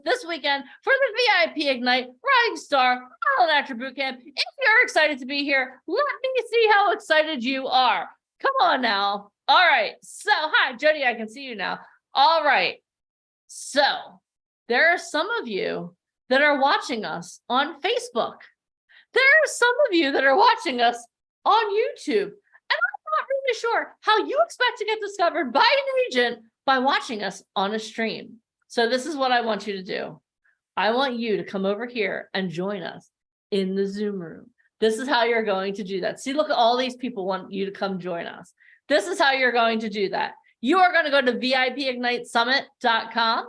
this weekend for the VIP Ignite Rising Star Talent Actor Bootcamp. If you're excited to be here, let me see how excited you are. Come on now. All right. So, hi, Jody, I can see you now. All right. So, there are some of you that are watching us on Facebook. There are some of you that are watching us on YouTube. And I'm not really sure how you expect to get discovered by an agent by watching us on a stream. So this is what I want you to do. I want you to come over here and join us in the Zoom room. This is how you're going to do that. See, look at all these people want you to come join us. This is how you're going to do that. You are going to go to VIPigniteSummit.com.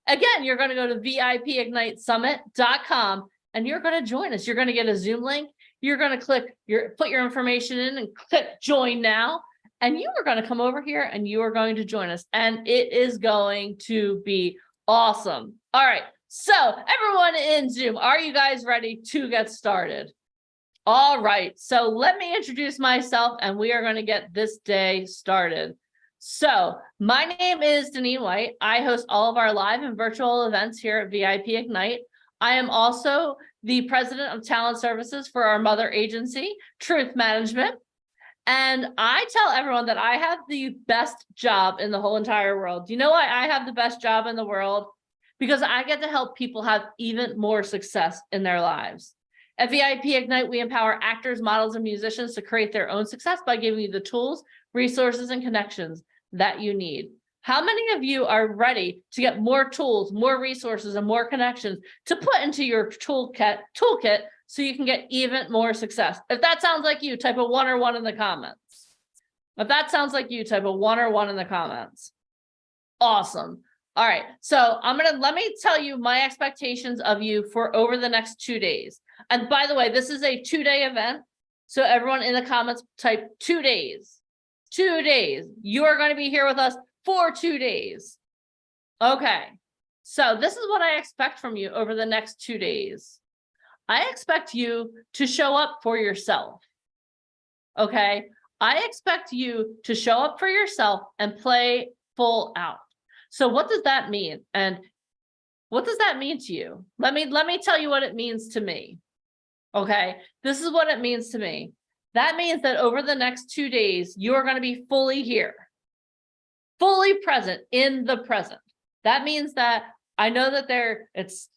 Again, you're going to go to VIPigniteSummit.com and you're going to join us. You're going to get a Zoom link. You're going to put your information in and click join now. And you are going to come over here and you are going to join us. And it is going to be awesome. All right. So everyone in Zoom, are you guys ready to get started? All right. So let me introduce myself and we are going to get this day started. So my name is Deneen White. I host all of our live and virtual events here at VIP Ignite. I am also the president of talent services for our mother agency, Truth Management. And I tell everyone that I have the best job in the whole entire world. Do you know why I have the best job in the world? Because I get to help people have even more success in their lives. At VIP Ignite, we empower actors, models, and musicians to create their own success by giving you the tools, resources, and connections that you need. How many of you are ready to get more tools, more resources, and more connections to put into your toolkit so you can get even more success? If that sounds like you, type a 1 or 1 in the comments. If that sounds like you, type a 1 or 1 in the comments. Awesome. All right. So let me tell you my expectations of you for over the next 2 days. And by the way, this is a 2-day event. So everyone in the comments type 2 days. 2 days. You are going to be here with us for 2 days. Okay. So this is what I expect from you over the next 2 days. I expect you to show up for yourself. Okay. I expect you to show up for yourself and play full out. So what does that mean? And what does that mean to you? Let me tell you what it means to me. Okay. This is what it means to me. That means that over the next 2 days, you are going to be fully here, fully present in the present. That means that I know that it's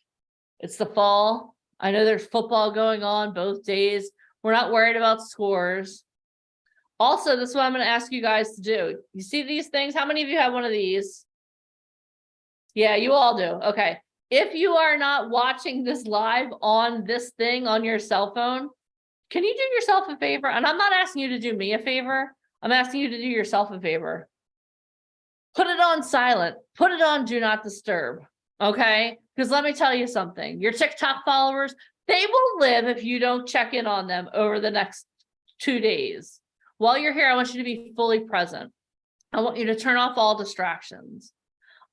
the fall. I know there's football going on both days. We're not worried about scores. Also, this is what I'm going to ask you guys to do. You see these things? How many of you have one of these? Yeah, you all do. Okay. If you are not watching this live on this thing on your cell phone, can you do yourself a favor? And I'm not asking you to do me a favor. I'm asking you to do yourself a favor. Put it on silent. Put it on do not disturb. Okay? Because let me tell you something. Your TikTok followers, they will live if you don't check in on them over the next 2 days. While you're here, I want you to be fully present. I want you to turn off all distractions.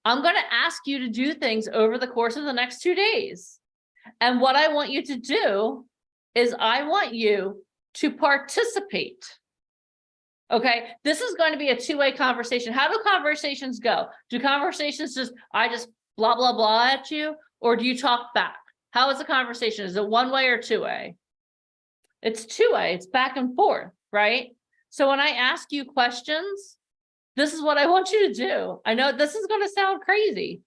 I'm going to ask you to do things over the course of the next 2 days. And what I want you to do is I want you to participate. Okay, this is going to be a 2-way conversation. How do conversations go? Do conversations I just blah, blah, blah at you? Or do you talk back? How is the conversation? Is it 1-way or 2-way? It's 2-way. It's back and forth, right? So when I ask you questions, this is what I want you to do. I know this is going to sound crazy,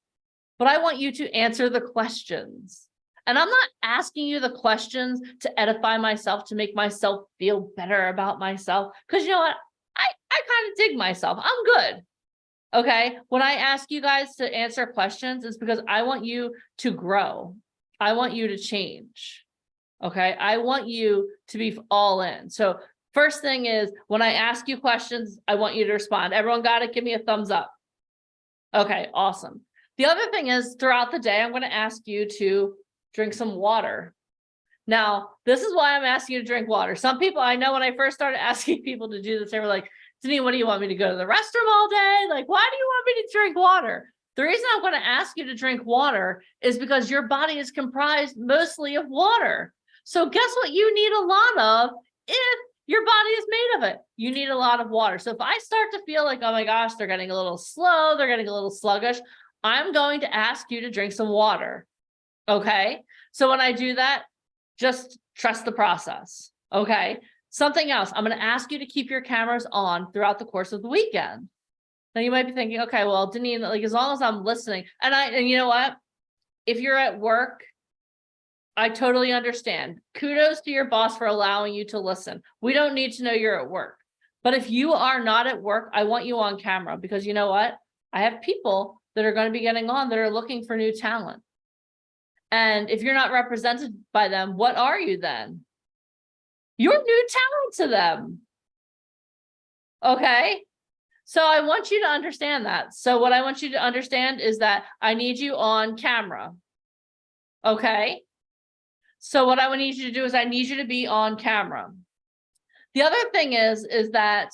but I want you to answer the questions. And I'm not asking you the questions to edify myself, to make myself feel better about myself. Because you know what? I kind of dig myself. I'm good. Okay. When I ask you guys to answer questions, it's because I want you to grow. I want you to change. Okay. I want you to be all in. So first thing is when I ask you questions, I want you to respond. Everyone got it? Give me a thumbs up. Okay. Awesome. The other thing is throughout the day, I'm going to ask you to drink some water. Now, this is why I'm asking you to drink water. Some people, I know when I first started asking people to do this, they were like, Deneen, what do you want me to go to the restroom all day? Like, why do you want me to drink water? The reason I'm going to ask you to drink water is because your body is comprised mostly of water. So guess what you need a lot of if your body is made of it? You need a lot of water. So if I start to feel like, oh my gosh, they're getting a little slow, they're getting a little sluggish, I'm going to ask you to drink some water. Okay. So when I do that, just trust the process. Okay. Something else, I'm going to ask you to keep your cameras on throughout the course of the weekend. Now you might be thinking, okay, well, Deneen, like as long as I'm listening, and you know what? If you're at work, I totally understand. Kudos to your boss for allowing you to listen. We don't need to know you're at work. But if you are not at work, I want you on camera because you know what? I have people that are going to be getting on that are looking for new talent. And if you're not represented by them, what are you then? You're new talent to them. Okay. So I want you to understand that. So what I want you to understand is that I need you on camera. Okay. So what I need you to do is I need you to be on camera. The other thing is that,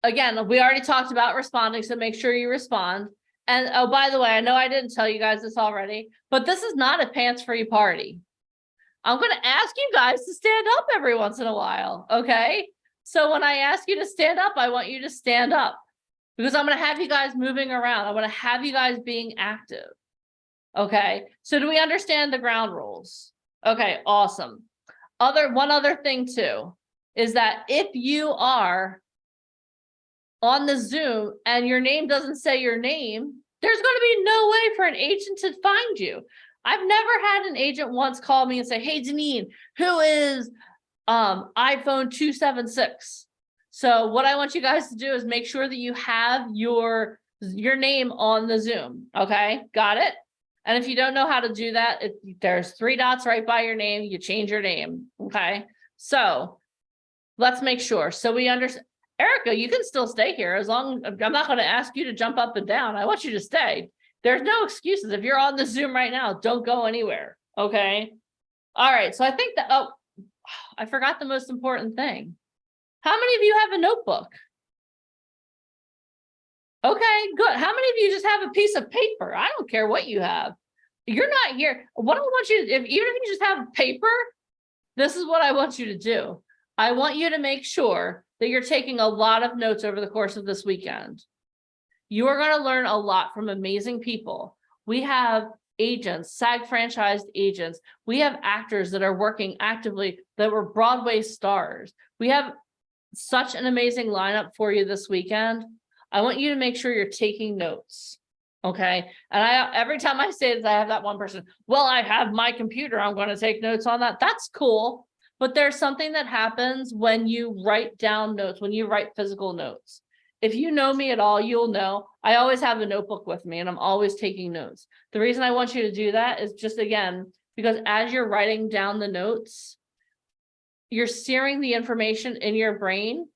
again, we already talked about responding, so make sure you respond. And oh, by the way, I know I didn't tell you guys this already, but this is not a pants-free party. I'm going to ask you guys to stand up every once in a while, okay? So when I ask you to stand up, I want you to stand up because I'm going to have you guys moving around. I'm going to have you guys being active, okay? So do we understand the ground rules? Okay, awesome. One other thing too, is that if you are on the Zoom and your name doesn't say your name, there's going to be no way for an agent to find you. I've never had an agent once call me and say, hey, Deneen, who is iPhone 276? So what I want you guys to do is make sure that you have your name on the Zoom. Okay, got it? And if you don't know how to do that, there's 3 dots right by your name. You change your name. Okay, so let's make sure. So we understand. Erica, you can still stay here as long as I'm not going to ask you to jump up and down. I want you to stay. There's no excuses. If you're on the Zoom right now, don't go anywhere. Okay. All right. So I think that, oh, I forgot the most important thing. How many of you have a notebook? Okay, good. How many of you just have a piece of paper? I don't care what you have. You're not here. What I want you to, even if you just have paper, this is what I want you to do. I want you to make sure that you're taking a lot of notes over the course of this weekend. You are going to learn a lot from amazing people. We have agents, SAG franchised agents. We have actors that are working actively that were Broadway stars. We have such an amazing lineup for you this weekend. I want you to make sure you're taking notes. Okay. And every time I say this, I have that one person, well, I have my computer. I'm going to take notes on that. That's cool. But there's something that happens when you write down notes, when you write physical notes. If you know me at all, you'll know I always have a notebook with me and I'm always taking notes. The reason I want you to do that is just, again, because as you're writing down the notes, you're searing the information in your brain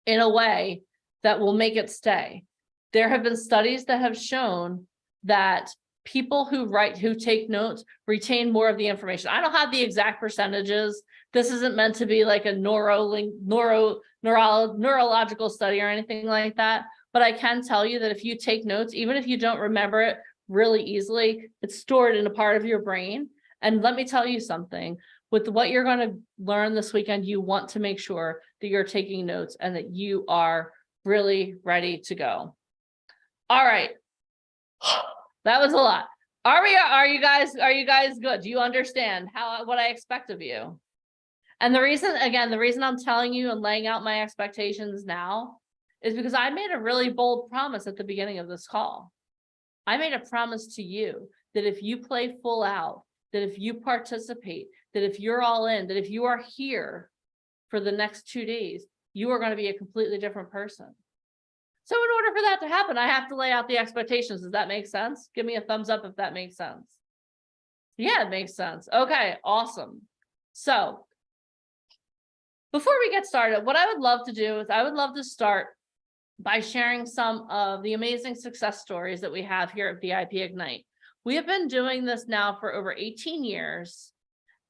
in a way that will make it stay. There have been studies that have shown that people who take notes retain more of the information. I don't have the exact percentages. This isn't meant to be like a neurological study or anything like that. But I can tell you that if you take notes, even if you don't remember it really easily, it's stored in a part of your brain. And let me tell you something, with what you're going to learn this weekend, you want to make sure that you're taking notes and that you are really ready to go. All right. That was a lot. Are you guys good? Do you understand what I expect of you? And the reason I'm telling you and laying out my expectations now is because I made a really bold promise at the beginning of this call. I made a promise to you that if you play full out, that if you participate, that if you're all in, that if you are here for the next 2 days, you are going to be a completely different person. So in order for that to happen, I have to lay out the expectations. Does that make sense? Give me a thumbs up if that makes sense. Yeah, it makes sense. Okay, awesome. So before we get started, what I would love to do is I would love to start by sharing some of the amazing success stories that we have here at VIP Ignite. We have been doing this now for over 18 years.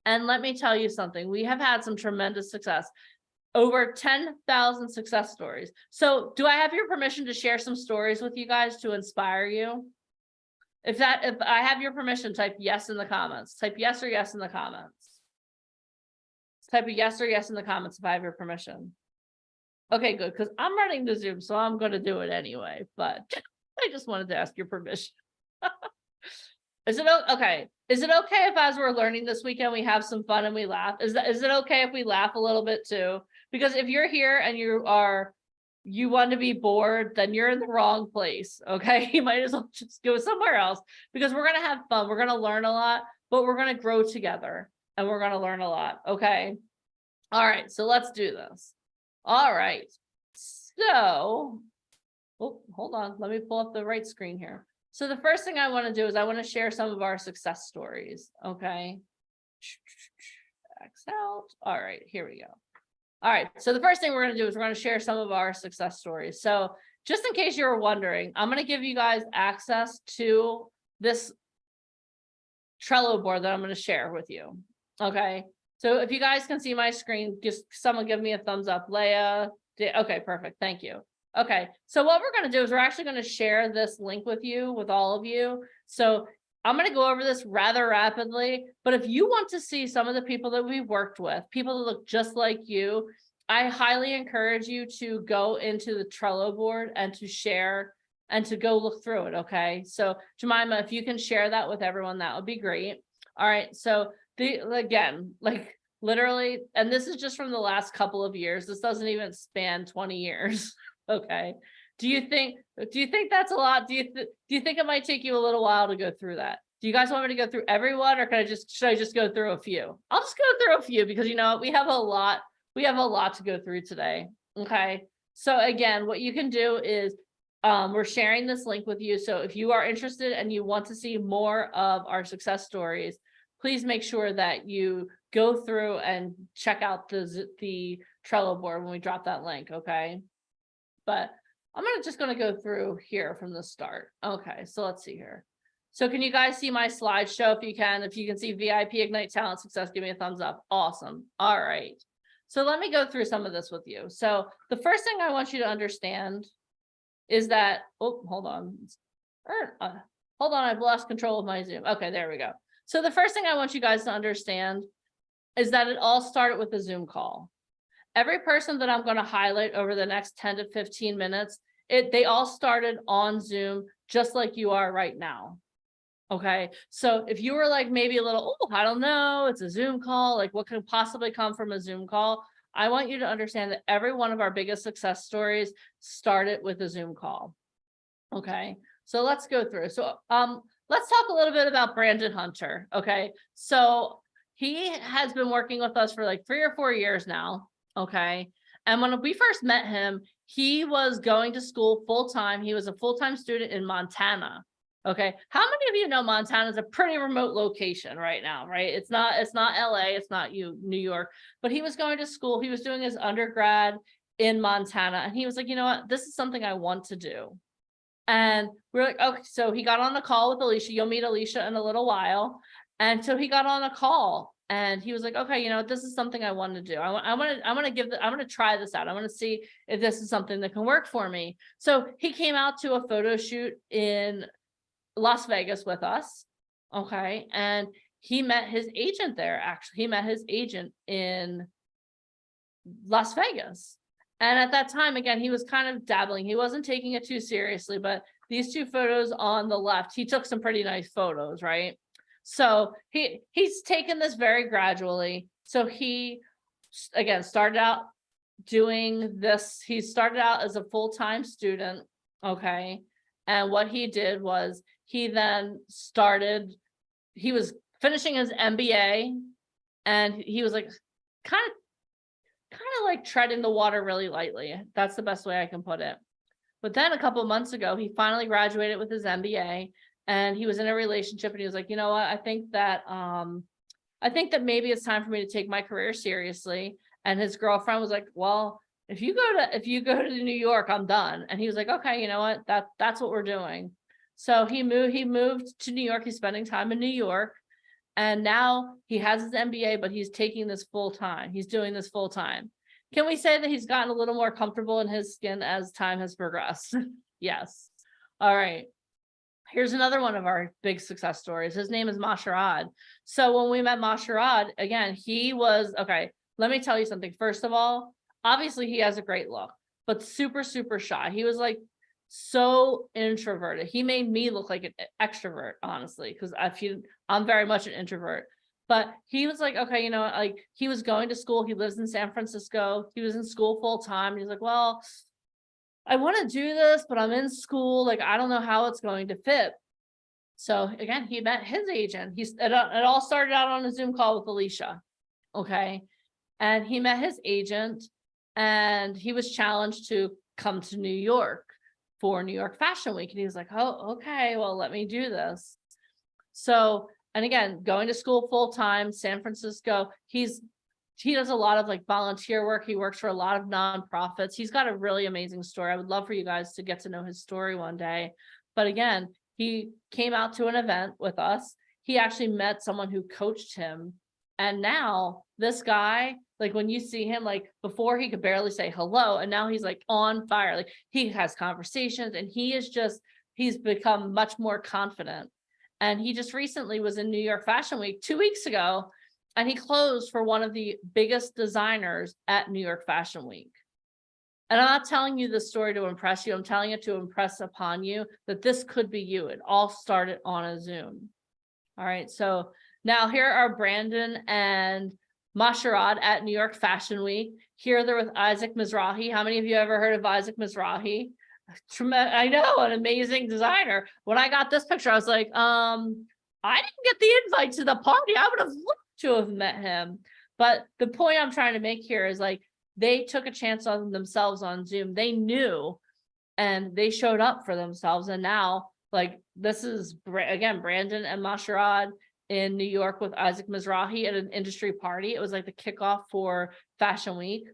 And let me tell you something, we have had some tremendous success. Over 10,000 success stories. So do I have your permission to share some stories with you guys to inspire you? If I have your permission, type yes in the comments. Type yes or yes in the comments. Type a yes or yes in the comments if I have your permission. Okay, good, because I'm running the Zoom, so I'm going to do it anyway, but I just wanted to ask your permission. Is it okay? Is it okay if as we're learning this weekend, we have some fun and we laugh? Is it okay if we laugh a little bit too? Because if you're here and you want to be bored, then you're in the wrong place. Okay. You might as well just go somewhere else because we're going to have fun. We're going to learn a lot, but we're going to grow together and we're going to learn a lot. Okay. All right. So let's do this. All right. So, oh, hold on. Let me pull up the right screen here. So the first thing I want to do is I want to share some of our success stories. Okay. X out. All right. Here we go. All right, so the first thing we're going to do is we're going to share some of our success stories. So just in case you were wondering, I'm going to give you guys access to this Trello board that I'm going to share with you. Okay, so if you guys can see my screen, just someone give me a thumbs up. Leah, okay, perfect, thank you. Okay, so what we're going to do is we're actually going to share this link with you, with all of you. So I'm going to go over this rather rapidly, but if you want to see some of the people that we've worked with, people that look just like you, I highly encourage you to go into the Trello board and to share and to go look through it. Okay. So Jemima, if you can share that with everyone, that would be great. All right. So again, like literally, and this is just from the last couple of years. This doesn't even span 20 years. Okay. Do you think that's a lot? Do you think it might take you a little while to go through that? Do you guys want me to go through everyone or should I just go through a few? I'll just go through a few because you know we have a lot to go through today. Okay. So again, what you can do is we're sharing this link with you. So if you are interested and you want to see more of our success stories, please make sure that you go through and check out the Trello board when we drop that link. Okay. But I'm just going to go through here from the start. Okay, so let's see here. So can you guys see my slideshow? If you can see VIP Ignite Talent Success, give me a thumbs up. Awesome. All right. So let me go through some of this with you. So the first thing I want you to understand is that, oh, hold on. Hold on, I've lost control of my Zoom. Okay, there we go. So the first thing I want you guys to understand is that it all started with a Zoom call. Every person that I'm going to highlight over the next 10 to 15 minutes, they all started on Zoom, just like you are right now. Okay. So if you were like maybe a little, oh, I don't know, it's a Zoom call, like what could possibly come from a Zoom call? I want you to understand that every one of our biggest success stories started with a Zoom call. Okay. So let's go through. So let's talk a little bit about Brandon Hunter. Okay. So he has been working with us for like 3 or 4 years now. Okay. And when we first met him, he was going to school full-time. He was a full-time student in Montana. Okay. How many of you know Montana is a pretty remote location right now, right? It's not LA, it's not New York, but he was going to school. He was doing his undergrad in Montana. And he was like, you know what? This is something I want to do. And we're like, okay, so he got on the call with Alicia. You'll meet Alicia in a little while. And so he got on a call and he was like, okay, you know, this is something I want to do. I want to try this out. I want to see if this is something that can work for me. So he came out to a photo shoot in Las Vegas with us. Okay. And he met his agent there. Actually, he met his agent in Las Vegas. And at that time, again, he was kind of dabbling. He wasn't taking it too seriously, but these 2 photos on the left, he took some pretty nice photos, right? So he's taken this very gradually. So he, again, started out doing this. He started out as a full-time student, okay? And what he did was he was finishing his MBA, and he was like kind of like treading the water really lightly. That's the best way I can put it. But then a couple of months ago, he finally graduated with his MBA, and he was in a relationship, and he was like, you know what, I think that maybe it's time for me to take my career seriously. And his girlfriend was like, well, if you go to New York, I'm done. And he was like, okay, you know what, that's what we're doing. So he moved to New York. He's spending time in New York. And now he has his MBA, but he's taking this full time. He's doing this full time. Can we say that he's gotten a little more comfortable in his skin as time has progressed? Yes. All right. Here's another one of our big success stories. His name is Masharad. So when we met Masharad, again, he was, okay, let me tell you something. First of all, obviously he has a great look, but super, super shy. He was like so introverted. He made me look like an extrovert, honestly, because I'm very much an introvert. But he was like, okay, you know, like he was going to school. He lives in San Francisco. He was in school full time. He's like, well, I want to do this, but I'm in school. Like, I don't know how it's going to fit. So again, he met his agent. It all started out on a Zoom call with Alicia. Okay. And he met his agent and he was challenged to come to New York for New York Fashion Week. And he was like, oh, okay, well, let me do this. So, and again, going to school full time, San Francisco, he does a lot of like volunteer work. He works for a lot of nonprofits. He's got a really amazing story. I would love for you guys to get to know his story one day. But again, he came out to an event with us. He actually met someone who coached him. And now this guy, like when you see him, like before he could barely say hello, and now he's like on fire. Like he has conversations and he's become much more confident. And he just recently was in New York Fashion Week 2 weeks ago, and he closed for one of the biggest designers at New York Fashion Week. And I'm not telling you this story to impress you. I'm telling it to impress upon you that this could be you. It all started on a Zoom. All right. So now here are Brandon and Masharad at New York Fashion Week. Here they're with Isaac Mizrahi. How many of you ever heard of Isaac Mizrahi? I know, an amazing designer. When I got this picture, I was like, I didn't get the invite to the party. I would have loved to have met him. But the point I'm trying to make here is like, they took a chance on themselves on Zoom. They knew, and they showed up for themselves. And now, like, this is, again, Brandon and Masharad in New York with Isaac Mizrahi at an industry party. It was like the kickoff for Fashion Week.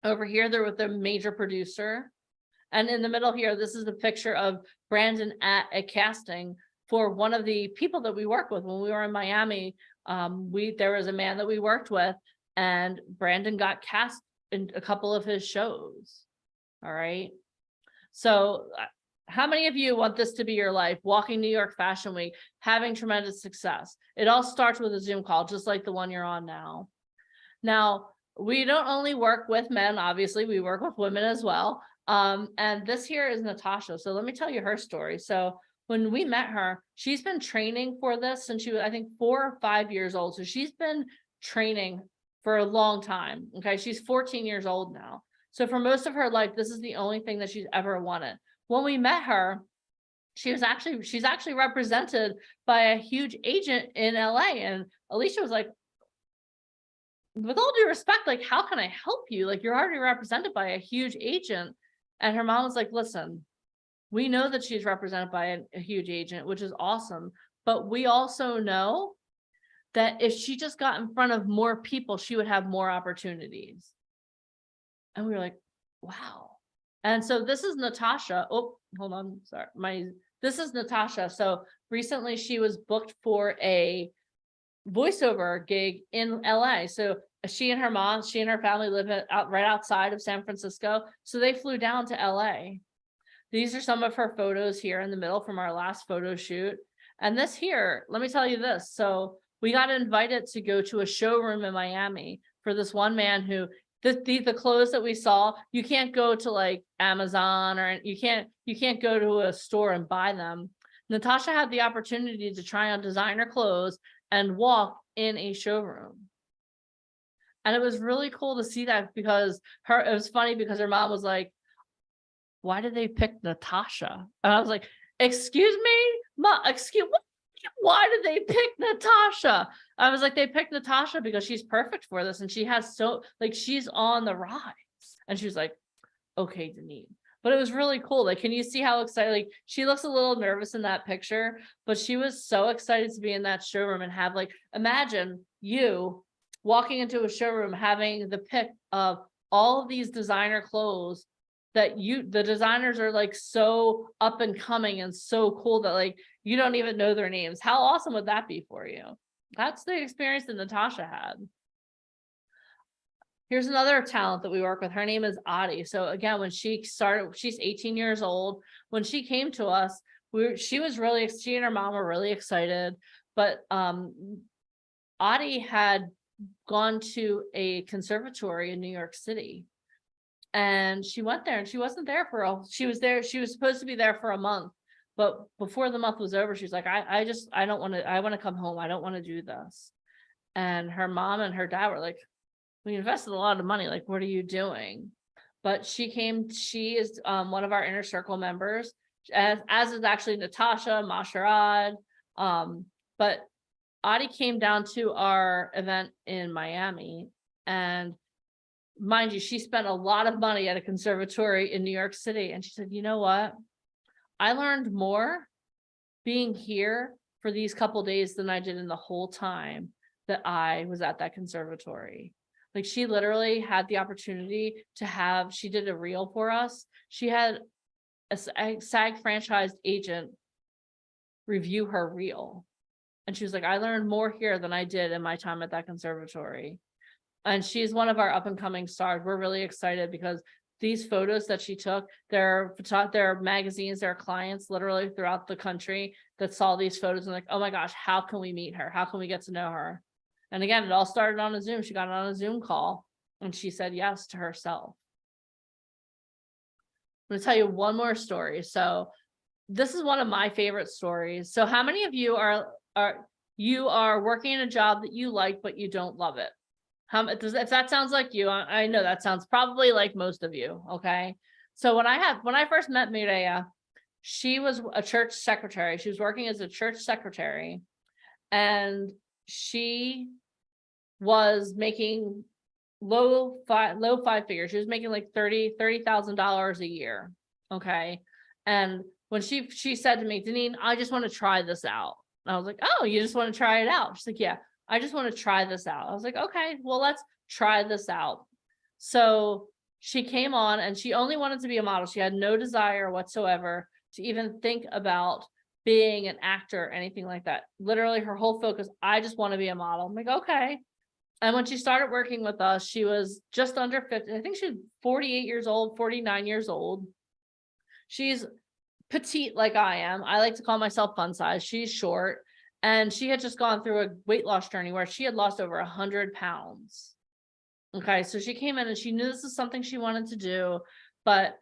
Over here, they're with a major producer. And in the middle here, this is the picture of Brandon at a casting for one of the people that we work with. When we were in Miami, there was a man that we worked with, and Brandon got cast in a couple of his shows. All right. So how many of you want this to be your life? Walking New York Fashion Week, having tremendous success. It all starts with a Zoom call, just like the one you're on now. Now, we don't only work with men, obviously, we work with women as well. And this here is Natasha. So let me tell you her story. So when we met her, she's been training for this since she was, I think, 4 or 5 years old. So she's been training for a long time. Okay. She's 14 years old now. So for most of her life, this is the only thing that she's ever wanted. When we met her, she's actually represented by a huge agent in LA. And Alicia was like, with all due respect, like, how can I help you? Like, you're already represented by a huge agent. And her mom was like, listen, we know that she's represented by a huge agent, which is awesome. But we also know that if she just got in front of more people, she would have more opportunities. And we were like, wow. And so this is Natasha. Oh, hold on. Sorry. This is Natasha. So recently she was booked for a voiceover gig in LA. So she and her family live right outside of San Francisco. So they flew down to LA. These are some of her photos here in the middle from our last photo shoot. And this here, let me tell you this. So we got invited to go to a showroom in Miami for this one man who, the clothes that we saw, you can't go to like Amazon, or you can't go to a store and buy them. Natasha had the opportunity to try on designer clothes and walk in a showroom. And it was really cool to see that, because it was funny because her mom was like, why did they pick Natasha? And I was like, excuse me, Mom, why did they pick Natasha? I was like, they picked Natasha because she's perfect for this. And she has she's on the rise. And she was like, okay, Denise. But it was really cool. Like, can you see how excited? Like, she looks a little nervous in that picture, but she was so excited to be in that showroom and have, like, imagine you walking into a showroom, having the pick of all of these designer clothes that the designers are like so up and coming and so cool that like you don't even know their names. How awesome would that be for you? That's the experience that Natasha had. Here's another talent that we work with. Her name is Adi. So again, when she started, she's 18 years old. When she came to us, she and her mom were really excited. But Adi had gone to a conservatory in New York City. And she went there and she wasn't there she was there. She was supposed to be there for a month. But before the month was over, she's like, I don't want to, I want to come home. I don't want to do this. And her mom and her dad were like, we invested a lot of money. Like, what are you doing? But she is one of our inner circle members, as is actually Natasha, Masharad. But Audie came down to our event in Miami, and mind you, she spent a lot of money at a conservatory in New York City. And she said, you know what? I learned more being here for these couple days than I did in the whole time that I was at that conservatory. Like, she literally had the opportunity to she did a reel for us. She had a SAG franchised agent review her reel. And she was like, I learned more here than I did in my time at that conservatory. And she's one of our up and coming stars. We're really excited because these photos that she took, there are magazines, there are clients literally throughout the country that saw these photos and like, oh my gosh, how can we meet her? How can we get to know her? And again, it all started on a Zoom. She got on a Zoom call and she said yes to herself. I'm going to tell you one more story. So this is one of my favorite stories. So how many of you are working in a job that you like, but you don't love it? If that sounds like you, I know that sounds probably like most of you. Okay. So when I first met Mireya, she was a church secretary. She was working as a church secretary, and she was making low five figures. She was making like $30,000 a year. Okay. And when she said to me, Deneen, I just want to try this out. And I was like, oh, you just want to try it out? She's like, yeah, I just want to try this out. I was like, okay, well, let's try this out. So she came on and she only wanted to be a model. She had no desire whatsoever to even think about being an actor or anything like that. Literally her whole focus, I just want to be a model. I'm like, okay. And when she started working with us, she was just under 50. I think she's 48 years old, 49 years old. She's petite like I am. I like to call myself fun size. She's short. And she had just gone through a weight loss journey where she had lost over 100 pounds. Okay, so she came in and she knew this is something she wanted to do, but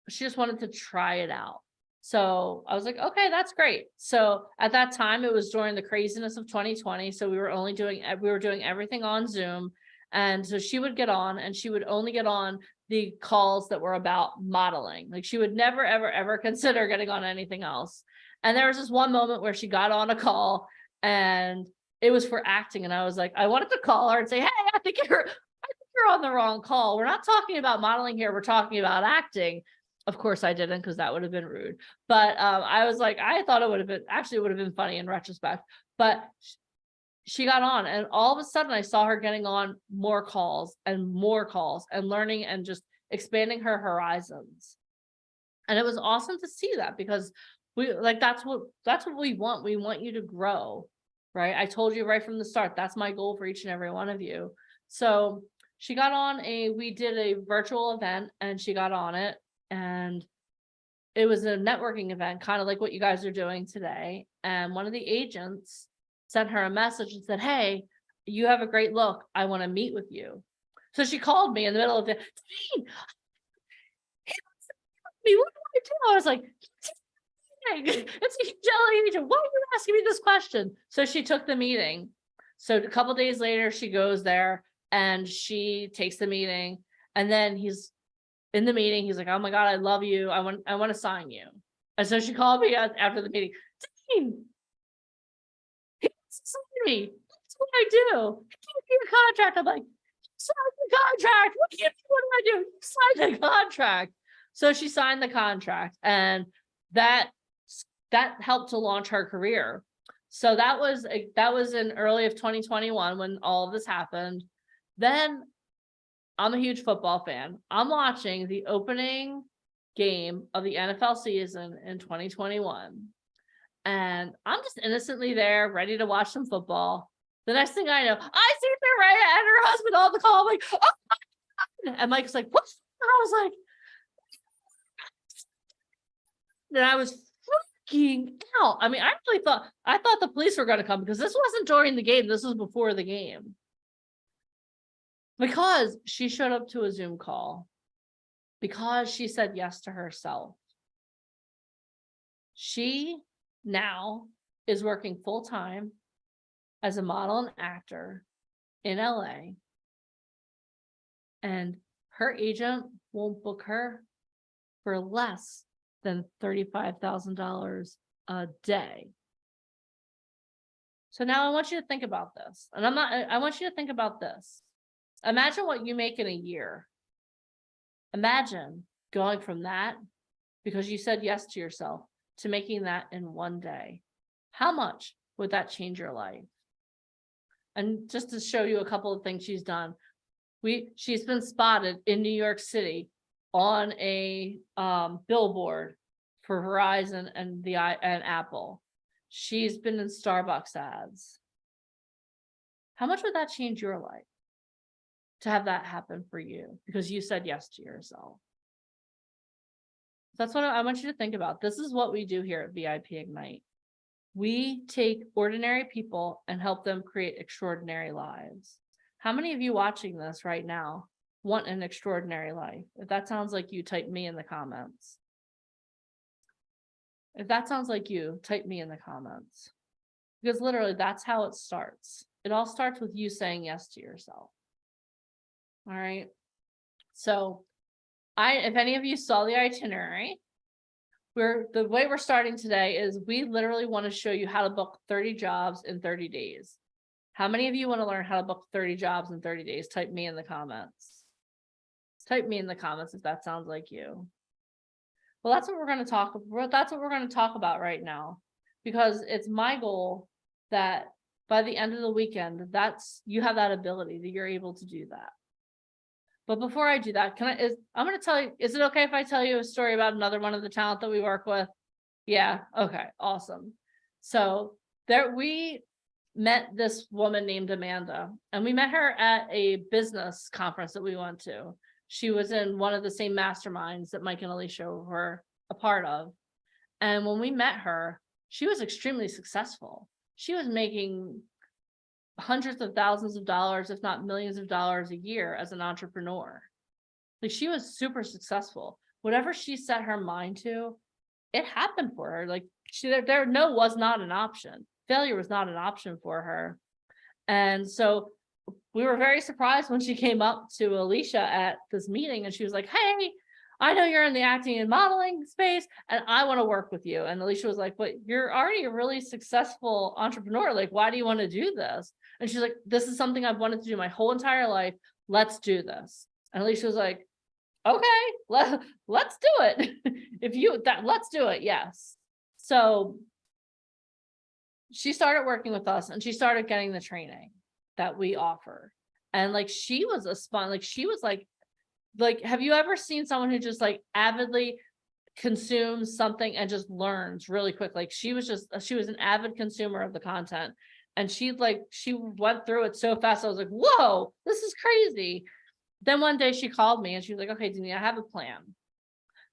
she just wanted to try it out. So I was like, okay, that's great. So at that time, it was during the craziness of 2020. So we were doing everything on Zoom. And so she would get on and she would only get on the calls that were about modeling. Like, she would never, ever, ever consider getting on anything else. And there was this one moment where she got on a call and it was for acting. And I was like, I wanted to call her and say, hey, I think you're on the wrong call. We're not talking about modeling here. We're talking about acting. Of course I didn't, because that would have been rude. But I was like, I thought it would have been funny in retrospect. But she got on and all of a sudden I saw her getting on more calls and learning and just expanding her horizons. And it was awesome to see that, because that's what we want. We want you to grow, right? I told you right from the start, that's my goal for each and every one of you. So she got on we did a virtual event and she got on it, and it was a networking event, kind of like what you guys are doing today. And one of the agents sent her a message and said, hey, you have a great look. I want to meet with you. So she called me in the middle of the day. What do I do? I was like, it's a jelly agent. Why are you asking me this question? So she took the meeting. So a couple days later, she goes there and she takes the meeting. And then he's in the meeting. He's like, oh my God, I love you. I want to sign you. And so she called me after the meeting. Dean, he wants to sign me. That's what I do. Give me a contract. I'm like, sign the contract. What do I do? Sign the contract. So she signed the contract, and that helped to launch her career. So that was in early of 2021 when all of this happened. Then I'm a huge football fan. I'm watching the opening game of the NFL season in 2021. And I'm just innocently there, ready to watch some football. The next thing I know, I see Mireya and her husband on the call. I'm like, oh my God. And Mike's like, what? I was like, and I was freaking out. I mean, I thought the police were going to come, because this wasn't during the game. This was before the game. Because she showed up to a Zoom call because she said yes to herself. She now is working full-time as a model and actor in LA. And her agent won't book her for less than $35,000 a day. So now I want you to think about this. And I want you to think about this. Imagine what you make in a year. Imagine going from that, because you said yes to yourself, to making that in one day. How much would that change your life? And just to show you a couple of things she's done, she's been spotted in New York City on a billboard for Verizon and Apple. She's been in Starbucks ads. How much would that change your life to have that happen for you because you said yes to yourself? That's what I want you to think about. This is what we do here at VIP Ignite. We take ordinary people and help them create extraordinary lives. How many of you watching this right now want an extraordinary life? If that sounds like you, type me in the comments. If that sounds like you, type me in the comments. Because literally that's how it starts. It all starts with you saying yes to yourself. All right. So if any of you saw the itinerary, the way we're starting today is we literally want to show you how to book 30 jobs in 30 days. How many of you want to learn how to book 30 jobs in 30 days? Type me in the comments. Type me in the comments if that sounds like you. Well, that's what we're going to talk about. That's what we're going to talk about right now, because it's my goal that by the end of the weekend, you have that ability, that you're able to do that. But before I do that, I'm going to tell you, is it okay if I tell you a story about another one of the talent that we work with? Yeah. Okay. Awesome. So we met this woman named Amanda, and we met her at a business conference that we went to. She was in one of the same masterminds that Mike and Alicia were a part of. And when we met her, she was extremely successful. She was making hundreds of thousands of dollars, if not millions of dollars a year as an entrepreneur. Like, she was super successful. Whatever she set her mind to, it happened for her. Like, no was not an option. Failure was not an option for her. And so we were very surprised when she came up to Alicia at this meeting and she was like, "Hey, I know you're in the acting and modeling space and I want to work with you." And Alicia was like, "But you're already a really successful entrepreneur. Like, why do you want to do this?" And she's like, "This is something I've wanted to do my whole entire life. Let's do this." And Alicia was like, "Okay, let's do it." Let's do it. Yes. So she started working with us and she started getting the training that we offer. And like, she was like, have you ever seen someone who just like avidly consumes something and just learns really quick? Like, she was an avid consumer of the content, and she went through it so fast. I was like, whoa, this is crazy. Then one day she called me and she was like, "Okay, Denise, I have a plan.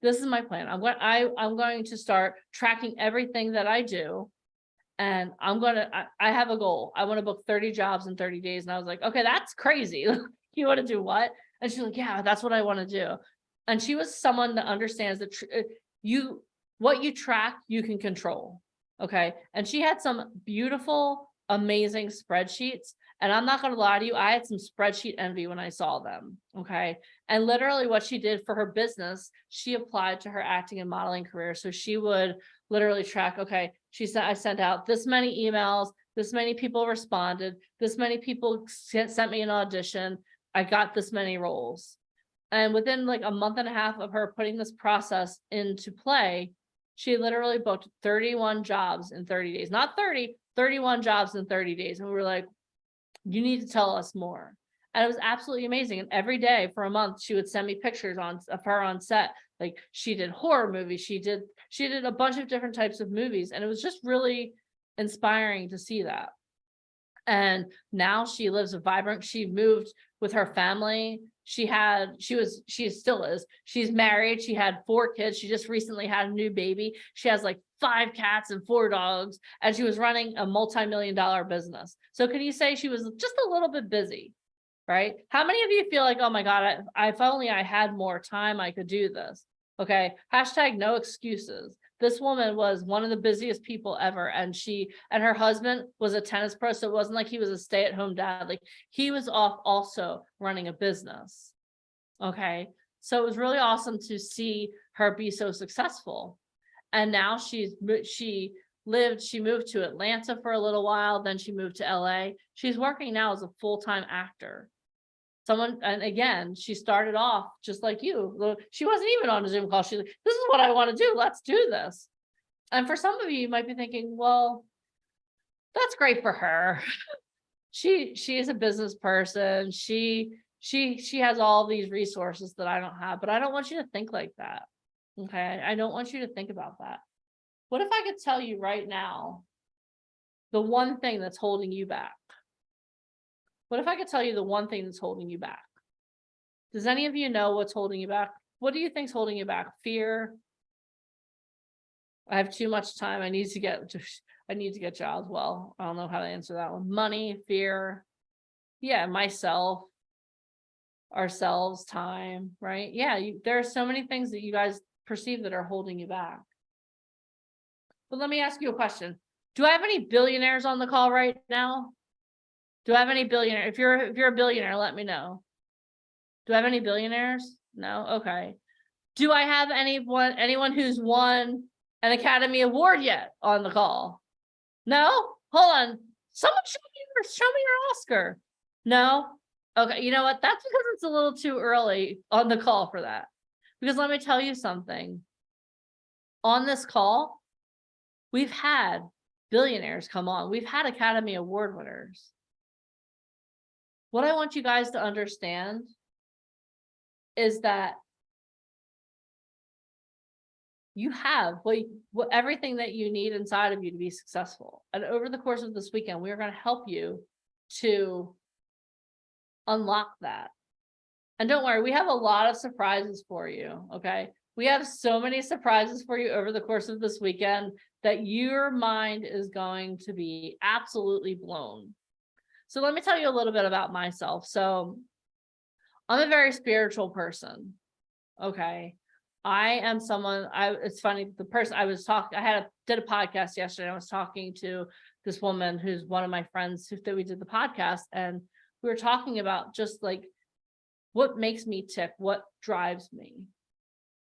This is my plan. I'm going to start tracking everything that I do. And I have a goal. I want to book 30 jobs in 30 days. And I was like, "Okay, that's crazy." "You want to do what?" And she's like, "Yeah, that's what I want to do." And she was someone that understands that what you track, you can control. Okay. And she had some beautiful, amazing spreadsheets. And I'm not going to lie to you, I had some spreadsheet envy when I saw them. Okay. And literally what she did for her business, she applied to her acting and modeling career. So she would literally track, okay, I sent out this many emails, this many people responded, this many people sent me an audition, I got this many roles. And within like a month and a half of her putting this process into play, she literally booked 31 jobs in 30 days, not 30, 31 jobs in 30 days. And we were like, "You need to tell us more." And it was absolutely amazing. And every day for a month, she would send me pictures of her on set. Like, she did horror movies. She did a bunch of different types of movies. And it was just really inspiring to see that. And now she lives a vibrant, she moved with her family. She still is. She's married. She had 4 kids. She just recently had a new baby. She has like 5 cats and 4 dogs, and she was running a multi-million-dollar business. So can you say she was just a little bit busy, right? How many of you feel like, oh my God, if only I had more time, I could do this? Okay. Hashtag no excuses. This woman was one of the busiest people ever. And her husband was a tennis pro. So it wasn't like he was a stay-at-home dad. Like he was off also running a business. Okay. So it was really awesome to see her be so successful. And now she moved to Atlanta for a little while. Then she moved to LA. She's working now as a full-time actor. And again, she started off just like you. She wasn't even on a Zoom call. She's like, this is what I want to do. Let's do this. And for some of you, you might be thinking, well, that's great for her. She is a business person. She has all these resources that I don't have, but I don't want you to think like that. Okay. I don't want you to think about that. What if I could tell you right now, the one thing that's holding you back? What if I could tell you the one thing that's holding you back? Does any of you know what's holding you back? What do you think's holding you back? Fear? I have too much time. I need to get jobs. Well, I don't know how to answer that one. Money, fear. Yeah, myself, ourselves, time, right? Yeah, there are so many things that you guys perceive that are holding you back. But let me ask you a question. Do I have any billionaires on the call right now? Do I have any billionaire? If you're a billionaire, let me know. Do I have any billionaires? No? Okay. Do I have anyone who's won an Academy Award yet on the call? No? Hold on. Someone show me your Oscar. No? Okay, you know what? That's because it's a little too early on the call for that. Because let me tell you something. On this call, we've had billionaires come on. We've had Academy Award winners. What I want you guys to understand is that you have everything that you need inside of you to be successful. And over the course of this weekend, we are going to help you to unlock that. And don't worry, we have a lot of surprises for you. Okay. We have so many surprises for you over the course of this weekend that your mind is going to be absolutely blown. So let me tell you a little bit about myself. So I'm a very spiritual person. Okay. I am someone, it's funny, the person I was talking, did a podcast yesterday. I was talking to this woman who's one of my friends that we did the podcast, and we were talking about just like what makes me tick, what drives me.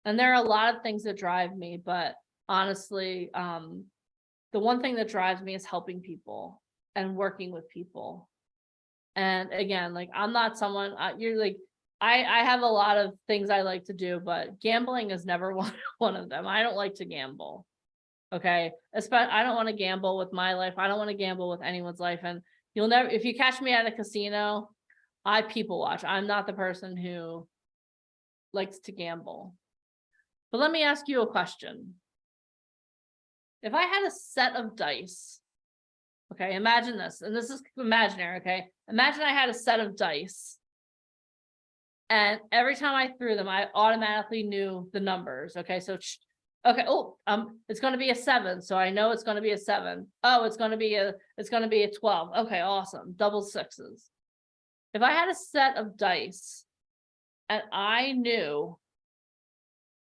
And there are a lot of things that drive me, but honestly, the one thing that drives me is helping people and working with people. And again, like I'm not someone, you're like, I have a lot of things I like to do, but gambling is never one of them. I don't like to gamble. Okay. I don't want to gamble with my life. I don't want to gamble with anyone's life. And if you catch me at a casino, I people watch. I'm not the person who likes to gamble. But let me ask you a question. If I had a set of dice, okay, imagine this, and this is imaginary, okay? Imagine I had a set of dice. And every time I threw them, I automatically knew the numbers. Okay, so it's going to be a 7, so I know it's going to be a 7. Oh, it's going to be a 12. Okay, awesome, double 6s. If I had a set of dice, and I knew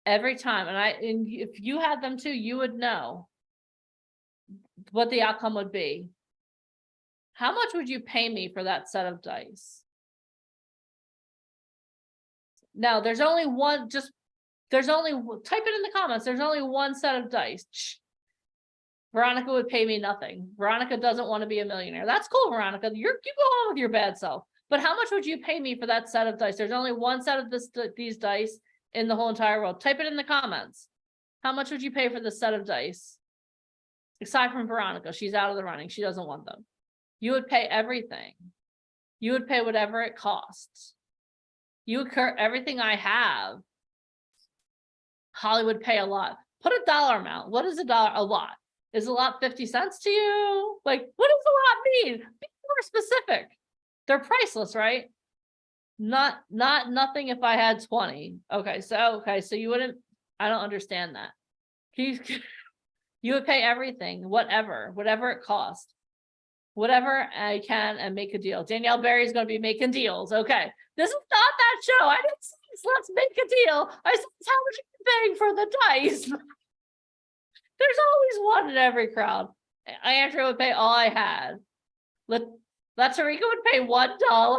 every time, and if you had them too, you would know what the outcome would be. How much would you pay me for that set of dice? Now, there's only one, type it in the comments. There's only one set of dice. Veronica would pay me nothing. Veronica doesn't want to be a millionaire. That's cool, Veronica. You go on with your bad self. But how much would you pay me for that set of dice? There's only one set of these dice in the whole entire world. Type it in the comments. How much would you pay for this set of dice? Aside from Veronica, she's out of the running. She doesn't want them. You would pay everything. You would pay whatever it costs. You would everything I have. Hollywood pay a lot. Put a dollar amount. What is a dollar? A lot. Is a lot 50 cents to you? Like, what does a lot mean? Be more specific. They're priceless, right? Nothing if I had 20. Okay, so you wouldn't, I don't understand that. You would pay everything, whatever it cost. whatever I can and make a deal. Danielle Barry is going to be making deals. Okay. This is not that show. I didn't say let's make a deal. I said, how much are you paying for the dice? There's always one in every crowd. Andrea would pay all I had. Latarika would pay $1.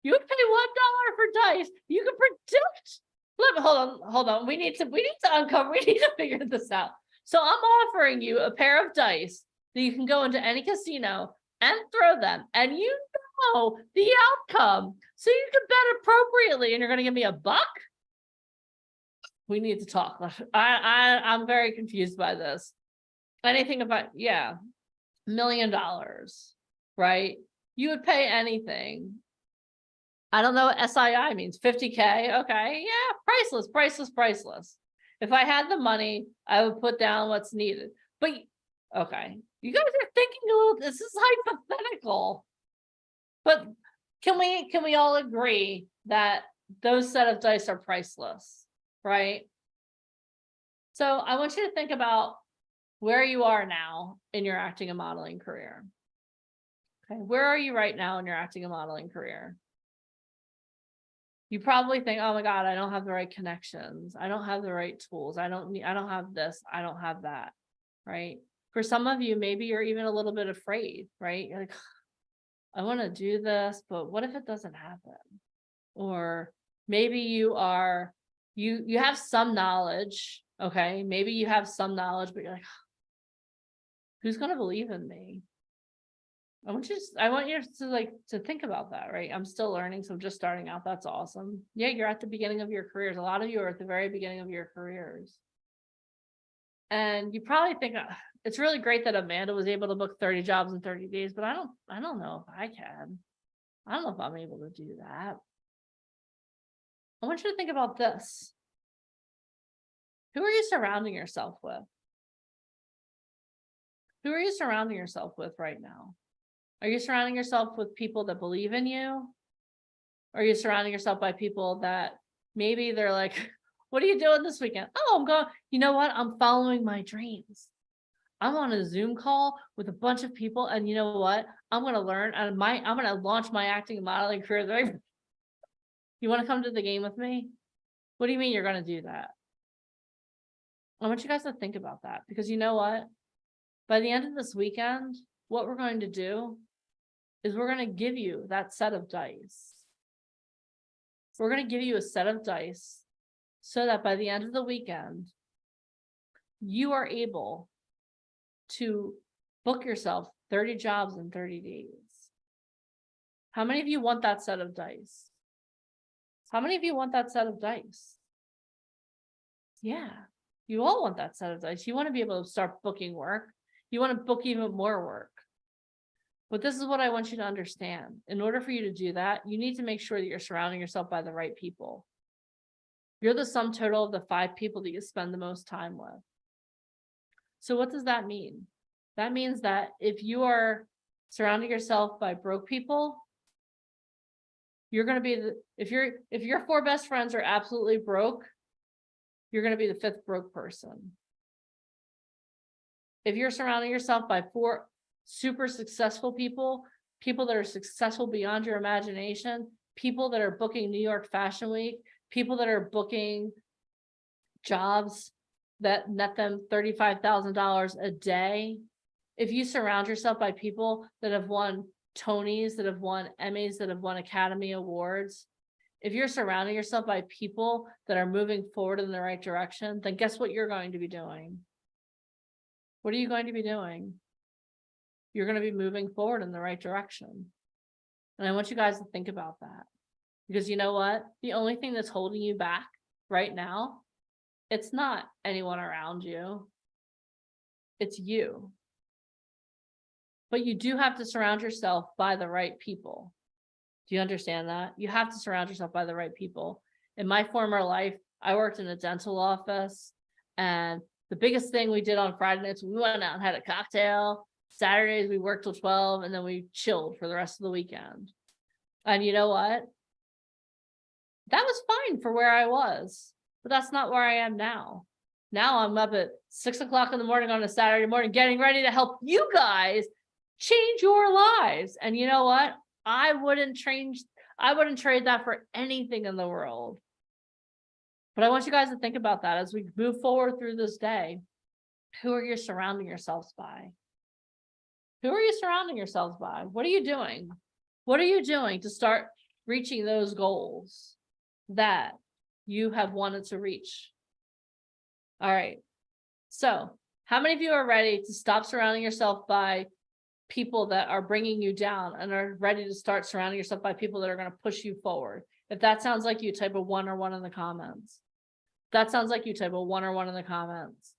You would pay $1 for dice. You can predict. Hold on. We need to figure this out. So I'm offering you a pair of dice that you can go into any casino and throw them, and you know the outcome, so you can bet appropriately. And you're going to give me $1? We need to talk. I'm very confused by this. Anything about $1 million, right? You would pay anything. I don't know what SII means. 50K. Okay. Yeah. Priceless. If I had the money, I would put down what's needed. But okay. You guys are thinking a little, this is hypothetical. But can we all agree that those set of dice are priceless, right? So I want you to think about where you are now in your acting and modeling career. Okay. Where are you right now in your acting and modeling career? You probably think, oh my God, I don't have the right connections. I don't have the right tools. I don't have this. I don't have that. Right. For some of you, maybe you're even a little bit afraid, right? You're like, I want to do this, but what if it doesn't happen? Or maybe you have some knowledge. Okay. Maybe you have some knowledge, but you're like, who's going to believe in me? I want you to think about that, right? I'm still learning, so I'm just starting out. That's awesome. Yeah, you're at the beginning of your careers. A lot of you are at the very beginning of your careers. And you probably think it's really great that Amanda was able to book 30 jobs in 30 days, but I don't know if I can. I don't know if I'm able to do that. I want you to think about this. Who are you surrounding yourself with? Who are you surrounding yourself with right now? Are you surrounding yourself with people that believe in you? Or are you surrounding yourself by people that maybe they're like, what are you doing this weekend? Oh, I'm going, you know what? I'm following my dreams. I'm on a Zoom call with a bunch of people, and you know what? I'm going to learn, and I'm going to launch my acting and modeling career. You want to come to the game with me? What do you mean you're going to do that? I want you guys to think about that, because you know what? By the end of this weekend, what we're going to do is we're going to give you that set of dice. We're going to give you a set of dice so that by the end of the weekend, you are able to book yourself 30 jobs in 30 days. How many of you want that set of dice? How many of you want that set of dice? Yeah, you all want that set of dice. You want to be able to start booking work. You want to book even more work. But this is what I want you to understand. In order for you to do that, you need to make sure that you're surrounding yourself by the right people. You're the sum total of the 5 people that you spend the most time with. So what does that mean? That means that if you are surrounding yourself by broke people, you're going to be if your 4 best friends are absolutely broke, you're going to be the 5th broke person. If you're surrounding yourself by 4 super successful people that are successful beyond your imagination, people that are booking New York Fashion Week, people that are booking jobs that net them $35,000 a day. If you surround yourself by people that have won Tonys, that have won Emmys, that have won Academy Awards, if you're surrounding yourself by people that are moving forward in the right direction, then guess what you're going to be doing? What are you going to be doing? You're going to be moving forward in the right direction. And I want you guys to think about that, because you know what? The only thing that's holding you back right now, it's not anyone around you. It's you. But you do have to surround yourself by the right people. Do you understand that? You have to surround yourself by the right people. In my former life, I worked in a dental office, and the biggest thing we did on Friday nights, we went out and had a cocktail. Saturdays, we worked till 12, and then we chilled for the rest of the weekend. And you know what? That was fine for where I was, but that's not where I am now. Now I'm up at 6 o'clock in the morning on a Saturday morning, getting ready to help you guys change your lives. And you know what? I wouldn't trade that for anything in the world. But I want you guys to think about that as we move forward through this day. Who are you surrounding yourselves by? Who are you surrounding yourselves by? What are you doing? What are you doing to start reaching those goals that you have wanted to reach? All right. So how many of you are ready to stop surrounding yourself by people that are bringing you down and are ready to start surrounding yourself by people that are going to push you forward? If that sounds like you, type a 1 or 1 in the comments. That sounds like you, type a 1 or 1 in the comments.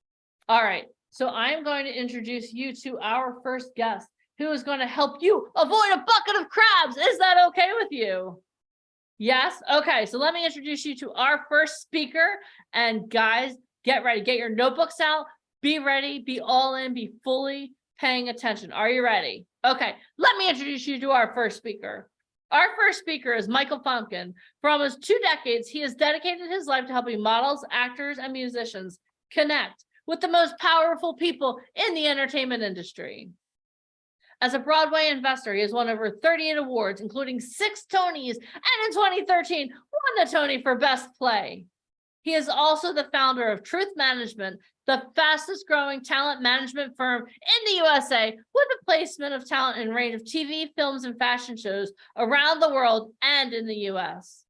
All right. So I'm going to introduce you to our first guest who is going to help you avoid a bucket of crabs. Is that okay with you? Yes? Okay. So let me introduce you to our first speaker. And guys, get ready. Get your notebooks out. Be ready. Be all in. Be fully paying attention. Are you ready? Okay. Let me introduce you to our first speaker. Our first speaker is Michael Famkin. For almost 2 decades, he has dedicated his life to helping models, actors, and musicians connect with the most powerful people in the entertainment industry. As a Broadway investor, he has won over 38 awards, including 6 Tonys, and in 2013, won the Tony for Best Play. He is also the founder of Truth Management, the fastest growing talent management firm in the USA, with the placement of talent in a range of TV, films, and fashion shows around the world and in the US.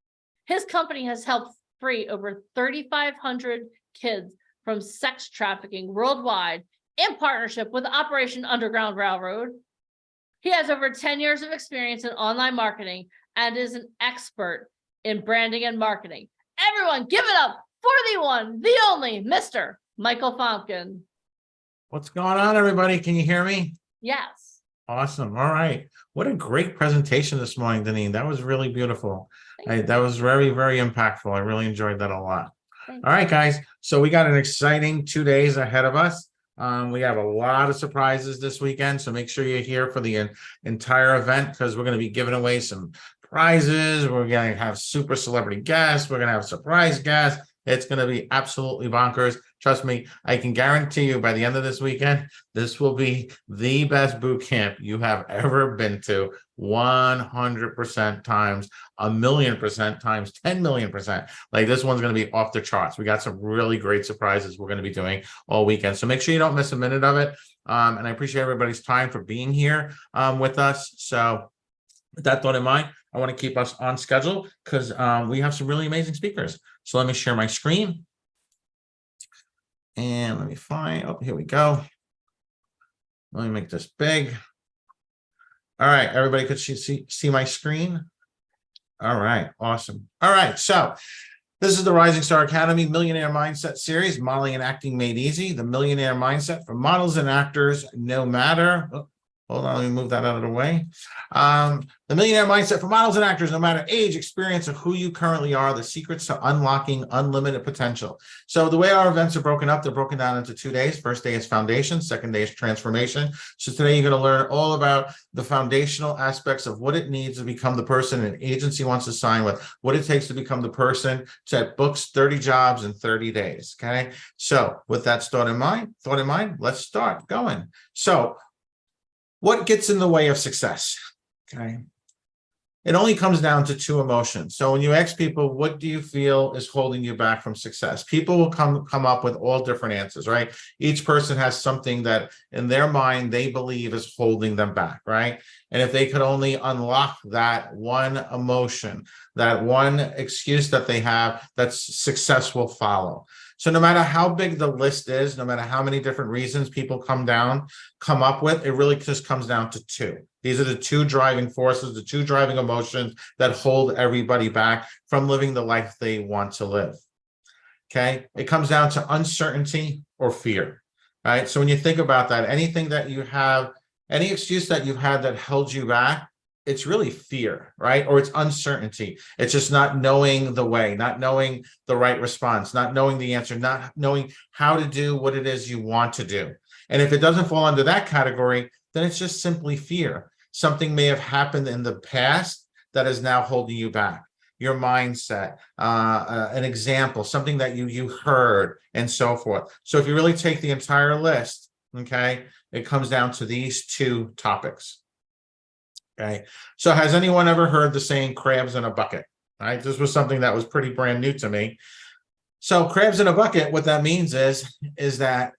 His company has helped free over 3,500 kids from sex trafficking worldwide in partnership with Operation Underground Railroad. He has over 10 years of experience in online marketing and is an expert in branding and marketing. Everyone, give it up for the one, the only, Mr. Michael Famkin. What's going on, everybody? Can you hear me? Yes. Awesome. All right. What a great presentation this morning, Deneen. That was really beautiful. That was very, very impactful. I really enjoyed that a lot. All right, guys. So we got an exciting 2 days ahead of us. We have a lot of surprises this weekend, so make sure you're here for the entire event, because we're going to be giving away some prizes. We're going to have super celebrity guests. We're going to have surprise guests. It's going to be absolutely bonkers. Trust me, I can guarantee you by the end of this weekend, this will be the best boot camp you have ever been to. 100% times, 1,000,000% times, 10,000,000%. Like, this one's going to be off the charts. We got some really great surprises we're going to be doing all weekend. So make sure you don't miss a minute of it. And I appreciate everybody's time for being here with us. So with that thought in mind, I want to keep us on schedule because we have some really amazing speakers. So let me share my screen. And let me find, oh, here we go. Let me make this big. All right, everybody, could you see my screen? All right, awesome. All right, so this is the Rising Star Academy Millionaire Mindset Series, Modeling and Acting Made Easy, the Millionaire Mindset for models and actors, no matter, oh, hold on, let me move that out of the way. The Millionaire Mindset for models and actors, no matter age, experience, or who you currently are, the secrets to unlocking unlimited potential. So the way our events are broken up, they're broken down into 2 days. First day is foundation, second day is transformation. So today you're going to learn all about the foundational aspects of what it needs to become the person an agency wants to sign with, what it takes to become the person that books 30 jobs in 30 days. Okay. So with that thought in mind, let's start going. So what gets in the way of success? Okay. It only comes down to 2 emotions. So when you ask people, what do you feel is holding you back from success? People will come up with all different answers, right? Each person has something that in their mind they believe is holding them back, right? And if they could only unlock that one emotion, that one excuse that they have, that's success will follow. So no matter how big the list is, no matter how many different reasons people come up with, it really just comes down to 2. These are the 2 driving forces, the 2 driving emotions that hold everybody back from living the life they want to live. Okay. It comes down to uncertainty or fear, right? So when you think about that, anything that you have, any excuse that you've had that held you back, it's really fear, right? Or it's uncertainty. It's just not knowing the way, not knowing the right response, not knowing the answer, not knowing how to do what it is you want to do. And if it doesn't fall under that category, then it's just simply fear. Something may have happened in the past that is now holding you back. Your mindset, an example, something that you heard, and so forth. So if you really take the entire list, okay, it comes down to these two topics. Okay, so has anyone ever heard the saying crabs in a bucket? All right, this was something that was pretty brand new to me. So crabs in a bucket, what that means is that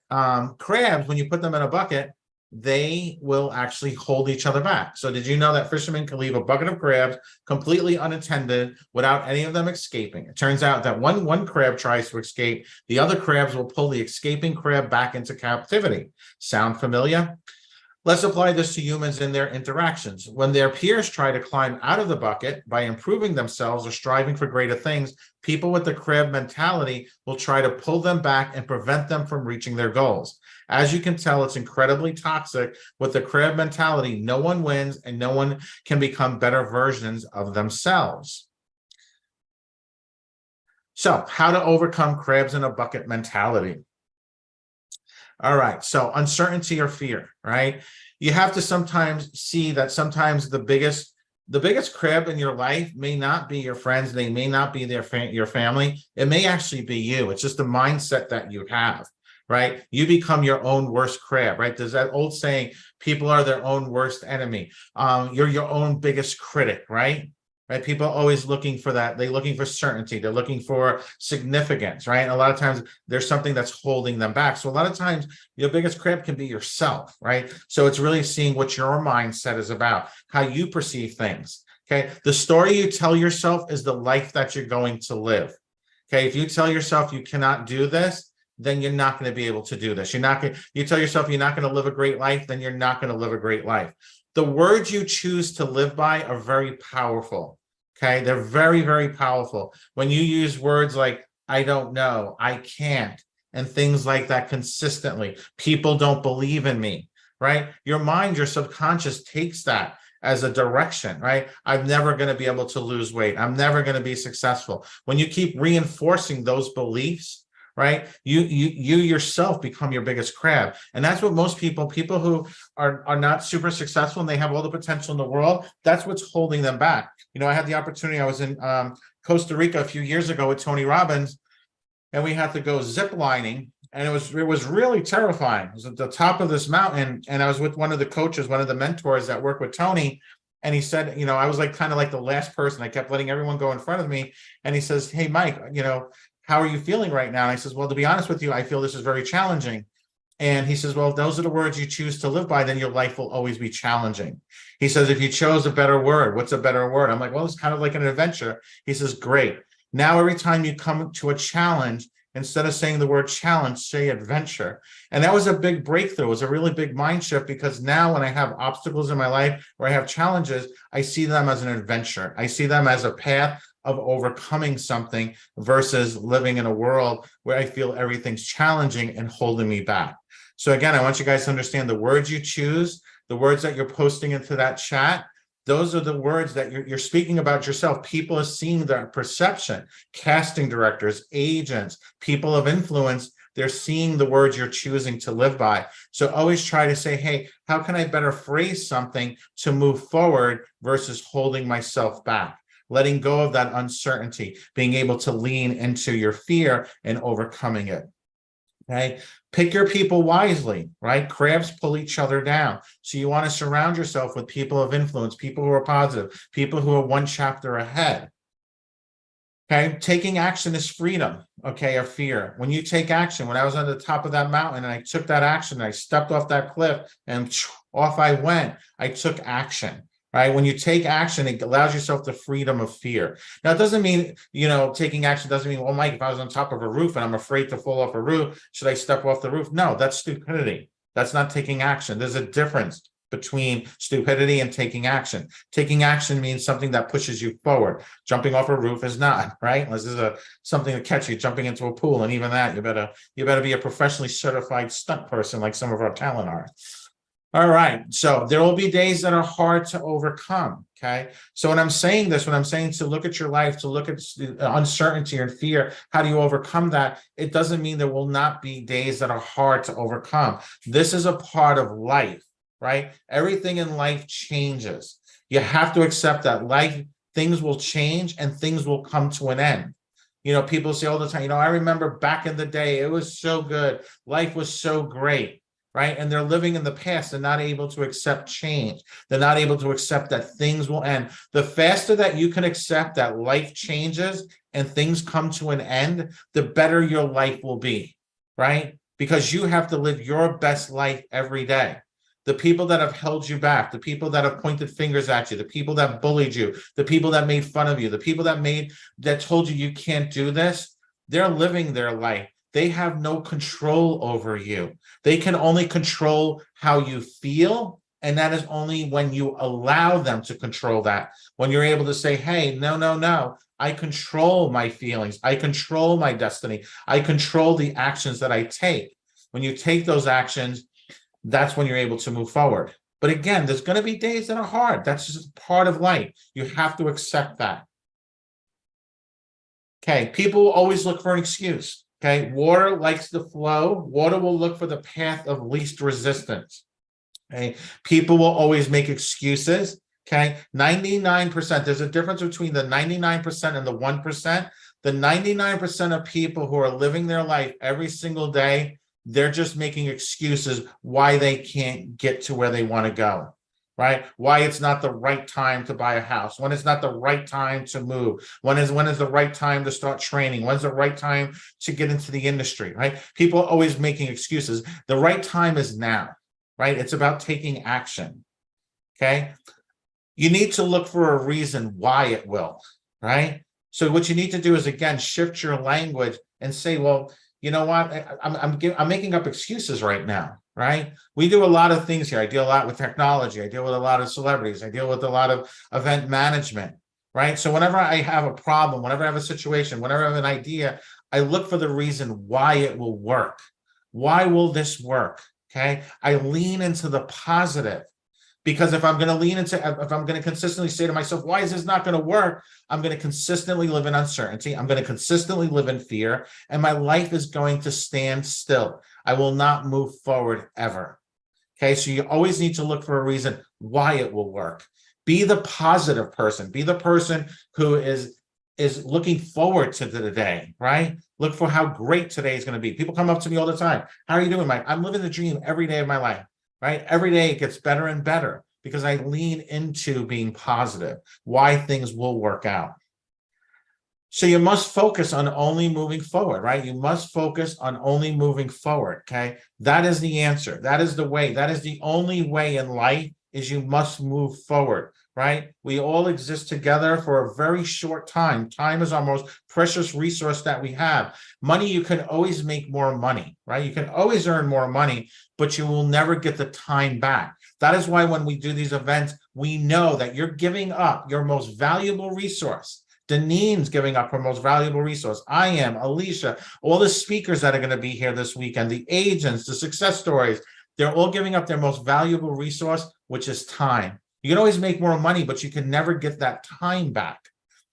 crabs, when you put them in a bucket, they will actually hold each other back. So did you know that fishermen can leave a bucket of crabs completely unattended without any of them escaping? It turns out that one crab tries to escape, the other crabs will pull the escaping crab back into captivity. Sound familiar? Let's apply this to humans in their interactions. When their peers try to climb out of the bucket by improving themselves or striving for greater things, people with the crab mentality will try to pull them back and prevent them from reaching their goals. As you can tell, it's incredibly toxic. With the crab mentality, no one wins and no one can become better versions of themselves. So, how to overcome crabs in a bucket mentality? All right, so uncertainty or fear, right? You have to sometimes see that sometimes the biggest crab in your life may not be your friends, they may not be your family, it may actually be you. It's just the mindset that you have, right? You become your own worst crab, right? There's that old saying, people are their own worst enemy. You're your own biggest critic, right? Right? People are always looking for that. They're looking for certainty. They're looking for significance, right? And a lot of times there's something that's holding them back. So a lot of times your biggest crab can be yourself, right? So it's really seeing what your mindset is about, how you perceive things. Okay. The story you tell yourself is the life that you're going to live. Okay. If you tell yourself you cannot do this, then you're not going to be able to do this. You tell yourself you're not going to live a great life, then you're not going to live a great life. The words you choose to live by are very powerful. Okay, they're very, very powerful. When you use words like, I don't know, I can't, and things like that consistently, people don't believe in me, right? Your mind, your subconscious takes that as a direction, right? I'm never going to be able to lose weight. I'm never going to be successful. When you keep reinforcing those beliefs, right? You yourself become your biggest crab. And that's what most people who are not super successful and they have all the potential in the world, that's what's holding them back. You know, I had the opportunity, I was in Costa Rica a few years ago with Tony Robbins, and we had to go zip lining. And it was really terrifying. It was at the top of this mountain. And I was with one of the coaches, one of the mentors that work with Tony. And he said, you know, I was like kind of like the last person. I kept letting everyone go in front of me. And he says, hey, Mike, you know, how are you feeling right now? And I says, well, to be honest with you, I feel this is very challenging. And he says, well, if those are the words you choose to live by, then your life will always be challenging. He says, if you chose a better word, what's a better word? I'm like, well, it's kind of like an adventure. He says, great. Now, every time you come to a challenge, instead of saying the word challenge, say adventure. And that was a big breakthrough. It was a really big mind shift, because now when I have obstacles in my life or I have challenges, I see them as an adventure. I see them as a path of overcoming something versus living in a world where I feel everything's challenging and holding me back. So again, I want you guys to understand the words you choose, the words that you're posting into that chat, those are the words that you're speaking about yourself. People are seeing their perception, casting directors, agents, people of influence, they're seeing the words you're choosing to live by. So always try to say, hey, how can I better phrase something to move forward versus holding myself back? Letting go of that uncertainty, being able to lean into your fear and overcoming it. Okay. Pick your people wisely, right? Crabs pull each other down. So you want to surround yourself with people of influence, people who are positive, people who are one chapter ahead. Okay. Taking action is freedom, okay, or fear. When you take action, when I was on the top of that mountain and I took that action, I stepped off that cliff and off I went, I took action. Right? When you take action, it allows yourself the freedom of fear. Now, it doesn't mean, you know, taking action doesn't mean, well, Mike, if I was on top of a roof and I'm afraid to fall off a roof, should I step off the roof? No, that's stupidity. That's not taking action. There's a difference between stupidity and taking action. Taking action means something that pushes you forward. Jumping off a roof is not, right? Unless there's something to catch you jumping into a pool. And even that, you better be a professionally certified stunt person like some of our talent are. All right. So there will be days that are hard to overcome. Okay. So when I'm saying this, when I'm saying to look at your life, to look at uncertainty and fear, how do you overcome that? It doesn't mean there will not be days that are hard to overcome. This is a part of life, right? Everything in life changes. You have to accept that life, things will change and things will come to an end. You know, people say all the time, you know, I remember back in the day, it was so good. Life was so great. right? And they're living in the past. They're not able to accept change. They're not able to accept that things will end. The faster that you can accept that life changes and things come to an end, the better your life will be, right? Because you have to live your best life every day. The people that have held you back, the people that have pointed fingers at you, the people that bullied you, the people that made fun of you, the people that told you you can't do this, they're living their life. They have no control over you. They can only control how you feel. And that is only when you allow them to control that. When you're able to say, hey, no, I control my feelings. I control my destiny. I control the actions that I take. When you take those actions, that's when you're able to move forward. But again, there's going to be days that are hard. That's just part of life. You have to accept that. Okay, people will always look for an excuse. Okay, water likes to flow. Water will look for the path of least resistance. Okay, people will always make excuses. Okay, 99%. There's a difference between the 99% and the 1%. The 99% of people who are living their life every single day, they're just making excuses why they can't get to where they want to go, right? Why it's not the right time to buy a house, when it's not the right time to move, when is the right time to start training, when's the right time to get into the industry, right? People are always making excuses. The right time is now, right? It's about taking action, okay? You need to look for a reason why it will, right? So what you need to do is, again, shift your language and say, well, you know what? I'm making up excuses right now, right? We do a lot of things here. I deal a lot with technology. I deal with a lot of celebrities. I deal with a lot of event management, right? So whenever I have a problem, whenever I have a situation, whenever I have an idea, I look for the reason why it will work. Why will this work? Okay. I lean into the positive. Because if I'm going to consistently say to myself, why is this not going to work? I'm going to consistently live in uncertainty. I'm going to consistently live in fear, and my life is going to stand still. I will not move forward ever. Okay, so you always need to look for a reason why it will work. Be the positive person. Be the person who is looking forward to the day, right? Look for how great today is going to be. People come up to me all the time. How are you doing, Mike? I'm living the dream every day of my life. Right? Every day it gets better and better because I lean into being positive, why things will work out. So you must focus on only moving forward, right? You must focus on only moving forward, okay? That is the answer. That is the way. That is the only way in life is you must move forward, right? We all exist together for a very short time. Time is our most precious resource that we have. Money, you can always make more money, right? You can always earn more money, but you will never get the time back. That is why when we do these events, we know that you're giving up your most valuable resource. Danine's giving up her most valuable resource. I am, Alicia, all the speakers that are going to be here this weekend, the agents, the success stories, they're all giving up their most valuable resource, which is time. You can always make more money, but you can never get that time back.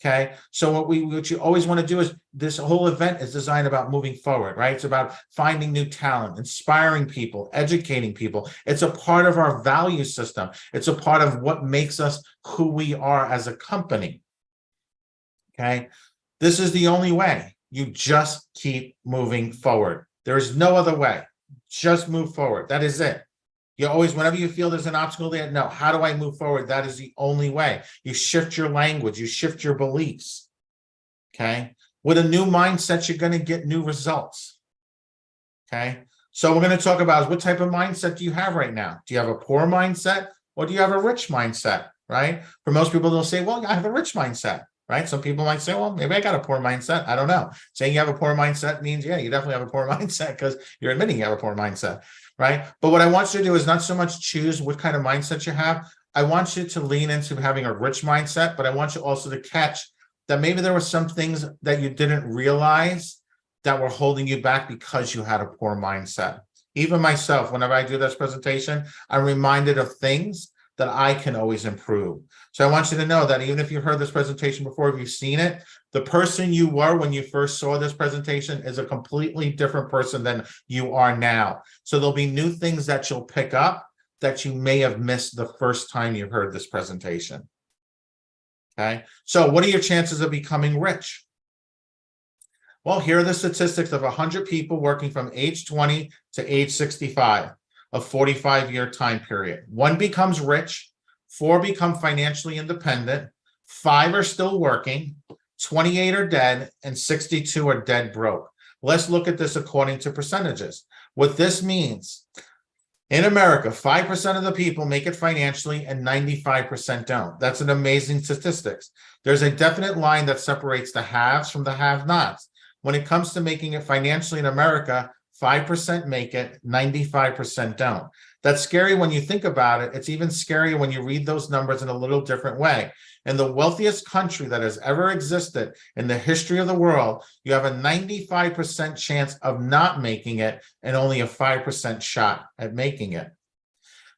Okay. So what you always want to do is, this whole event is designed about moving forward, right? It's about finding new talent, inspiring people, educating people. It's a part of our value system. It's a part of what makes us who we are as a company. Okay. This is the only way. You just keep moving forward. There is no other way. Just move forward. That is it. You always, whenever you feel there's an obstacle there, no, how do I move forward? That is the only way. You shift your language, you shift your beliefs. Okay. With a new mindset, you're going to get new results. Okay. So we're going to talk about what type of mindset do you have right now? Do you have a poor mindset or do you have a rich mindset? Right. For most people, they'll say, well, I have a rich mindset. Right. Some people might say, well, maybe I got a poor mindset. I don't know. Saying you have a poor mindset means, yeah, you definitely have a poor mindset because you're admitting you have a poor mindset. Right. But what I want you to do is not so much choose what kind of mindset you have. I want you to lean into having a rich mindset, but I want you also to catch that maybe there were some things that you didn't realize that were holding you back because you had a poor mindset. Even myself, whenever I do this presentation, I'm reminded of things that I can always improve. So I want you to know that even if you've heard this presentation before, if you've seen it, the person you were when you first saw this presentation is a completely different person than you are now. So there'll be new things that you'll pick up that you may have missed the first time you heard this presentation. Okay, so what are your chances of becoming rich? Well, here are the statistics of 100 people working from age 20 to age 65. a 45-year time period. 1 becomes rich, 4 become financially independent, 5 are still working, 28 are dead, and 62 are dead broke. Let's look at this according to percentages. What this means, in America, 5% of the people make it financially and 95% don't. That's an amazing statistics. There's a definite line that separates the haves from the have-nots. When it comes to making it financially in America, 5% make it, 95% don't. That's scary when you think about it. It's even scarier when you read those numbers in a little different way. In the wealthiest country that has ever existed in the history of the world, you have a 95% chance of not making it and only a 5% shot at making it.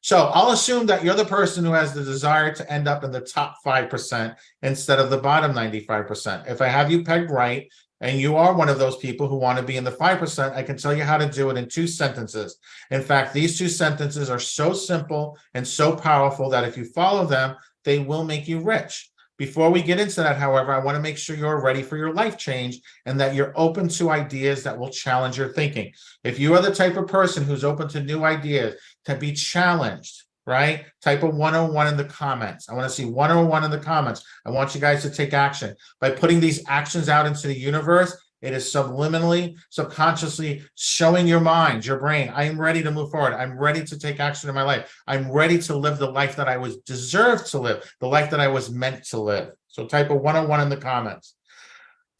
So I'll assume that you're the person who has the desire to end up in the top 5% instead of the bottom 95%. If I have you pegged right, and you are one of those people who want to be in the 5%, I can tell you how to do it in 2 sentences. In fact, these 2 sentences are so simple and so powerful that if you follow them, they will make you rich. Before we get into that, however, I want to make sure you're ready for your life change and that you're open to ideas that will challenge your thinking. If you are the type of person who's open to new ideas, to be challenged, right? Type a 101 in the comments. I want to see 101 in the comments. I want you guys to take action. By putting these actions out into the universe, it is subliminally, subconsciously showing your mind, your brain, I am ready to move forward. I'm ready to take action in my life. I'm ready to live the life that I was deserved to live, the life that I was meant to live. So type a 101 in the comments.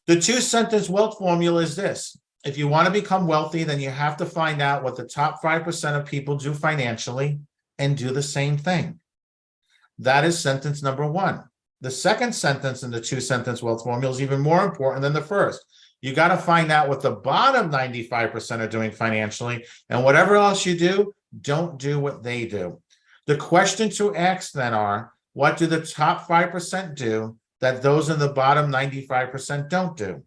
The 2-sentence wealth formula is this. If you want to become wealthy, then you have to find out what the top 5% of people do financially and do the same thing. That is sentence number 1. The second sentence in the 2-sentence wealth formula is even more important than the first. You got to find out what the bottom 95% are doing financially, and whatever else you do, don't do what they do. The question to ask then are, what do the top 5% do that those in the bottom 95% don't do?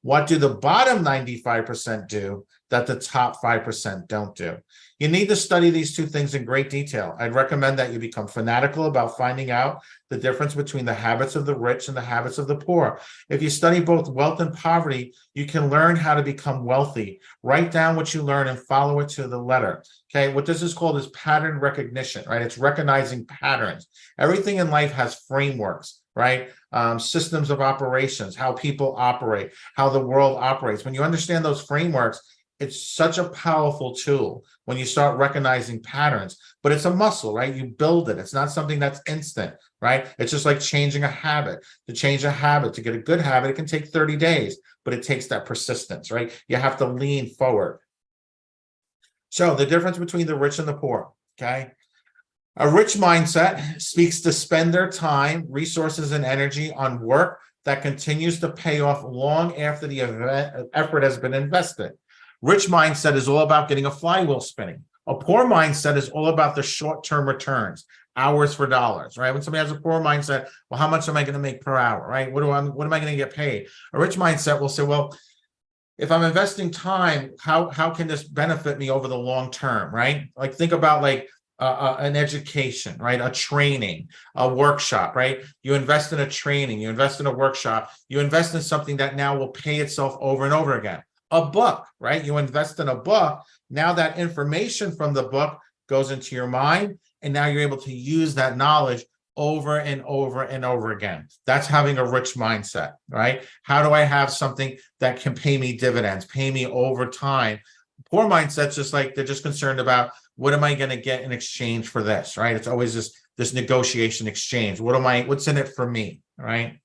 What do the bottom 95% do that the top 5% don't do? You need to study these 2 things in great detail. I'd recommend that you become fanatical about finding out the difference between the habits of the rich and the habits of the poor. If you study both wealth and poverty, you can learn how to become wealthy. Write down what you learn and follow it to the letter. Okay, what this is called is pattern recognition, right? It's recognizing patterns. Everything in life has frameworks, right? Systems of operations, how people operate, how the world operates. When you understand those frameworks, it's such a powerful tool when you start recognizing patterns, but it's a muscle, right? You build it. It's not something that's instant, right? It's just like changing a habit. To change a habit, to get a good habit, it can take 30 days, but it takes that persistence, right? You have to lean forward. So the difference between the rich and the poor, okay? A rich mindset seeks to spend their time, resources, and energy on work that continues to pay off long after the effort has been invested. Rich mindset is all about getting a flywheel spinning. A poor mindset is all about the short-term returns, hours for dollars, right? When somebody has a poor mindset, well, how much am I going to make per hour, right? What am I going to get paid? A rich mindset will say, well, if I'm investing time, how can this benefit me over the long term, right? Like think about like an education, right? A training, a workshop, right? You invest in a training, you invest in a workshop, you invest in something that now will pay itself over and over again. A book, right? You invest in a book. Now that information from the book goes into your mind, and now you're able to use that knowledge over and over and over again. That's having a rich mindset, right? How do I have something that can pay me dividends, pay me over time? Poor mindset's just like they're just concerned about what am I going to get in exchange for this, right? It's always this negotiation exchange. What's in it for me, right?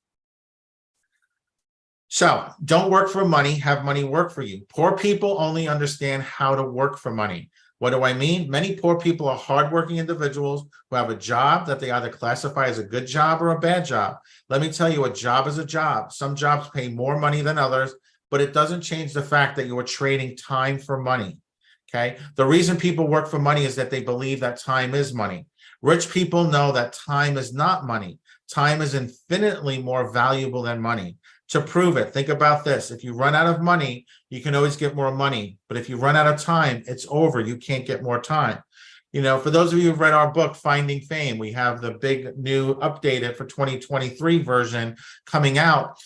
So don't work for money, have money work for you. Poor people only understand how to work for money. What do I mean? Many poor people are hardworking individuals who have a job that they either classify as a good job or a bad job. Let me tell you, a job is a job. Some jobs pay more money than others, but it doesn't change the fact that you are trading time for money. Okay. The reason people work for money is that they believe that time is money. Rich people know that time is not money. Time is infinitely more valuable than money. To prove it, think about this. If you run out of money, you can always get more money. But if you run out of time, it's over. You can't get more time. You know, for those of you who've read our book, Finding Fame, we have the big new updated for 2023 version coming out.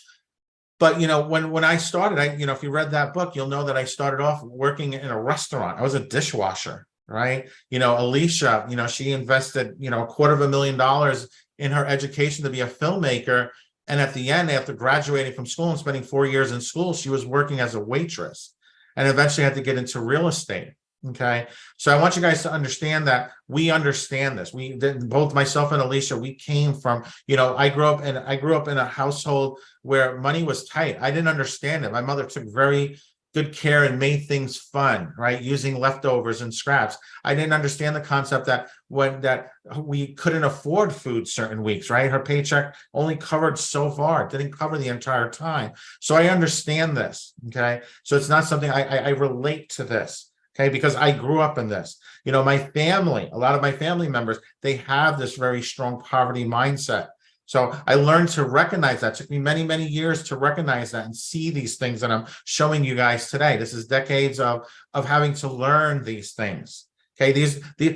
But, you know, when I started, if you read that book, you'll know that I started off working in a restaurant. I was a dishwasher. right? Alicia, she invested, $250,000 in her education to be a filmmaker. And at the end, after graduating from school and spending 4 years in school, she was working as a waitress and eventually had to get into real estate. Okay. So I want you guys to understand that we understand this. Both myself and Alicia, we came from, I grew up in a household where money was tight. I didn't understand it. My mother took very good care and made things fun, right? Using leftovers and scraps. I didn't understand the concept that we couldn't afford food certain weeks, right? Her paycheck only covered so far. It didn't cover the entire time. So I understand this. Okay. So it's not something I relate to this. Okay, because I grew up in this. My family, a lot of my family members, they have this very strong poverty mindset. So I learned to recognize that. It took me many, many years to recognize that and see these things that I'm showing you guys today. This is decades of having to learn these things. Okay,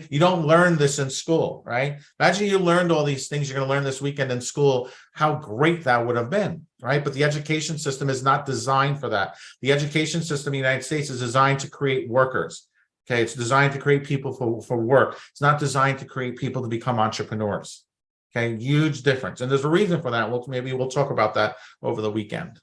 you don't learn this in school, right? Imagine you learned all these things you're going to learn this weekend in school, how great that would have been, right? But the education system is not designed for that. The education system in the United States is designed to create workers. Okay, it's designed to create people for work. It's not designed to create people to become entrepreneurs. Okay, huge difference. And there's a reason for that. Maybe we'll talk about that over the weekend.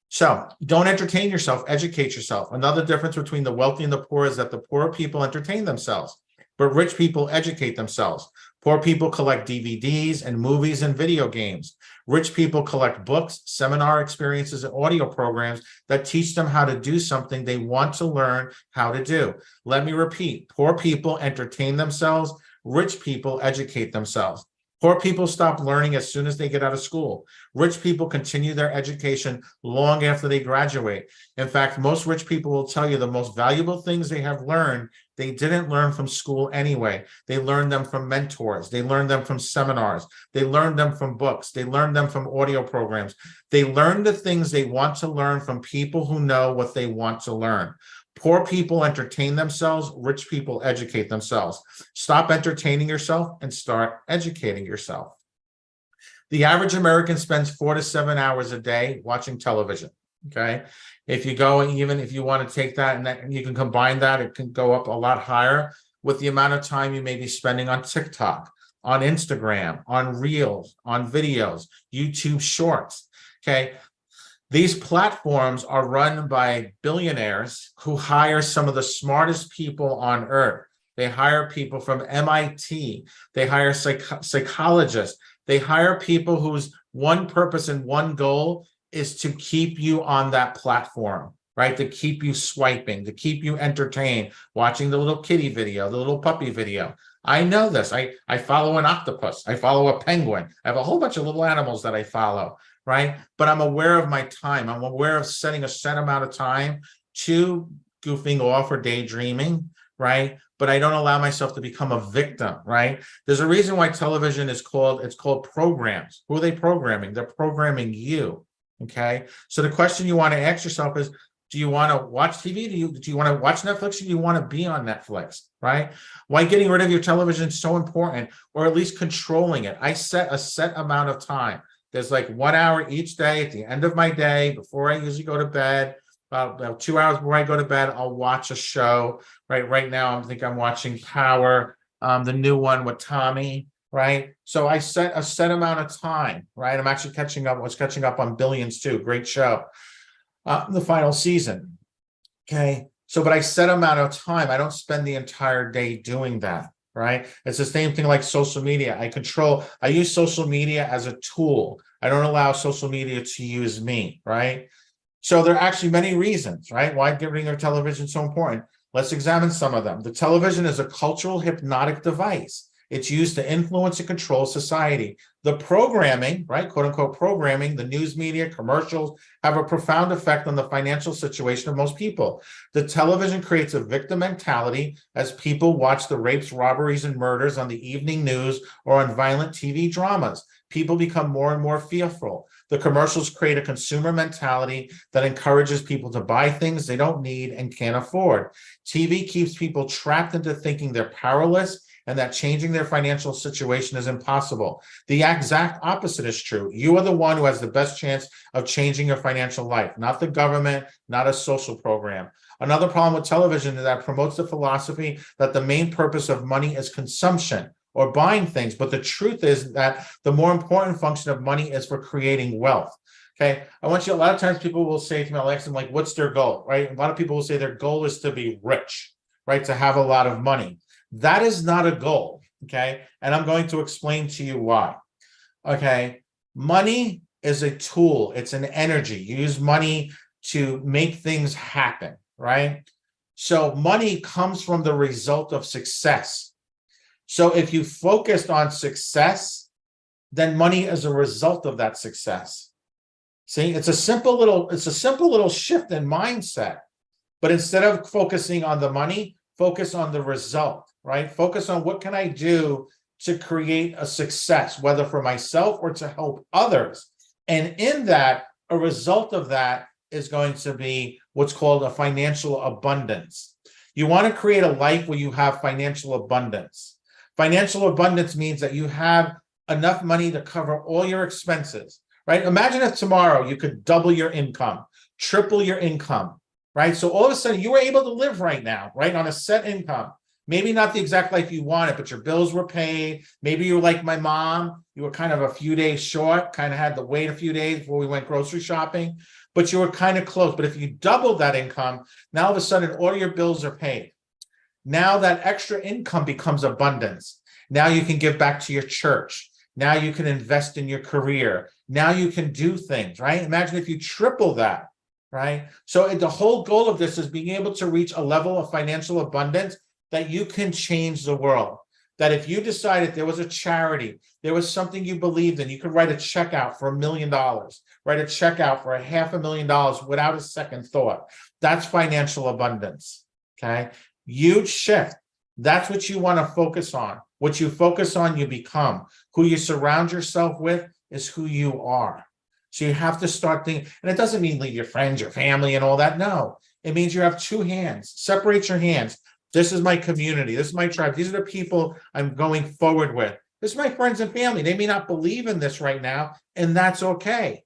So don't entertain yourself, educate yourself. Another difference between the wealthy and the poor is that the poor people entertain themselves, but rich people educate themselves. Poor people collect DVDs and movies and video games. Rich people collect books, seminar experiences, and audio programs that teach them how to do something they want to learn how to do. Let me repeat, poor people entertain themselves, rich people educate themselves. Poor people stop learning as soon as they get out of school. Rich people continue their education long after they graduate. In fact, most rich people will tell you the most valuable things they have learned, they didn't learn from school anyway. They learned them from mentors. They learned them from seminars. They learned them from books. They learned them from audio programs. They learned the things they want to learn from people who know what they want to learn. Poor people entertain themselves, rich people educate themselves. Stop entertaining yourself and start educating yourself. The average American spends 4 to 7 hours a day watching television. Okay. If you go, even if you want to take that and you can combine that, it can go up a lot higher with the amount of time you may be spending on TikTok, on Instagram, on Reels, on videos, YouTube Shorts. Okay. These platforms are run by billionaires who hire some of the smartest people on earth. They hire people from MIT. They hire psychologists. They hire people whose one purpose and one goal is to keep you on that platform, right? To keep you swiping, to keep you entertained, watching the little kitty video, the little puppy video. I know this. I follow an octopus. I follow a penguin. I have a whole bunch of little animals that I follow. Right? But I'm aware of my time. I'm aware of setting a set amount of time to goofing off or daydreaming, right? But I don't allow myself to become a victim, right? There's a reason why television is called programs. Who are they programming? They're programming you, okay? So the question you want to ask yourself is, do you want to watch TV? Do you want to watch Netflix, or do you want to be on Netflix, right? Why getting rid of your television is so important, or at least controlling it. I set a set amount of time. There's like 1 hour each day at the end of my day before I usually go to bed. About 2 hours before I go to bed, I'll watch a show. Right now, I'm watching Power, the new one with Tommy. Right. So I set a set amount of time. Right. I'm actually catching up. Was catching up on Billions too. Great show. The final season. Okay. So, but I set amount of time. I don't spend the entire day doing that. Right. It's the same thing like social media. I use social media as a tool. I don't allow social media to use me. Right. So there are actually many reasons, right? Why getting rid of television is so important. Let's examine some of them. The television is a cultural hypnotic device. It's used to influence and control society. The programming, right, quote unquote programming, the news media, commercials have a profound effect on the financial situation of most people. The television creates a victim mentality as people watch the rapes, robberies, and murders on the evening news or on violent TV dramas. People become more and more fearful. The commercials create a consumer mentality that encourages people to buy things they don't need and can't afford. TV keeps people trapped into thinking they're powerless and that changing their financial situation is impossible. The exact opposite is true. You are the one who has the best chance of changing your financial life, not the government, not a social program. Another problem with television is that it promotes the philosophy that the main purpose of money is consumption or buying things. But the truth is that the more important function of money is for creating wealth. Okay. A lot of times people will say to me, I'll ask them, like, what's their goal? Right. A lot of people will say their goal is to be rich, right? To have a lot of money. That is not a goal. Okay. And I'm going to explain to you why. Okay. Money is a tool. It's an energy. You use money to make things happen, right? So money comes from the result of success. So if you focused on success, then money is a result of that success. See, it's a simple little shift in mindset. But instead of focusing on the money, focus on the result, right? Focus on what can I do to create a success, whether for myself or to help others. And in that, a result of that is going to be what's called a financial abundance. You want to create a life where you have financial abundance. Financial abundance means that you have enough money to cover all your expenses, right? Imagine if tomorrow you could double your income, triple your income, right? So all of a sudden you were able to live right now, right, on a set income. Maybe not the exact life you wanted, but your bills were paid. Maybe you were like my mom. You were kind of a few days short, kind of had to wait a few days before we went grocery shopping, but you were kind of close. But if you doubled that income, now all of a sudden all your bills are paid. Now that extra income becomes abundance. Now you can give back to your church. Now you can invest in your career. Now you can do things, right? Imagine if you triple that, right? So the whole goal of this is being able to reach a level of financial abundance that you can change the world. That if you decided there was a charity, there was something you believed in, you could write a check out for $1 million, write a check out for $500,000 without a second thought. That's financial abundance, okay? Huge shift. That's what you want to focus on. What you focus on, you become. Who you surround yourself with is who you are. So you have to start thinking, and it doesn't mean leave your friends, your family, and all that. No, it means you have two hands. Separate your hands. This is my community. This is my tribe. These are the people I'm going forward with. This is my friends and family. They may not believe in this right now, and that's okay.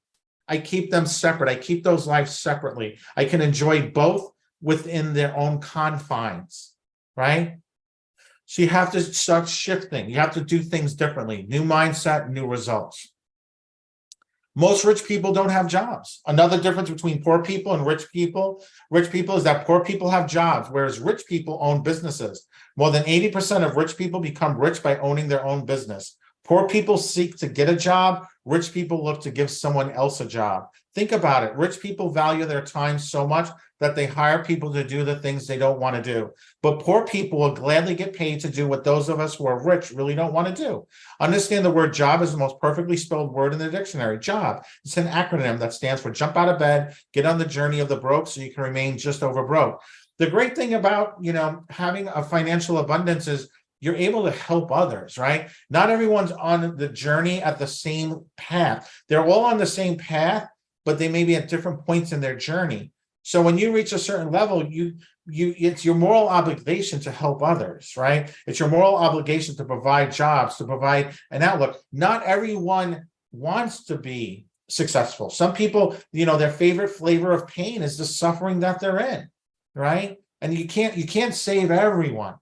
I keep them separate. I keep those lives separately. I can enjoy both within their own confines, right? So you have to start shifting. You have to do things differently. New mindset, new results. Most rich people don't have jobs. Another difference between poor people and rich people is that poor people have jobs, whereas rich people own businesses. More than 80% of rich people become rich by owning their own business. Poor people seek to get a job. Rich people look to give someone else a job. Think about it. Rich people value their time so much that they hire people to do the things they don't want to do. But poor people will gladly get paid to do what those of us who are rich really don't want to do. Understand the word job is the most perfectly spelled word in the dictionary. Job. It's an acronym that stands for jump out of bed, get on the journey of the broke so you can remain just over broke. The great thing about, having a financial abundance is you're able to help others, right? Not everyone's on the journey at the same path. They're all on the same path, but they may be at different points in their journey. So when you reach a certain level, it's your moral obligation to help others, right? It's your moral obligation to provide jobs, to provide an outlook. Not everyone wants to be successful. Some people, their favorite flavor of pain is the suffering that they're in, right? And you can't save everyone.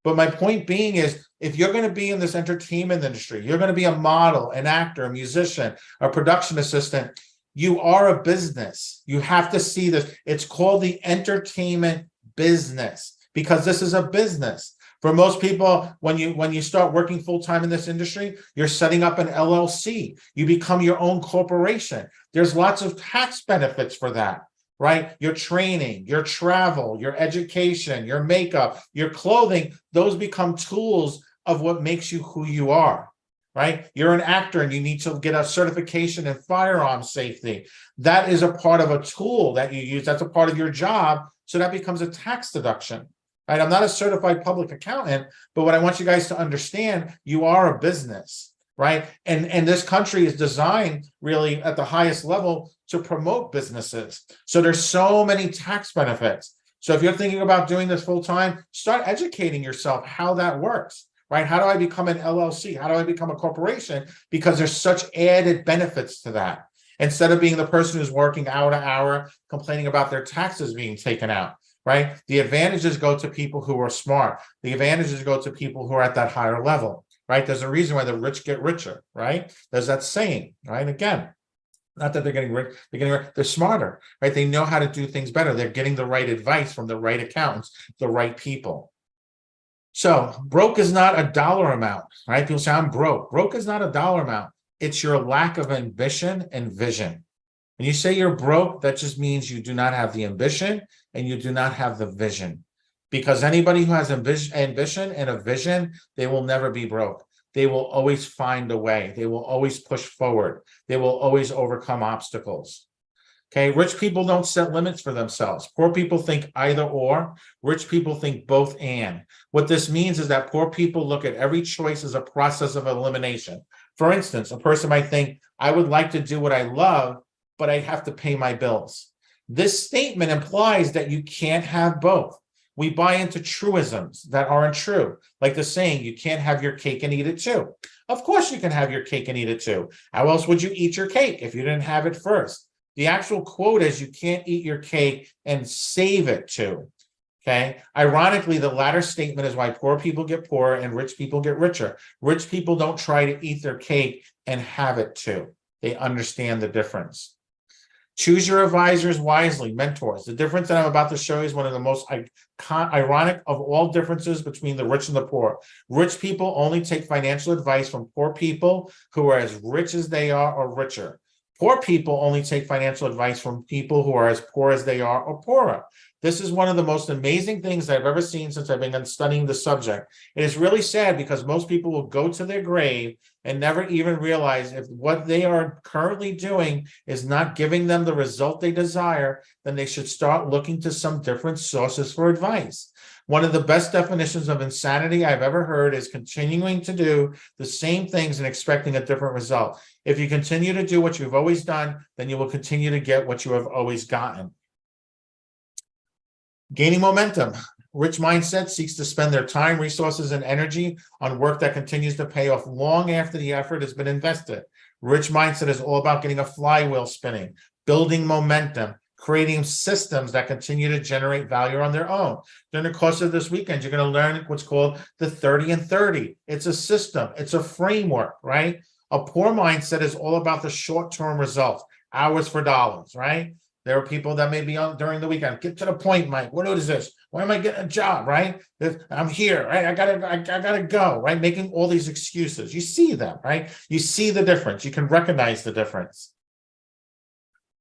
But my point being is, if you're going to be in this entertainment industry, you're going to be a model, an actor, a musician, a production assistant, you are a business. You have to see this. It's called the entertainment business because this is a business. For most people, when you start working full-time in this industry, you're setting up an LLC. You become your own corporation. There's lots of tax benefits for that, right? Your training, your travel, your education, your makeup, your clothing, those become tools of what makes you who you are. Right? You're an actor and you need to get a certification in firearm safety. That is a part of a tool that you use. That's a part of your job. So that becomes a tax deduction. Right? I'm not a certified public accountant, but what I want you guys to understand, you are a business, right? And this country is designed really at the highest level to promote businesses. So there's so many tax benefits. So if you're thinking about doing this full time, start educating yourself how that works. right? How do I become an LLC? How do I become a corporation? Because there's such added benefits to that. Instead of being the person who's working hour to hour, complaining about their taxes being taken out, right? The advantages go to people who are smart. The advantages go to people who are at that higher level, right? There's a reason why the rich get richer, right? There's that saying, right? Again, not that they're getting rich, they're smarter, right? They know how to do things better. They're getting the right advice from the right accountants, the right people. So broke is not a dollar amount, right? People say, I'm broke. Broke is not a dollar amount. It's your lack of ambition and vision. When you say you're broke, that just means you do not have the ambition and you do not have the vision. Because anybody who has ambition and a vision, they will never be broke. They will always find a way. They will always push forward. They will always overcome obstacles. Okay, rich people don't set limits for themselves. Poor people think either or. Rich people think both and. What this means is that poor people look at every choice as a process of elimination. For instance, a person might think, I would like to do what I love, but I have to pay my bills. This statement implies that you can't have both. We buy into truisms that aren't true, like the saying, you can't have your cake and eat it too. Of course you can have your cake and eat it too. How else would you eat your cake if you didn't have it first? The actual quote is, you can't eat your cake and save it too. Okay. Ironically, the latter statement is why poor people get poorer and rich people get richer. Rich people don't try to eat their cake and have it too. They understand the difference. Choose your advisors wisely, mentors. The difference that I'm about to show you is one of the most ironic of all differences between the rich and the poor. Rich people only take financial advice from poor people who are as rich as they are or richer. Poor people only take financial advice from people who are as poor as they are or poorer. This is one of the most amazing things I've ever seen since I've been studying the subject. It is really sad because most people will go to their grave and never even realize if what they are currently doing is not giving them the result they desire, then they should start looking to some different sources for advice. One of the best definitions of insanity I've ever heard is continuing to do the same things and expecting a different result. If you continue to do what you've always done, then you will continue to get what you have always gotten. Gaining momentum. Rich mindset seeks to spend their time, resources, and energy on work that continues to pay off long after the effort has been invested. Rich mindset is all about getting a flywheel spinning, building momentum, creating systems that continue to generate value on their own. During the course of this weekend, you're going to learn what's called the 30 and 30. It's a system. It's a framework, right? A poor mindset is all about the short-term results, hours for dollars, right? There are people that may be on during the weekend. Get to the point, Mike. What is this? Why am I getting a job? Right? I'm here. Right? I gotta go. Right? Making all these excuses. You see them, right? You see the difference. You can recognize the difference.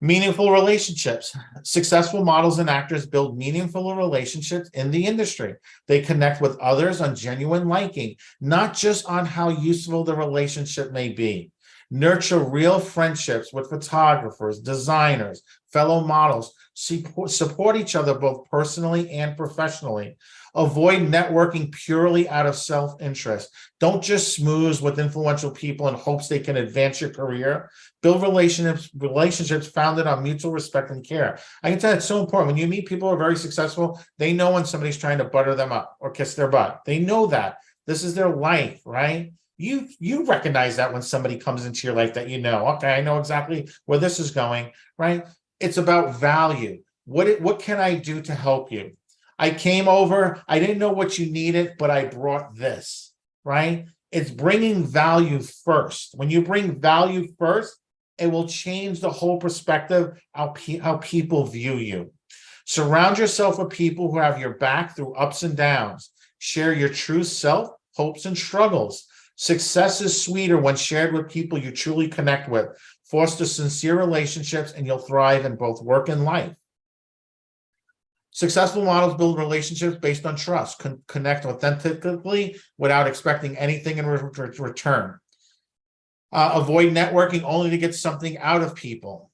Meaningful relationships. Successful models and actors build meaningful relationships in the industry. They connect with others on genuine liking, not just on how useful the relationship may be. Nurture real friendships with photographers, designers, fellow models. Support each other both personally and professionally. Avoid networking purely out of self-interest. Don't just smooze with influential people in hopes they can advance your career. Build relationships founded on mutual respect and care. I can tell you it's so important. When you meet people who are very successful, they know when somebody's trying to butter them up or kiss their butt. They know that. This is their life, right? You recognize that when somebody comes into your life that you know, okay, I know exactly where this is going, right? It's about value. What can I do to help you? I came over, I didn't know what you needed, but I brought this, right? It's bringing value first. When you bring value first, it will change the whole perspective how people view you. Surround yourself with people who have your back through ups and downs. Share your true self, hopes, and struggles. Success is sweeter when shared with people you truly connect with. Foster sincere relationships and you'll thrive in both work and life. Successful models build relationships based on trust, connect authentically without expecting anything in return. Avoid networking only to get something out of people.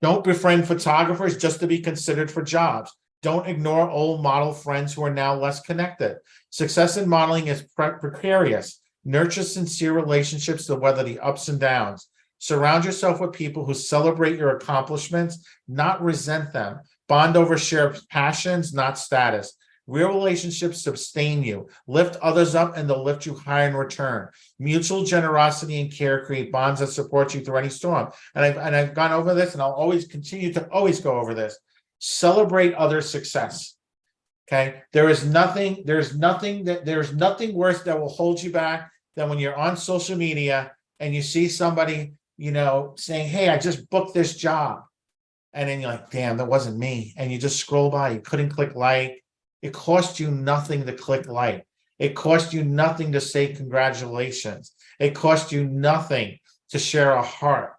Don't befriend photographers just to be considered for jobs. Don't ignore old model friends who are now less connected. Success in modeling is precarious. Nurture sincere relationships to weather the ups and downs. Surround yourself with people who celebrate your accomplishments, not resent them. Bond over shared passions, not status. Real relationships sustain you, lift others up, and they'll lift you high in return. Mutual generosity and care create bonds that support you through any storm. And I've gone over this, and I'll always continue to always go over this. Celebrate other success. Okay. There's nothing worse that will hold you back than when you're on social media and you see somebody, saying, hey, I just booked this job. And then you're like, damn, that wasn't me. And you just scroll by, you couldn't click like. It cost you nothing to click like. It cost you nothing to say congratulations. It cost you nothing to share a heart,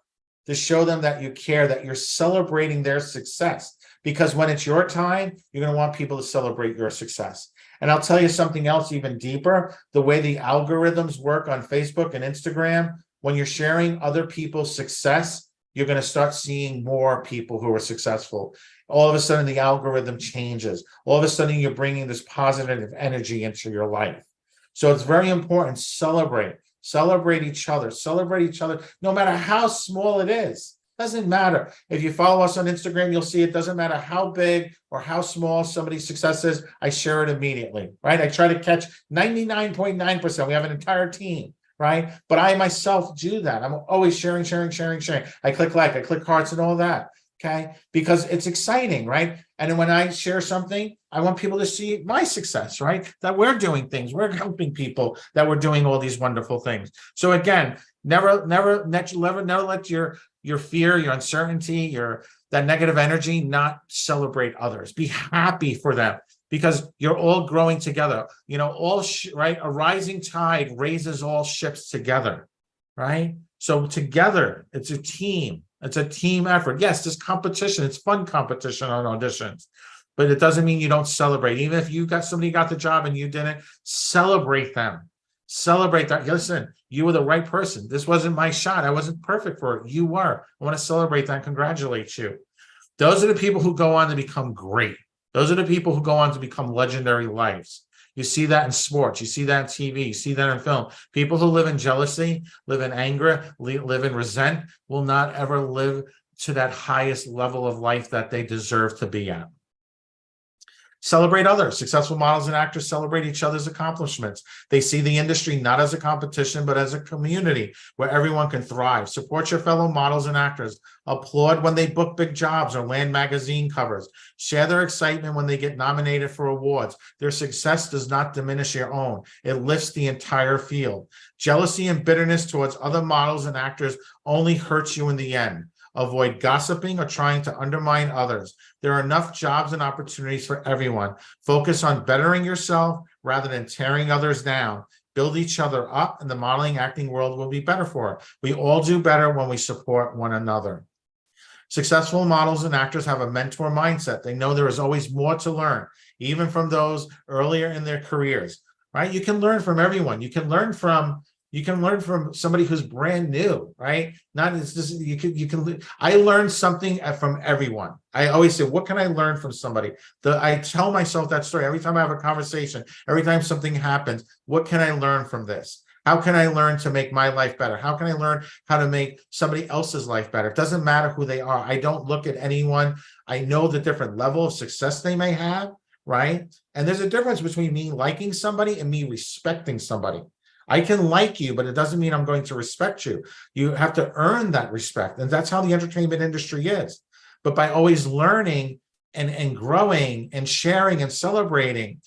to show them that you care, that you're celebrating their success. Because when it's your time, you're going to want people to celebrate your success. And I'll tell you something else even deeper. The way the algorithms work on Facebook and Instagram, when you're sharing other people's success, you're going to start seeing more people who are successful. All of a sudden, the algorithm changes. All of a sudden, you're bringing this positive energy into your life. So it's very important. Celebrate each other, no matter how small it is. Doesn't matter. If you follow us on Instagram, you'll see it doesn't matter how big or how small somebody's success is. I share it immediately, right? I try to catch 99.9%. We have an entire team, right? But I myself do that. I'm always sharing. I click like, I click hearts and all that, okay? Because it's exciting, right? And then when I share something, I want people to see my success, right? That we're doing things, we're helping people, that we're doing all these wonderful things. So again, never let your fear, your uncertainty, that negative energy not celebrate others. Be happy for them because you're all growing together. Right? A rising tide raises all ships together, right? So together, it's a team. It's a team effort. Yes, there's competition. It's fun competition on auditions, but it doesn't mean you don't celebrate. Even if somebody got the job and you didn't, celebrate them. Celebrate that. Listen, you were the right person. This wasn't my shot. I wasn't perfect for it. You were. I want to celebrate that and congratulate you. Those are the people who go on to become great. Those are the people who go on to become legendary lives. You see that in sports. You see that in TV. You see that in film. People who live in jealousy, live in anger, live in resent will not ever live to that highest level of life that they deserve to be at. Celebrate others. Successful models and actors celebrate each other's accomplishments. They see the industry not as a competition, but as a community where everyone can thrive. Support your fellow models and actors. Applaud when they book big jobs or land magazine covers. Share their excitement when they get nominated for awards. Their success does not diminish your own. It lifts the entire field. Jealousy and bitterness towards other models and actors only hurts you in the end. Avoid gossiping or trying to undermine others. There are enough jobs and opportunities for everyone. Focus on bettering yourself rather than tearing others down. Build each other up, and the modeling acting world will be better for it. We all do better when we support one another. Successful models and actors have a mentor mindset. They know there is always more to learn, even from those earlier in their careers, right? You can learn from everyone. You can learn from somebody who's brand new, right? I learned something from everyone. I always say, what can I learn from somebody? I tell myself that story every time I have a conversation, every time something happens. What can I learn from this? How can I learn to make my life better? How can I learn how to make somebody else's life better? It doesn't matter who they are. I don't look at anyone. I know the different level of success they may have, right? And there's a difference between me liking somebody and me respecting somebody. I can like you, but it doesn't mean I'm going to respect you. You have to earn that respect. And that's how the entertainment industry is. But by always learning and growing and sharing and celebrating,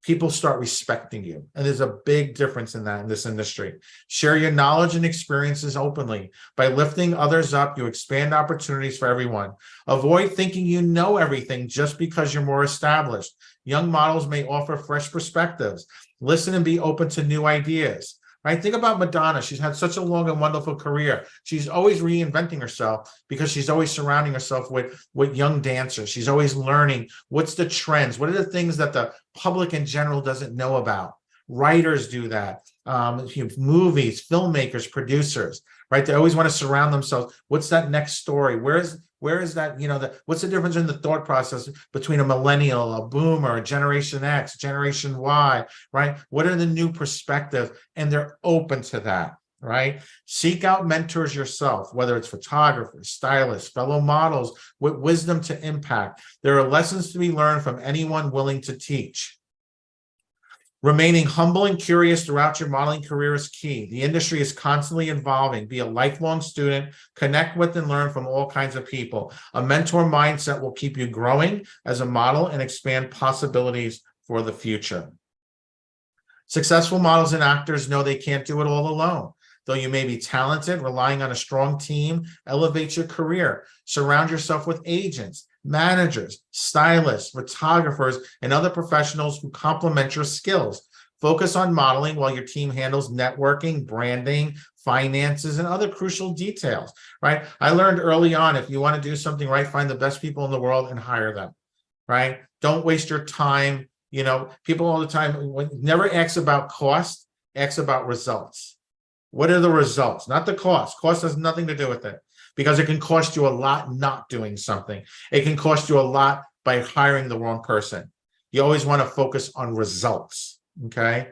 people start respecting you. And there's a big difference in that in this industry. Share your knowledge and experiences openly. By lifting others up, you expand opportunities for everyone. Avoid thinking you know everything just because you're more established. Young models may offer fresh perspectives. Listen and be open to new ideas, right? Think about Madonna. She's had such a long and wonderful career. She's always reinventing herself because she's always surrounding herself with young dancers. She's always learning what's the trends. What are the things that the public in general doesn't know about? Writers do that. Movies, filmmakers, producers, right? They always want to surround themselves. What's that next story? Where is that, what's the difference in the thought process between a millennial, a boomer, a Generation X, Generation Y, right? What are the new perspectives? And they're open to that, right? Seek out mentors yourself, whether it's photographers, stylists, fellow models with wisdom to impact. There are lessons to be learned from anyone willing to teach. Remaining humble and curious throughout your modeling career is key. The industry is constantly evolving. Be a lifelong student, connect with and learn from all kinds of people. A mentor mindset will keep you growing as a model and expand possibilities for the future. Successful models and actors know they can't do it all alone. Though you may be talented, relying on a strong team elevates your career. Surround yourself with agents, managers, stylists, photographers, and other professionals who complement your skills. Focus on modeling while your team handles networking, branding, finances, and other crucial details, right? I learned early on, if you want to do something right, find the best people in the world and hire them, right? Don't waste your time. You know, people all the time, never ask about cost, ask about results. What are the results? Not the cost. Cost has nothing to do with it, because it can cost you a lot not doing something. It can cost you a lot by hiring the wrong person. You always want to focus on results, okay?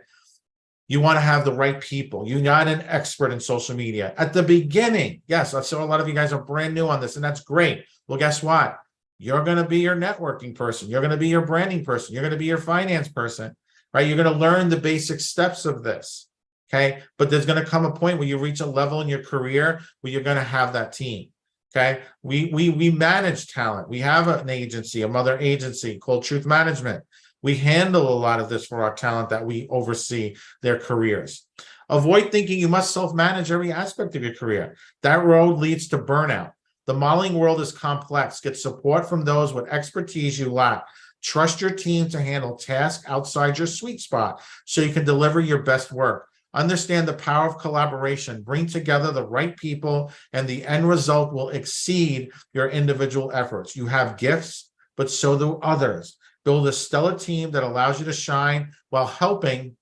You want to have the right people. You're not an expert in social media. At the beginning, yes, I saw a lot of you guys are brand new on this, and that's great. Well, guess what? You're going to be your networking person. You're going to be your branding person. You're going to be your finance person, right? You're going to learn the basic steps of this. Okay, but there's going to come a point where you reach a level in your career where you're going to have that team. Okay, we manage talent. We have an agency, a mother agency called Truth Management. We handle a lot of this for our talent that we oversee their careers. Avoid thinking you must self-manage every aspect of your career. That road leads to burnout. The modeling world is complex. Get support from those with expertise you lack. Trust your team to handle tasks outside your sweet spot so you can deliver your best work. Understand the power of collaboration. Bring together the right people, and the end result will exceed your individual efforts. You have gifts, but so do others. Build a stellar team that allows you to shine while helping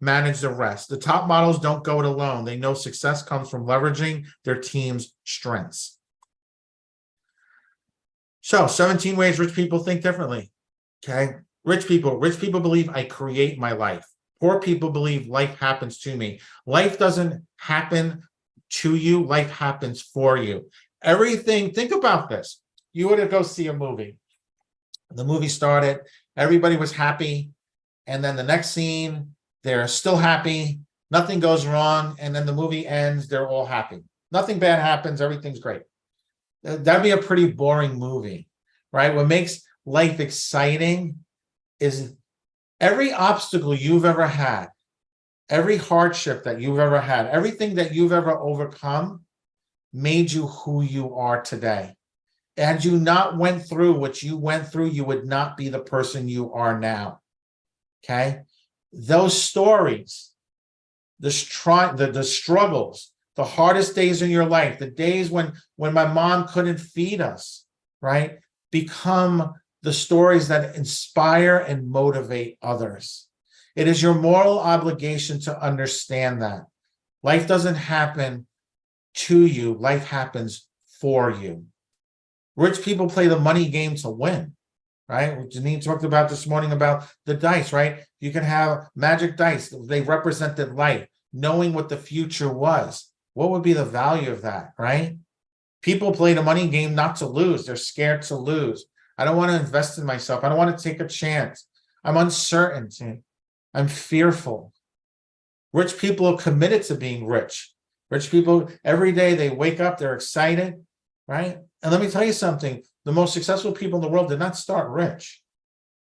manage the rest. The top models don't go it alone. They know success comes from leveraging their team's strengths. So 17 ways rich people think differently. Okay. Rich people believe I create my life. Poor people believe life happens to me. Life doesn't happen to you. Life happens for you. Everything, think about this. You were to go see a movie. The movie started, everybody was happy. And then the next scene, they're still happy. Nothing goes wrong. And then the movie ends, they're all happy. Nothing bad happens. Everything's great. That'd be a pretty boring movie, right? What makes life exciting is every obstacle you've ever had, every hardship that you've ever had, everything that you've ever overcome made you who you are today. Had you not went through what you went through, you would not be the person you are now. Okay? Those stories, the struggles, the hardest days in your life, the days when my mom couldn't feed us, right? Become the stories that inspire and motivate others. It is your moral obligation to understand that. Life doesn't happen to you, life happens for you. Rich people play the money game to win, right? Janine talked about this morning about the dice, right? You can have magic dice. They represented life, knowing what the future was. What would be the value of that, right? People play the money game not to lose. They're scared to lose. I don't want to invest in myself. I don't want to take a chance. I'm uncertain. I'm fearful. Rich people are committed to being rich. Rich people, every day they wake up, they're excited, right? And let me tell you something. The most successful people in the world did not start rich,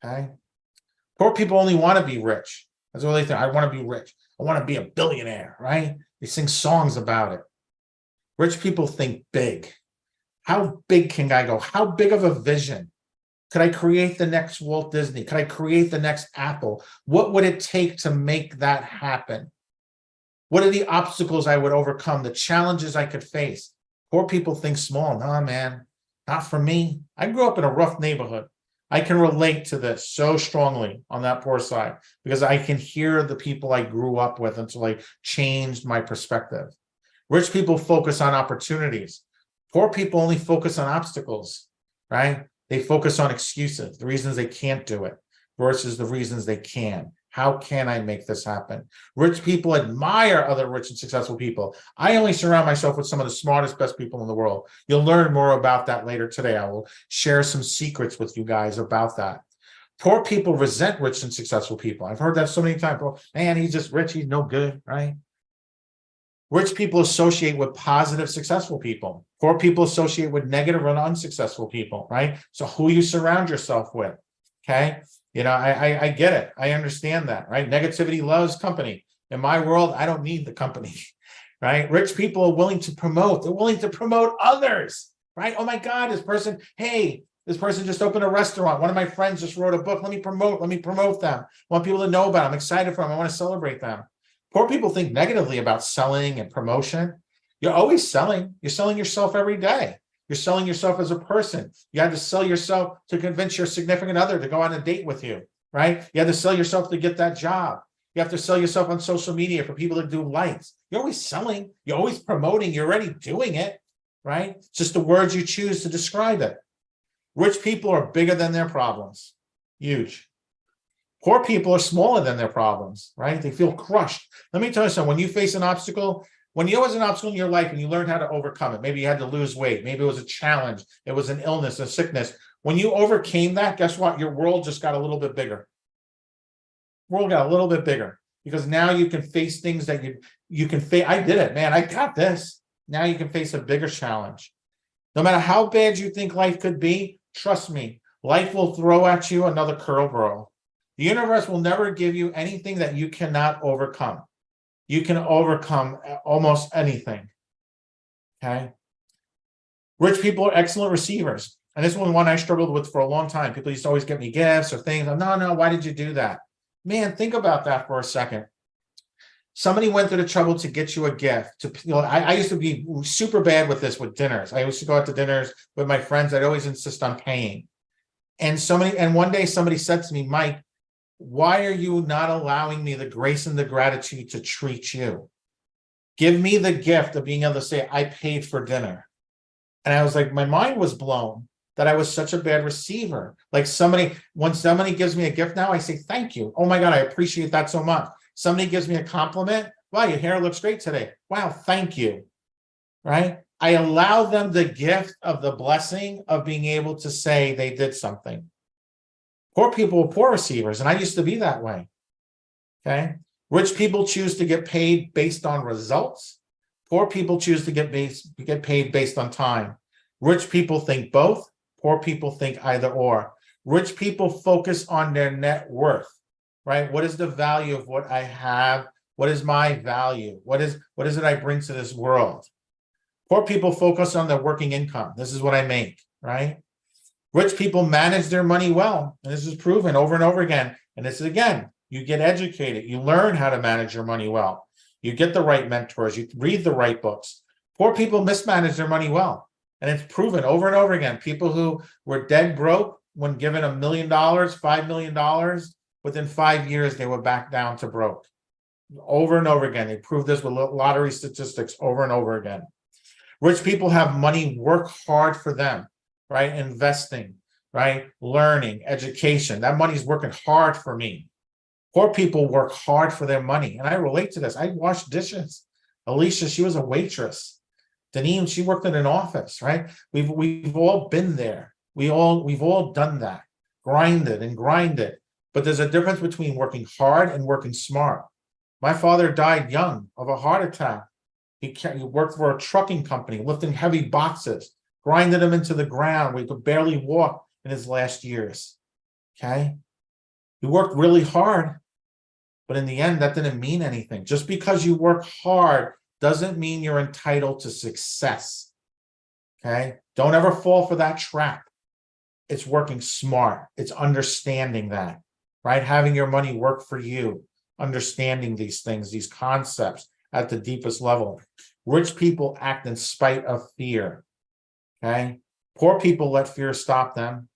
okay? Poor people only want to be rich. That's what they think. I want to be rich. I want to be a billionaire, right? They sing songs about it. Rich people think big. How big can I go? How big of a vision? Could I create the next Walt Disney? Could I create the next Apple? What would it take to make that happen? What are the obstacles I would overcome, the challenges I could face? Poor people think small. No, man, not for me. I grew up in a rough neighborhood. I can relate to this so strongly on that poor side because I can hear the people I grew up with until I changed my perspective. Rich people focus on opportunities. Poor people only focus on obstacles, right? They focus on excuses, the reasons they can't do it versus the reasons they can. How can I make this happen? Rich people admire other rich and successful people. I only surround myself with some of the smartest, best people in the world. You'll learn more about that later today. I will share some secrets with you guys about that. Poor people resent rich and successful people. I've heard that so many times. Oh, man, he's just rich, he's no good, right? Rich people associate with positive, successful people. Poor people associate with negative and unsuccessful people, right? So who you surround yourself with, okay? You know, I get it. I understand that, right? Negativity loves company. In my world, I don't need the company, right? Rich people are willing to promote. They're willing to promote others, right? Oh my God, this person, hey, this person just opened a restaurant. One of my friends just wrote a book. Let me promote them. I want people to know about them. I'm excited for them. I want to celebrate them. Poor people think negatively about selling and promotion. You're always selling. You're selling yourself every day. You're selling yourself as a person. You had to sell yourself to convince your significant other to go on a date with you, right? You had to sell yourself to get that job. You have to sell yourself on social media for people to do likes. You're always selling. You're always promoting. You're already doing it, right? It's just the words you choose to describe it. Rich people are bigger than their problems. Huge. Poor people are smaller than their problems, right? They feel crushed. Let me tell you something. When you face an obstacle, when there was an obstacle in your life and you learned how to overcome it, maybe you had to lose weight, maybe it was a challenge, it was an illness, a sickness. When you overcame that, guess what? Your world just got a little bit bigger. World got a little bit bigger because now you can face things that you can face. I did it, man. I got this. Now you can face a bigger challenge. No matter how bad you think life could be, trust me, life will throw at you another curveball. The universe will never give you anything that you cannot overcome. You can overcome almost anything. Okay. Rich people are excellent receivers. And this was one I struggled with for a long time. People used to always get me gifts or things. No, why did you do that? Man, think about that for a second. Somebody went through the trouble to get you a gift. I used to be super bad with this with dinners. I used to go out to dinners with my friends. I'd always insist on paying. And one day somebody said to me, Mike, why are you not allowing me the grace and the gratitude to treat you? Give me the gift of being able to say, I paid for dinner. And I was like, my mind was blown that I was such a bad receiver. Like when somebody gives me a gift now, I say, thank you. Oh my God, I appreciate that so much. Somebody gives me a compliment. Wow, your hair looks great today. Wow, thank you. Right? I allow them the gift of the blessing of being able to say they did something. Poor people are poor receivers, and I used to be that way. Okay. Rich people choose to get paid based on results. Poor people choose to get paid based on time. Rich people think both. Poor people think either or. Rich people focus on their net worth, right? What is the value of what I have? What is my value? What is it I bring to this world? Poor people focus on their working income. This is what I make, right? Rich people manage their money well. And this is proven over and over again. And this is, again, you get educated. You learn how to manage your money well. You get the right mentors. You read the right books. Poor people mismanage their money well. And it's proven over and over again. People who were dead broke when given $1 million, $5 million, within 5 years, they were back down to broke. Over and over again. They proved this with lottery statistics over and over again. Rich people have money work hard for them, right? Investing, right? Learning, education. That money's working hard for me. Poor people work hard for their money. And I relate to this. I wash dishes. Alicia, she was a waitress. Deneen, she worked in an office, right? We've all been there. We've all done that. Grinded. But there's a difference between working hard and working smart. My father died young of a heart attack. He worked for a trucking company, lifting heavy boxes, grinded them into the ground where he could barely walk in his last years. Okay? He worked really hard, but in the end, that didn't mean anything. Just because you work hard doesn't mean you're entitled to success. Okay? Don't ever fall for that trap. It's working smart. It's understanding that, right? Having your money work for you, understanding these things, these concepts at the deepest level. Rich people act in spite of fear. Okay? Poor people let fear stop them.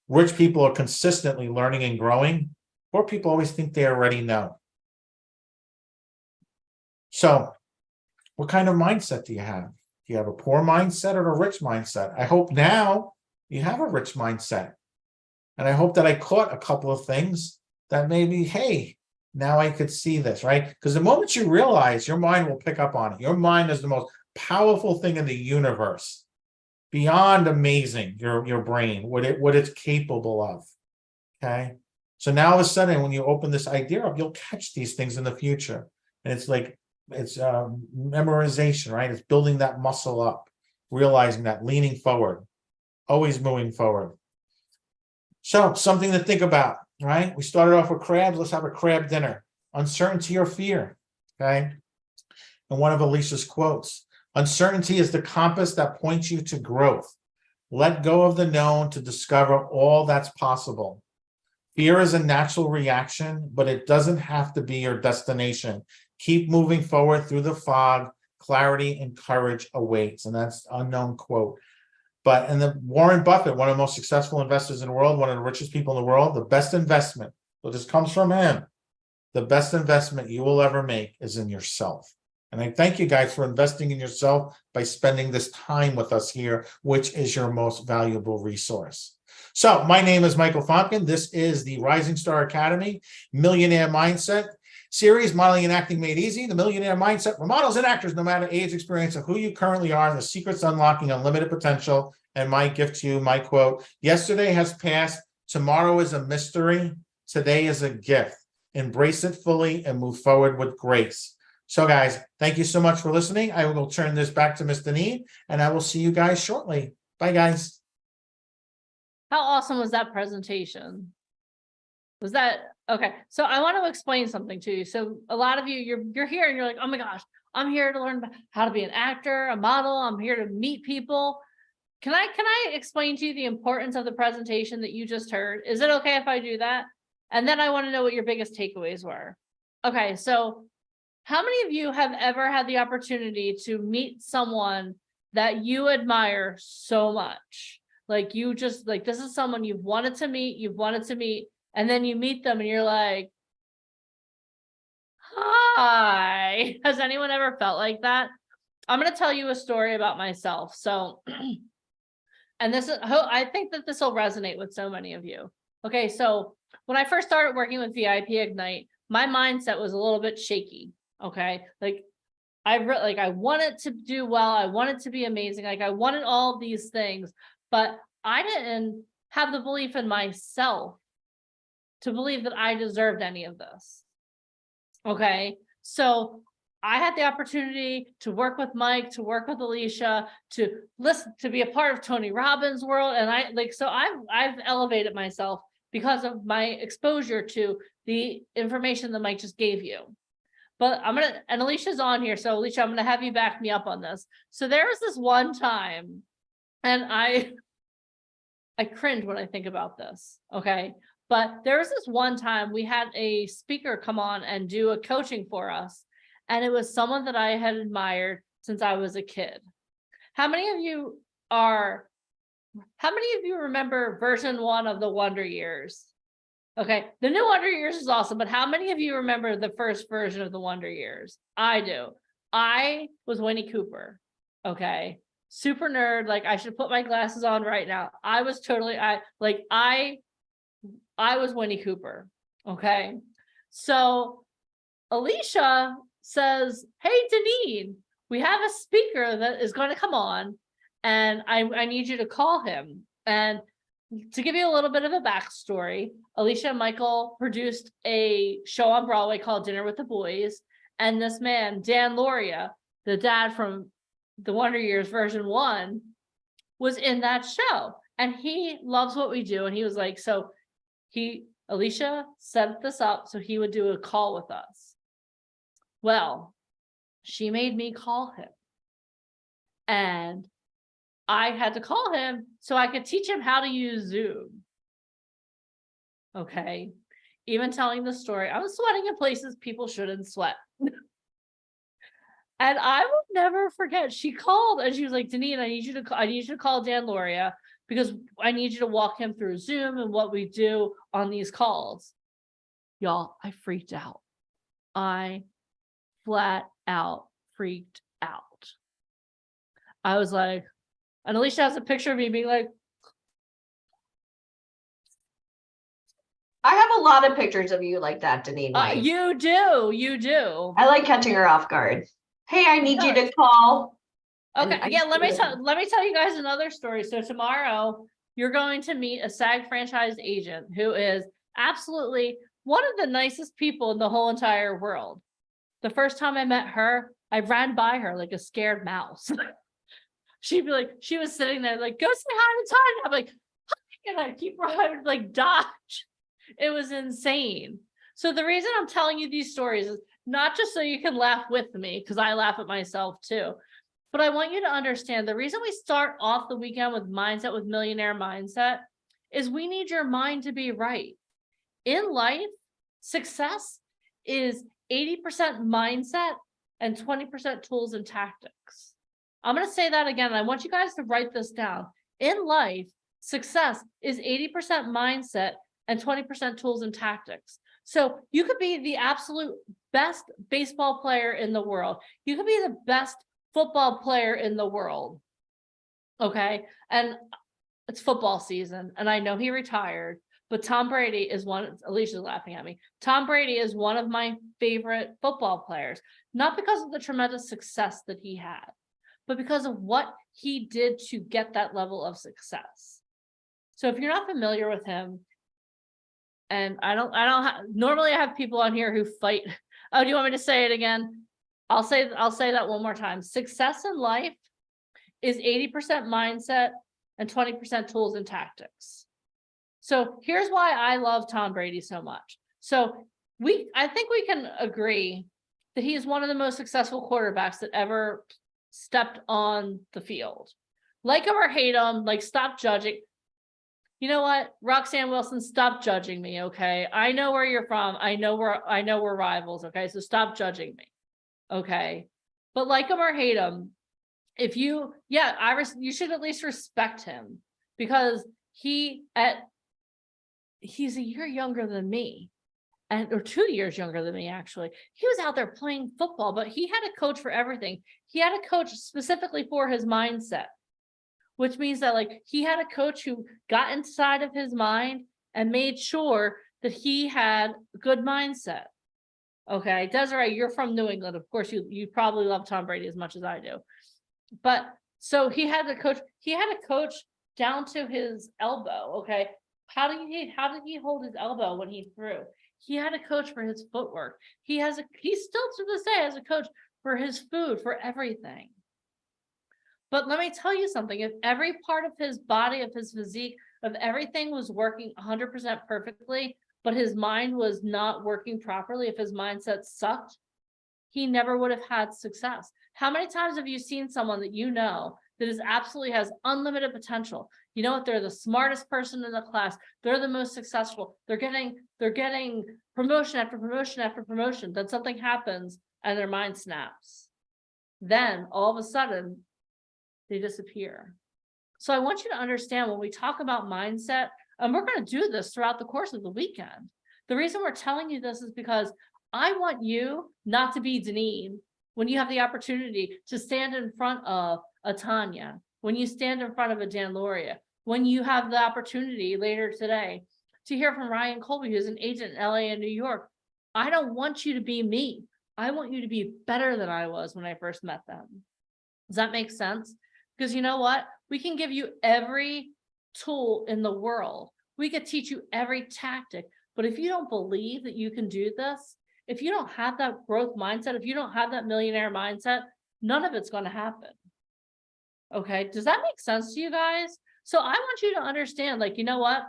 Rich people are consistently learning and growing. Poor people always think they already know. So, what kind of mindset do you have? Do you have a poor mindset or a rich mindset? I hope now you have a rich mindset. And I hope that I caught a couple of things that maybe, hey, now I could see this, right? Because the moment you realize, your mind will pick up on it. Your mind is the most powerful thing in the universe. Beyond amazing, your brain, what it's capable of. Okay. So now all of a sudden, when you open this idea up, you'll catch these things in the future. And it's like, it's memorization, right? It's building that muscle up, realizing that, leaning forward, always moving forward. So something to think about, right? We started off with crabs. Let's have a crab dinner. Uncertainty or fear, okay? And one of Alicia's quotes, uncertainty is the compass that points you to growth. Let go of the known to discover all that's possible. Fear is a natural reaction, but it doesn't have to be your destination. Keep moving forward through the fog. Clarity and courage awaits. And that's an unknown quote. But and the Warren Buffett, one of the most successful investors in the world, one of the richest people in the world, the best investment, so this comes from him. The best investment you will ever make is in yourself. And I thank you guys for investing in yourself by spending this time with us here, which is your most valuable resource. So my name is Michael Fonkin. This is the Rising Star Academy Millionaire Mindset series, Modeling and Acting Made Easy, the Millionaire Mindset for models and actors, no matter age, experience, of who you currently are, and the secrets unlocking unlimited potential. And my gift to you, my quote, yesterday has passed. Tomorrow is a mystery. Today is a gift. Embrace it fully and move forward with grace. So guys, thank you so much for listening. I will turn this back to Ms. Deneen, and I will see you guys shortly. Bye, guys. How awesome was that presentation? Was that okay? So I want to explain something to you. So a lot of you, you're here and you're like, oh my gosh, I'm here to learn how to be an actor, a model. I'm here to meet people. Can I explain to you the importance of the presentation that you just heard? Is it okay if I do that? And then I want to know what your biggest takeaways were. Okay, so how many of you have ever had the opportunity to meet someone that you admire so much? Like you just like, this is someone you've wanted to meet, and then you meet them and you're like, hi. Has anyone ever felt like that? I'm going to tell you a story about myself. So, and this is, I think that this will resonate with so many of you. Okay, so when I first started working with VIP Ignite, my mindset was a little bit shaky. Okay, like I wanted to do well, I wanted to be amazing, like I wanted all these things, but I didn't have the belief in myself to believe that I deserved any of this. Okay, so I had the opportunity to work with Mike, to work with Alicia, to listen, to be a part of Tony Robbins' world, and I've elevated myself because of my exposure to the information that Mike just gave you. But and Alicia's on here, so Alicia, I'm gonna have you back me up on this. So there was this one time, and I cringe when I think about this, okay? But there was this one time we had a speaker come on and do a coaching for us, and it was someone that I had admired since I was a kid. How many of you remember version 1 of the Wonder Years? Okay, the new Wonder Years is awesome, but how many of you remember the first version of the Wonder Years? I do. I was Winnie Cooper. Okay, super nerd. Like I should put my glasses on right now. I was totally I was Winnie Cooper. Okay, so Alicia says, "Hey, Deneen, we have a speaker that is going to come on, and I need you to call him." And to give you a little bit of a backstory, Alicia and Michael produced a show on Broadway called Dinner with the Boys. And this man, Dan Lauria, the dad from the Wonder Years version 1, was in that show. And he loves what we do. And he was like, Alicia set this up so he would do a call with us. Well, she made me call him. And I had to call him so I could teach him how to use Zoom. Okay. Even telling the story, I was sweating in places people shouldn't sweat. And I will never forget, she called and she was like, Deneen, I need you to call Dan Lauria because I need you to walk him through Zoom and what we do on these calls. Y'all, I freaked out. I flat out freaked out. I was like, and Alicia has a picture of me being like, I have a lot of pictures of you like that, Deneen. you do. I like catching her off guard. Hey, I need you to call. Okay, yeah, let me tell you guys another story. So tomorrow you're going to meet a SAG franchise agent who is absolutely one of the nicest people in the whole entire world. The first time I met her, I ran by her like a scared mouse. She'd be like, she was sitting there like, go say hi to Tanya. I'm like, hi, and I keep running, like dodge. It was insane. So the reason I'm telling you these stories is not just so you can laugh with me, because I laugh at myself too. But I want you to understand the reason we start off the weekend with mindset, with millionaire mindset, is we need your mind to be right. In life, success is 80% mindset and 20% tools and tactics. I'm going to say that again. I want you guys to write this down. In life, success is 80% mindset and 20% tools and tactics. So you could be the absolute best baseball player in the world. You could be the best football player in the world. Okay. And it's football season. And I know he retired, but Tom Brady is one. Alicia's laughing at me. Tom Brady is one of my favorite football players, not because of the tremendous success that he had, but because of what he did to get that level of success. So if you're not familiar with him, and normally I have people on here who fight. Oh, do you want me to say it again? I'll say that one more time. Success in life is 80% mindset and 20% tools and tactics. So here's why I love Tom Brady so much. So I think we can agree that he is one of the most successful quarterbacks that ever stepped on the field. Like him or hate him, like stop judging. You know what, Roxanne Wilson, stop judging me, okay? I know where you're from. I know we're rivals, okay? So stop judging me, okay? But like him or hate him, you should at least respect him, because he's a year younger than me, or 2 years younger than me, actually. He was out there playing football, but he had a coach for everything. He had a coach specifically for his mindset, which means that like he had a coach who got inside of his mind and made sure that he had a good mindset. Okay, Desiree, you're from New England. Of course, you probably love Tom Brady as much as I do. But so he had a coach down to his elbow. Okay. How did he hold his elbow when he threw? He had a coach for his footwork. He still to this day has a coach for his food, for everything. But let me tell you something, if every part of his body, of his physique, of everything was working 100% perfectly, but his mind was not working properly, if his mindset sucked, he never would have had success. How many times have you seen someone that you know that absolutely has unlimited potential? You know what? They're the smartest person in the class. They're the most successful. They're getting promotion after promotion after promotion. Then something happens and their mind snaps. Then all of a sudden, they disappear. So I want you to understand when we talk about mindset, and we're going to do this throughout the course of the weekend. The reason we're telling you this is because I want you not to be Deneen when you have the opportunity to stand in front of a Tanya, when you stand in front of a Dan Loria, when you have the opportunity later today to hear from Ryan Colby, who's an agent in LA and New York. I don't want you to be me. I want you to be better than I was when I first met them. Does that make sense? Because you know what? We can give you every tool in the world. We could teach you every tactic. But if you don't believe that you can do this, if you don't have that growth mindset, if you don't have that millionaire mindset, none of it's going to happen. Okay. Does that make sense to you guys? So I want you to understand, like, you know what?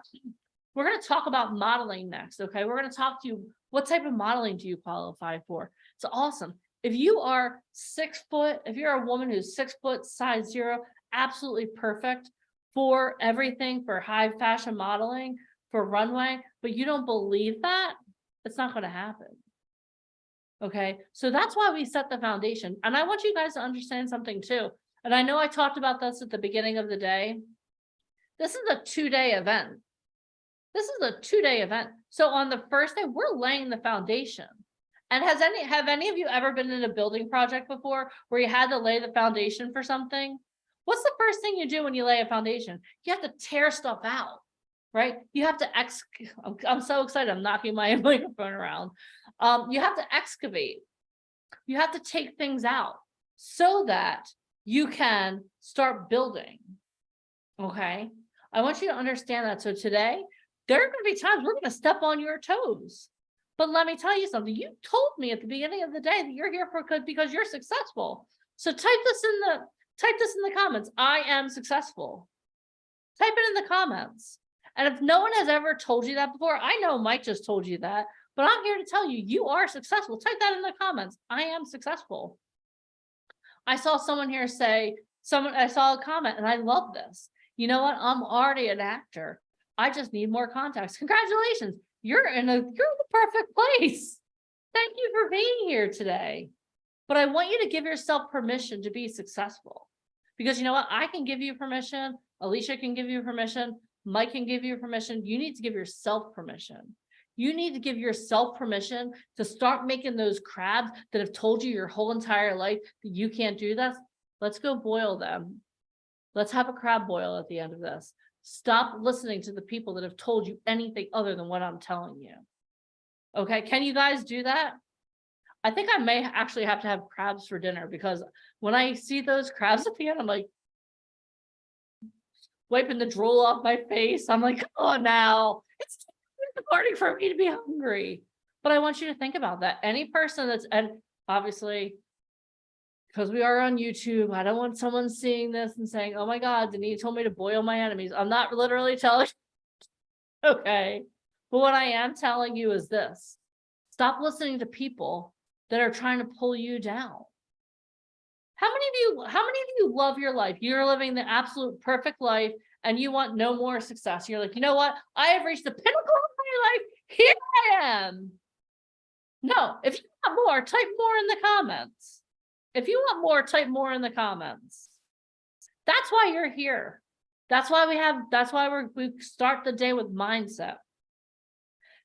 We're going to talk about modeling next. Okay. We're going to talk to you. What type of modeling do you qualify for? It's awesome. If you are 6 foot, if you're a woman who's 6 foot, size 0, absolutely perfect for everything, for high fashion modeling, for runway, but you don't believe that, it's not going to happen. Okay. So that's why we set the foundation. And I want you guys to understand something too. And I know I talked about this at the beginning of the day. This is a 2-day event. This is a 2-day event. So on the first day, we're laying the foundation. And have any of you ever been in a building project before where you had to lay the foundation for something? What's the first thing you do when you lay a foundation? You have to tear stuff out, right? You have to I'm so excited. I'm knocking my microphone around. You have to excavate. You have to take things out so that you can start building. Okay. I want you to understand that. So today There are going to be times we're going to step on your toes. But let me tell you something. You told me at the beginning of the day that you're here for good because you're successful. So type this in the comments. I am successful. Type it in the comments. And if no one has ever told you that before, I know Mike just told you that, but I'm here to tell you, you are successful. Type that in the comments. I am successful. I saw someone here say, I saw a comment and I love this. You know what? I'm already an actor. I just need more contacts. Congratulations. You're in the perfect place. Thank you for being here today. But I want you to give yourself permission to be successful. Because you know what? I can give you permission. Alicia can give you permission. Mike can give you permission. You need to give yourself permission. You need to give yourself permission to start making those crabs that have told you your whole entire life that you can't do this. Let's go boil them. Let's have a crab boil at the end of this. Stop listening to the people that have told you anything other than what I'm telling you. Okay, can you guys do that? I think I may actually have to have crabs for dinner, because when I see those crabs at the end, I'm like, wiping the drool off my face. I'm like, oh, now it's starting for me to be hungry. But I want you to think about that. Any person that's, and obviously, because we are on YouTube, I don't want someone seeing this and saying, oh my God, Denise told me to boil my enemies. I'm not literally telling you. Okay. But what I am telling you is this. Stop listening to people that are trying to pull you down. How many of you love your life? You're living the absolute perfect life and you want no more success. You're like, you know what? I have reached the pinnacle of my life. Here I am. No, if you want more, type more in the comments. If you want more, type more in the comments. That's why you're here. That's why we start the day with mindset.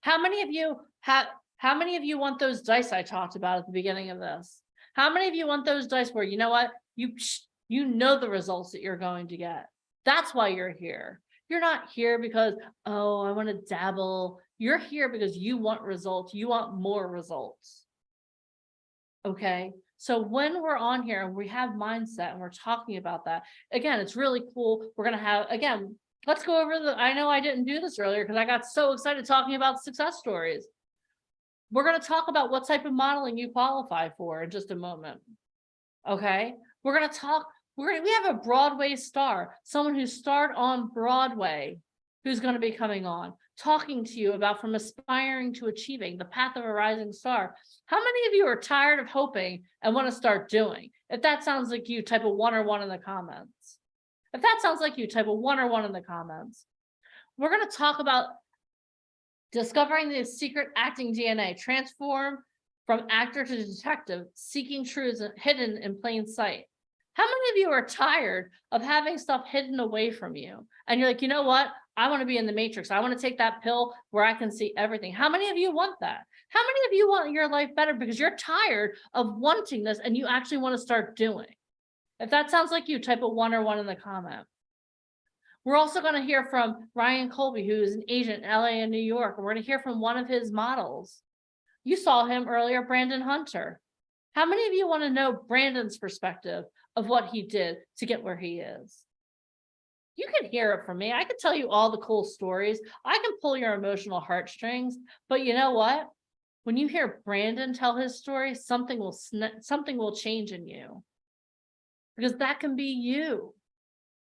How many of you want those dice I talked about at the beginning of this? How many of you want those dice where, you know what, you know the results that you're going to get? That's why you're here. You're not here because, oh, I want to dabble. You're here because you want results. You want more results. Okay. So when we're on here and we have mindset and we're talking about that, again, it's really cool. We're going to have, again, let's go over I know I didn't do this earlier because I got so excited talking about success stories. We're going to talk about what type of modeling you qualify for in just a moment. Okay. We're going to talk, we have a Broadway star, someone who starred on Broadway, who's going to be coming on, talking to you about from aspiring to achieving, the path of a rising star. How many of you are tired of hoping and want to start doing? If that sounds like you, type a 1 or 1 in the comments. If that sounds like you, type a 1 or 1 in the comments. We're going to talk about discovering the secret acting DNA, transform from actor to detective, seeking truths hidden in plain sight. How many of you are tired of having stuff hidden away from you? And you're like, you know what? I want to be in the matrix. I want to take that pill where I can see everything. How many of you want that? How many of you want your life better because you're tired of wanting this and you actually want to start doing? If that sounds like you, type a 1 or 1 in the comment. We're also going to hear from Ryan Colby, who is an agent in LA and New York. And we're going to hear from one of his models. You saw him earlier, Brandon Hunter. How many of you want to know Brandon's perspective of what he did to get where he is? You can hear it from me. I can tell you all the cool stories. I can pull your emotional heartstrings. But you know what? When you hear Brandon tell his story, something will change in you. Because that can be you.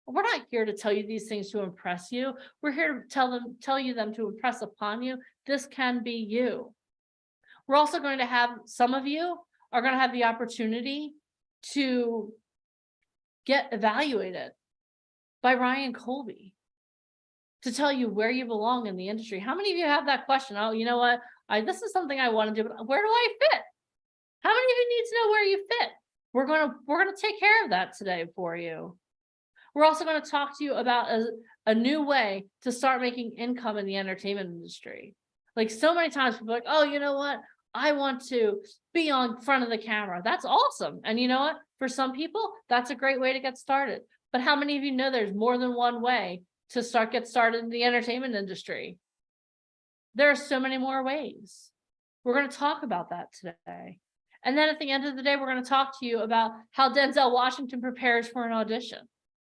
We're not here to tell you these things to impress you. We're here to tell you them to impress upon you. This can be you. We're also going to have, some of you are going to have the opportunity to get evaluated by Ryan Colby to tell you where you belong in the industry. How many of you have that question? Oh, you know what? This is something I want to do, but where do I fit? How many of you need to know where you fit? We're going to take care of that today for you. We're also going to talk to you about a new way to start making income in the entertainment industry. Like so many times people are like, oh, you know what? I want to be on front of the camera. That's awesome. And you know what? For some people, that's a great way to get started. But how many of you know there's more than one way to get started in the entertainment industry? There are so many more ways. We're going to talk about that today. And then at the end of the day, we're going to talk to you about how Denzel Washington prepares for an audition.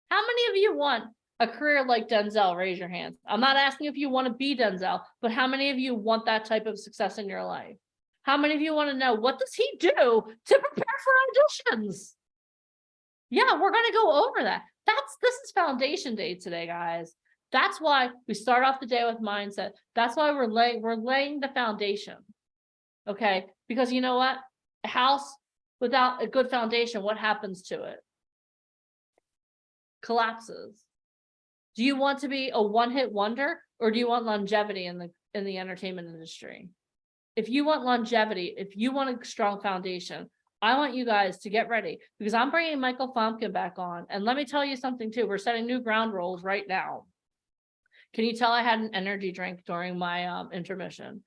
How many of you want a career like Denzel? Raise your hands. I'm not asking if you want to be Denzel, but how many of you want that type of success in your life? How many of you want to know what does he do to prepare for auditions? Yeah, we're going to go over that. This is foundation day today, guys. That's why we start off the day with mindset. That's why we're laying the foundation. Okay, because you know what? A house without a good foundation, what happens to it? Collapses. Do you want to be a one-hit wonder, or do you want longevity in the entertainment industry? If you want longevity, if you want a strong foundation, I want you guys to get ready, because I'm bringing Michael Famke back on. And let me tell you something too. We're setting new ground rules right now. Can you tell I had an energy drink during my intermission?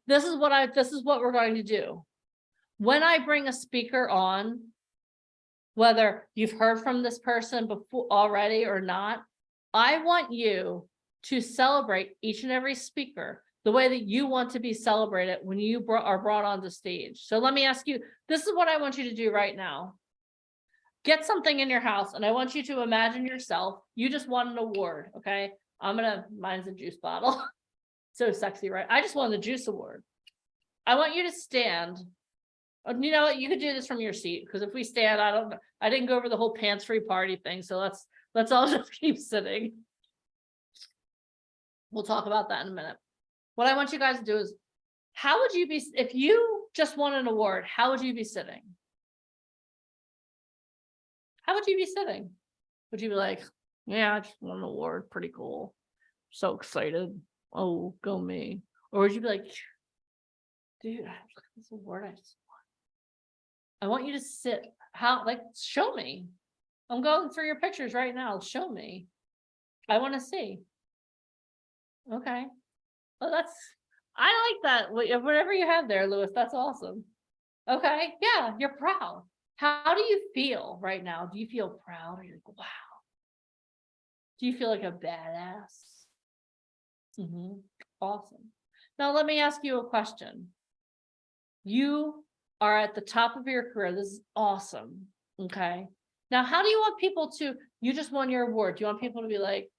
This is what we're going to do. When I bring a speaker on, whether you've heard from this person before already or not, I want you to celebrate each and every speaker the way that you want to be celebrated when you are brought on the stage. So let me ask you, this is what I want you to do right now. Get something in your house, and I want you to imagine yourself, you just won an award, okay? Mine's a juice bottle. So sexy, right? I just won the juice award. I want you to stand. You know what? You could do this from your seat, because if we stand, I didn't go over the whole pants-free party thing. So let's all just keep sitting. We'll talk about that in a minute. What I want you guys to do is, how would you be, if you just won an award, how would you be sitting? How would you be sitting? Would you be like, yeah, I just won an award, pretty cool, so excited, oh, go me? Or would you be like, dude, look at this award I just won. I want you to sit, show me. I'm going through your pictures right now, show me. I want to see. Okay. Well, I like that. Whatever you have there, Lewis, that's awesome. Okay. Yeah, you're proud. How do you feel right now? Do you feel proud? Or you're like, wow. Do you feel like a badass? Awesome. Now, let me ask you a question. You are at the top of your career. This is awesome. Okay. Now, how do you want people to, you just won your award. Do you want people to be like,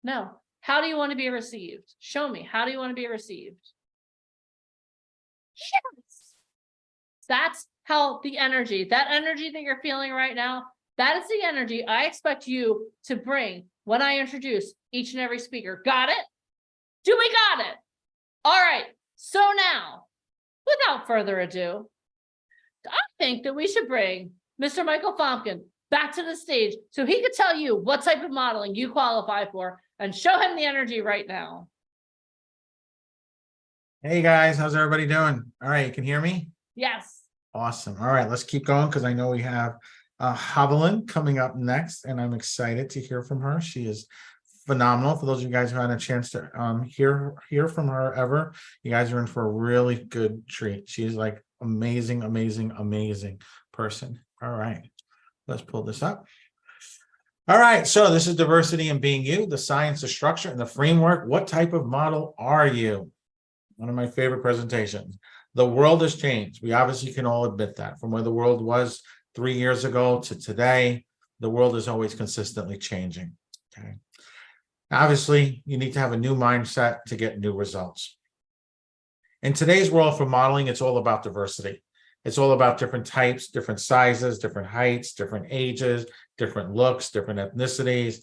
no. How do you want to be received? Show me. How do you want to be received? Yes. That's how that energy that you're feeling right now, that is the energy I expect you to bring when I introduce each and every speaker. Got it? Do we got it? All right. So now, without further ado, I think that we should bring Mr. Michael Famke back to the stage so he could tell you what type of modeling you qualify for, and show him the energy right now. Hey guys, how's everybody doing? All right, you can hear me? Yes. Awesome. All right, let's keep going, because I know we have Haviland coming up next, and I'm excited to hear from her. She is phenomenal. For those of you guys who had a chance to hear from her ever, you guys are in for a really good treat. She's like amazing person. All right, let's pull this up. All right, so this is diversity in being you, the science, the structure, and the framework. What type of model are you? One of my favorite presentations. The world has changed. We obviously can all admit that. From where the world was 3 years ago to today, the world is always consistently changing. Okay. Obviously, you need to have a new mindset to get new results. In today's world for modeling, it's all about diversity. It's all about different types, different sizes, different heights, different ages, different looks, different ethnicities,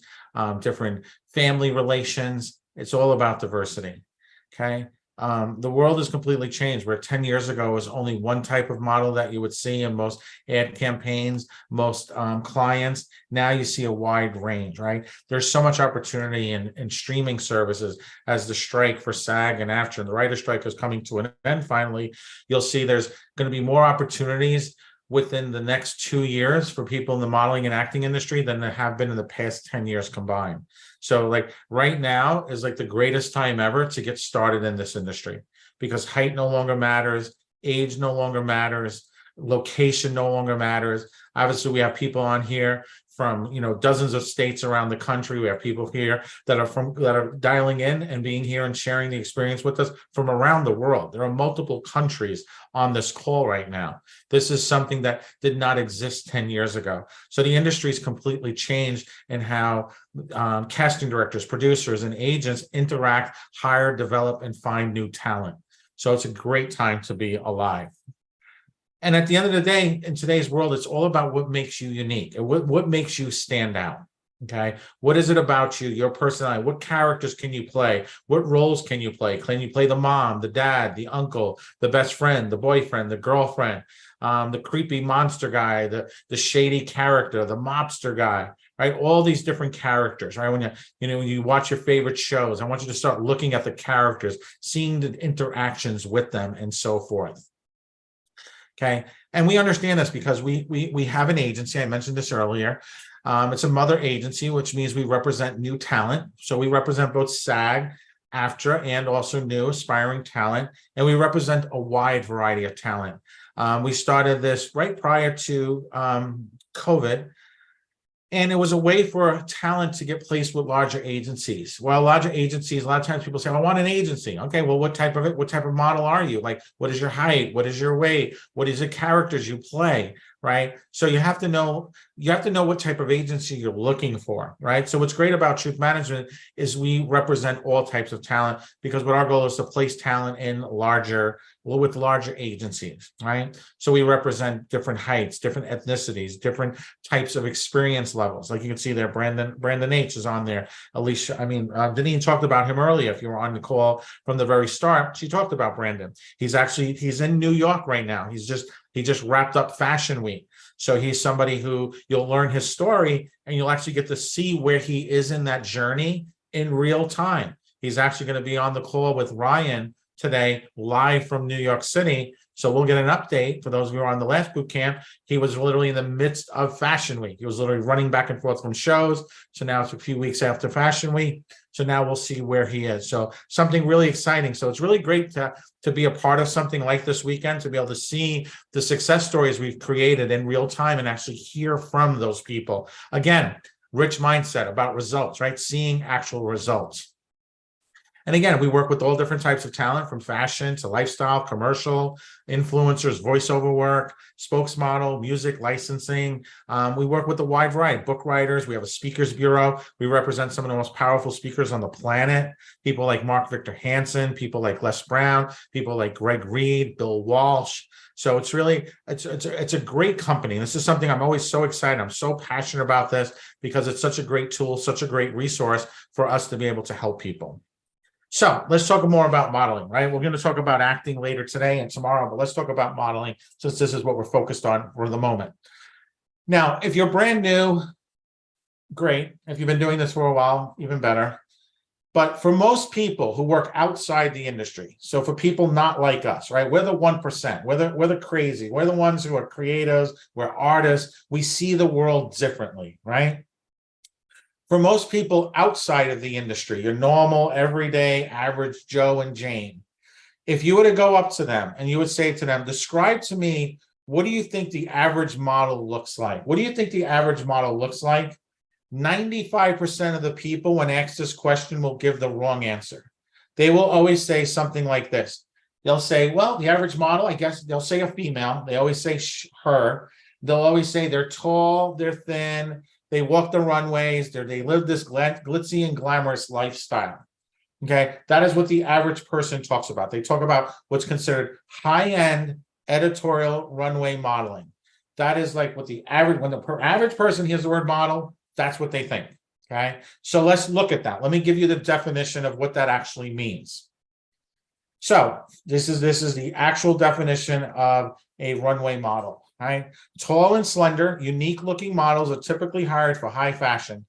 different family relations. It's all about diversity. Okay. The world has completely changed, where 10 years ago was only one type of model that you would see in most ad campaigns, most clients. Now you see a wide range, right? There's so much opportunity in streaming services as the strike for SAG and AFTRA and the writer strike is coming to an end. Finally, you'll see there's going to be more opportunities within the next 2 years for people in the modeling and acting industry than there have been in the past 10 years combined. So like right now is like the greatest time ever to get started in this industry, because height no longer matters, age no longer matters, location no longer matters. Obviously, we have people on here from, dozens of states around the country. We have people here that are dialing in and being here and sharing the experience with us from around the world. There are multiple countries on this call right now. This is something that did not exist 10 years ago. So the industry's completely changed in how casting directors, producers, and agents interact, hire, develop, and find new talent. So it's a great time to be alive. And at the end of the day, in today's world, it's all about what makes you unique and what makes you stand out. Okay. What is it about you, your personality? What characters can you play? What roles can you play? Can you play the mom, the dad, the uncle, the best friend, the boyfriend, the girlfriend, the creepy monster guy, the shady character, the mobster guy, right? All these different characters, right? When you watch your favorite shows, I want you to start looking at the characters, seeing the interactions with them and so forth. Okay. And we understand this because we have an agency. I mentioned this earlier. It's a mother agency, which means we represent new talent. So we represent both SAG, AFTRA, and also new aspiring talent. And we represent a wide variety of talent. We started this right prior to COVID. And it was a way for talent to get placed with larger agencies. Well, larger agencies, a lot of times people say, I want an agency. Okay, well, what type of model are you? Like, what is your height? What is your weight? What is the characters you play? Right. So you have to know what type of agency you're looking for. Right. So what's great about Truth Management is we represent all types of talent, because what our goal is to place talent in with larger agencies. Right. So we represent different heights, different ethnicities, different types of experience levels. Like you can see there, Brandon H is on there. Alicia, Deneen talked about him earlier. If you were on the call from the very start, she talked about Brandon. He's in New York right now. He just wrapped up Fashion Week. So he's somebody who you'll learn his story and you'll actually get to see where he is in that journey in real time. He's actually going to be on the call with Ryan today, live from New York City. So we'll get an update. For those of you who are on the last boot camp, he was literally in the midst of Fashion Week. He was literally running back and forth from shows. So now it's a few weeks after Fashion Week. So now we'll see where he is. So something really exciting. So it's really great to be a part of something like this weekend, to be able to see the success stories we've created in real time and actually hear from those people. Again, rich mindset about results, right? Seeing actual results. And again, we work with all different types of talent, from fashion to lifestyle, commercial, influencers, voiceover work, spokesmodel, music, licensing. We work with a wide variety, book writers. We have a speakers bureau. We represent some of the most powerful speakers on the planet. People like Mark Victor Hansen, people like Les Brown, people like Greg Reed, Bill Walsh. So it's a great company. This is something I'm always so excited. I'm so passionate about this because it's such a great tool, such a great resource for us to be able to help people. So let's talk more about modeling, right? We're going to talk about acting later today and tomorrow, but let's talk about modeling since this is what we're focused on for the moment. Now, if you're brand new, great. If you've been doing this for a while, even better. But for most people who work outside the industry, so for people not like us, right? We're the 1%, we're the crazy, we're the ones who are creatives, we're artists, we see the world differently, right? For most people outside of the industry, your normal, everyday, average Joe and Jane, if you were to go up to them and you would say to them, describe to me, what do you think the average model looks like? What do you think the average model looks like? 95% of the people, when asked this question, will give the wrong answer. They will always say something like this. They'll say, well, the average model, I guess they'll say a female. They always say her. They'll always say they're tall, they're thin, they walk the runways, they live this glitzy and glamorous lifestyle. Okay, that is what the average person talks about. They talk about what's considered high-end editorial runway modeling. That is like what the average, when the average person hears the word model, that's what they think. Okay, so let's look at that. Let me give you the definition of what that actually means. So this is the actual definition of a runway model. Right? Tall and slender, unique-looking models are typically hired for high fashion.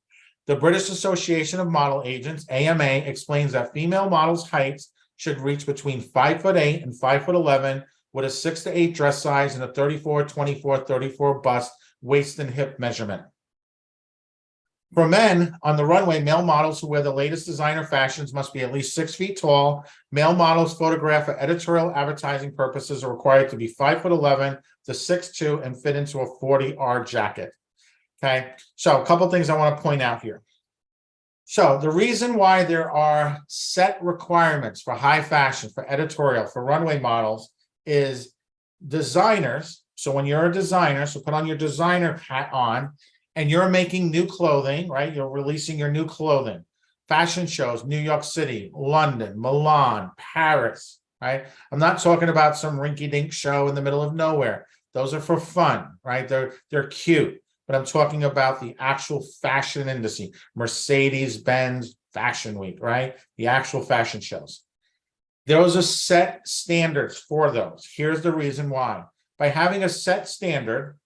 The British Association of Model Agents, AMA, explains that female models' heights should reach between 5'8" and 5'11", with a 6 to 8 dress size and a 34, 24, 34 bust, waist and hip measurement. For men on the runway, male models who wear the latest designer fashions must be at least 6 feet tall. Male models photographed for editorial advertising purposes are required to be 5'11" to 6'2" and fit into a 40R jacket. Okay, so a couple things I want to point out here. So the reason why there are set requirements for high fashion, for editorial, for runway models is designers. So when you're a designer, so put on your designer hat on, and you're making new clothing, right? You're releasing your new clothing. Fashion shows, New York City, London, Milan, Paris, right? I'm not talking about some rinky-dink show in the middle of nowhere. Those are for fun, right? They're cute. But I'm talking about the actual fashion industry, Mercedes-Benz Fashion Week, right? The actual fashion shows. Those are set standards for those. Here's the reason why. By having a set standard,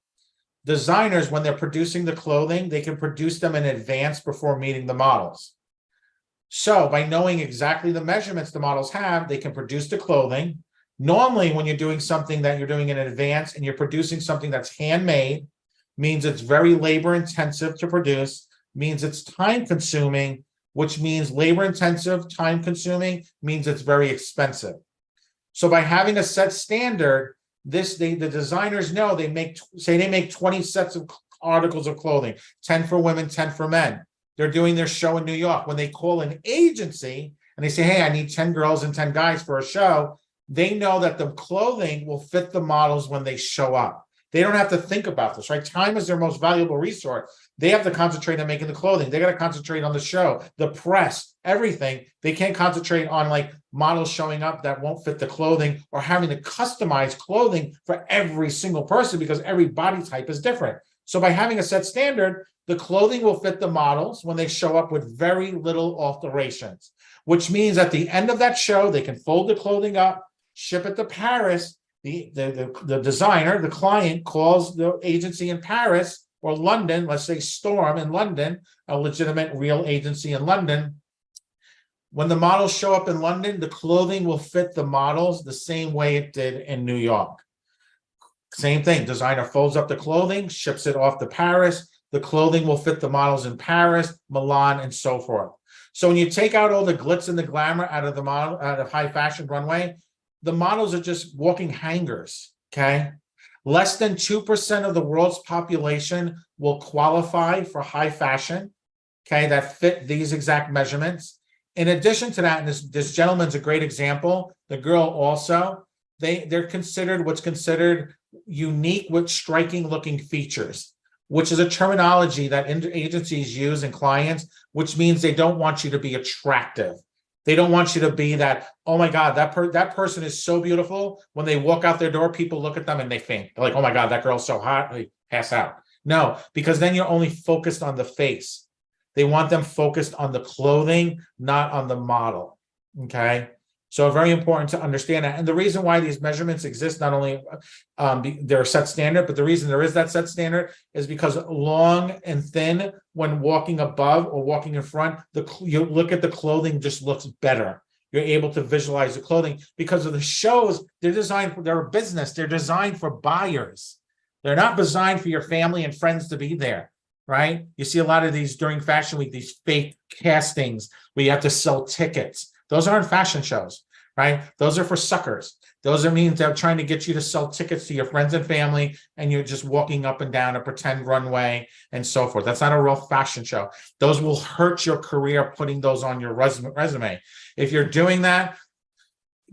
designers, when they're producing the clothing, they can produce them in advance before meeting the models. So by knowing exactly the measurements the models have, they can produce the clothing. Normally, when you're doing something that you're doing in advance and you're producing something that's handmade, means it's very labor intensive to produce, means it's time consuming, which means labor intensive, time consuming, means it's very expensive. So by having a set standard, the designers know they make 20 sets of articles of clothing, 10 for women, 10 for men. They're doing their show in New York. When they call an agency and they say, hey, I need 10 girls and 10 guys for a show, they know that the clothing will fit the models when they show up. They don't have to think about this, right? Time is their most valuable resource. They have to concentrate on making the clothing. They got to concentrate on the show, the press, everything. They can't concentrate on like models showing up that won't fit the clothing or having to customize clothing for every single person because every body type is different. So by having a set standard, the clothing will fit the models when they show up with very little alterations, which means at the end of that show, they can fold the clothing up, ship it to Paris. The designer, the client calls the agency in Paris or London, let's say Storm in London, a legitimate real agency in London. When the models show up in London, the clothing will fit the models the same way it did in New York. Same thing, designer folds up the clothing, ships it off to Paris. The clothing will fit the models in Paris, Milan, and so forth. So when you take out all the glitz and the glamour out of the model, out of high fashion runway, the models are just walking hangers, okay? Less than 2% of the world's population will qualify for high fashion, okay, that fit these exact measurements. In addition to that, and this gentleman's a great example, the girl also, they're considered what's considered unique with striking looking features, which is a terminology that agencies use and clients, which means they don't want you to be attractive. They don't want you to be that, oh my God, that person is so beautiful. When they walk out their door, people look at them and they faint. They're like, oh my God, that girl's so hot, they pass out. No, because then you're only focused on the face. They want them focused on the clothing, not on the model, okay? So very important to understand that. And the reason why these measurements exist, not only they're a set standard, but the reason there is that set standard is because long and thin, when walking above or walking in front, you look at the clothing just looks better. You're able to visualize the clothing because of the shows. They're a business. They're designed for buyers. They're not designed for your family and friends to be there, right? You see a lot of these during Fashion Week, these fake castings where you have to sell tickets. Those aren't fashion shows, right? Those are for suckers. Those are means they're trying to get you to sell tickets to your friends and family, and you're just walking up and down a pretend runway and so forth. That's not a real fashion show. Those will hurt your career putting those on your resume. If you're doing that,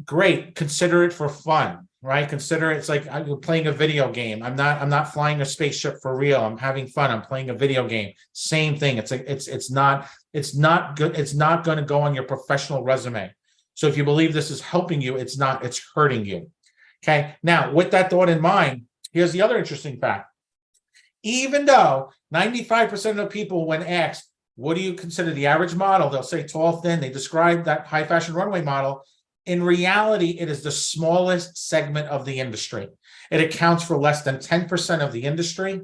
great. Consider it for fun, right? Consider it's like you're playing a video game. I'm not flying a spaceship for real. I'm having fun. I'm playing a video game. Same thing. It's not good. It's not going to go on your professional resume. So if you believe this is helping you, it's not, it's hurting you. Okay. Now, with that thought in mind, here's the other interesting fact. Even though 95% of the people, when asked, what do you consider the average model? They'll say tall, thin. They describe that high fashion runway model. In reality, it is the smallest segment of the industry. It accounts for less than 10% of the industry.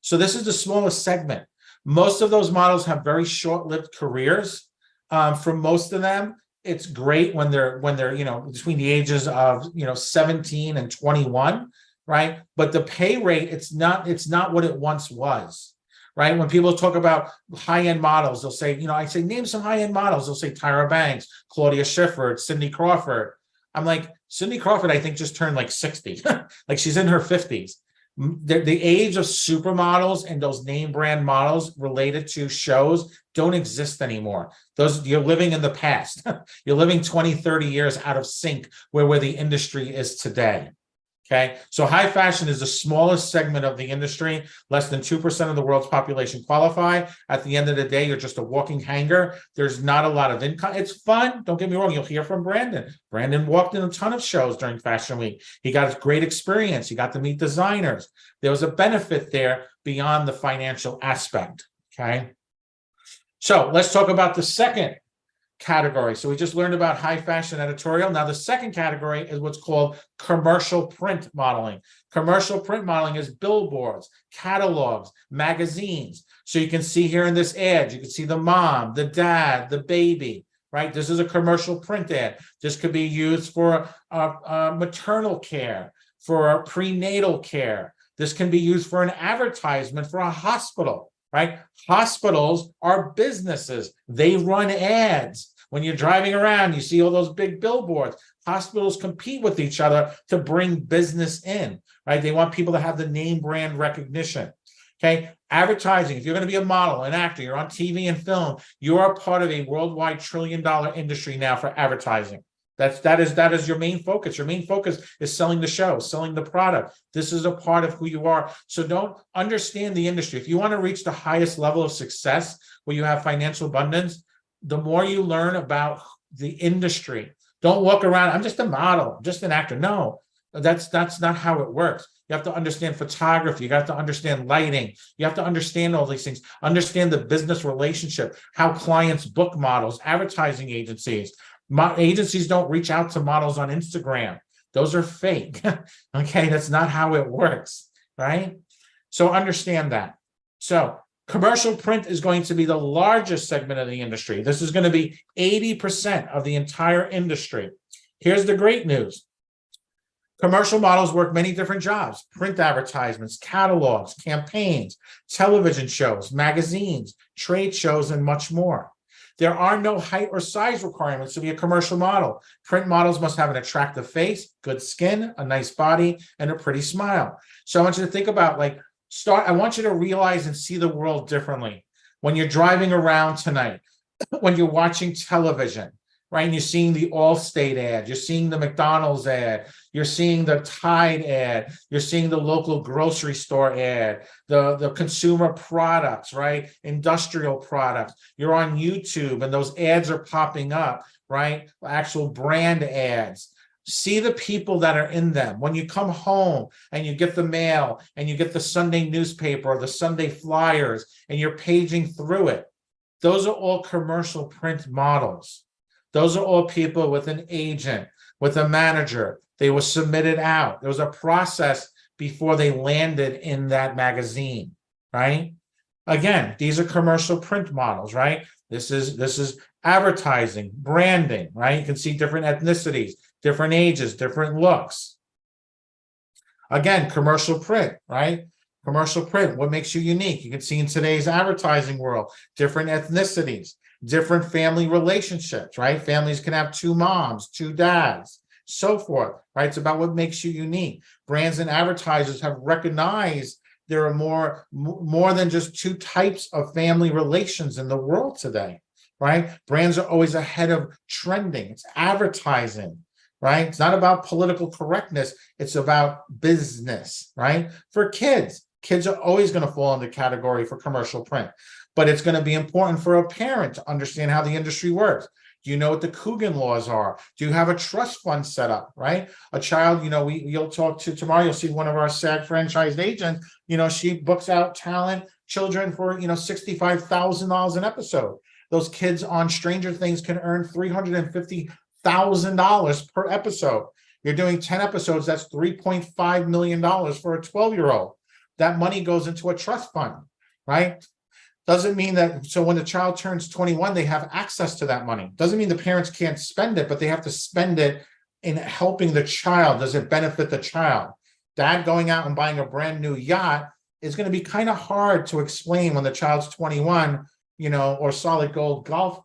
So this is the smallest segment. Most of those models have very short-lived careers. For most of them, it's great when they're between the ages of 17 and 21, right? But the pay rate, it's not what it once was, right? When people talk about high-end models, they'll say, I say, name some high-end models. They'll say Tyra Banks, Claudia Schiffer, Cindy Crawford. I'm like, Cindy Crawford, I think, just turned like 60. Like she's in her 50s. The age of supermodels and those name brand models related to shows don't exist anymore. Those, you're living in the past. You're living 20, 30 years out of sync where the industry is today. Okay, so high fashion is the smallest segment of the industry. Less than 2% of the world's population qualify. At the end of the day, you're just a walking hanger. There's not a lot of income. It's fun. Don't get me wrong. You'll hear from Brandon. Brandon walked in a ton of shows during Fashion Week. He got a great experience. He got to meet designers. There was a benefit there beyond the financial aspect. Okay, so let's talk about the second category. So we just learned about high fashion editorial. Now the second category is what's called commercial print modeling. Commercial print modeling is billboards, catalogs, magazines. So you can see here in this ad, you can see the mom, the dad, the baby, right? This is a commercial print ad. This could be used for maternal care, for prenatal care. This can be used for an advertisement for a hospital. Right? Hospitals are businesses. They run ads. When you're driving around, you see all those big billboards. Hospitals compete with each other to bring business in, right? They want people to have the name brand recognition. Okay. Advertising. If you're going to be a model, an actor, you're on TV and film, you are part of a worldwide $1 trillion industry now for advertising. That is your main focus. Your main focus is selling the show, selling the product. This is a part of who you are. So don't understand the industry. If you want to reach the highest level of success where you have financial abundance, the more you learn about the industry. Don't walk around, I'm just a model, I'm just an actor. No, that's not how it works. You have to understand photography. You have to understand lighting. You have to understand all these things. Understand the business relationship, how clients book models, advertising agencies. Agencies don't reach out to models on Instagram. Those are fake. Okay, that's not how it works, right? So understand that. So commercial print is going to be the largest segment of the industry. This is going to be 80% of the entire industry. Here's the great news. Commercial models work many different jobs: print advertisements, catalogs, campaigns, television shows, magazines, trade shows, and much more. There are no height or size requirements to be a commercial model. Print models must have an attractive face, good skin, a nice body, and a pretty smile. So I want you to think about, I want you to realize and see the world differently. When you're driving around tonight, when you're watching television, right? And you're seeing the Allstate ad, you're seeing the McDonald's ad, you're seeing the Tide ad, you're seeing the local grocery store ad, the consumer products, right? Industrial products. You're on YouTube and those ads are popping up, right? Actual brand ads. See the people that are in them. When you come home and you get the mail and you get the Sunday newspaper or the Sunday flyers and you're paging through it, those are all commercial print models. Those are all people with an agent, with a manager. They were submitted out. There was a process before they landed in that magazine, right? Again, these are commercial print models, right? This is advertising, branding, right? You can see different ethnicities, different ages, different looks. Again, commercial print, right? Commercial print, what makes you unique? You can see in today's advertising world, different ethnicities, different family relationships, right? Families can have 2 moms, 2 dads, so forth, right? It's about what makes you unique. Brands and advertisers have recognized there are more than just 2 types of family relations in the world today, right? Brands are always ahead of trending. It's advertising, right? It's not about political correctness. It's about business, right? For kids are always going to fall in the category for commercial print. But it's going to be important for a parent to understand how the industry works. Do you know what the Coogan laws are? Do you have a trust fund set up, right? A child, you'll talk to tomorrow, you'll see one of our SAG franchised agents, she books out children for, $65,000 an episode. Those kids on Stranger Things can earn $350,000 per episode. You're doing 10 episodes, that's $3.5 million for a 12-year-old. That money goes into a trust fund, right? Doesn't mean that, so when the child turns 21, they have access to that money. Doesn't mean the parents can't spend it, but they have to spend it in helping the child. Does it benefit the child? Dad going out and buying a brand new yacht is going to be kind of hard to explain when the child's 21, or Solid Gold golf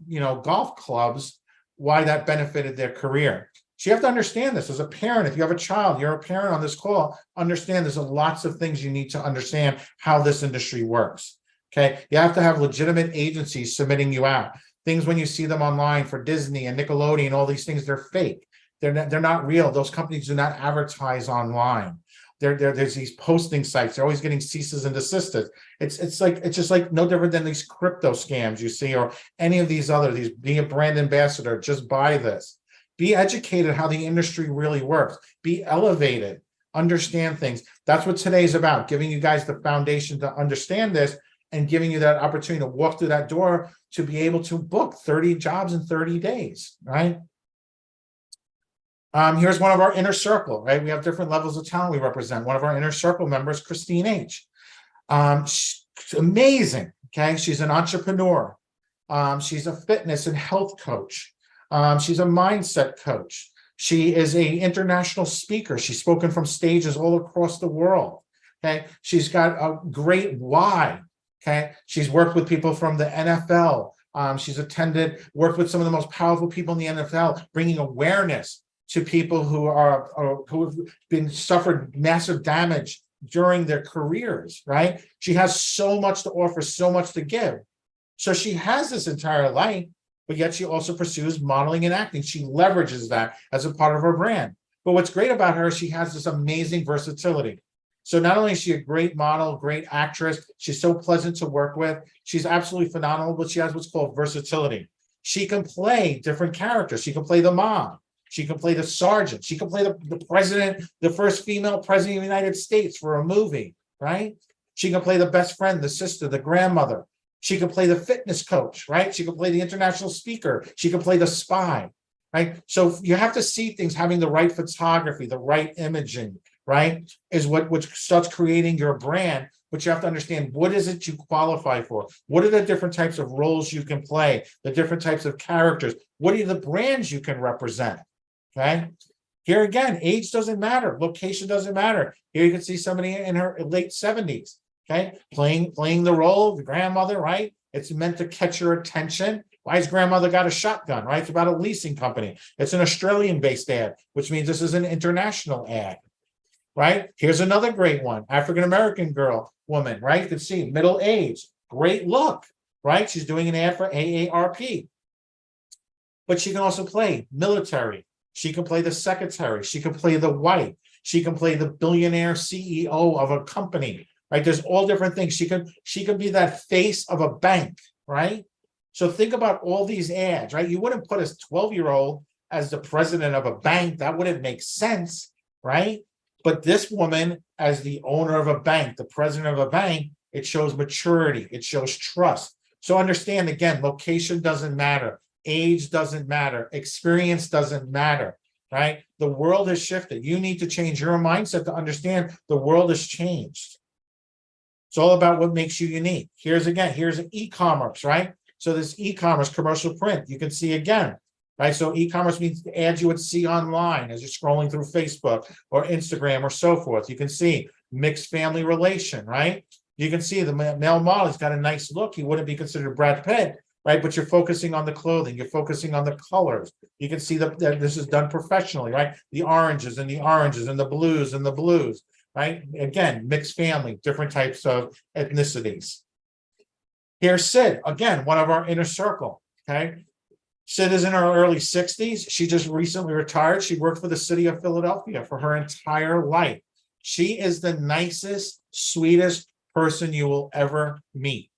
clubs, why that benefited their career. So you have to understand this as a parent. If you have a child, you're a parent on this call, understand there's lots of things you need to understand how this industry works. Okay, you have to have legitimate agencies submitting you out. Things when you see them online for Disney and Nickelodeon, all these things, they're fake. They're not real. Those companies do not advertise online. There's these posting sites. They're always getting ceases and desists. It's just like no different than these crypto scams you see, or any of these other, these being a brand ambassador, just buy this. Be educated how the industry really works. Be elevated, understand things. That's what today's about, giving you guys the foundation to understand this and giving you that opportunity to walk through that door to be able to book 30 jobs in 30 days, right? Here's one of our inner circle, right? We have different levels of talent we represent. One of our inner circle members, Christine H. She's amazing, okay? She's an entrepreneur. She's a fitness and health coach. She's a mindset coach. She is an international speaker. She's spoken from stages all across the world, okay? She's got a great why, okay? She's worked with people from the NFL. She's worked with some of the most powerful people in the NFL, bringing awareness to people who have suffered massive damage during their careers, right? She has so much to offer, so much to give. So she has this entire life, but yet she also pursues modeling and acting. She leverages that as a part of her brand. But what's great about her, she has this amazing versatility. So not only is she a great model, great actress, she's so pleasant to work with, she's absolutely phenomenal, but she has what's called versatility. She can play different characters. She can play the mom. She can play the sergeant. She can play the president, the first female president of the United States for a movie, right? She can play the best friend, the sister, the grandmother. She can play the fitness coach, right? She can play the international speaker. She can play the spy, right? So you have to see things having the right photography, the right imaging, right? Is what starts creating your brand. But you have to understand, what is it you qualify for? What are the different types of roles you can play? The different types of characters? What are the brands you can represent? Okay. Here again, age doesn't matter. Location doesn't matter. Here you can see somebody in her late 70s. Okay. Playing the role of the grandmother, right? It's meant to catch your attention. Why has grandmother got a shotgun, right? It's about a leasing company. It's an Australian-based ad, which means this is an international ad, right? Here's another great one. African-American woman, right? You can see middle age, great look, right? She's doing an ad for AARP. But she can also play military. She can play the secretary. She can play the wife. She can play the billionaire CEO of a company, right? There's all different things. She can be that face of a bank, right? So think about all these ads, right? You wouldn't put a 12-year-old as the president of a bank. That wouldn't make sense, right? But this woman as the owner of a bank, the president of a bank, it shows maturity. It shows trust. So understand, again, location doesn't matter. Age doesn't matter. Experience doesn't matter, right? The world has shifted. You need to change your mindset to understand the world has changed. It's all about what makes you unique. Here's an e-commerce, right? So this e-commerce commercial print, you can see again, right? So e-commerce means the ads you would see online as you're scrolling through Facebook or Instagram or so forth. You can see mixed family relation, right? You can see the male model, he's got a nice look. He wouldn't be considered Brad Pitt, right? But you're focusing on the clothing, you're focusing on the colors. You can see that this is done professionally, right? The oranges and the blues and the blues, right? Again, mixed family, different types of ethnicities. Here's Sid, again, one of our inner circle, okay? Sid is in her early 60s. She just recently retired. She worked for the city of Philadelphia for her entire life. She is the nicest, sweetest person you will ever meet.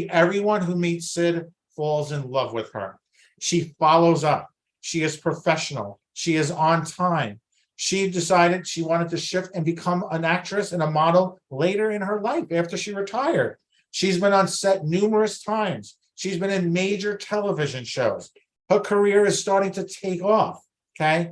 Everyone who meets Sid falls in love with her. She follows up. She is professional. She is on time. She decided she wanted to shift and become an actress and a model later in her life after she retired. She's been on set numerous times. She's been in major television shows. Her career is starting to take off, okay?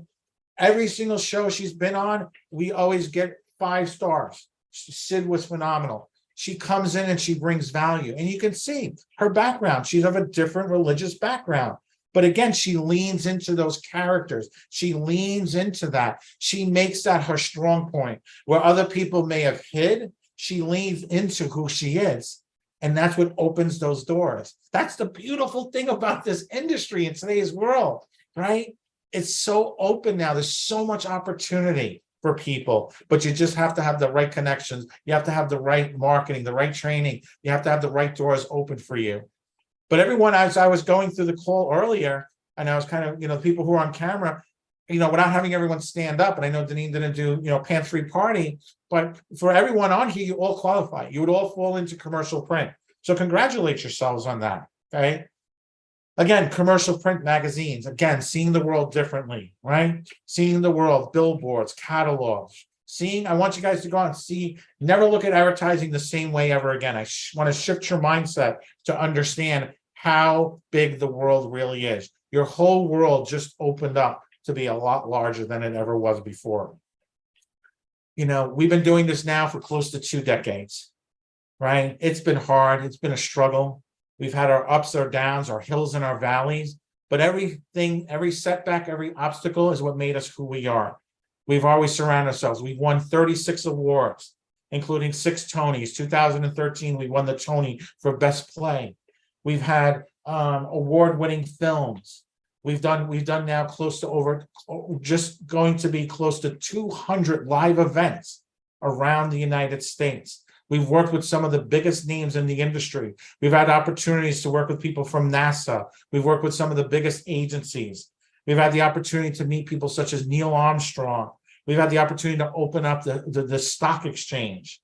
Every single show she's been on, we always get 5 stars. Sid was phenomenal. She comes in and she brings value. And you can see her background. She's of a different religious background. But again, she leans into those characters. She leans into that. She makes that her strong point. Where other people may have hid, she leans into who she is. And that's what opens those doors. That's the beautiful thing about this industry in today's world, right? it's so open now. There's so much opportunity for people, but you just have to have the right connections. You have to have the right marketing, the right training. You have to have the right doors open for you. But everyone, as I was going through the call earlier, and I was kind of, people who are on camera, without having everyone stand up, and I know Deneen didn't do, pantry party, but for everyone on here, you all qualify. You would all fall into commercial print. So congratulate yourselves on that, okay? Again, commercial print magazines, again, seeing the world differently, right? Seeing the world, billboards, catalogs, I want you guys to go out and see, never look at advertising the same way ever again. I want to shift your mindset to understand how big the world really is. Your whole world just opened up to be a lot larger than it ever was before. We've been doing this now for close to 2 decades, right? It's been hard. It's been a struggle. We've had our ups, our downs, our hills and our valleys, but everything, every setback, every obstacle is what made us who we are. We've always surrounded ourselves. We've won 36 awards, including 6 Tonys. 2013, we won the Tony for Best Play. We've had award-winning films. We've done now close to just going to be close to 200 live events around the United States. We've worked with some of the biggest names in the industry. We've had opportunities to work with people from NASA. We've worked with some of the biggest agencies. We've had the opportunity to meet people such as Neil Armstrong. We've had the opportunity to open up the stock exchange,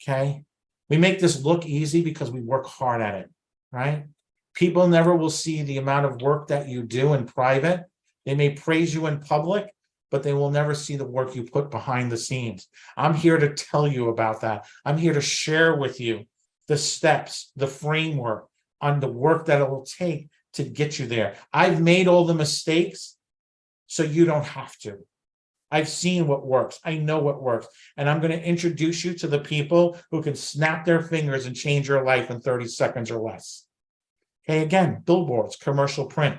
okay? We make this look easy because we work hard at it, right? People never will see the amount of work that you do in private. They may praise you in public, but they will never see the work you put behind the scenes. I'm here to tell you about that. I'm here to share with you the steps, the framework on the work that it will take to get you there. I've made all the mistakes so you don't have to. I've seen what works. I know what works. And I'm going to introduce you to the people who can snap their fingers and change your life in 30 seconds or less. Okay, again, billboards, commercial print.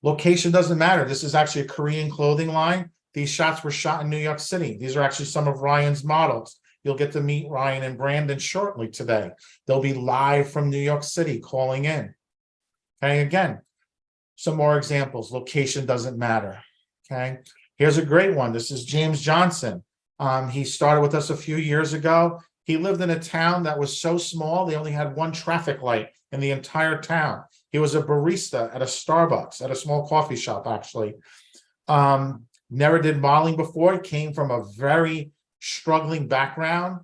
Location doesn't matter. This is actually a Korean clothing line. These shots were shot in New York City. These are actually some of Ryan's models. You'll get to meet Ryan and Brandon shortly today. They'll be live from New York City calling in. Okay, again, some more examples. Location doesn't matter. Okay, here's a great one. This is James Johnson. He started with us a few years ago. He lived in a town that was so small, they only had 1 traffic light in the entire town. He was a barista at a Starbucks, at a small coffee shop, actually. Never did modeling before. He came from a very struggling background.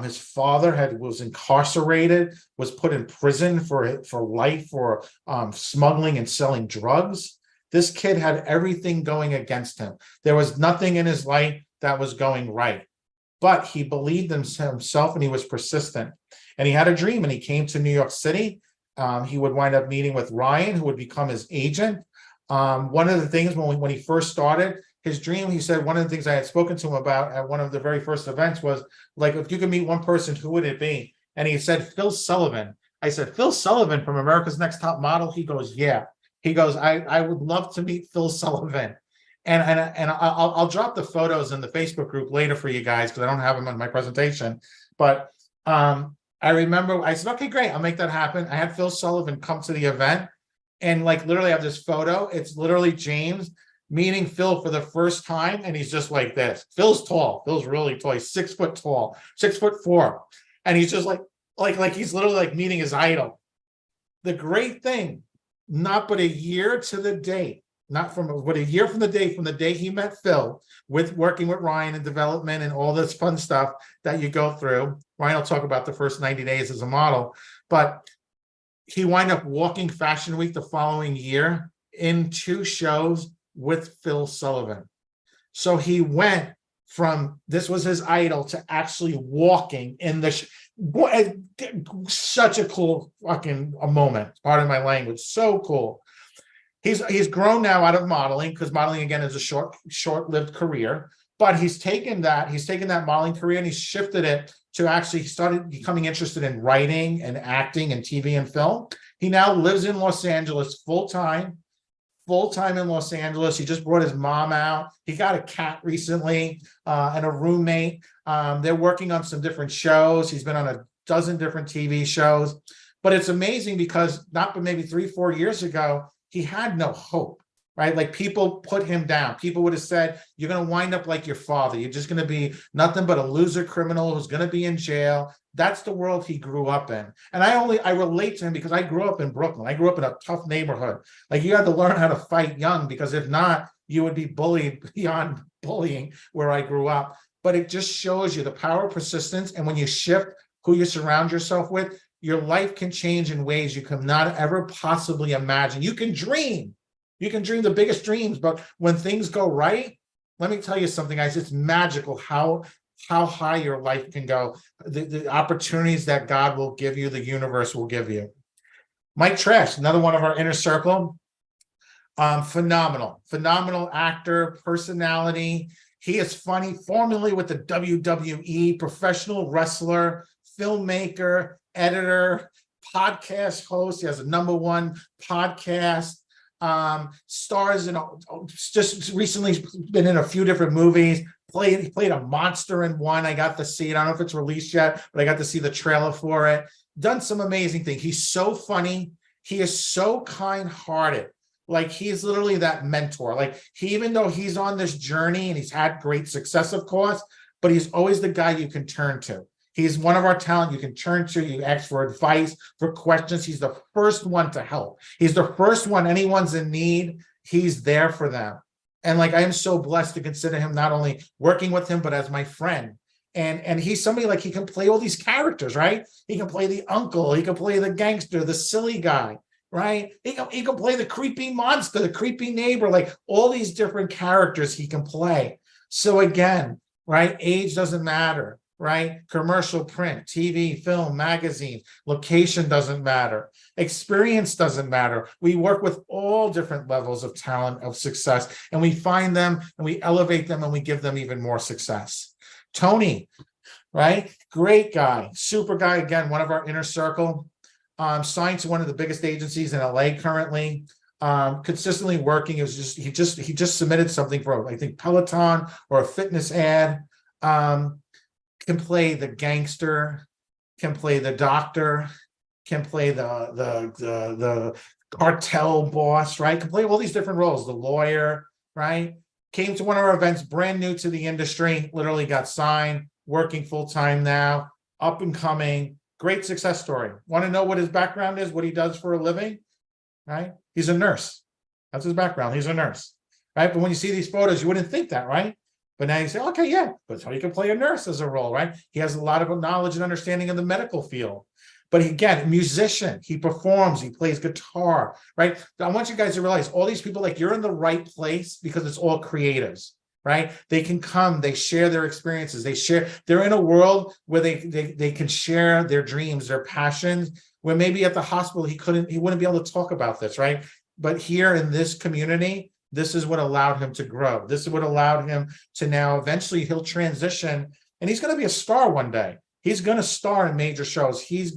His father was incarcerated, was put in prison for life for smuggling and selling drugs. This kid had everything going against him. There was nothing in his life that was going right. But he believed in himself and he was persistent. And he had a dream and he came to New York City. He would wind up meeting with Ryan, who would become his agent. One of the things when he first started his dream, he said one of the things I had spoken to him about at one of the very first events was, like, if you could meet one person, who would it be? And he said, Phil Sullivan. I said, Phil Sullivan from America's Next Top Model? He goes, yeah. He goes, I would love to meet Phil Sullivan. And I'll drop the photos in the Facebook group later for you guys because I don't have them on my presentation. But I remember I said, okay, great, I'll make that happen. I had Phil Sullivan come to the event and like literally have this photo. It's literally James meeting Phil for the first time. And he's just like this. Phil's tall. Phil's really tall. He's 6 foot tall, 6'4". And he's just like he's literally like meeting his idol. The great thing, not but a year to the date, but a year from the day he met Phil, with working with Ryan in development and all this fun stuff that you go through. Ryan will talk about the first 90 days as a model, but he wound up walking Fashion Week the following year in 2 shows with Phil Sullivan. So he went from this was his idol to actually walking in the such a cool fucking moment. Pardon my language. So cool. He's grown now out of modeling because modeling again is a short-lived career, but he's taken that modeling career and he's shifted it to actually he started becoming interested in writing and acting and TV and film. He now lives in Los Angeles full-time in Los Angeles. He just brought his mom out. He got a cat recently and a roommate. They're working on some different shows. He's been on a dozen different TV shows, but it's amazing because not but maybe 3-4 years ago, he had no hope. right? Like people put him down. People would have said, you're going to wind up like your father. You're just going to be nothing but a loser criminal who's going to be in jail. That's the world he grew up in. And I relate to him because I grew up in Brooklyn. I grew up in a tough neighborhood. Like you had to learn how to fight young, because if not, you would be bullied beyond bullying where I grew up. But it just shows you the power of persistence. And when you shift who you surround yourself with, your life can change in ways you cannot ever possibly imagine. You can dream. You can dream the biggest dreams, but when things go right, let me tell you something, guys, it's magical how high your life can go. The opportunities that God will give you, the universe will give you. Mike Trash, another one of our inner circle. Phenomenal actor, personality. He is funny, formerly with the WWE, professional wrestler, filmmaker, editor, podcast host. He has a #1 podcast. Stars in just recently been in a few different movies. He played a monster in one. I got to see it. I don't know if it's released yet, but I got to see the trailer for it. Done some amazing things. He's so funny. He is so kind-hearted. Like he's literally that mentor. Like even though he's on this journey and he's had great success, of course, but he's always the guy you can turn to. He's one of our talent you can turn to. You ask for advice, for questions. He's the first one to help. He's the first one. Anyone's in need, he's there for them. And like, I am so blessed to consider him not only working with him, but as my friend. And he's somebody like he can play all these characters, right? He can play the uncle. He can play the gangster, the silly guy, right? He can play the creepy monster, the creepy neighbor, like all these different characters he can play. So again, right? Age doesn't matter. Right? Commercial, print, TV, film, magazine, location doesn't matter. Experience doesn't matter. We work with all different levels of talent, of success, and we find them and we elevate them and we give them even more success. Tony, right? Great guy, super guy. Again, one of our inner circle, signed to one of the biggest agencies in LA currently. Consistently working. It was he just submitted something for, I think, Peloton or a fitness ad. Can play the gangster, can play the doctor, can play the cartel boss, right? Can play all these different roles, the lawyer, right? Came to one of our events, brand new to the industry, literally got signed, working full-time now, up and coming, great success story. Want to know what his background is, what he does for a living, right? He's a nurse. That's his background. He's a nurse, right? But when you see these photos, you wouldn't think that, right? But now you say, okay, yeah, but so you can play a nurse as a role, right? He has a lot of knowledge and understanding in the medical field. But again, musician, he performs, he plays guitar, right? I want you guys to realize all these people, like you're in the right place because it's all creatives, right? They can come, they share their experiences, they're in a world where they can share their dreams, their passions, where maybe at the hospital he wouldn't be able to talk about this, right? But here in this community, this is what allowed him to grow. This is what allowed him to now eventually he'll transition and he's going to be a star one day. He's going to star in major shows. He's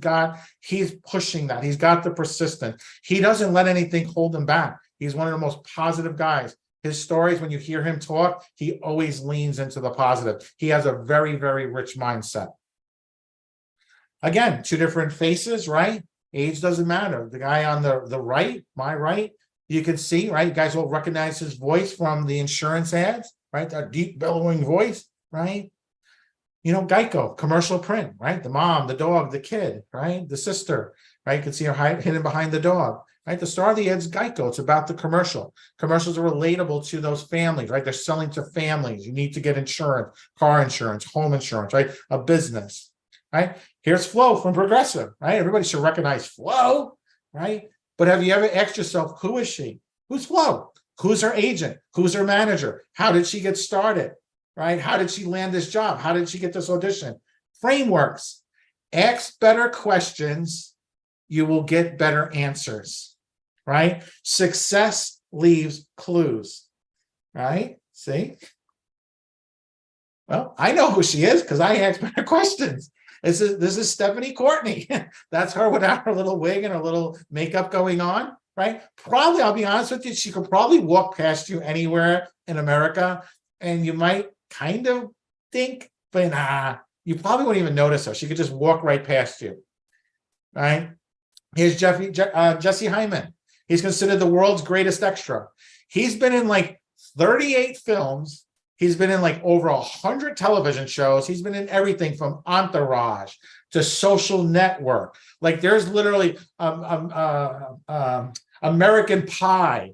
pushing that. He's got the persistence. He doesn't let anything hold him back. He's one of the most positive guys. His stories, when you hear him talk, he always leans into the positive. He has a very, very rich mindset. Again, two different faces, right? Age doesn't matter. The guy on the right, my right, you can see, right? You guys will recognize his voice from the insurance ads, right? That deep bellowing voice, right? You know, Geico, commercial print, right? The mom, the dog, the kid, right? The sister, right? You can see her hidden behind the dog, right? The star of the ad's Geico. It's about the commercial. Commercials are relatable to those families, right? They're selling to families. You need to get insurance, car insurance, home insurance, right? A business, right? Here's Flo from Progressive, right? Everybody should recognize Flo, right? But have you ever asked yourself, who is she? Who's Flo? Who's her agent? Who's her manager? How did she get started? Right? How did she land this job? How did she get this audition? Frameworks. Ask better questions. You will get better answers. Right? Success leaves clues. Right? See? Well, I know who she is because I ask better questions. This is Stephanie Courtney. That's her without her little wig and her little makeup going on, right? Probably, I'll be honest with you, she could probably walk past you anywhere in America and you might kind of think, but nah, you probably wouldn't even notice her. She could just walk right past you, right? Here's Jesse Hyman. He's considered the world's greatest extra. He's been in like 38 films. He's been in like over 100 television shows. He's been in everything from Entourage to Social Network. Like there's literally American Pie.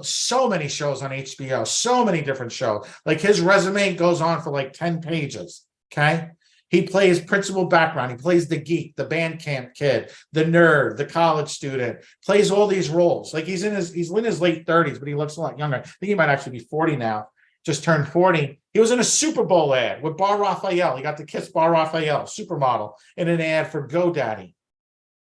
So many shows on HBO, so many different shows. Like his resume goes on for like 10 pages. Okay. He plays principal background. He plays the geek, the band camp kid, the nerd, the college student, plays all these roles. Like he's in his late 30s, but he looks a lot younger. I think he might actually be 40 now, just turned 40. He was in a Super Bowl ad with Bar Raphael. He got to kiss Bar Raphael, supermodel, in an ad for GoDaddy.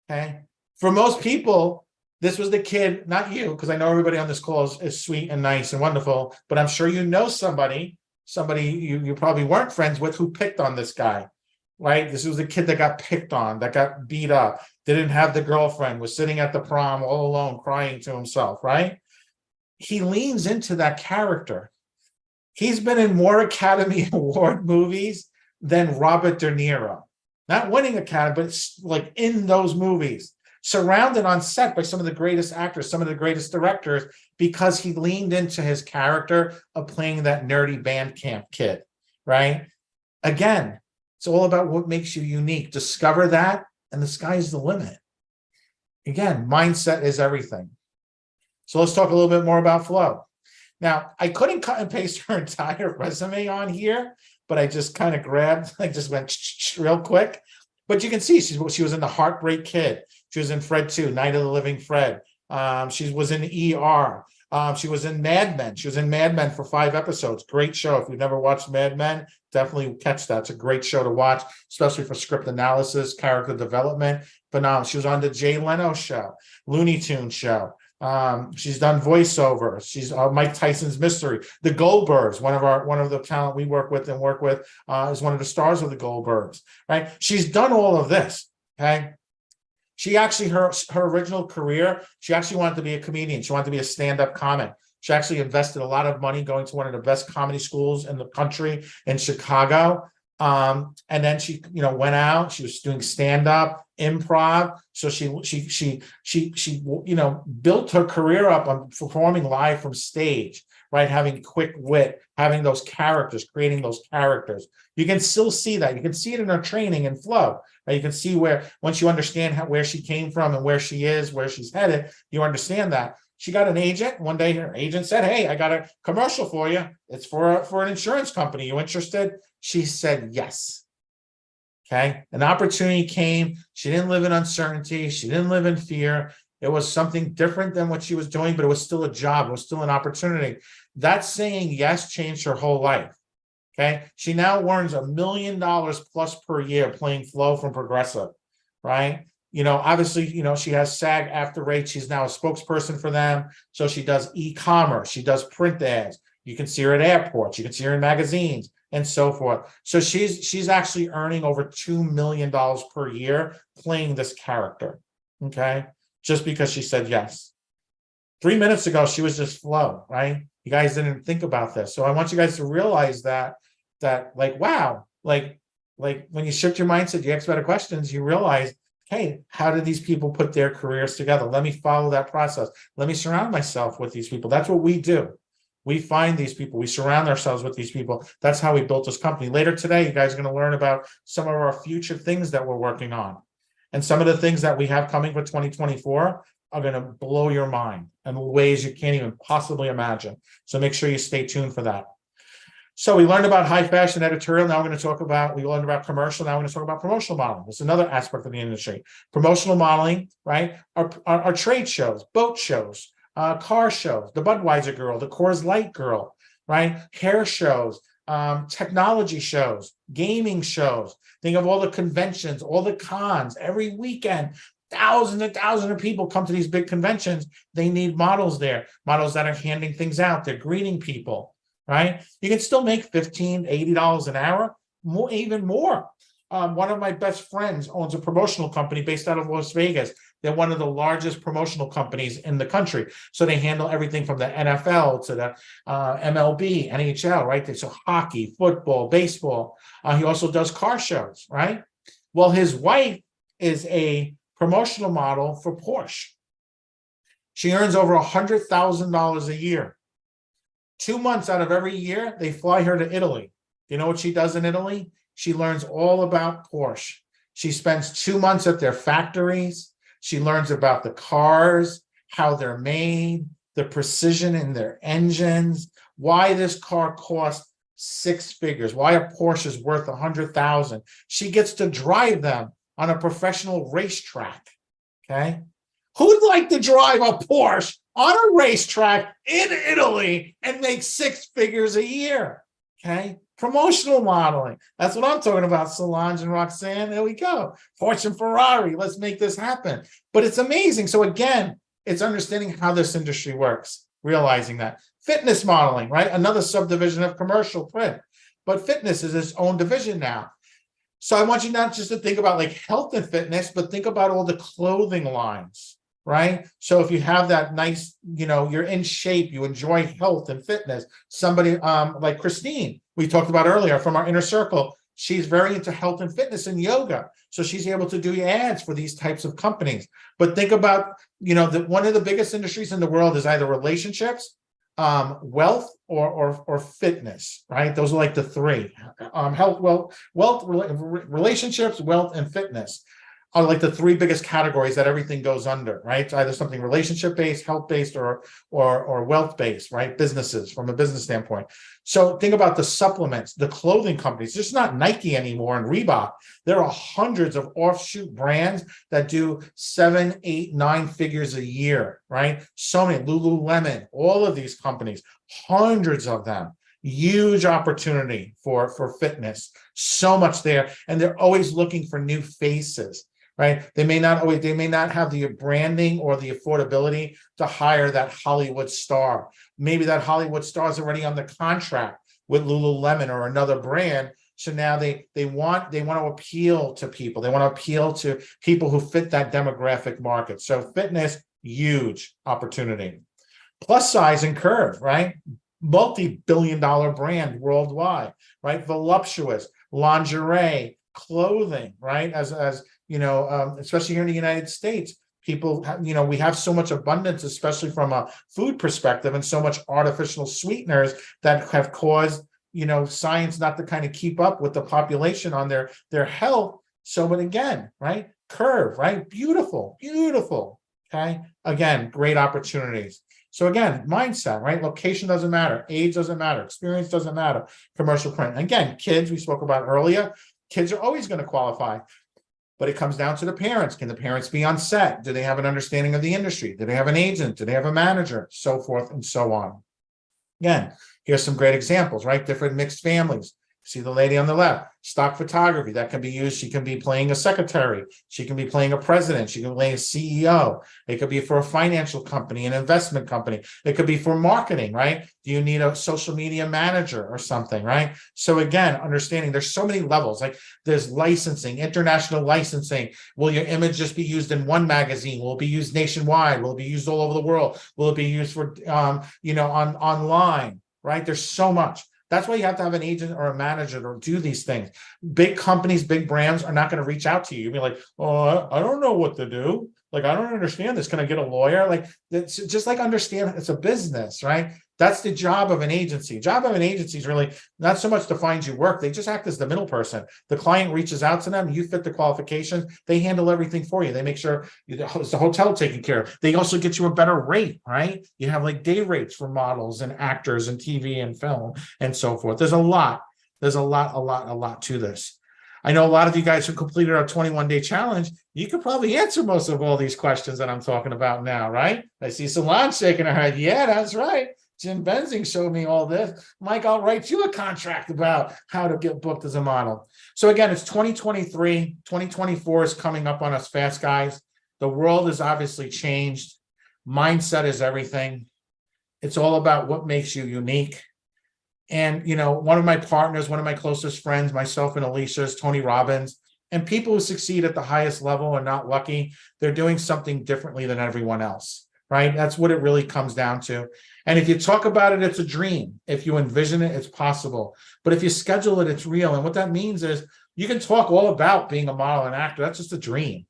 Okay. For most people, this was the kid, not you, because I know everybody on this call is sweet and nice and wonderful, but I'm sure you know somebody you probably weren't friends with who picked on this guy, right? This was the kid that got picked on, that got beat up, didn't have the girlfriend, was sitting at the prom all alone, crying to himself, right? He leans into that character. He's been in more Academy Award movies than Robert De Niro. Not winning Academy, but like in those movies. Surrounded on set by some of the greatest actors, some of the greatest directors, because he leaned into his character of playing that nerdy band camp kid, right? Again, it's all about what makes you unique. Discover that, and the sky's the limit. Again, mindset is everything. So let's talk a little bit more about Flo. Now, I couldn't cut and paste her entire resume on here, but I just kind of grabbed, I just went real quick. But you can see she was in The Heartbreak Kid. She was in Fred 2, Night of the Living Fred. She was in ER. She was in Mad Men. She was in Mad Men for 5 episodes. Great show. If you've never watched Mad Men, definitely catch that. It's a great show to watch, especially for script analysis, character development. Phenomenal. She was on the Jay Leno show, Looney Tunes show. She's done voiceover. She's Mike Tyson's Mystery. The Goldbergs, one of the talent we work with is one of the stars of the Goldbergs. Right? She's done all of this. Okay. She actually, her original career, she actually wanted to be a comedian. She wanted to be a stand-up comic. She actually invested a lot of money going to one of the best comedy schools in the country in Chicago. And then she, went out. She was doing stand-up, improv. So she built her career up on performing live from stage, right? Having quick wit, having those characters, creating those characters. You can still see that. You can see it in her training and Flow. Right? You can see where, once you understand where she came from and where she is, where she's headed, you understand that. She got an agent. One day her agent said, "Hey, I got a commercial for you. It's for an insurance company. You interested?" She said yes. Okay. An opportunity came. She didn't live in uncertainty. She didn't live in fear. It was something different than what she was doing, but it was still a job. It was still an opportunity. That saying yes changed her whole life. Okay. She now earns $1 million plus per year playing Flo from Progressive, right? Obviously, she has SAG after rate. She's now a spokesperson for them. So she does e-commerce. She does print ads. You can see her at airports. You can see her in magazines and so forth. So she's actually earning over $2 million per year playing this character. Okay. Just because she said yes. 3 minutes ago, she was just Flo, right? You guys didn't think about this. So I want you guys to realize that like, wow, like when you shift your mindset, you ask better questions, you realize, hey, how did these people put their careers together? Let me follow that process. Let me surround myself with these people. That's what we do. We find these people. We surround ourselves with these people. That's how we built this company. Later today, you guys are going to learn about some of our future things that we're working on. And some of the things that we have coming for 2024 are going to blow your mind in ways you can't even possibly imagine. So make sure you stay tuned for that. So we learned about high fashion editorial. Now we're going to talk about, we learned about commercial. Now we're going to talk about promotional modeling. It's another aspect of the industry. Promotional modeling, right? Our trade shows, boat shows, car shows, the Budweiser girl, the Coors Light girl, right? Hair shows, technology shows, gaming shows. Think of all the conventions, all the cons, every weekend. Thousands and thousands of people come to these big conventions. They need models there, models that are handing things out. They're greeting people. Right? You can still make $15, $80 an hour, even more. One of my best friends owns a promotional company based out of Las Vegas. They're one of the largest promotional companies in the country. So they handle everything from the NFL to the MLB, NHL, right? So hockey, football, baseball. He also does car shows, right? Well, his wife is a promotional model for Porsche. She earns over $100,000 a year. 2 months out of every year, they fly her to Italy. You know what she does in Italy? She learns all about Porsche. She spends 2 months at their factories. She learns about the cars, how they're made, the precision in their engines, why this car costs 6 figures, why a Porsche is worth 100,000. She gets to drive them on a professional racetrack. Okay. Who'd like to drive a Porsche on a racetrack in Italy and make 6 figures a year? Okay. Promotional modeling. That's what I'm talking about, Solange and Roxanne. There we go. Porsche and Ferrari. Let's make this happen. But it's amazing. So again, it's understanding how this industry works, realizing that. Fitness modeling, right? Another subdivision of commercial print. But fitness is its own division now. So I want you not just to think about like health and fitness, but think about all the clothing lines, right? So if you have that nice, you're in shape, you enjoy health and fitness. Somebody like Christine, we talked about earlier from our inner circle, she's very into health and fitness and yoga. So she's able to do ads for these types of companies. But think about, one of the biggest industries in the world is either relationships, wealth, or fitness, right? Those are like the three. Relationships, wealth, and fitness are like the three biggest categories that everything goes under, right? It's either something relationship-based, health-based, or wealth-based, right? Businesses from a business standpoint. So think about the supplements, the clothing companies. It's just not Nike anymore and Reebok. There are hundreds of offshoot brands that do 7, 8, 9 figures a year, right? So many, Lululemon, all of these companies, hundreds of them. Huge opportunity for fitness, so much there, and they're always looking for new faces. Right? They may not have the branding or the affordability to hire that Hollywood star. Maybe that Hollywood star is already on the contract with Lululemon or another brand. So now they want to appeal to people. They want to appeal to people who fit that demographic market. So fitness, huge opportunity. Plus size and curve, right? Multi-billion-dollar brand worldwide, right? Voluptuous, lingerie, clothing, right? As especially here in the United States, people, we have so much abundance, especially from a food perspective, and so much artificial sweeteners that have caused, science not to kind of keep up with the population on their health. So, but again, right? Curve, right? Beautiful. Okay. Again, great opportunities. So again, mindset, right? Location doesn't matter. Age doesn't matter. Experience doesn't matter. Commercial print. Again, kids, we spoke about earlier, kids are always going to qualify. But it comes down to the parents. Can the parents be on set? Do they have an understanding of the industry? Do they have an agent? Do they have a manager? So forth and so on. Again, here's some great examples, right? Different mixed families. See the lady on the left, stock photography that can be used. She can be playing a secretary. She can be playing a president. She can play a CEO. It could be for a financial company, an investment company. It could be for marketing, right? Do you need a social media manager or something, right? So again, understanding there's so many levels, like there's licensing, international licensing. Will your image just be used in one magazine? Will it be used nationwide? Will it be used all over the world? Will it be used for, online, right? There's so much. That's why you have to have an agent or a manager to do these things. Big companies, big brands are not going to reach out to you. You'll be like, oh, I don't know what to do. Like, I don't understand this. Can I get a lawyer? Like, it's just like understand it's a business, right? That's the job of an agency. Job of an agency is really not so much to find you work. They just act as the middle person. The client reaches out to them. You fit the qualifications. They handle everything for you. They make sure it's the hotel taken care of. They also get you a better rate, right? You have like day rates for models and actors and TV and film and so forth. There's a lot to this. I know a lot of you guys who completed our 21-day challenge, you could probably answer most of all these questions that I'm talking about now, right? I see Solange shaking her head. Yeah, that's right. Jim Benzing showed me all this. Mike, I'll write you a contract about how to get booked as a model. So again, it's 2023. 2024 is coming up on us fast, guys. The world has obviously changed. Mindset is everything. It's all about what makes you unique. And, one of my partners, one of my closest friends, myself and Alicia, is Tony Robbins. And people who succeed at the highest level are not lucky. They're doing something differently than everyone else, right? That's what it really comes down to. And if you talk about it, it's a dream. If you envision it, it's possible. But if you schedule it, it's real. And what that means is you can talk all about being a model and actor. That's just a dream.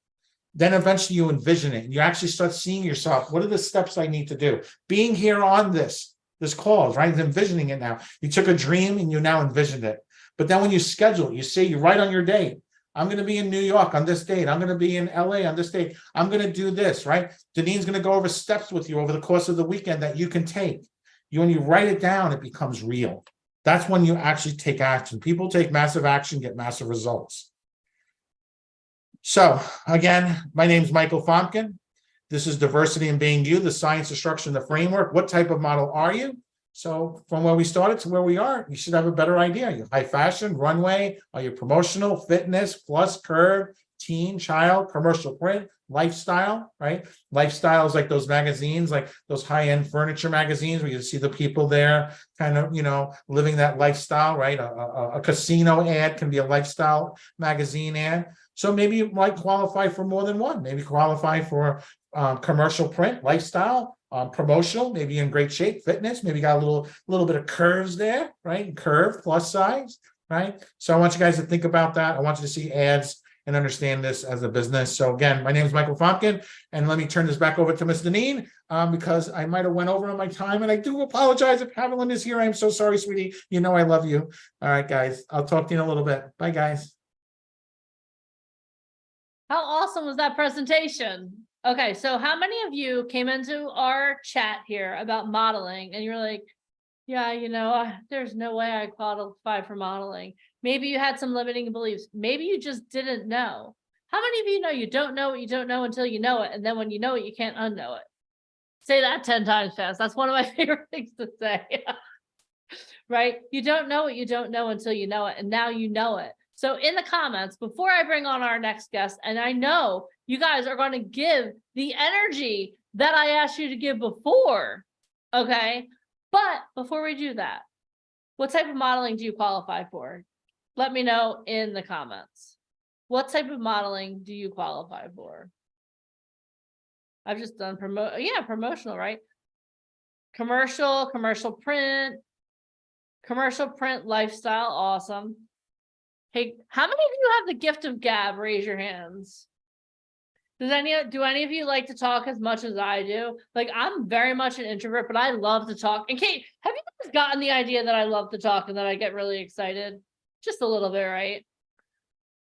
Then eventually you envision it and you actually start seeing yourself. What are the steps I need to do? Being here on this call, right? Envisioning it now. You took a dream and you now envisioned it. But then when you schedule it, you say you write on your date, I'm going to be in New York on this date. I'm going to be in LA on this date. I'm going to do this, right? Danine's going to go over steps with you over the course of the weekend that you can take. When you write it down, it becomes real. That's when you actually take action. People take massive action, get massive results. So again, my name is Michael Fomkin. This is Diversity in Being You, the science, the structure, and the framework. What type of model are you? So from where we started to where we are, you should have a better idea. You're high fashion, runway, are you promotional, fitness, plus, curve, teen, child, commercial print, lifestyle, right? Lifestyle is like those magazines, like those high-end furniture magazines where you see the people there kind of, living that lifestyle, right? A casino ad can be a lifestyle magazine ad. So maybe you might qualify for more than one. Maybe qualify for commercial print, lifestyle, promotional, maybe in great shape, fitness, maybe got a little bit of curves there, right? Curve, plus size, right? So I want you guys to think about that. I want you to see ads and understand this as a business. So again, my name is Michael Fomkin, and let me turn this back over to Ms. Deneen because I might have went over on my time, and I do apologize if Haviland is here. I'm so sorry, sweetie. You know I love you. All right, guys. I'll talk to you in a little bit. Bye, guys. How awesome was that presentation? Okay, so how many of you came into our chat here about modeling and you're like, yeah, there's no way I qualify for modeling. Maybe you had some limiting beliefs. Maybe you just didn't know. How many of you know you don't know what you don't know until you know it, and then when you know it, you can't unknow it? Say that 10 times fast. That's one of my favorite things to say. Right? You don't know what you don't know until you know it, and now you know it. So in the comments, before I bring on our next guest, and I know you guys are going to give the energy that I asked you to give before, okay? But before we do that, what type of modeling do you qualify for? Let me know in the comments. What type of modeling do you qualify for? I've just done promotional, right? Commercial print, lifestyle, awesome. Hey, how many of you have the gift of gab? Raise your hands. Do any of you like to talk as much as I do? Like, I'm very much an introvert, but I love to talk. And Kate, have you guys gotten the idea that I love to talk and that I get really excited? Just a little bit, right?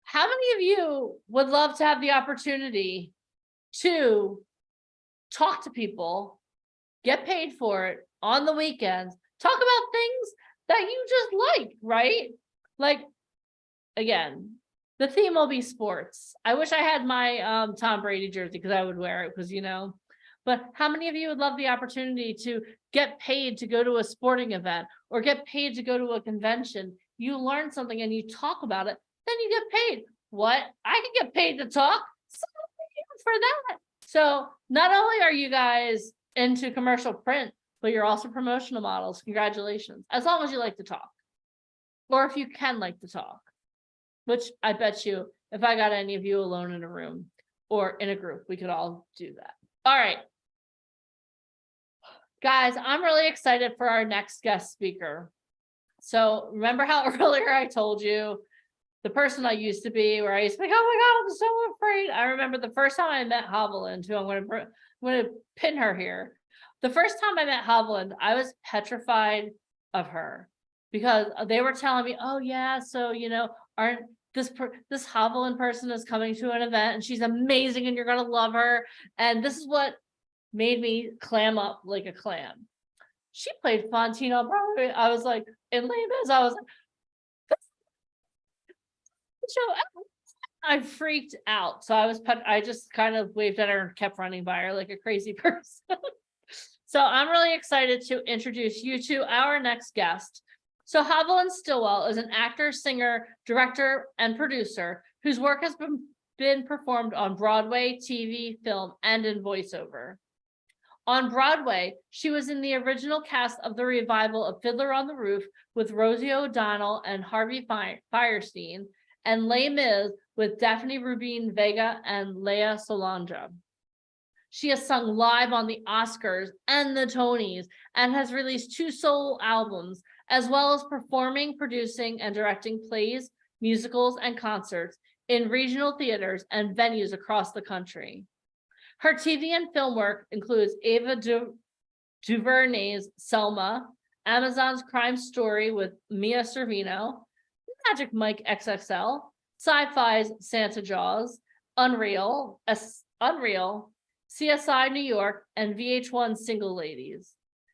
How many of you would love to have the opportunity to talk to people, get paid for it on the weekends, talk about things that you just like, right? Like, again, the theme will be sports. I wish I had my Tom Brady jersey because I would wear it because, but how many of you would love the opportunity to get paid to go to a sporting event or get paid to go to a convention? You learn something and you talk about it, then you get paid. What? I can get paid to talk so for that. So not only are you guys into commercial print, but you're also promotional models. Congratulations. As long as you like to talk, or if you can like to talk. Which I bet you, if I got any of you alone in a room or in a group, we could all do that. All right. Guys, I'm really excited for our next guest speaker. So remember how earlier I told you the person I used to be, where I used to be like, oh my God, I'm so afraid. I remember the first time I met Haviland, who I'm going to pin her here. The first time I met Haviland, I was petrified of her because they were telling me, oh yeah, so, this Haviland person is coming to an event and she's amazing and you're going to love her. And this is what made me clam up like a clam. She played Fantine on Broadway. I was like, in Les Mis, I was like, I freaked out. So I just kind of waved at her and kept running by her like a crazy person. So I'm really excited to introduce you to our next guest. So Haviland Stillwell is an actor, singer, director, and producer whose work has been performed on Broadway, TV, film, and in voiceover. On Broadway, she was in the original cast of the revival of Fiddler on the Roof with Rosie O'Donnell and Harvey Fierstein, and Les Mis with Daphne Rubin Vega and Lea Salonga. She has sung live on the Oscars and the Tonys and has released 2 solo albums, as well as performing, producing, and directing plays, musicals, and concerts, in regional theaters and venues across the country. Her TV and film work includes Ava DuVernay's Selma, Amazon's Crime Story with Mia Servino, Magic Mike XXL, Sci-Fi's Santa Jaws, Unreal, CSI New York, and VH1 Single Ladies.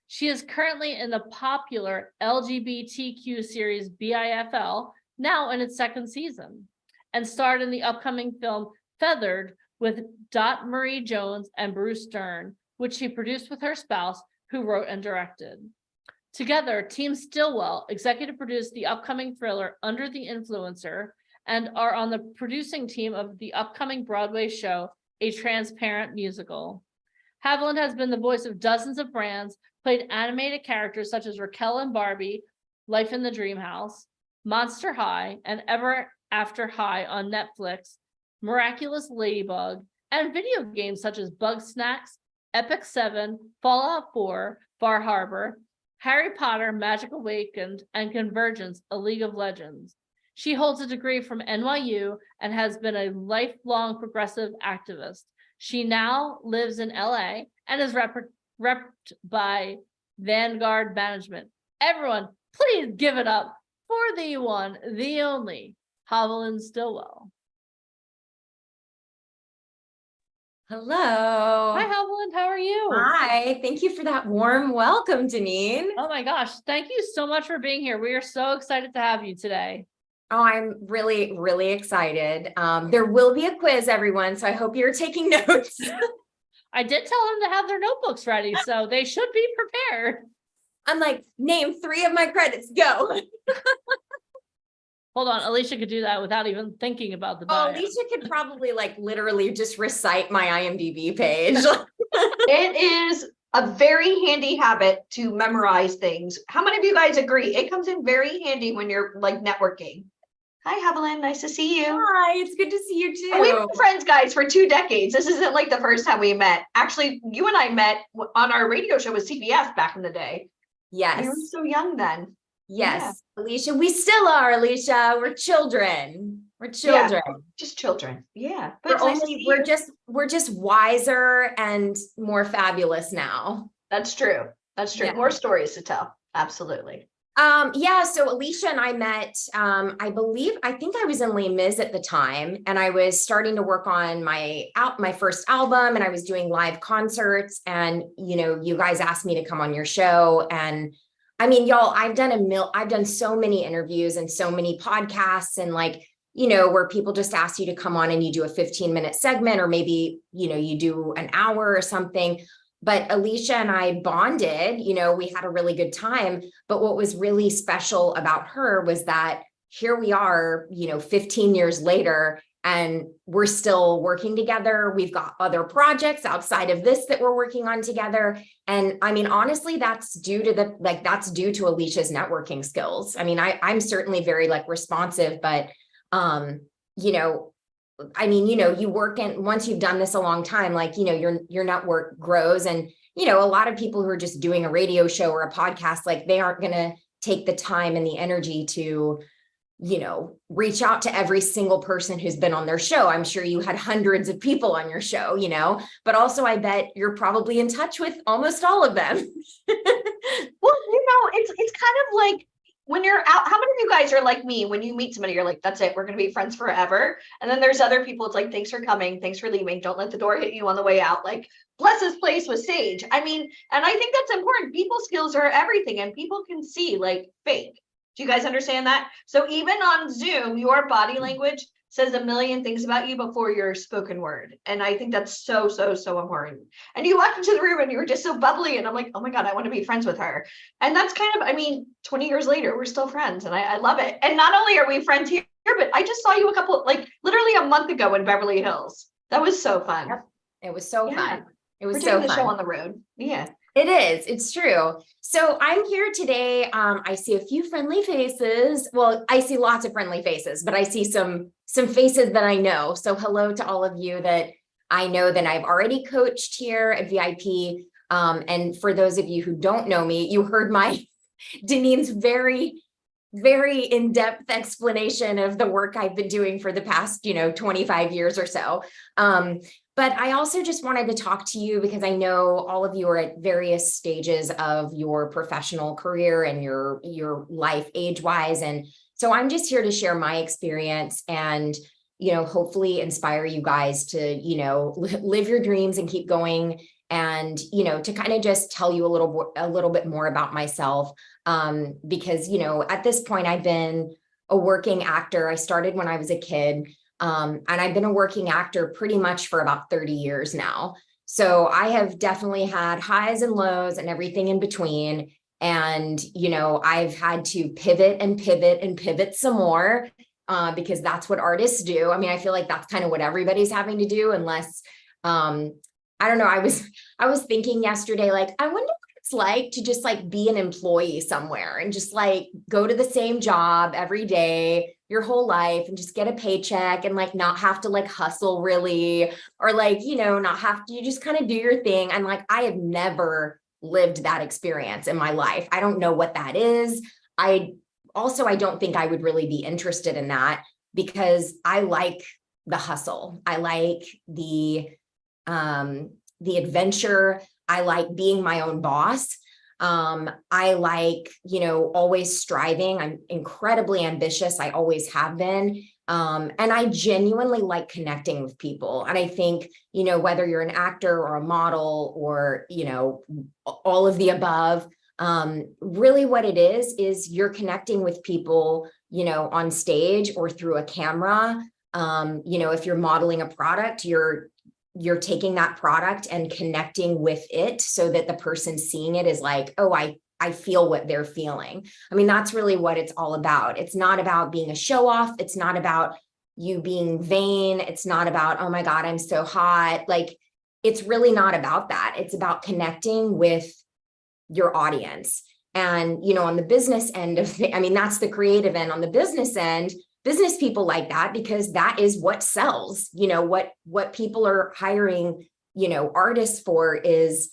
She is currently in the popular LGBTQ series BIFL, now in its second season, and starred in the upcoming film Feathered with Dot Marie Jones and Bruce Dern, which she produced with her spouse, who wrote and directed. Together, Team Stillwell executive produced the upcoming thriller Under the Influencer and are on the producing team of the upcoming Broadway show, A Transparent Musical. Haviland has been the voice of dozens of brands, played animated characters such as Raquel and Barbie, Life in the Dream House, Monster High, and Ever After High on Netflix, Miraculous Ladybug, and video games such as Bug Snacks, Epic 7, Fallout 4, Far Harbor, Harry Potter, Magic Awakened, and Convergence, A League of Legends. She holds a degree from NYU and has been a lifelong progressive activist. She now lives in LA and is repped by Vanguard Management. Everyone, please give it up for the one, the only, Haviland Stillwell. Hello. Hi, Haviland, how are you? Hi, thank you for that warm welcome, Janine. Oh my gosh, thank you so much for being here. We are so excited to have you today. Oh, I'm really, really excited. There will be a quiz, everyone, so I hope you're taking notes. I did tell them to have their notebooks ready, so they should be prepared. I'm like, name 3 of my credits, go. Hold on, Alicia could do that without even thinking about the Oh, bio. Alicia could probably like literally just recite my IMDb page. It is a very handy habit to memorize things. How many of you guys agree? It comes in very handy when you're like networking. Hi, Haviland. Nice to see you. Hi, it's good to see you too. And we've been friends, guys, for 2 decades. This isn't like the first time we met. Actually, you and I met on our radio show with CBS back in the day. Yes. We were so young then. Yes, Alicia, we still are, Alicia. We're children. We're children. Just children. Yeah. But We're it's nice to only, see we're you. just wiser and more fabulous now. That's true. That's true. Yeah. More stories to tell. Absolutely. Yeah, so Alicia and I met, I think I was in Les Mis at the time, and I was starting to work on my first album, and I was doing live concerts, and you guys asked me to come on your show, and I mean, y'all, I've done so many interviews and so many podcasts, and where people just ask you to come on and you do a 15-minute segment, or maybe, you do an hour or something. But Alicia and I bonded, we had a really good time. But what was really special about her was that here we are, 15 years later, and we're still working together. We've got other projects outside of this that we're working on together. And I mean, honestly, that's due to Alicia's networking skills. I mean, I'm certainly very responsive, but you work in, once you've done this a long time, your network grows, and, a lot of people who are just doing a radio show or a podcast, they aren't going to take the time and the energy to, reach out to every single person who's been on their show. I'm sure you had hundreds of people on your show, but also I bet you're probably in touch with almost all of them. Well, it's kind of like when you're out, how many of you guys are like me? When you meet somebody, you're like, that's it, we're going to be friends forever. And then there's other people, it's like, thanks for coming. Thanks for leaving. Don't let the door hit you on the way out. Bless this place with sage. I mean, and I think that's important. People skills are everything, and people can see fake. Do you guys understand that? So even on Zoom, your body language says a million things about you before your spoken word. And I think that's so, so, so important. And you walked into the room and you were just so bubbly. And I'm like, oh my God, I want to be friends with her. And that's kind of, 20 years later, we're still friends, and I love it. And not only are we friends here, but I just saw you literally a month ago in Beverly Hills. That was so fun. Yep. It was so fun. It was We're so doing the fun. show on the road. Yeah. It is. It's true. So I'm here today. I see a few friendly faces. Well, I see lots of friendly faces, but I see some faces that I know. So hello to all of you that I know that I've already coached here at VIP. And for those of you who don't know me, you heard my Denine's very very in-depth explanation of the work I've been doing for the past, 25 years or so. But I also just wanted to talk to you because I know all of you are at various stages of your professional career and your life age-wise. And so I'm just here to share my experience and, hopefully inspire you guys to, live your dreams and keep going. And, to kind of just tell you a little bit more about myself. Because, at this point, I've been a working actor. I started when I was a kid. And I've been a working actor pretty much for about 30 years now. So I have definitely had highs and lows and everything in between. And, I've had to pivot and pivot and pivot some more because that's what artists do. I mean, I feel like that's kind of what everybody's having to do unless, I don't know. I was thinking yesterday, like, I wonder what it's like to just like be an employee somewhere and just like go to the same job every day your whole life and just get a paycheck and like not have to like hustle really, or like, not have to, you just kind of do your thing. And like, I have never lived that experience in my life. I don't know what that is. I don't think I would really be interested in that because I like the hustle. I like the adventure. I like being my own boss. I like, always striving. I'm incredibly ambitious. I always have been. And I genuinely like connecting with people. And I think, whether you're an actor or a model or, all of the above, really what it is you're connecting with people, on stage or through a camera. If you're modeling a product, you're taking that product and connecting with it so that the person seeing it is like, oh, I feel what they're feeling. I mean, that's really what it's all about. It's not about being a show off. It's not about you being vain. It's not about, oh my God, I'm so hot. Like, it's really not about that. It's about connecting with your audience. And, on the business end of it, I mean, that's the creative end. On the business end, business people like that because that is what sells. What people are hiring, artists for is,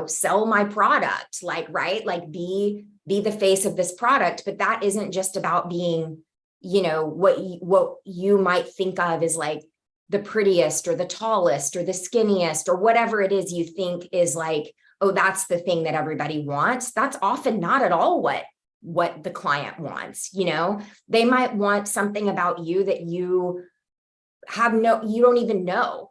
sell my product, like, right? Like be the face of this product. But that isn't just about being, what you might think of as like the prettiest or the tallest or the skinniest or whatever it is you think is like, oh, that's the thing that everybody wants. That's often not at all what the client wants. They might want something about you that you don't even know.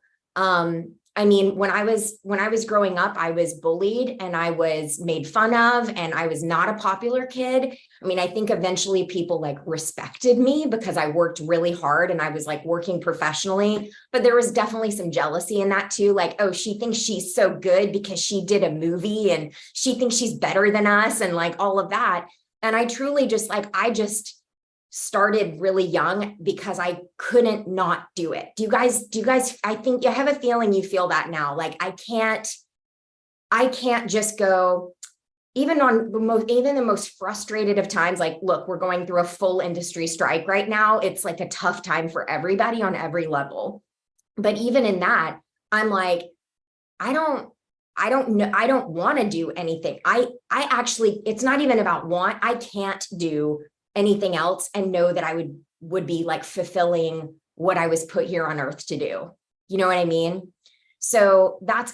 I mean, when I was growing up, I was bullied and I was made fun of and I was not a popular kid. I mean, I think eventually people like respected me because I worked really hard and I was like working professionally, but there was definitely some jealousy in that too. Like, oh, she thinks she's so good because she did a movie and she thinks she's better than us and like all of that. And I truly just started really young because I couldn't not do it. Do you guys, I think I have a feeling you feel that now. Like I can't just go, even the most frustrated of times, like, look, we're going through a full industry strike right now. It's like a tough time for everybody on every level. But even in that, I'm like, I don't know. I don't want to do anything. I actually, it's not even about want. I can't do anything else and know that I would be like fulfilling what I was put here on earth to do. You know what I mean? So that's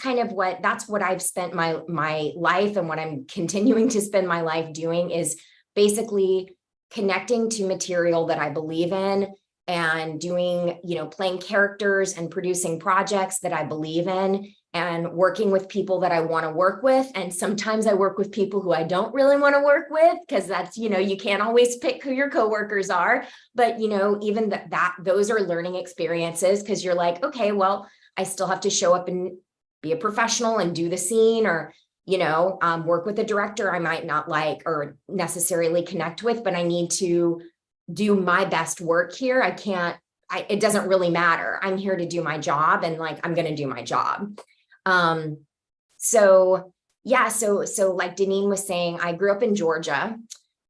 what I've spent my life and what I'm continuing to spend my life doing is basically connecting to material that I believe in and doing, playing characters and producing projects that I believe in and working with people that I want to work with. And sometimes I work with people who I don't really want to work with because that's, you can't always pick who your coworkers are. But, even those are learning experiences because you're like, okay, well, I still have to show up and be a professional and do the scene or, work with a director I might not like or necessarily connect with, but I need to do my best work here. It doesn't really matter. I'm here to do my job and like, I'm going to do my job. So like Deneen was saying, I grew up in Georgia.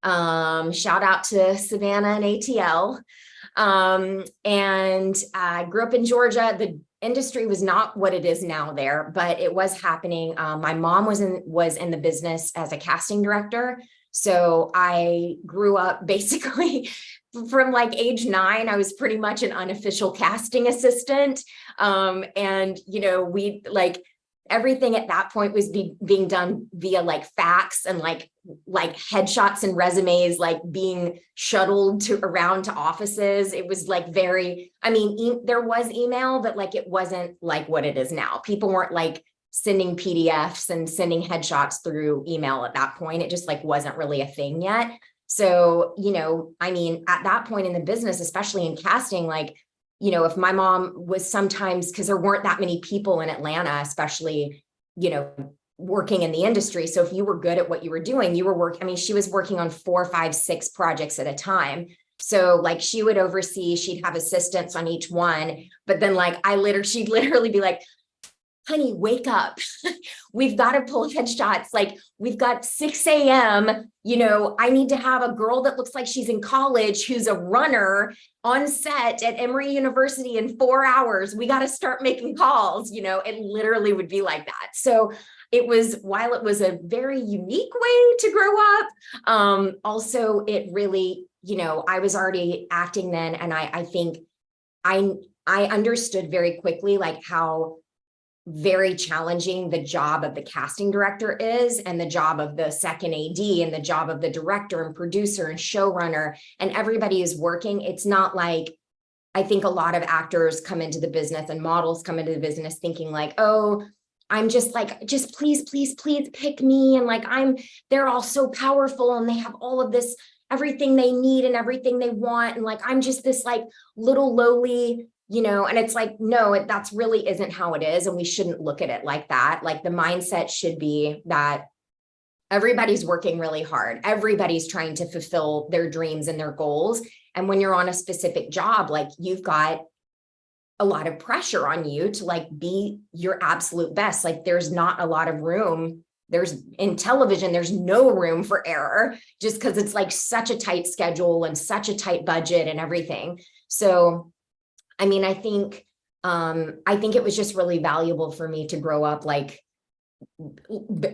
Shout out to Savannah and ATL. And I grew up in Georgia. The industry was not what it is now there, but it was happening. My mom was in the business as a casting director. So I grew up basically from like age 9, I was pretty much an unofficial casting assistant. And, you know, we like everything at that point was being done via like fax and like headshots and resumes, like being shuttled to around to offices. It was like very, I mean, there was email, but like it wasn't like what it is now. People weren't like sending PDFs and sending headshots through email at that point. It just like wasn't really a thing yet. So, you know, I mean, at that point in the business, especially in casting, like, you know, if my mom was sometimes, because there weren't that many people in Atlanta, especially, you know, working in the industry. So if you were good at what you were doing, you were working, I mean, she was working on 4, 5, 6 projects at a time. So like she would oversee, she'd have assistants on each one, but then like she'd literally be like, honey, wake up. We've got to pull headshots. Like we've got 6 a.m. You know, I need to have a girl that looks like she's in college, who's a runner on set at Emory University in 4 hours. We got to start making calls. You know, it literally would be like that. So it was, while it was a very unique way to grow up, also it really, you know, I was already acting then. And I think I understood very quickly, like how very challenging the job of the casting director is, and the job of the second AD, and the job of the director and producer and showrunner, and everybody is working. It's not like, I think a lot of actors come into the business and models come into the business thinking like, oh, I'm just like, just please, please, please pick me. And like, they're all so powerful and they have all of this, everything they need and everything they want. And like, I'm just this like little lowly, you know, and it's like, no, that's really isn't how it is. And we shouldn't look at it like that. Like the mindset should be that everybody's working really hard. Everybody's trying to fulfill their dreams and their goals. And when you're on a specific job, like you've got a lot of pressure on you to like be your absolute best. Like there's not a lot of room. In television, there's no room for error, just because it's like such a tight schedule and such a tight budget and everything. So I mean, I think it was just really valuable for me to grow up like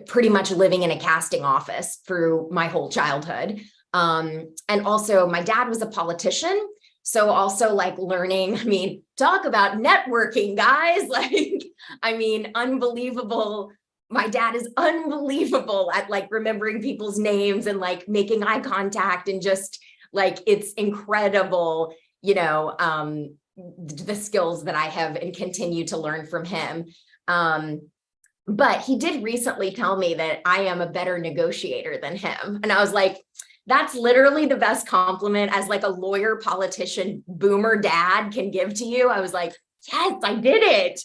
pretty much living in a casting office through my whole childhood. And also my dad was a politician. So also like learning, I mean, talk about networking, guys. Like, I mean, unbelievable. My dad is unbelievable at like remembering people's names and like making eye contact, and just like, it's incredible, you know, the skills that I have and continue to learn from him. But he did recently tell me that I am a better negotiator than him. And I was like, that's literally the best compliment as like a lawyer, politician, boomer dad can give to you. I was like, yes, I did it.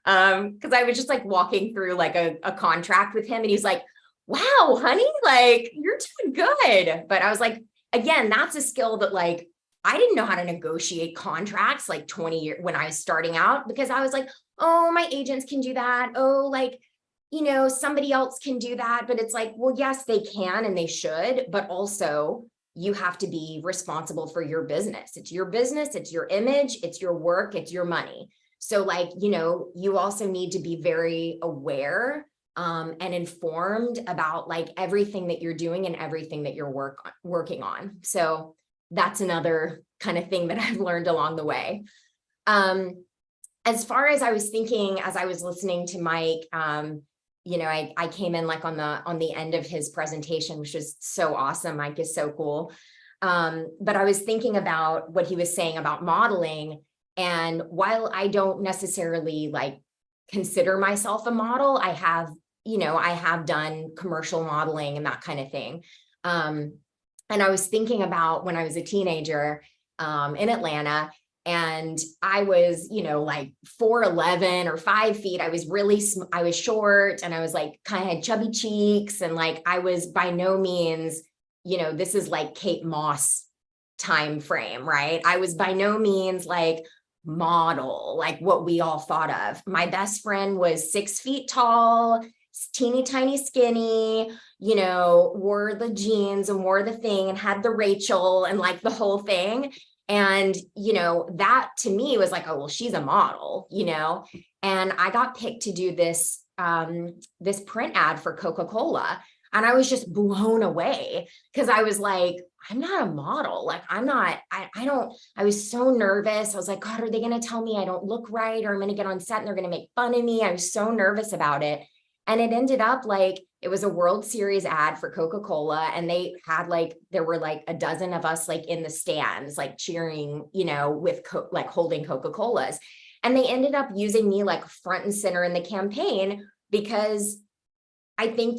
Because I was just like walking through like a contract with him, and he's like, wow, honey, like you're doing good. But I was like, again, that's a skill that like, I didn't know how to negotiate contracts like 20 years when I was starting out, because I was like, oh, my agents can do that. Oh, like, you know, somebody else can do that. But it's like, well, yes, they can and they should, but also you have to be responsible for your business. It's your business, it's your image, it's your work, it's your money. So like, you know, you also need to be very aware and informed about like everything that you're doing and everything that you're working on. So that's another kind of thing that I've learned along the way. As far as I was thinking, as I was listening to Mike, you know, I came in like on the end of his presentation, which was so awesome. Mike is so cool. But I was thinking about what he was saying about modeling. And while I don't necessarily like consider myself a model, I have done commercial modeling and that kind of thing. And I was thinking about when I was a teenager in Atlanta, and I was, you know, like 4'11" or 5 feet. I was short, and I was like kind of had chubby cheeks, and like I was by no means, you know, this is like Kate Moss time frame, right? I was by no means like model, like what we all thought of. My best friend was 6 feet tall, teeny tiny skinny, you know, wore the jeans and wore the thing and had the Rachel and like the whole thing. And, you know, that to me was like, oh, well, she's a model, you know. And I got picked to do this print ad for Coca-Cola. And I was just blown away because I was like, I'm not a model. Like, I was so nervous. I was like, God, are they going to tell me I don't look right? Or I'm going to get on set and they're going to make fun of me. I was so nervous about it. And it ended up like, it was a World Series ad for Coca-Cola. And they had like, there were like a dozen of us like in the stands, like cheering, with like holding Coca-Colas. And they ended up using me like front and center in the campaign because I think,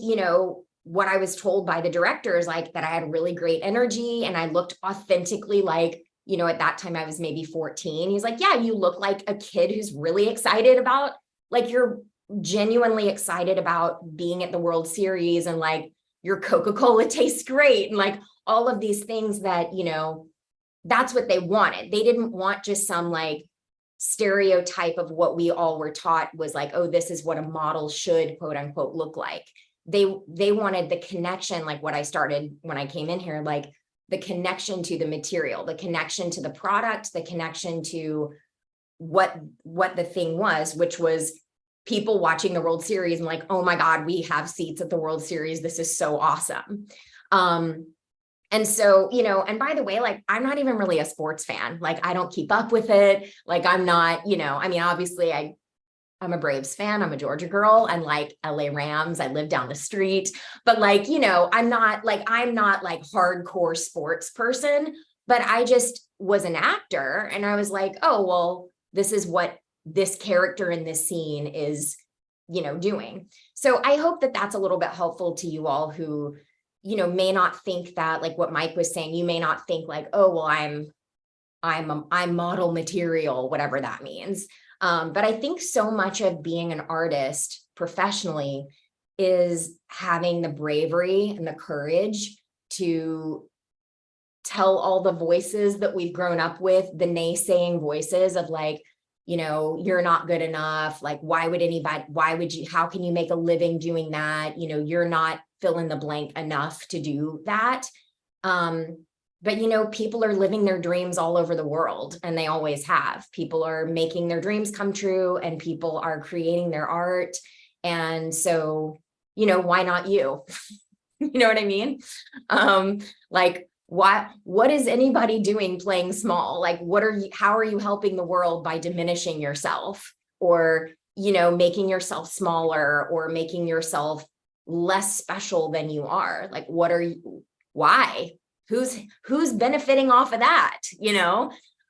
what I was told by the director is like that I had really great energy and I looked authentically like, at that time I was maybe 14. He's like, yeah, you look like a kid who's really excited about, like, you're genuinely excited about being at the World Series and like your Coca-Cola tastes great. And like all of these things that, that's what they wanted. They didn't want just some like stereotype of what we all were taught was like, oh, this is what a model should quote unquote look like. They wanted the connection, like what I started when I came in here, like the connection to the material, the connection to the product, the connection to what the thing was, which was people watching the World Series and like, oh my God, we have seats at the World Series. This is so awesome. And so, and by the way, like, I'm not even really a sports fan. Like, I don't keep up with it. Like, I'm not, I mean, obviously I'm a Braves fan. I'm a Georgia girl and like LA Rams. I live down the street, but like, I'm not like hardcore sports person, but I just was an actor. And I was like, oh, well, this is what this character in this scene is, doing. So I hope that that's a little bit helpful to you all who, may not think that, like what Mike was saying, you may not think like, oh, well, I'm model material, whatever that means. But I think so much of being an artist professionally is having the bravery and the courage to tell all the voices that we've grown up with, the naysaying voices of like, you're not good enough. Like, how can you make a living doing that? You're not fill in the blank enough to do that. But, people are living their dreams all over the world and they always have. People are making their dreams come true and people are creating their art. And so, why not you? You know what I mean? Like, what is anybody doing playing small? Like, how are you helping the world by diminishing yourself or, making yourself smaller or making yourself less special than you are? Like, why? Who's benefiting off of that?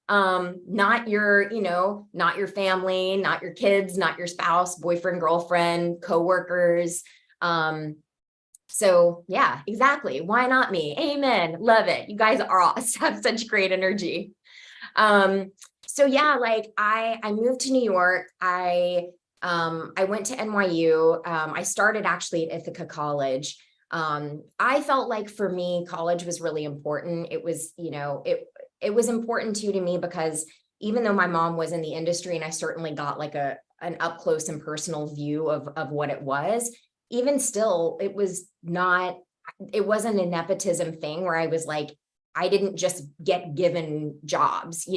Not your family, not your kids, not your spouse, boyfriend, girlfriend, coworkers. So yeah, exactly. Why not me? Amen. Love it. You guys have such great energy. So yeah, like I moved to New York. I went to NYU. I started actually at Ithaca College. I felt like for me, college was really important. It was, it was important to me because even though my mom was in the industry and I certainly got like an up close and personal view of what it was, even still, it wasn't a nepotism thing where I was like, I didn't just get given jobs,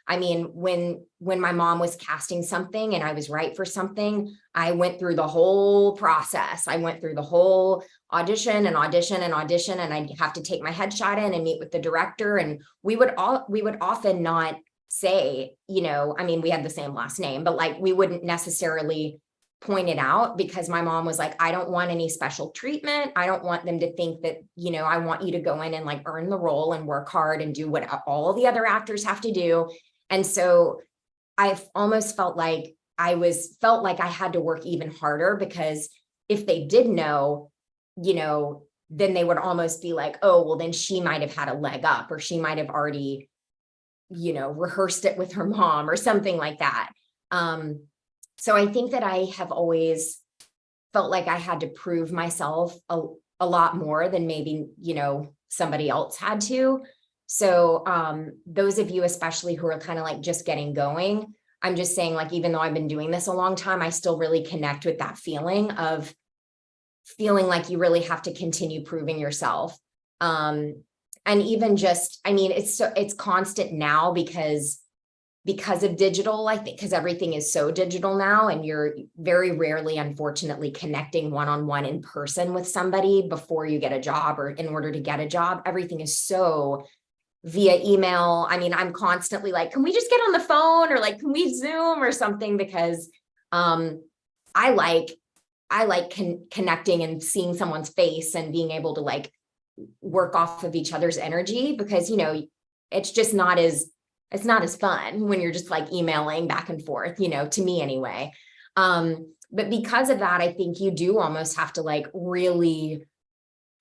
I mean, when my mom was casting something and I was right for something, I went through the whole process. I went through the whole audition and I'd have to take my headshot in and meet with the director. And we would often not say, I mean, we had the same last name, but like, we wouldn't necessarily point it out because my mom was like, I don't want any special treatment. I don't want them to think that, I want you to go in and like earn the role and work hard and do what all the other actors have to do. And so I almost felt like I had to work even harder because if they did know, then they would almost be like, oh, well, then she might have had a leg up or she might have already, rehearsed it with her mom or something like that. So I think that I have always felt like I had to prove myself a lot more than maybe, somebody else had to. So those of you, especially who are kind of like just getting going, I'm just saying like, even though I've been doing this a long time, I still really connect with that feeling of feeling like you really have to continue proving yourself. And even just, I mean, it's constant now because because of digital, I think, because everything is so digital now, and you're very rarely, unfortunately, connecting one-on-one in person with somebody before you get a job or in order to get a job. Everything is so via email. I mean, I'm constantly like, can we just get on the phone, or like, can we Zoom or something? Because I like connecting and seeing someone's face and being able to like work off of each other's energy, because, you know, it's just not as, it's not as fun when you're just like emailing back and forth, you know, to me anyway. But because of that, I think you do almost have to like really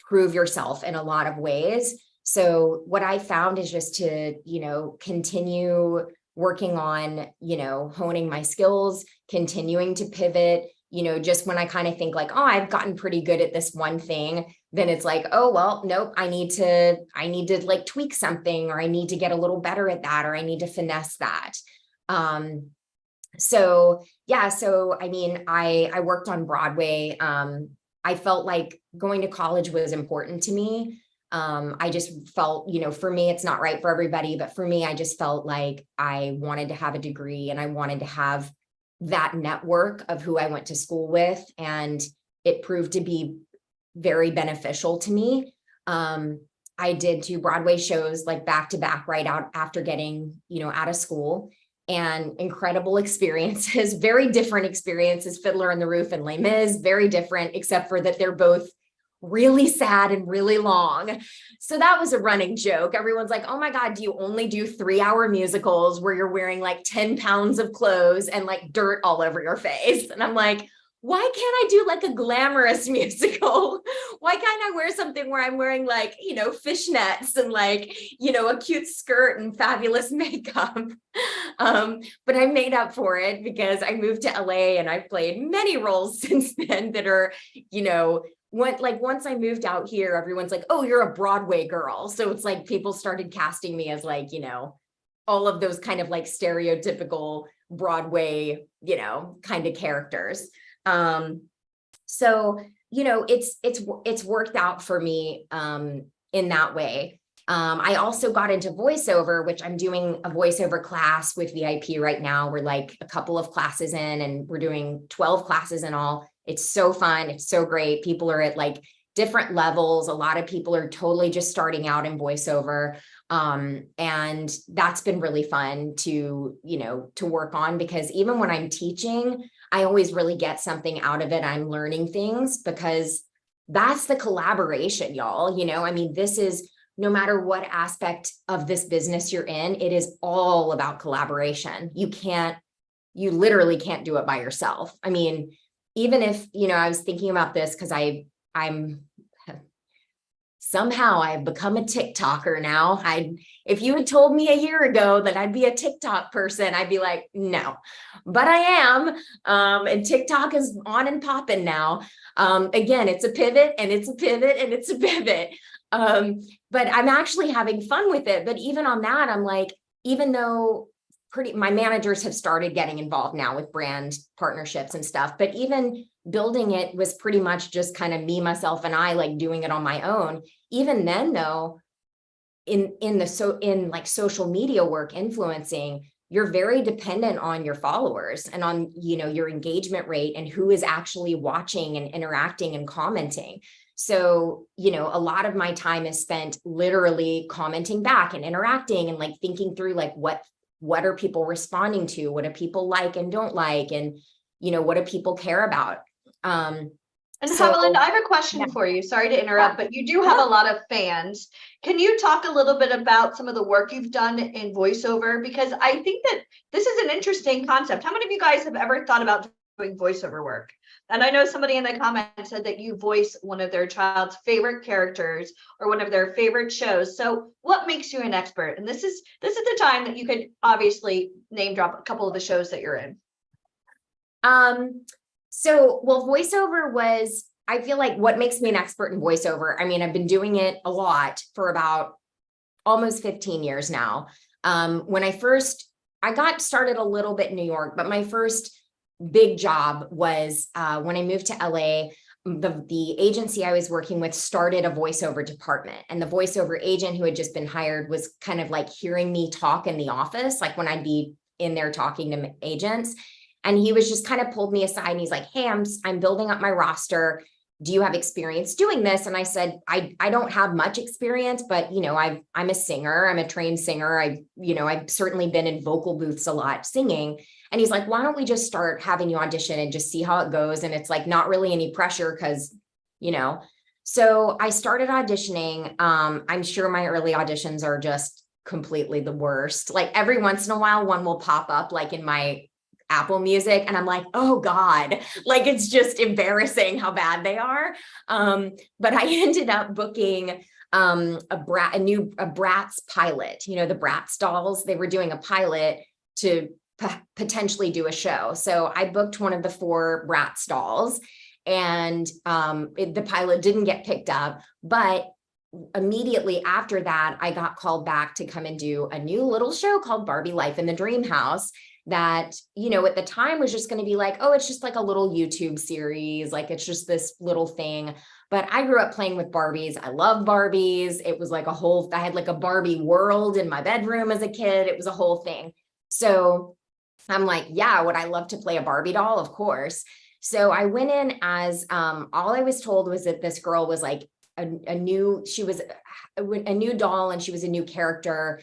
prove yourself in a lot of ways. So what I found is just to, you know, continue working on, you know, honing my skills, continuing to pivot, you know, just when I kind of think like, oh, I've gotten pretty good at this one thing, then it's like, oh, well, nope, I need to like tweak something, or I need to get a little better at that, or I need to finesse that. So yeah, so I mean, I worked on Broadway. I felt like going to college was important to me. I just felt, you know, for me, it's not right for everybody, but for me, I just felt like I wanted to have a degree, and I wanted to have that network of who I went to school with. And it proved to be very beneficial to me. I did 2 Broadway shows like back to back right out after getting, you know, out of school, and incredible experiences, very different experiences. Fiddler on the Roof and Les Mis, very different, except for that they're both really sad and really long. So that was a running joke. Everyone's like, oh my God, do you only do 3-hour musicals where you're wearing like 10 pounds of clothes and like dirt all over your face? And I'm like, why can't I do like a glamorous musical? Why can't I wear something where I'm wearing like, you know, fishnets and like, you know, a cute skirt and fabulous makeup? But I made up for it because I moved to LA, and I've played many roles since then that are, you know, once I moved out here, everyone's like, oh, you're a Broadway girl. So it's like people started casting me as like, you know, all of those kind of like stereotypical Broadway, you know, kind of characters. So, you know, it's worked out for me in that way. I also got into voiceover, which I'm doing a voiceover class with VIP right now. We're like a couple of classes in, and we're doing 12 classes in all. It's so fun. It's so great. People are at like different levels. A lot of people are totally just starting out in voiceover. And that's been really fun to, you know, to work on, because even when I'm teaching, I always really get something out of it. I'm learning things, because that's the collaboration, y'all. You know, I mean, this is, no matter what aspect of this business you're in, it is all about collaboration. You literally can't do it by yourself. I mean, even if, you know, I was thinking about this because I'm somehow I've become a TikToker now. If you had told me a year ago that I'd be a TikTok person, I'd be like, no, but I am. And TikTok is on and popping now. Again, it's a pivot, and it's a pivot, and it's a pivot. But I'm actually having fun with it. But even on that, I'm like, even though my managers have started getting involved now with brand partnerships and stuff, but even building it was pretty much just kind of me, myself, and I, like doing it on my own. Even then though, in like social media work, influencing, you're very dependent on your followers and on, you know, your engagement rate and who is actually watching and interacting and commenting. So, you know, a lot of my time is spent literally commenting back and interacting and like thinking through like what are people responding to? What do people like and don't like? And, you know, what do people care about? And so- Haviland, I have a question for you. Sorry to interrupt, but you do have a lot of fans. Can you talk a little bit about some of the work you've done in voiceover? Because I think that this is an interesting concept. How many of you guys have ever thought about doing voiceover work? And I know somebody in the comments said that you voice one of their child's favorite characters or one of their favorite shows. So what makes you an expert? And this is the time that you could obviously name drop a couple of the shows that you're in. Well, voiceover was, I feel like what makes me an expert in voiceover. I mean, I've been doing it a lot for about almost 15 years now. When I got started a little bit in New York, but my first big job was when I moved to LA. The agency I was working with started a voiceover department, and the voiceover agent who had just been hired was kind of like hearing me talk in the office, like when I'd be in there talking to agents. And he was just kind of pulled me aside and he's like, hey, I'm building up my roster. Do you have experience doing this? And I said, I don't have much experience, but you know, I'm a singer. I'm a trained singer. I've certainly been in vocal booths a lot singing. And he's like, why don't we just start having you audition and just see how it goes? And it's like, not really any pressure because, you know, so I started auditioning. I'm sure my early auditions are just completely the worst. Like every once in a while, one will pop up like in my Apple Music. And I'm like, oh God, like, it's just embarrassing how bad they are. But I ended up booking a Bratz pilot, you know, the Bratz dolls. They were doing a pilot to potentially do a show. So I booked one of the 4 Bratz dolls and the pilot didn't get picked up, but immediately after that, I got called back to come and do a new little show called Barbie Life in the Dream House that, you know, at the time was just going to be like, oh, it's just like a little YouTube series. Like, it's just this little thing. But I grew up playing with Barbies. I love Barbies. It was like I had like a Barbie world in my bedroom as a kid. It was a whole thing. So I'm like, yeah, would I love to play a Barbie doll? Of course. So I went in as, all I was told was that this girl was like she was a new doll and she was a new character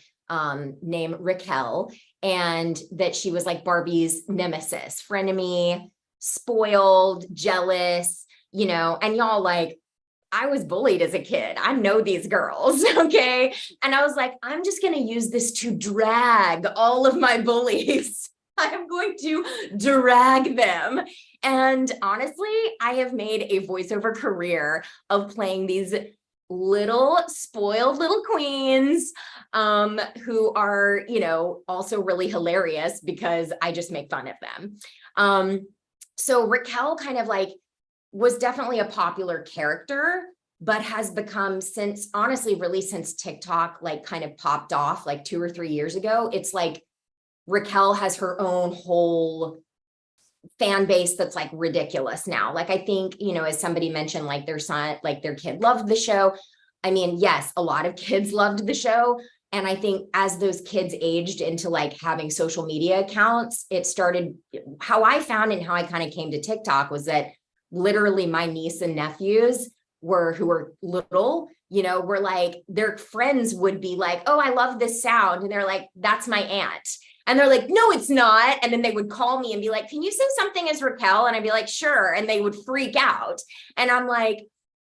named Raquel, and that she was like Barbie's nemesis, frenemy, spoiled, jealous, you know, and y'all, like, I was bullied as a kid. I know these girls, okay? And I was like, I'm just going to use this to drag all of my bullies. I'm going to drag them. And honestly, I have made a voiceover career of playing these little spoiled little queens who are, you know, also really hilarious because I just make fun of them. So Raquel kind of like was definitely a popular character, but has become since TikTok like kind of popped off like 2 or 3 years ago. It's like Raquel has her own whole fan base that's like ridiculous now. Like, I think, you know, as somebody mentioned, like their son, like their kid loved the show. I mean, yes, a lot of kids loved the show. And I think as those kids aged into like having social media accounts, it started, how I found and how I kind of came to TikTok was that literally my niece and nephews who were little, you know, were like, their friends would be like, oh, I love this sound. And they're like, that's my aunt. And they're like, no, it's not. And then they would call me and be like, can you say something as Raquel? And I'd be like, sure. And they would freak out. And I'm like,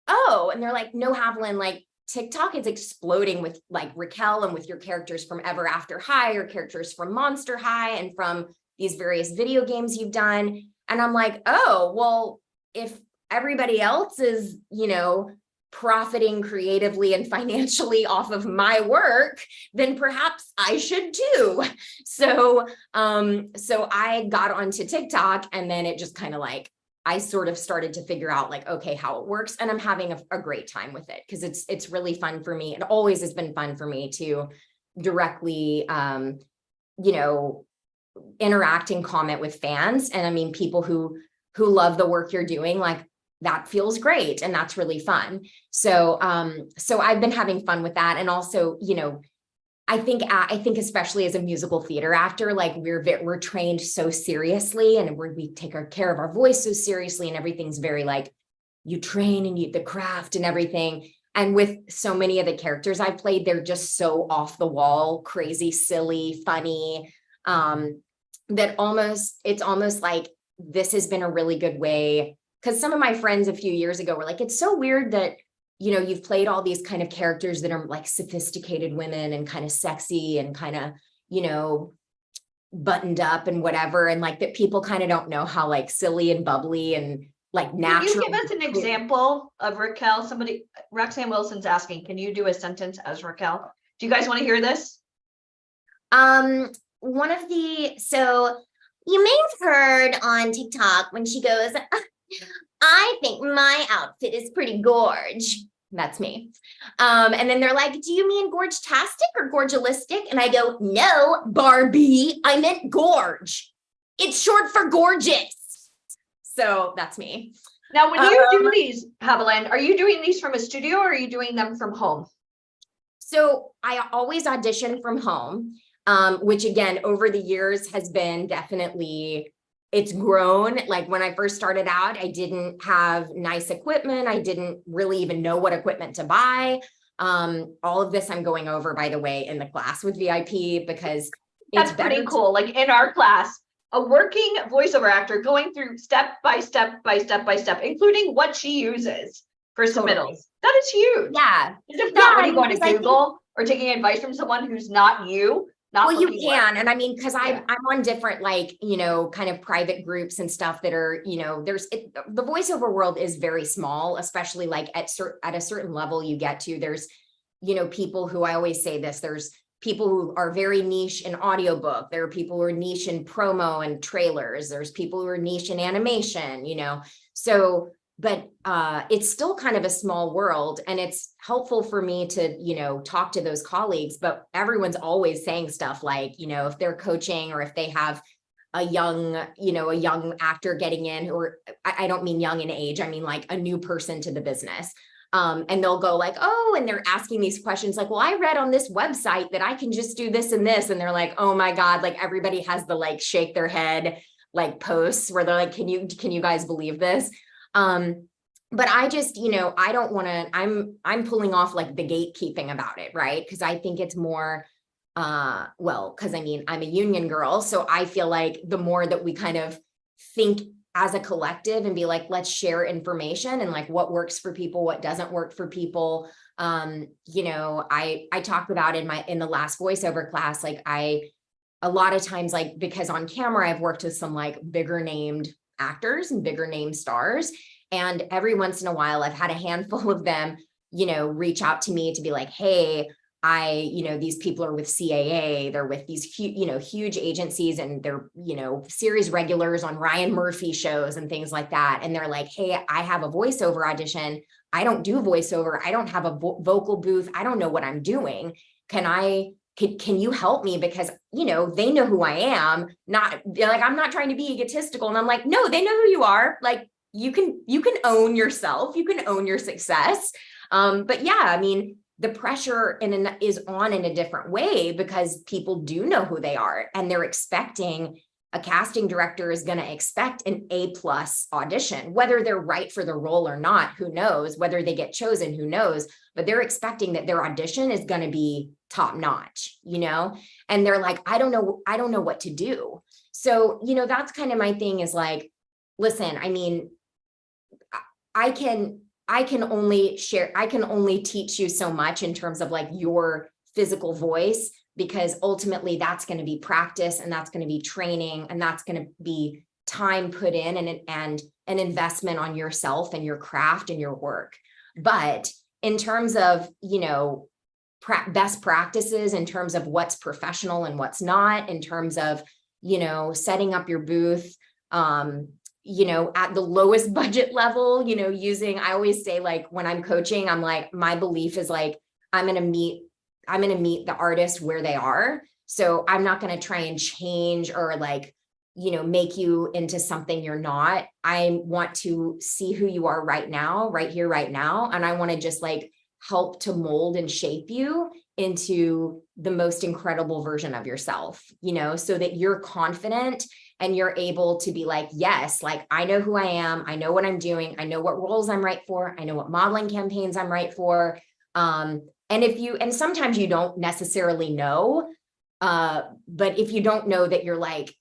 oh, and they're like, no, Haviland, like TikTok is exploding with like Raquel and with your characters from Ever After High or characters from Monster High and from these various video games you've done. And I'm like, oh, well, if everybody else is, you know, profiting creatively and financially off of my work, then perhaps I should too. So I got onto TikTok, and then it just kind of like, I sort of started to figure out like, okay, how it works. And I'm having a great time with it because it's really fun for me. It always has been fun for me to directly, you know, interact and comment with fans. And I mean, people who love the work you're doing, like, that feels great. And that's really fun. So I've been having fun with that. And also, you know, I think especially as a musical theater actor, like we're trained so seriously, and we take care of our voice so seriously, and everything's very like, you train and the craft and everything. And with so many of the characters I've played, they're just so off the wall, crazy, silly, funny, that it's almost like this has been a really good way. Because some of my friends a few years ago were like, it's so weird that, you know, you've played all these kind of characters that are like sophisticated women and kind of sexy and kind of, you know, buttoned up and whatever. And like that people kind of don't know how like silly and bubbly and like natural. Can you give us an example of Raquel? Roxanne Wilson's asking, can you do a sentence as Raquel? Do you guys want to hear this? So you may have heard on TikTok when she goes, I think my outfit is pretty gorge. That's me. And then they're like, do you mean gorge-tastic or gorgealistic? And I go, no, Barbie, I meant gorge. It's short for gorgeous. So that's me. Now, when you do these, Haviland, are you doing these from a studio or are you doing them from home? So I always audition from home. which again, over the years has been definitely, it's grown. Like when I first started out, I didn't have nice equipment. I didn't really even know what equipment to buy. All of this I'm going over, by the way, in the class with VIP, because That's it's better pretty cool. Like in our class, a working voiceover actor going through step by step by step by step, including what she uses for Totally. submittals. That is huge. Yeah. Because if not, Yeah, what are you going to because I think- Google or taking advice from someone who's not you? Not Well, you looking can. And I mean, because Yeah. I'm on different, like, you know, kind of private groups and stuff that are, you know, the voiceover world is very small, especially like at a certain level you get to, there's, you know, people who, I always say this, there's people who are very niche in audiobook. There are people who are niche in promo and trailers. There's people who are niche in animation, you know, so, but it's still kind of a small world, and it's helpful for me to, you know, talk to those colleagues, but everyone's always saying stuff like, you know, if they're coaching or if they have a young, you know, a young actor getting in, or I don't mean young in age, I mean like a new person to the business. And they'll go like, oh, and they're asking these questions like, well, I read on this website that I can just do this and this. And they're like, oh my God, like everybody has the like shake their head, like posts where they're like, can you guys believe this? But I just, you know, I don't want to, I'm pulling off like the gatekeeping about it, right? Because I think it's more, well, because I mean, I'm a union girl. So I feel like the more that we kind of think as a collective and be like, let's share information and like what works for people, what doesn't work for people. You know, I talked about in the last voiceover class, like a lot of times, like, because on camera, I've worked with some like bigger named actors and bigger name stars. And every once in a while, I've had a handful of them, you know, reach out to me to be like, hey, you know, these people are with CAA, they're with these huge agencies, and they're, you know, series regulars on Ryan Murphy shows and things like that. And they're like, hey, I have a voiceover audition. I don't do voiceover. I don't have a vocal booth. I don't know what I'm doing. Can you help me? Because, you know, they know who I am. They're like, I'm not trying to be egotistical. And I'm like, no, they know who you are. Like, you can own yourself. You can own your success. But yeah, I mean, the pressure is on in a different way because people do know who they are, and they're expecting, a casting director is going to expect an A+ audition, whether they're right for the role or not, who knows, whether they get chosen, who knows, but they're expecting that their audition is going to be top notch, you know, and they're like, I don't know what to do. So, you know, that's kind of my thing is like, listen, I mean, I can only teach you so much in terms of like your physical voice, because ultimately that's going to be practice, and that's going to be training, and that's going to be time put in and an investment on yourself and your craft and your work. But in terms of, you know, best practices, in terms of what's professional and what's not, in terms of, you know, setting up your booth, you know, at the lowest budget level, you know, I always say, like, when I'm coaching, I'm like, my belief is like, I'm going to meet the artist where they are. So I'm not going to try and change or like, you know, make you into something you're not. I want to see who you are right now, right here, right now. And I want to just like help to mold and shape you into the most incredible version of yourself, you know, so that you're confident and you're able to be like, yes, like I know who I am. I know what I'm doing. I know what roles I'm right for. I know what modeling campaigns I'm right for. And sometimes you don't necessarily know, but if you don't know that, you're like,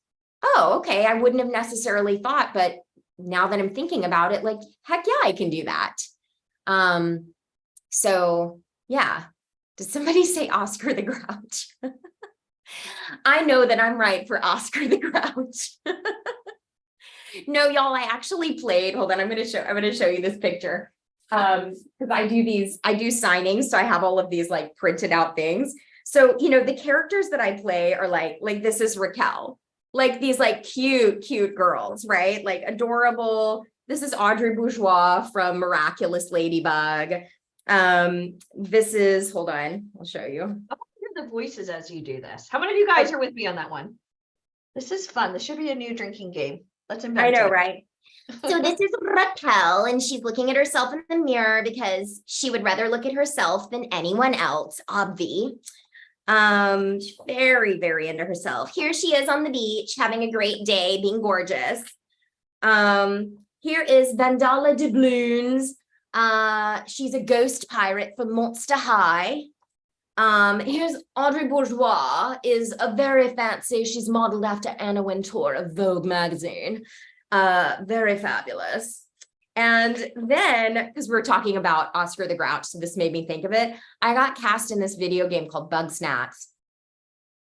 oh, okay, I wouldn't have necessarily thought, but now that I'm thinking about it, like, heck yeah, I can do that. So yeah. Did somebody say Oscar the Grouch? I know that I'm right for Oscar the Grouch. No, y'all, I actually played, hold on, I'm going to show you this picture. Because I do signings. So I have all of these like printed out things. So, you know, the characters that I play are like this is Raquel, like these like cute girls, right? Like adorable. This is Audrey Bourgeois from Miraculous Ladybug. This is, hold on, I'll show you. I want to hear the voices as you do this. How many of you guys are with me on that one? This is fun. This should be a new drinking game. Let's invent I know, it. right? So this is Raquel, and she's looking at herself in the mirror because she would rather look at herself than anyone else, obvi. She's very, very into herself. Here she is on the beach having a great day, being gorgeous. Here is Vandala de Bloons. She's a ghost pirate from Monster High. Here's Audrey Bourgeois, is a very fancy, she's modeled after Anna Wintour of Vogue magazine. Very fabulous. And then, because we're talking about Oscar the Grouch, so this made me think of it, I got cast in this video game called Bug Snacks.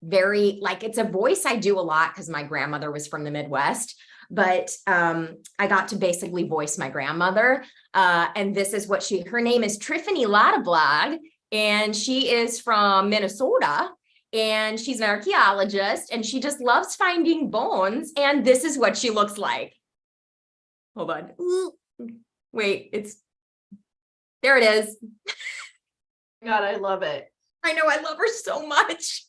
Very, like, it's a voice I do a lot because my grandmother was from the Midwest, but I got to basically voice my grandmother. And this is what her name is Tiffany Ladeblag, and she is from Minnesota, and she's an archaeologist, and she just loves finding bones, and this is what she looks like. Hold on. Wait, there it is. God, I love it. I know, I love her so much.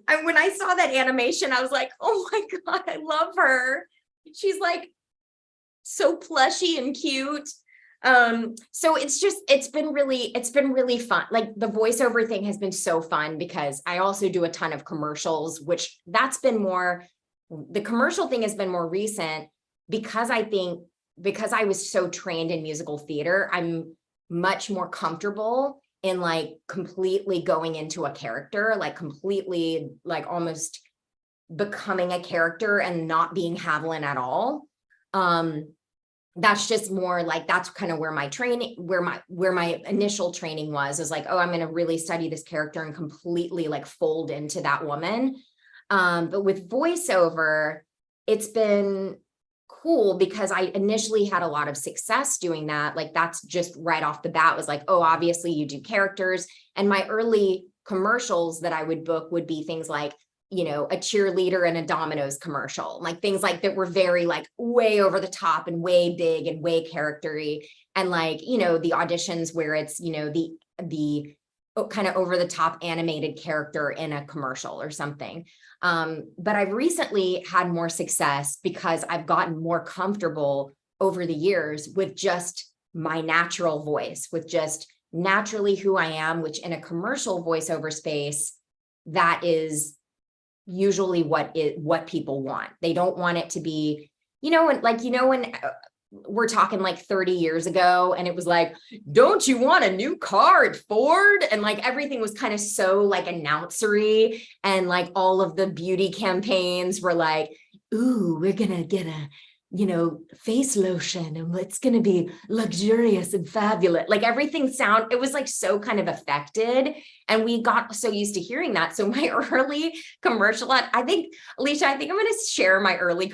And when I saw that animation, I was like, oh my God, I love her. She's like so plushy and cute. So it's been really fun. Like the voiceover thing has been so fun because I also do a ton of commercials, which the commercial thing has been more recent because I was so trained in musical theater, I'm much more comfortable in like completely going into a character, like completely like almost becoming a character and not being Haviland at all. That's just more like, that's kind of where my training, where my initial training was like, oh, I'm going to really study this character and completely like fold into that woman. But with voiceover, it's been cool because I initially had a lot of success doing that. Like that's just right off the bat was like, oh, obviously you do characters. And my early commercials that I would book would be things like, you know, a cheerleader in a Domino's commercial, like things like that were very like way over the top and way big and way charactery. And like, you know, the auditions where it's, you know, the kind of over the top animated character in a commercial or something. But I've recently had more success because I've gotten more comfortable over the years with just my natural voice, with just naturally who I am, which in a commercial voiceover space, that is usually what people want. They don't want it to be, you know, when we're talking like 30 years ago and it was like, don't you want a new car at Ford? And like everything was kind of so like announcery, and like all of the beauty campaigns were like, ooh, we're gonna get a, you know, face lotion and it's going to be luxurious and fabulous. Like everything it was like so kind of affected. And we got so used to hearing that. So my early commercial, I think, Alicia, I'm going to share my early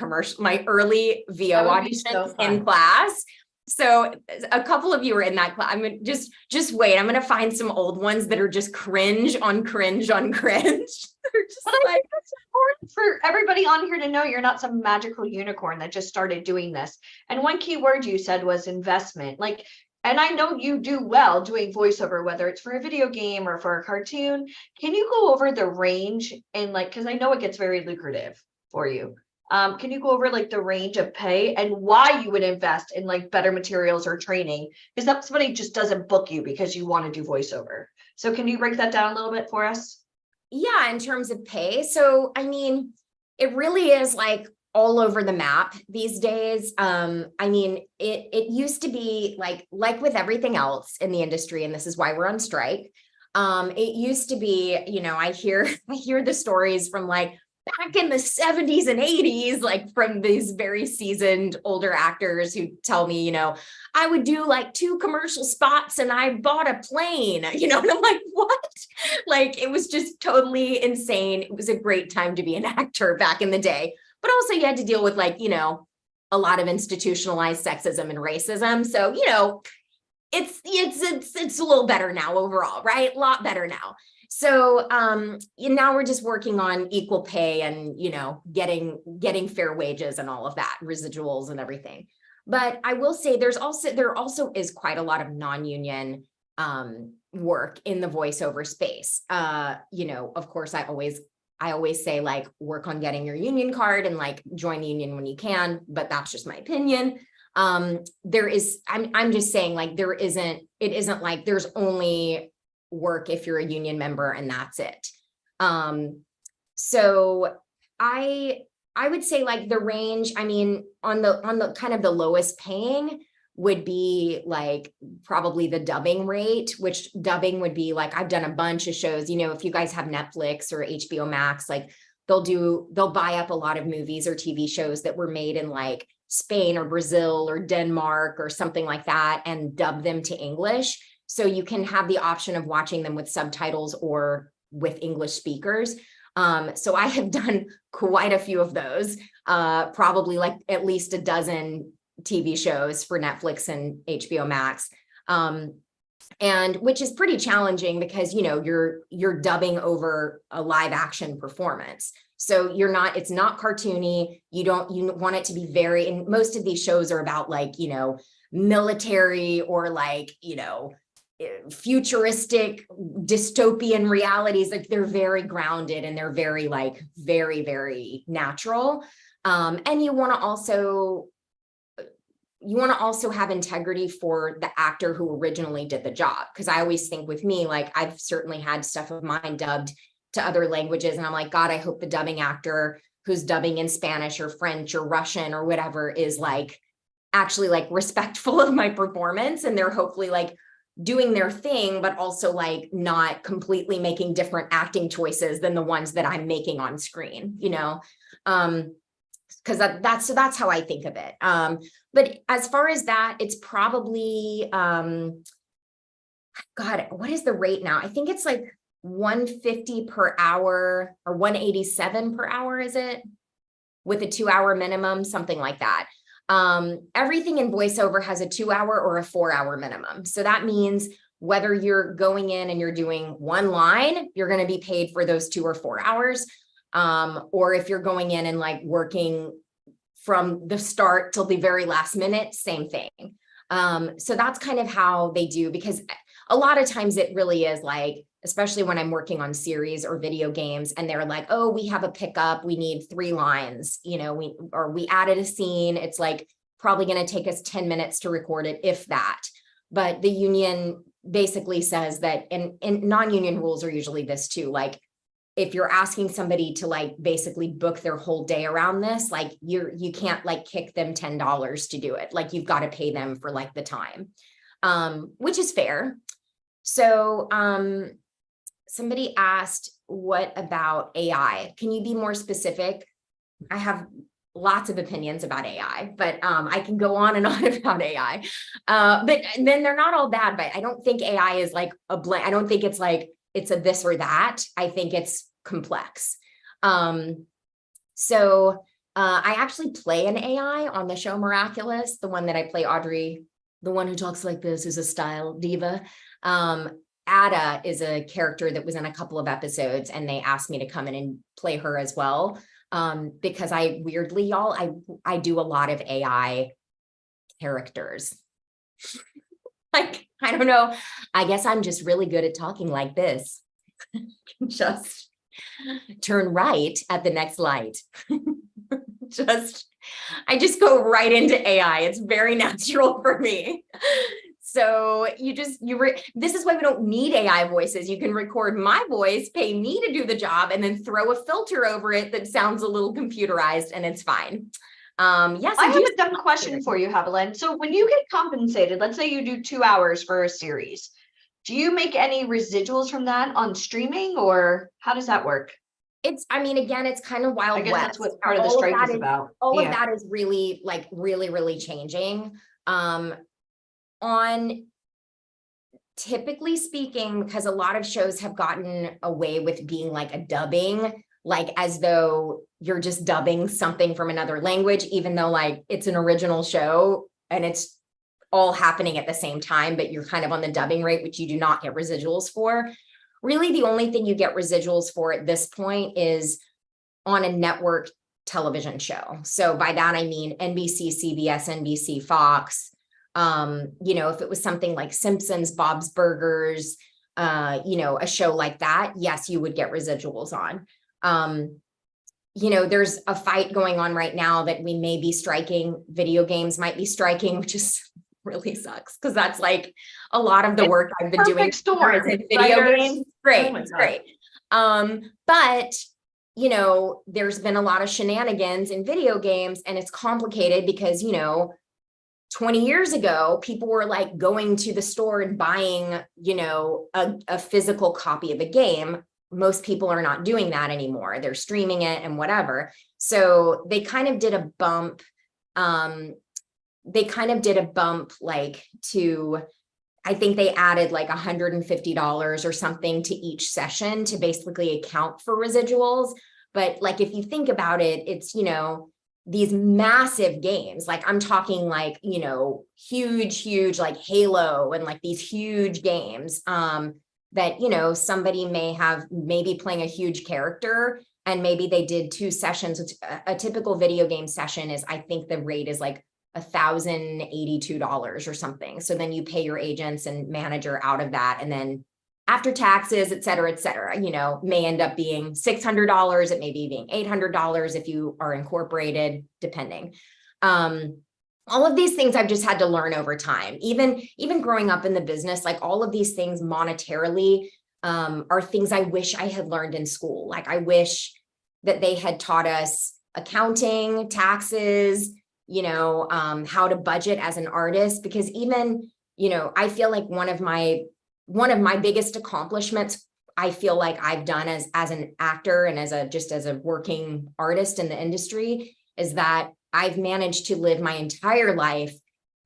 VO auditions in class. So a couple of you are in that class. I'm going to just wait. I'm going to find some old ones that are just cringe on cringe on cringe. They're just like, it's important for everybody on here to know you're not some magical unicorn that just started doing this. And one key word you said was investment. Like, and I know you do well doing voiceover, whether it's for a video game or for a cartoon. Can you go over the range and like, because I know it gets very lucrative for you. Can you go over like the range of pay and why you would invest in like better materials or training? Because that somebody just doesn't book you because you want to do voiceover. So can you break that down a little bit for us? Yeah, in terms of pay. So, I mean, it really is like all over the map these days. I mean, it used to be like with everything else in the industry, and this is why we're on strike. It used to be, you know, I hear the stories from like back in the 70s and 80s, like from these very seasoned older actors who tell me, you know, I would do like 2 commercial spots and I bought a plane, you know, and I'm like, what? Like, it was just totally insane. It was a great time to be an actor back in the day, but also you had to deal with like, you know, a lot of institutionalized sexism and racism. So, you know, it's a little better now overall, right? A lot better now. So now we're just working on equal pay and, you know, getting fair wages and all of that, residuals and everything. But I will say there also is quite a lot of non-union work in the voiceover space. You know, of course, I always say like work on getting your union card and like join the union when you can, but that's just my opinion. I'm just saying like it isn't like there's only work if you're a union member and that's it. So I would say like the range, I mean, on the kind of the lowest paying would be like probably the dubbing rate, which dubbing would be like, I've done a bunch of shows, you know, if you guys have Netflix or HBO Max, like they'll buy up a lot of movies or TV shows that were made in like Spain or Brazil or Denmark or something like that and dub them to English. So you can have the option of watching them with subtitles or with English speakers. So I have done quite a few of those, probably like at least a dozen TV shows for Netflix and HBO Max. And which is pretty challenging because, you know, you're dubbing over a live action performance. So it's not cartoony. You want it to be very, and most of these shows are about like, you know, military or like, you know, futuristic dystopian realities. Like they're very grounded and they're very like very, very natural. And you want to also have integrity for the actor who originally did the job. Because I always think with me, like I've certainly had stuff of mine dubbed to other languages. And I'm like, God, I hope the dubbing actor who's dubbing in Spanish or French or Russian or whatever is like actually like respectful of my performance. And they're hopefully like doing their thing, but also like not completely making different acting choices than the ones that I'm making on screen, you know? Because that's how I think of it. But as far as that, it's probably, God, what is the rate now? I think it's like 150 per hour or 187 per hour, is it? With a 2-hour minimum, something like that. Everything in voiceover has a 2-hour or a 4-hour minimum. So that means whether you're going in and you're doing one line, you're going to be paid for those 2 or 4 hours. Or if you're going in and like working from the start till the very last minute, same thing. So that's kind of how they do, because a lot of times it really is like, especially when I'm working on series or video games and they're like, oh, we have a pickup, we need 3 lines, you know, we added a scene. It's like probably going to take us 10 minutes to record it, if that. But the union basically says that, and non-union rules are usually this too, like if you're asking somebody to like basically book their whole day around this, like you can't like kick them $10 to do it. Like you've got to pay them for like the time, which is fair. So somebody asked, what about AI? Can you be more specific? I have lots of opinions about AI, but I can go on and on about AI. But then they're not all bad, but I don't think AI is like a blank. I don't think it's like, it's a this or that. I think it's complex. So I actually play an AI on the show Miraculous, the one that I play Audrey, the one who talks like this, is a style diva. Ada is a character that was in a couple of episodes and they asked me to come in and play her as well. Because I weirdly, y'all, I do a lot of AI characters. Like, I don't know. I guess I'm just really good at talking like this. Just turn right at the next light. I just go right into AI. It's very natural for me. So this is why we don't need AI voices. You can record my voice, pay me to do the job, and then throw a filter over it that sounds a little computerized, and it's fine. Yes, I have a dumb question for you, Haviland. So when you get compensated, let's say you do 2 hours for a series, do you make any residuals from that on streaming, or how does that work? Again, it's kind of Wild I guess West. that's what part of the strike is about. All of that is really like really changing. On typically speaking, because a lot of shows have gotten away with being like a dubbing, like as though you're just dubbing something from another language, even though like it's an original show and it's all happening at the same time, but you're kind of on the dubbing rate, which you do not get residuals for. Really, the only thing you get residuals for at this point is on a network television show. So by that, I mean NBC, CBS, NBC, Fox. If it was something like Simpsons, Bob's Burgers, a show like that, yes, you would get residuals on. There's a fight going on right now that we may be striking, video games might be striking, which is really sucks because that's like a lot of the work I've been doing. Storm, video games. Great, Oh my God. great. But you know, there's been a lot of shenanigans in video games, and it's complicated because, you know, 20 years ago, people were like going to the store and buying, you know, a physical copy of a game. Most people are not doing that anymore. They're streaming it and whatever. So they kind of did a bump. Like to, I think they added like $150 or something to each session to basically account for residuals. But like, if you think about it, it's, you know, these massive games, like I'm talking like, you know, huge, like Halo and like these huge games that, you know, somebody may have maybe playing a huge character and maybe they did 2 sessions. A typical video game session is, I think the rate is like $1,082 or something. So then you pay your agents and manager out of that. And then after taxes, et cetera, you know, may end up being $600. It may be being $800 if you are incorporated, depending. All of these things I've just had to learn over time. Even growing up in the business, like all of these things monetarily are things I wish I had learned in school. Like I wish that they had taught us accounting, taxes, you know, how to budget as an artist, because even, you know, I feel like one of my biggest accomplishments I feel like I've done as an actor and as a working artist in the industry is that I've managed to live my entire life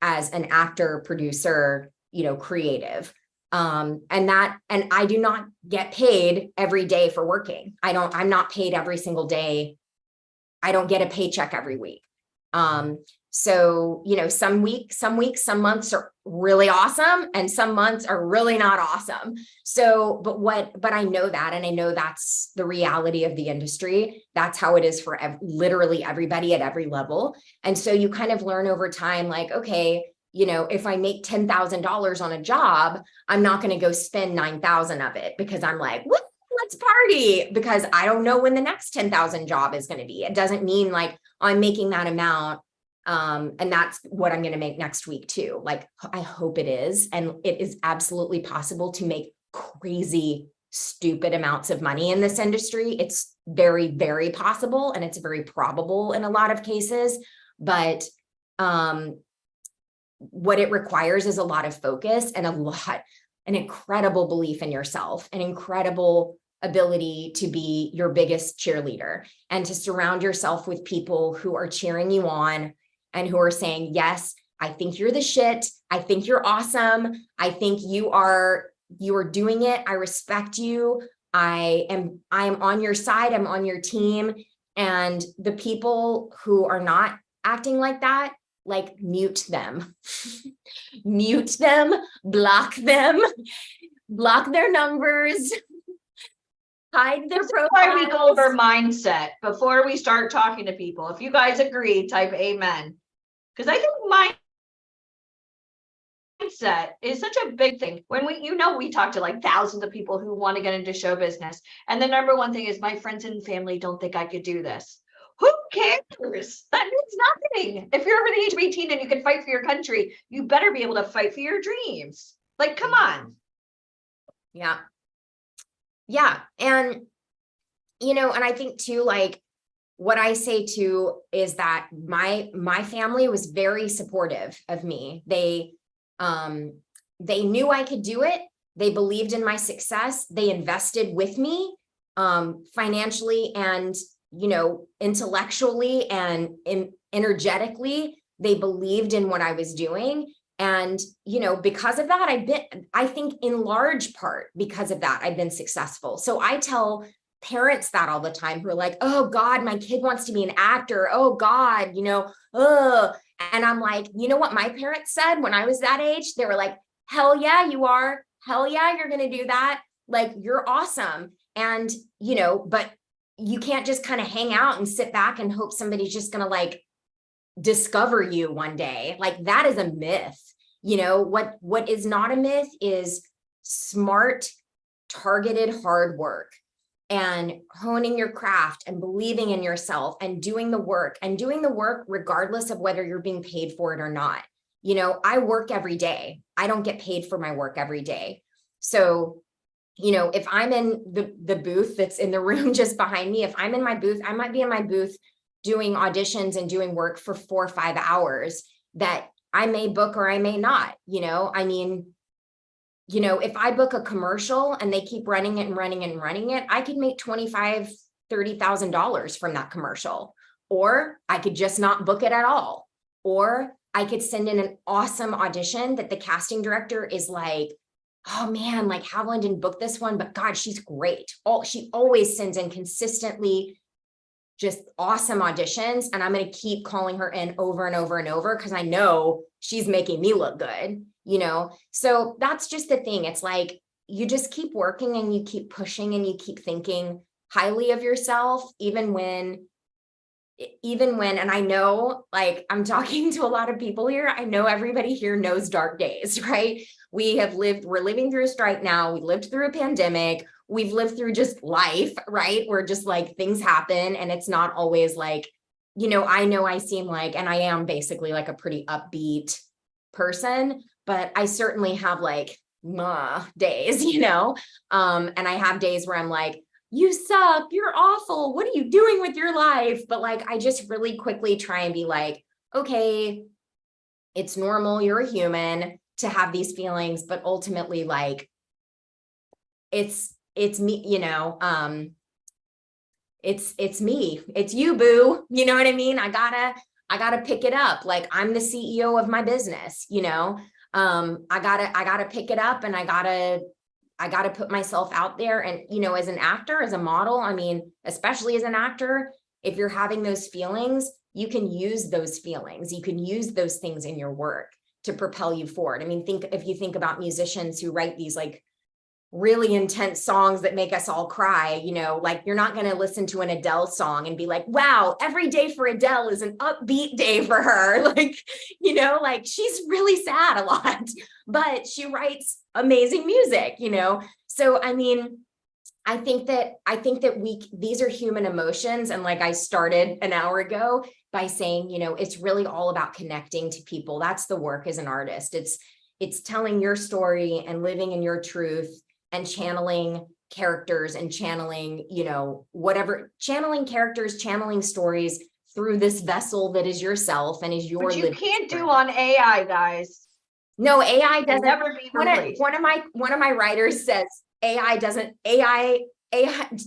as an actor, producer, you know, creative. And I do not get paid every day for working. I'm not paid every single day. I don't get a paycheck every week. So, you know, some months are really awesome and some months are really not awesome. So, but I know that, and I know that's the reality of the industry. That's how it is for literally everybody at every level. And so you kind of learn over time, like, okay, you know, if I make $10,000 on a job, I'm not going to go spend 9,000 of it because I'm like, whoop, let's party, because I don't know when the next 10,000 job is going to be. It doesn't mean like I'm making that amount. And that's what I'm going to make next week too. Like, I hope it is. And it is absolutely possible to make crazy, stupid amounts of money in this industry. It's very, very possible. And it's very probable in a lot of cases, but, what it requires is a lot of focus and an incredible belief in yourself, an incredible ability to be your biggest cheerleader and to surround yourself with people who are cheering you on and who are saying, yes, I think you're the shit. I think you're awesome. I think you are doing it. I respect you. I am on your side. I'm on your team. And the people who are not acting like that, like mute them, block their numbers, hide their profiles. Before we go over mindset, before we start talking to people, if you guys agree, type amen. Because I think mindset is such a big thing. When we talk to like thousands of people who want to get into show business. And the number one thing is my friends and family don't think I could do this. Who cares? That means nothing. If you're over the age of 18 and you can fight for your country, you better be able to fight for your dreams. Like, come on. Yeah. Yeah. And, you know, and I think too, like what I say too, is that my family was very supportive of me. They knew I could do it. They believed in my success. They invested with me, financially and, you know, intellectually and energetically. They believed in what I was doing. And, you know, because of that, I think in large part because of that, I've been successful. So I tell parents that all the time who are like, oh God, my kid wants to be an actor. Oh God, you know, and I'm like, you know what my parents said when I was that age? They were like, hell yeah, you are. Hell yeah, you're going to do that. Like, you're awesome. And, you know, but you can't just kind of hang out and sit back and hope somebody's just going to like discover you one day. Like, that is a myth. You know, what is not a myth is smart, targeted, hard work and honing your craft and believing in yourself and doing the work regardless of whether you're being paid for it or not. You know, I work every day. I don't get paid for my work every day. So you know, if I'm in the booth that's in the room just behind me, if I'm in my booth, I might be in my booth doing auditions and doing work for 4 or 5 hours that I may book or I may not, you know, I mean, you know, if I book a commercial and they keep running it and running it and running it, I could make $25,000, $30,000 from that commercial, or I could just not book it at all. Or I could send in an awesome audition that the casting director is like, oh man, like Haviland didn't book this one, but God, she's great. She always sends in consistently just awesome auditions. And I'm going to keep calling her in over and over and over because I know she's making me look good, you know? So that's just the thing. It's like, you just keep working and you keep pushing and you keep thinking highly of yourself, even when, and I know, like, I'm talking to a lot of people here. I know everybody here knows dark days, right? We're living through a strike now. We lived through a pandemic. We've lived through just life, right? Where just like things happen and it's not always like, you know I seem like, and I am basically like a pretty upbeat person, but I certainly have like days, you know? And I have days where I'm like, you suck, you're awful, what are you doing with your life? But like, I just really quickly try and be like, okay, it's normal, you're a human to have these feelings, but ultimately like, it's me, you know, it's me, it's you, boo, you know what I mean? I gotta pick it up. Like, I'm the CEO of my business, you know? I gotta pick it up and I gotta put myself out there. And, you know, as an actor, as a model, I mean, especially as an actor, if you're having those feelings, you can use those feelings. You can use those things in your work to propel you forward. I mean, if you think about musicians who write these like really intense songs that make us all cry, you know, like you're not going to listen to an Adele song and be like, wow, every day for Adele is an upbeat day for her. Like, you know, like she's really sad a lot, but she writes amazing music, you know? So, I mean, I think that these are human emotions. And like I started an hour ago by saying, you know, it's really all about connecting to people. That's the work as an artist. It's telling your story and living in your truth and channeling characters and channeling, you know, channeling characters, channeling stories through this vessel that is yourself and is your Which you living can't do story. on AI, guys. No, AI It'll doesn't. never be replaced. One of my writers says AI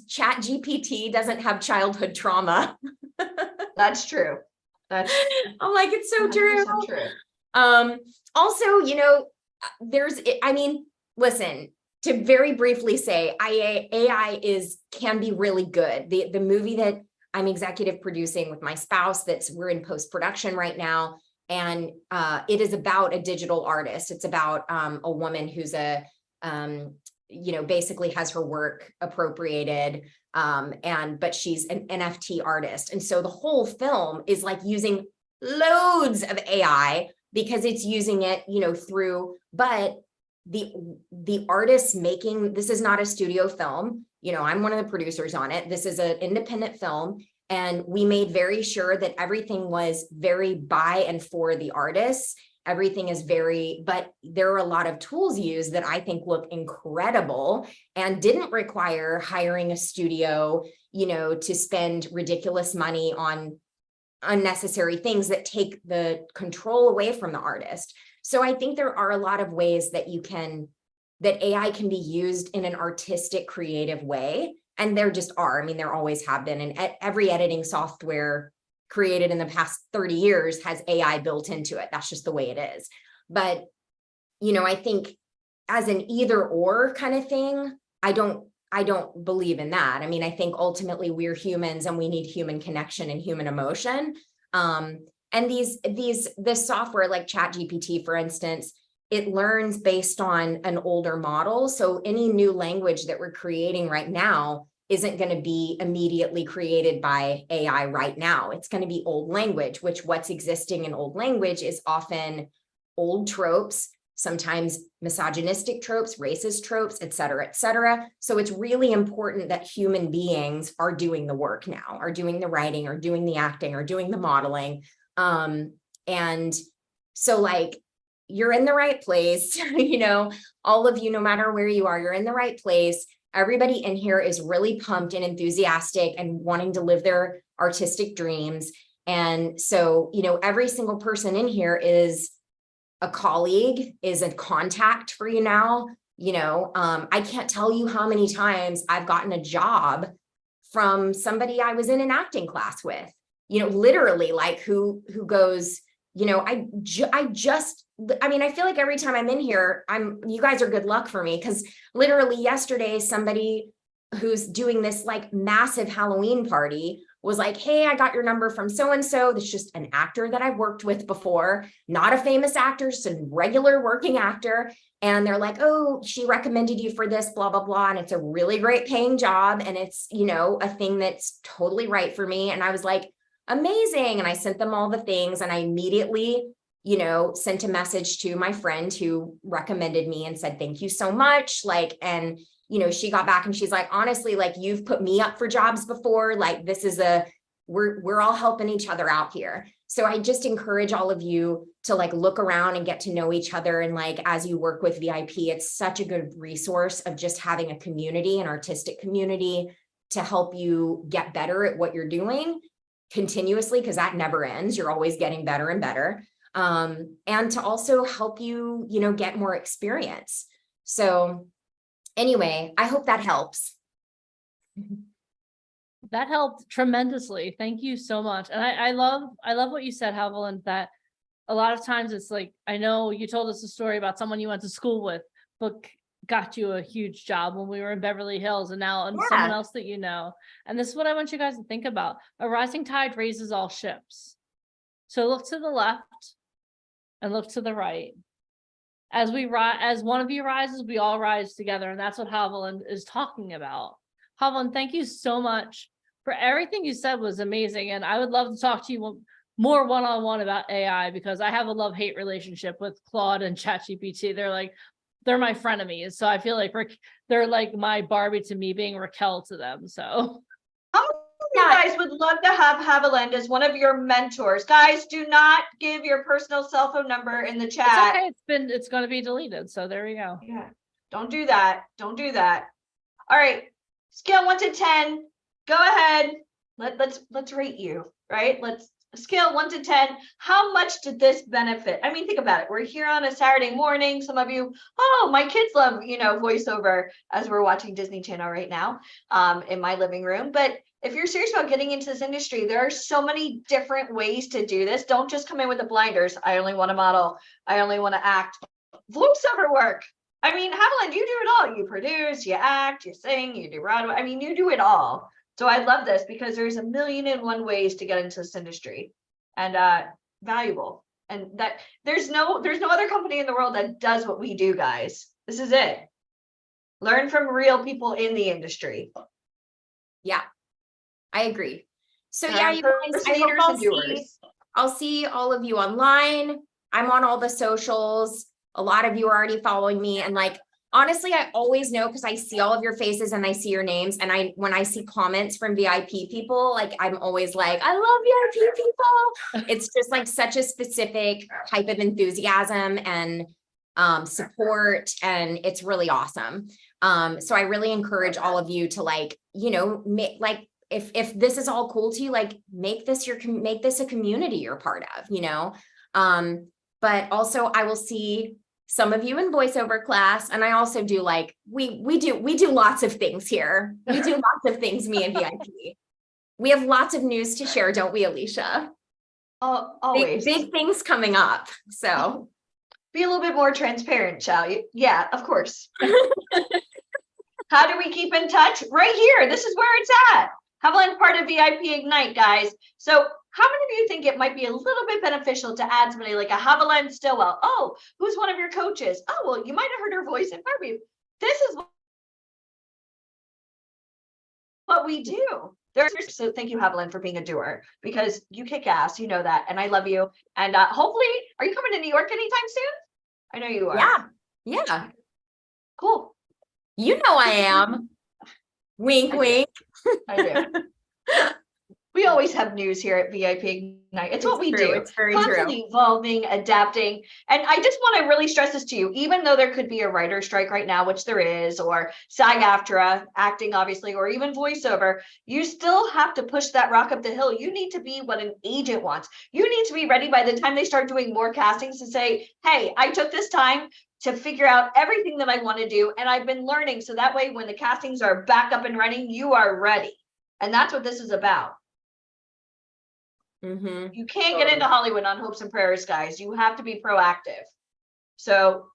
Chat GPT doesn't have childhood trauma. That's true. That's I'm like, it's so 100% true. true. Also, you know, I mean, listen, to very briefly say, AI can be really good. The movie that I'm executive producing with my spouse, we're in post-production right now. And it is about a digital artist. It's about a woman who's you know, basically has her work appropriated, but she's an NFT artist. And so the whole film is like using loads of AI because it's using it, you know, but the artists this is not a studio film. You know, I'm one of the producers on it. This is an independent film. And we made very sure that everything was very by and for the artists. Everything is but there are a lot of tools used that I think look incredible and didn't require hiring a studio, you know, to spend ridiculous money on unnecessary things that take the control away from the artist. So I think there are a lot of ways that AI can be used in an artistic, creative way. And there just are, I mean, there always have been, and every editing software created in the past 30 years has AI built into it. That's just the way it is. But, you know, I think as an either or kind of thing, I don't believe in that. I mean, I think ultimately we're humans and we need human connection and human emotion. And this software like ChatGPT, for instance, it learns based on an older model. So any new language that we're creating right now isn't going to be immediately created by AI right now. It's going to be old language, which what's existing in old language is often old tropes, sometimes misogynistic tropes, racist tropes, et cetera, et cetera. So it's really important that human beings are doing the work now, are doing the writing, or doing the acting, or doing the modeling. And so like, you're in the right place. You know, all of you, no matter where you are, you're in the right place. Everybody in here is really pumped and enthusiastic and wanting to live their artistic dreams. And so, you know, every single person in here is a colleague, is a contact for you now. You know, I can't tell you how many times I've gotten a job from somebody I was in an acting class with, you know, literally like who goes, you know, I mean, I feel like every time I'm in here, you guys are good luck for me, because literally yesterday, somebody who's doing this like massive Halloween party was like, hey, I got your number from so-and-so. That's just an actor that I've worked with before, not a famous actor, just a regular working actor. And they're like, oh, she recommended you for this, blah, blah, blah. And it's a really great paying job. And it's, you know, a thing that's totally right for me. And I was like, amazing. And I sent them all the things, and I immediately, you know, sent a message to my friend who recommended me and said, thank you so much. Like, and, you know, she got back and she's like, honestly, like, you've put me up for jobs before. Like, this is we're all helping each other out here. So I just encourage all of you to like look around and get to know each other. And like, as you work with VIP, it's such a good resource of just having a community, an artistic community, to help you get better at what you're doing continuously, because that never ends. You're always getting better and better. And to also help you, you know, get more experience. So anyway, I hope that helps. That helped tremendously. Thank you so much. And I love what you said, Haviland, that a lot of times it's like, I know you told us a story about someone you went to school with, but got you a huge job when we were in Beverly Hills, and now someone else that you know. And this is what I want you guys to think about. A rising tide raises all ships. So look to the left and look to the right. As one of you rises, we all rise together. And that's what Haviland is talking about. Haviland, thank you so much for everything you said. Was amazing. And I would love to talk to you more one-on-one about AI, because I have a love-hate relationship with Claude and ChatGPT. They're my frenemies. So I feel like they're like my Barbie to me, being Raquel to them. So you guys would love to have Haviland as one of your mentors. Guys, do not give your personal cell phone number in the chat. it's okay. It's going to be deleted. So there we go. Yeah, don't do that. Don't do that. All right, scale 1 to 10. Go ahead. Let's rate you, right? Let's scale 1 to 10. How much did this benefit? I mean, think about it. We're here on a Saturday morning. Some of you, oh, my kids love, you know, voiceover as we're watching Disney Channel right now in my living room. But if you're serious about getting into this industry, there are so many different ways to do this. Don't just come in with the blinders. I only want to model. I only want to act. Voiceover work. I mean, Haviland, you do it all. You produce, you act, you sing, you do Broadway. I mean, you do it all. So I love this, because there's a million and one ways to get into this industry, and valuable. And that there's no other company in the world that does what we do, guys. This is it. Learn from real people in the industry. Yeah, I agree. So yeah, you guys, I hope I'll see all of you online. I'm on all the socials. A lot of you are already following me, and like, honestly, I always know, because I see all of your faces and I see your names. And when I see comments from VIP people, like, I'm always like, I love VIP people. It's just like such a specific type of enthusiasm and support. And it's really awesome. So I really encourage all of you to, like, you know, like, if this is all cool to you, like, make this a community you're part of, you know? But also I will see some of you in voiceover class. And I also do, like, we do lots of things here. We do lots of things, me and VIP. We have lots of news to share, don't we, Alicia? Oh, always. Big things coming up. So be a little bit more transparent, shall you? Yeah, of course. How do we keep in touch? Right here. This is where it's at. Haviland's part of VIP Ignite, guys. So how many of you think it might be a little bit beneficial to add somebody like a Haviland Stillwell? Oh, who's one of your coaches? Oh, well, you might have heard her voice in Barbie. This is what we do. So thank you, Haviland, for being a doer, because you kick ass. You know that. And I love you. And hopefully, are you coming to New York anytime soon? I know you are. Yeah. Cool. You know I am. Wink, wink. I do. We always have news here at VIP Ignite. It's what we true. do. It's very Constantly evolving, adapting. And I just want to really stress this to you, even though there could be a writer's strike right now, which there is, or SAG-AFTRA acting, obviously, or even voiceover, you still have to push that rock up the hill. You need to be what an agent wants. You need to be ready by the time they start doing more castings to say, hey, I took this time to figure out everything that I want to do. And I've been learning. So that way, when the castings are back up and running, you are ready. And that's what this is about. Mm-hmm. You can't get into Hollywood on hopes and prayers, guys. You have to be proactive. So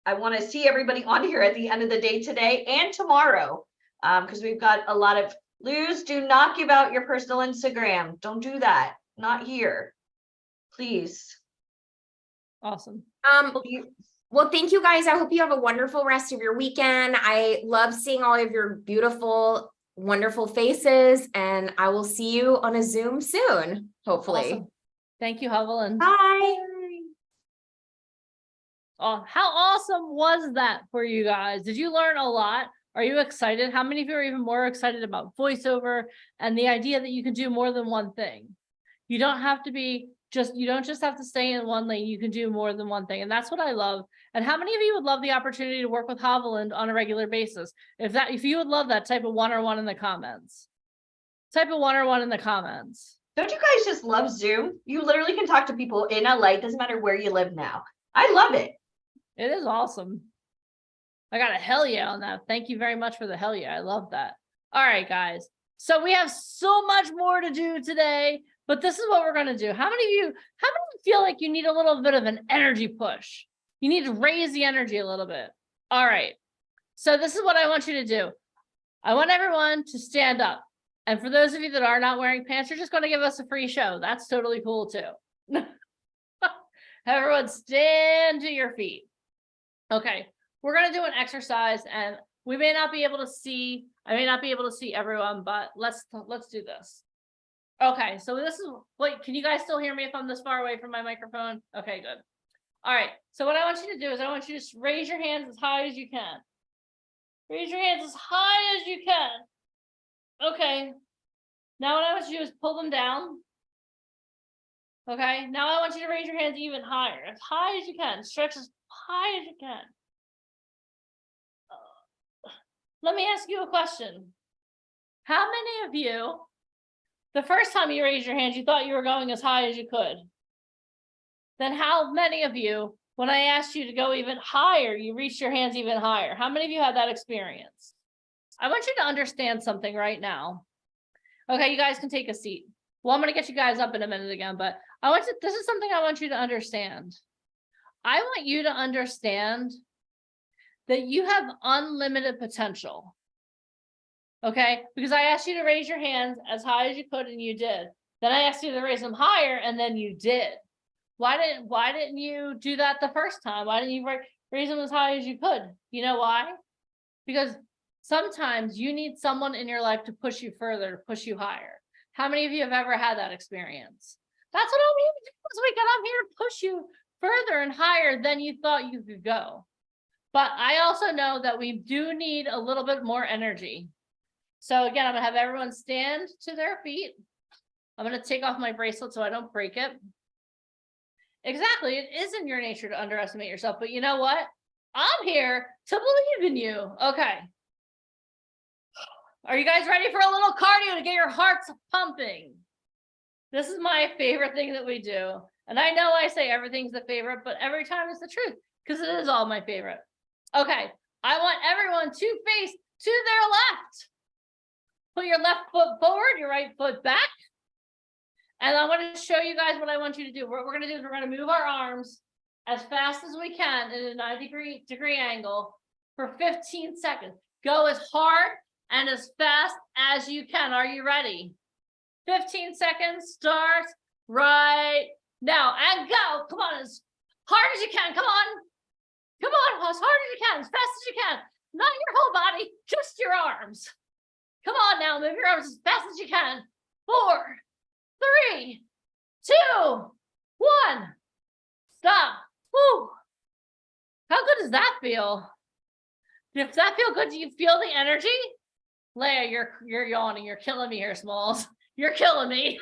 I want to see everybody on here at the end of the day today and tomorrow, because we've got a lot of Luz. Do not give out your personal Instagram. Don't do that. Not here, please. Awesome. Well, thank you guys. I hope you have a wonderful rest of your weekend. I love seeing all of your beautiful, wonderful faces, and I will see you on a Zoom soon, hopefully. Awesome. Thank you, Haviland. Bye. Oh, how awesome was that for you guys? Did you learn a lot? Are you excited? How many of you are even more excited about voiceover and the idea that you can do more than one thing? You don't have to be you don't just have to stay in one lane. You can do more than one thing. And that's what I love. And how many of you would love the opportunity to work with Haviland on a regular basis? If you would love that, type of 1 or 1 in the comments. Type of 1 or 1 in the comments. Don't you guys just love Zoom? You literally can talk to people in LA. It doesn't matter where you live now. I love it. It is awesome. I got a hell yeah on that. Thank you very much for the hell yeah. I love that. All right, guys. So we have so much more to do today, but this is what we're going to do. How many of you feel like you need a little bit of an energy push? You need to raise the energy a little bit. All right. So this is what I want you to do. I want everyone to stand up. And for those of you that are not wearing pants, you're just going to give us a free show. That's totally cool too. Everyone stand to your feet. Okay. We're going to do an exercise, and we may not be able to see, I may not be able to see everyone, but let's do this. Okay, so this is, wait, can you guys still hear me if I'm this far away from my microphone? Okay, good. All right, so what I want you to do is I want you to just raise your hands as high as you can. Raise your hands as high as you can. Okay, now what I want you to do is pull them down. Okay, now I want you to raise your hands even higher, as high as you can. Stretch as high as you can. Let me ask you a question. How many of you, the first time you raised your hands, you thought you were going as high as you could? Then how many of you, when I asked you to go even higher, you reached your hands even higher? How many of you had that experience? I want you to understand something right now. Okay, you guys can take a seat. Well, I'm going to get you guys up in a minute again, but this is something I want you to understand. I want you to understand that you have unlimited potential. Okay, because I asked you to raise your hands as high as you could, and you did. Then I asked you to raise them higher, and then you did. Why didn't you do that the first time? Why didn't you raise them as high as you could? You know why? Because sometimes you need someone in your life to push you further, to push you higher. How many of you have ever had that experience? That's what all we do is we get up here to push you further and higher than you thought you could go. But I also know that we do need a little bit more energy. So again, I'm gonna have everyone stand to their feet. I'm gonna take off my bracelet so I don't break it. Exactly, it is in your nature to underestimate yourself, but you know what? I'm here to believe in you. Okay. Are you guys ready for a little cardio to get your hearts pumping? This is my favorite thing that we do. And I know I say everything's the favorite, but every time it's the truth, because it is all my favorite. Okay, I want everyone to face to their left. Put your left foot forward, your right foot back. And I want to show you guys what I want you to do. What we're going to do is we're going to move our arms as fast as we can in a 90-degree angle for 15 seconds. Go as hard and as fast as you can. Are you ready? 15 seconds starts right now. And go. Come on, as hard as you can. Come on. Come on, as hard as you can, as fast as you can. Not your whole body, just your arms. Come on now, move your arms as fast as you can. 4, 3, 2, 1. Stop. Woo. How good does that feel? Does that feel good? Do you feel the energy? Leia, you're yawning. You're killing me here, Smalls. You're killing me.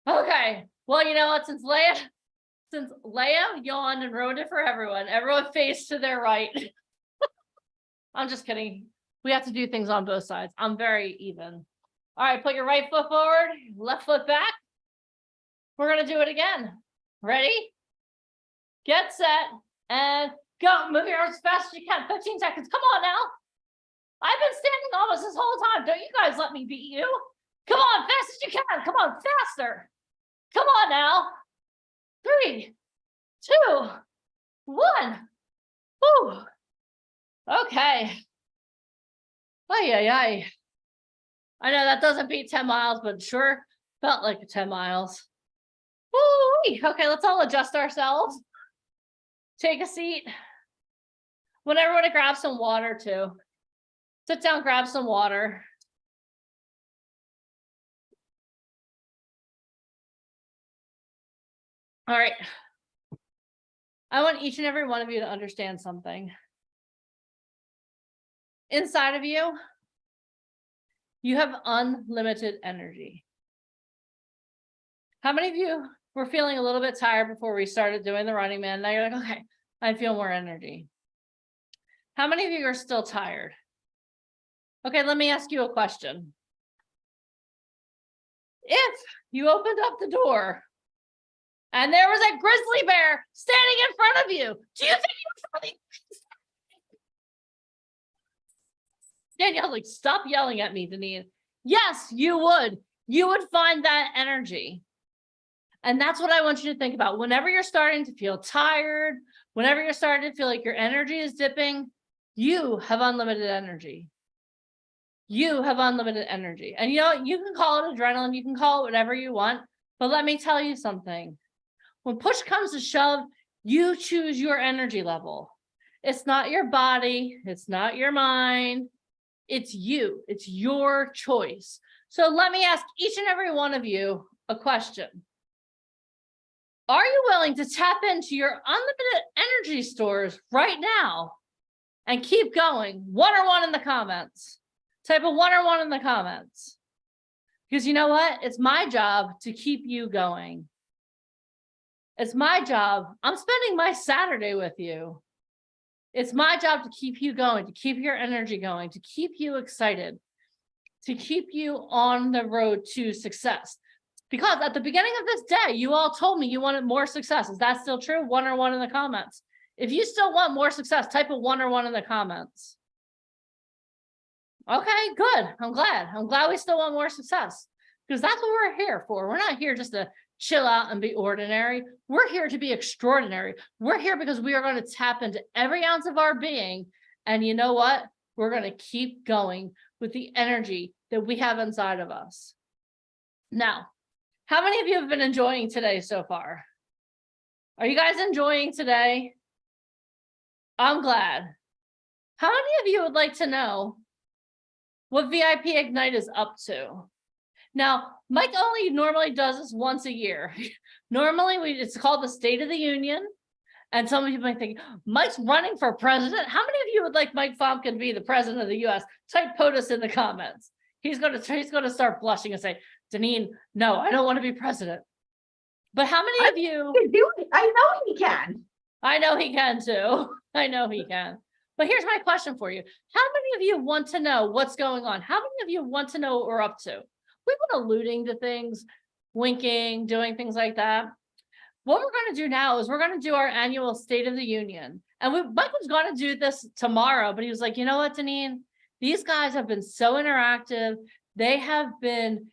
Okay, well, you know what, since Leia yawned and ruined it for everyone face to their right. I'm just kidding. We have to do things on both sides. I'm very even. All right, put your right foot forward, left foot back. We're gonna do it again. Ready? Get set and go. Move your arms as fast as you can. 15 seconds. Come on now. I've been standing almost this whole time. Don't you guys let me beat you. Come on, fast as you can. Come on, faster. Come on now. 3, 2, 1. Whew. Okay. Ay, ay, ay. I know that doesn't beat 10 miles, but sure felt like 10 miles. Woo-wee. Okay, let's all adjust ourselves. Take a seat. Want everyone to grab some water too. Sit down, grab some water. All right. I want each and every one of you to understand something. Inside of you, you have unlimited energy. How many of you were feeling a little bit tired before we started doing the Running Man? Now you're like, okay, I feel more energy. How many of you are still tired? Okay, let me ask you a question. If you opened up the door and there was a grizzly bear standing in front of you, do you think you would really... Danielle's like, stop yelling at me, Denise. Yes, you would. You would find that energy. And that's what I want you to think about. Whenever you're starting to feel tired, whenever you're starting to feel like your energy is dipping, you have unlimited energy. You have unlimited energy. And you know, you can call it adrenaline, you can call it whatever you want, but let me tell you something. When push comes to shove, you choose your energy level. It's not your body, it's not your mind, it's you, it's your choice. So let me ask each and every one of you a question. Are you willing to tap into your unlimited energy stores right now and keep going? 1 or 1 in the comments. Type a 1 or 1 in the comments. Because you know what? It's my job to keep you going. It's my job. I'm spending my Saturday with you. It's my job to keep you going, to keep your energy going, to keep you excited, to keep you on the road to success. Because at the beginning of this day, you all told me you wanted more success. Is that still true? 1 or 1 in the comments. If you still want more success, type a 1 or 1 in the comments. Okay, good. I'm glad we still want more success, because that's what we're here for. We're not here just to chill out and be ordinary. We're here to be extraordinary. We're here because we are going to tap into every ounce of our being. And you know what? We're going to keep going with the energy that we have inside of us. Now, how many of you have been enjoying today so far? Are you guys enjoying today? I'm glad. How many of you would like to know what VIP Ignite is up to? Now, Mike only normally does this once a year. Normally, it's called the State of the Union. And some of you might think, Mike's running for president. How many of you would like Mike Fomkin to be the president of the US? Type POTUS in the comments. He's going to start blushing and say, Deneen, no, I don't want to be president. But how many of you? I know he can. I know he can too. I know he can. But here's my question for you. How many of you want to know what's going on? How many of you want to know what we're up to? We've been alluding to things, winking, doing things like that. What we're going to do now is we're going to do our annual State of the Union. And Mike was going to do this tomorrow, but he was like, you know what, Deneen? These guys have been so interactive. They have been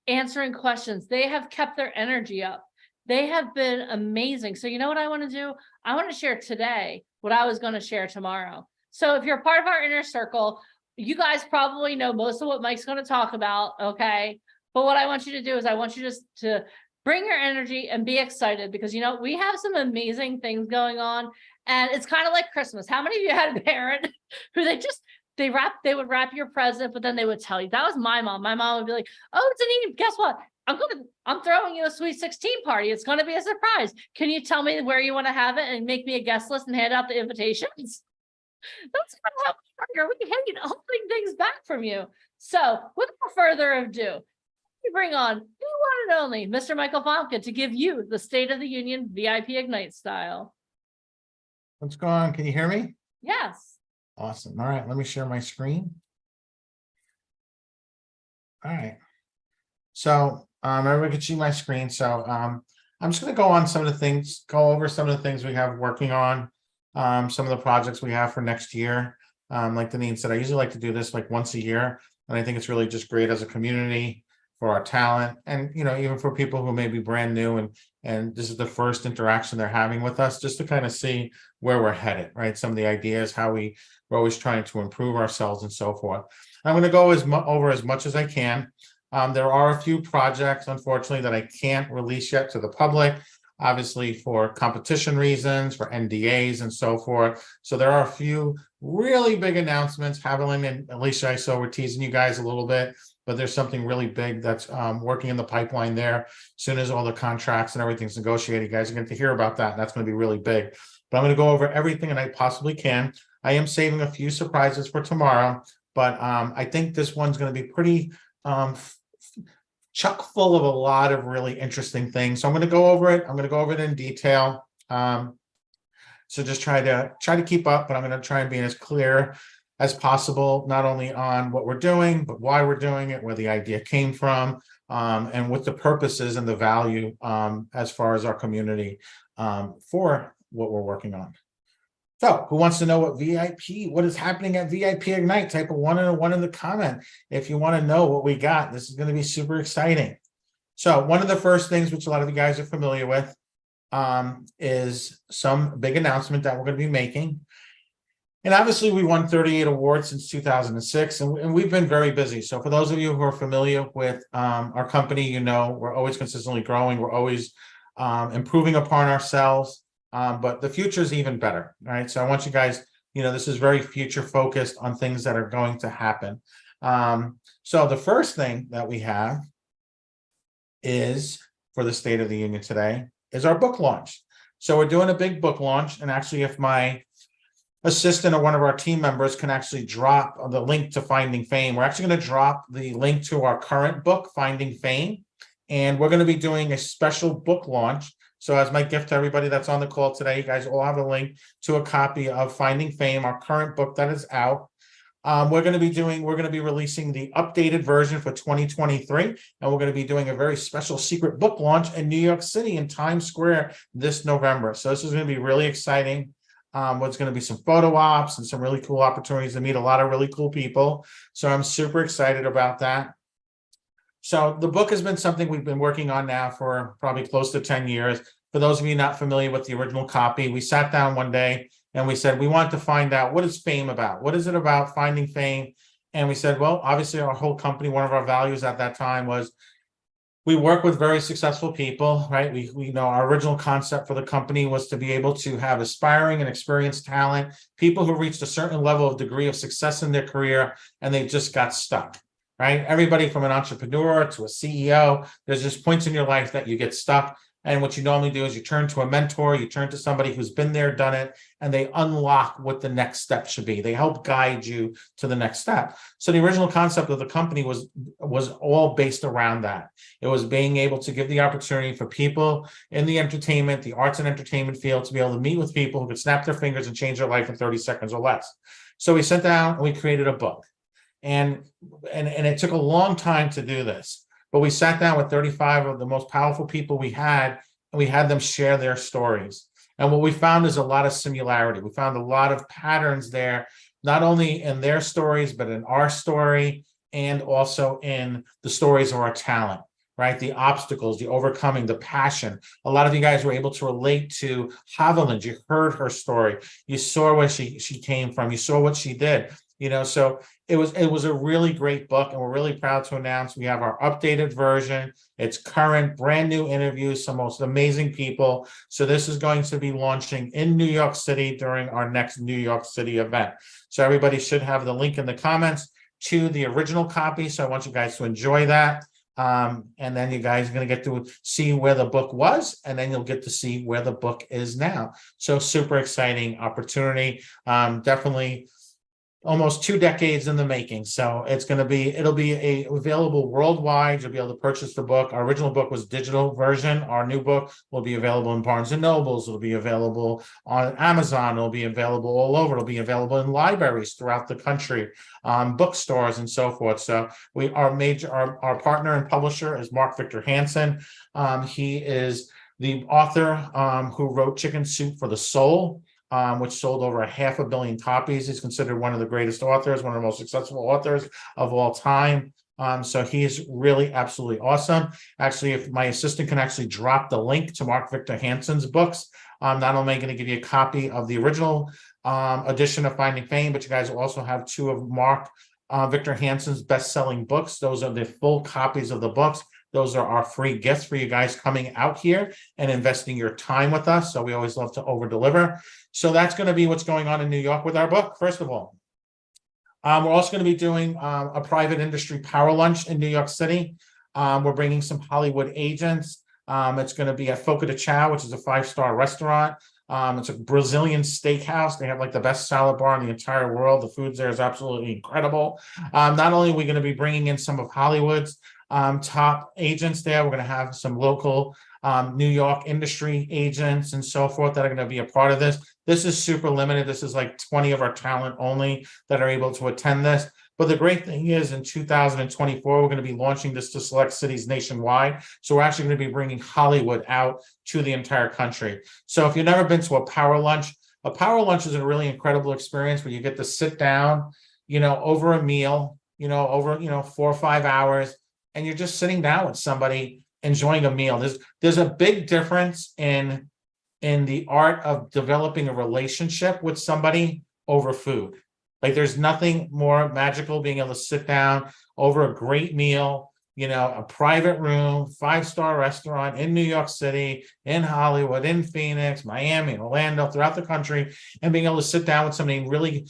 answering questions. They have kept their energy up. They have been amazing. So you know what I want to do? I want to share today what I was going to share tomorrow. So if you're part of our inner circle, you guys probably know most of what Mike's going to talk about, okay? But what I want you to do is I want you to bring your energy and be excited, because you know we have some amazing things going on, and it's kind of like Christmas. How many of you had a parent who they would wrap your present, but then they would tell you? That was my mom. My mom would be like, oh, Deneen, guess what? I'm throwing you a sweet 16 party. It's going to be a surprise. Can you tell me where you want to have it and make me a guest list and hand out the invitations? That's kind of how we hate holding things back from you. So without further ado, We bring on the one and only Mr. Michael Fomka to give you the State of the Union VIP Ignite style. What's going on? Can you hear me? Yes. Awesome. All right, let me share my screen. All right. So everybody can see my screen. So I'm just going to go on some of the things, go over some of the things we have working on, some of the projects we have for next year. Like Denise said, I usually like to do this like once a year, and I think it's really just great as a community for our talent, and even for people who may be brand new and this is the first interaction they're having with us, just to kind of see where we're headed, right? Some of the ideas, how we're always trying to improve ourselves and so forth. I'm going to go over as much as I can. There are a few projects, unfortunately, that I can't release yet to the public, obviously for competition reasons, for NDAs and so forth. So there are a few really big announcements. Haviland and Alicia, I saw we're teasing you guys a little bit, but there's something really big that's working in the pipeline there. As soon as all the contracts and everything's negotiated, you guys are going to hear about that. And that's going to be really big. But I'm going to go over everything that I possibly can. I am saving a few surprises for tomorrow, but I think this one's going to be pretty chock full of a lot of really interesting things. So I'm going to go over it. I'm going to go over it in detail. So just try to keep up, but I'm going to try and be as clear as possible, not only on what we're doing, but why we're doing it, where the idea came from, and what the purpose is and the value as far as our community for what we're working on. So who wants to know what is happening at VIP Ignite? Type a 1 and a 1 in the comment if you want to know what we got. This is going to be super exciting. So one of the first things, which a lot of you guys are familiar with, is some big announcement that we're going to be making. And obviously we won 38 awards since 2006, and we've been very busy. So for those of you who are familiar with our company, we're always consistently growing. We're always improving upon ourselves. But the future is even better, right? So I want you guys, this is very future focused on things that are going to happen. So the first thing that we have is for the State of the Union today is our book launch. So we're doing a big book launch, and actually if my assistant or one of our team members can actually drop the link to Finding Fame, we're actually going to drop the link to our current book, Finding Fame, and we're going to be doing a special book launch. So as my gift to everybody that's on the call today, you guys all have a link to a copy of Finding Fame, our current book that is out. We're going to be releasing the updated version for 2023, and we're going to be doing a very special secret book launch in New York City in Times Square this November. So this is going to be really exciting. There's going to be some photo ops and some really cool opportunities to meet a lot of really cool people. So I'm super excited about that. So the book has been something we've been working on now for probably close to 10 years. For those of you not familiar with the original copy, we sat down one day and we said, we want to find out, what is fame about? What is it about, Finding Fame? And we said, well, obviously our whole company, one of our values at that time was we work with very successful people, right? We know our original concept for the company was to be able to have aspiring and experienced talent, people who reached a certain level of degree of success in their career, and they just got stuck. Right? Everybody from an entrepreneur to a CEO, there's just points in your life that you get stuck. And what you normally do is you turn to a mentor, you turn to somebody who's been there, done it, and they unlock what the next step should be. They help guide you to the next step. So the original concept of the company was all based around that. It was being able to give the opportunity for people in the entertainment, the arts and entertainment field to be able to meet with people who could snap their fingers and change their life in 30 seconds or less. So we sat down and we created a book. And it took a long time to do this, but we sat down with 35 of the most powerful people we had, and we had them share their stories. And what we found is a lot of similarity. We found a lot of patterns there, not only in their stories, but in our story, and also in the stories of our talent, right? The obstacles, the overcoming, the passion. A lot of you guys were able to relate to Haviland. You heard her story. You saw where she came from. You saw what she did. So it was a really great book, and we're really proud to announce we have our updated version. It's current, brand new interviews, some most amazing people. So this is going to be launching in New York City during our next New York City event. So everybody should have the link in the comments to the original copy. So I want you guys to enjoy that. And then you guys are going to get to see where the book was, and then you'll get to see where the book is now. So super exciting opportunity. Definitely almost 2 decades in the making. So it'll be available worldwide. You'll be able to purchase the book. Our original book was digital version. Our new book will be available in Barnes and Nobles. It'll be available on Amazon. It'll be available all over. It'll be available in libraries throughout the country, bookstores and so forth. So our partner and publisher is Mark Victor Hansen. He is the author who wrote Chicken Soup for the Soul, which sold over 500 million copies. He's considered one of the greatest authors, one of the most successful authors of all time. So he's really absolutely awesome. Actually, if my assistant can actually drop the link to Mark Victor Hansen's books, not only am I going to give you a copy of the original edition of Finding Fame, but you guys will also have 2 of Mark Victor Hansen's best-selling books. Those are the full copies of the books. Those are our free gifts for you guys coming out here and investing your time with us. So we always love to over-deliver. So that's going to be what's going on in New York with our book, first of all. We're also going to be doing a private industry power lunch in New York City. We're bringing some Hollywood agents. It's going to be at Foca de Chao, which is a 5-star restaurant. It's a Brazilian steakhouse. They have like the best salad bar in the entire world. The food there is absolutely incredible. Not only are we going to be bringing in some of Hollywood's top agents there, we're going to have some local New York industry agents and so forth that are going to be a part of this. This is super limited. This is like 20 of our talent only that are able to attend this. But the great thing is in 2024, we're going to be launching this to select cities nationwide. So we're actually going to be bringing Hollywood out to the entire country. So if you've never been to a power lunch is a really incredible experience where you get to sit down, over a meal, over, 4 or 5 hours, and you're just sitting down with somebody enjoying a meal. There's a big difference in the art of developing a relationship with somebody over food. Like there's nothing more magical being able to sit down over a great meal, a private room, 5-star restaurant in New York City, in Hollywood, in Phoenix, Miami, Orlando, throughout the country, and being able to sit down with somebody and really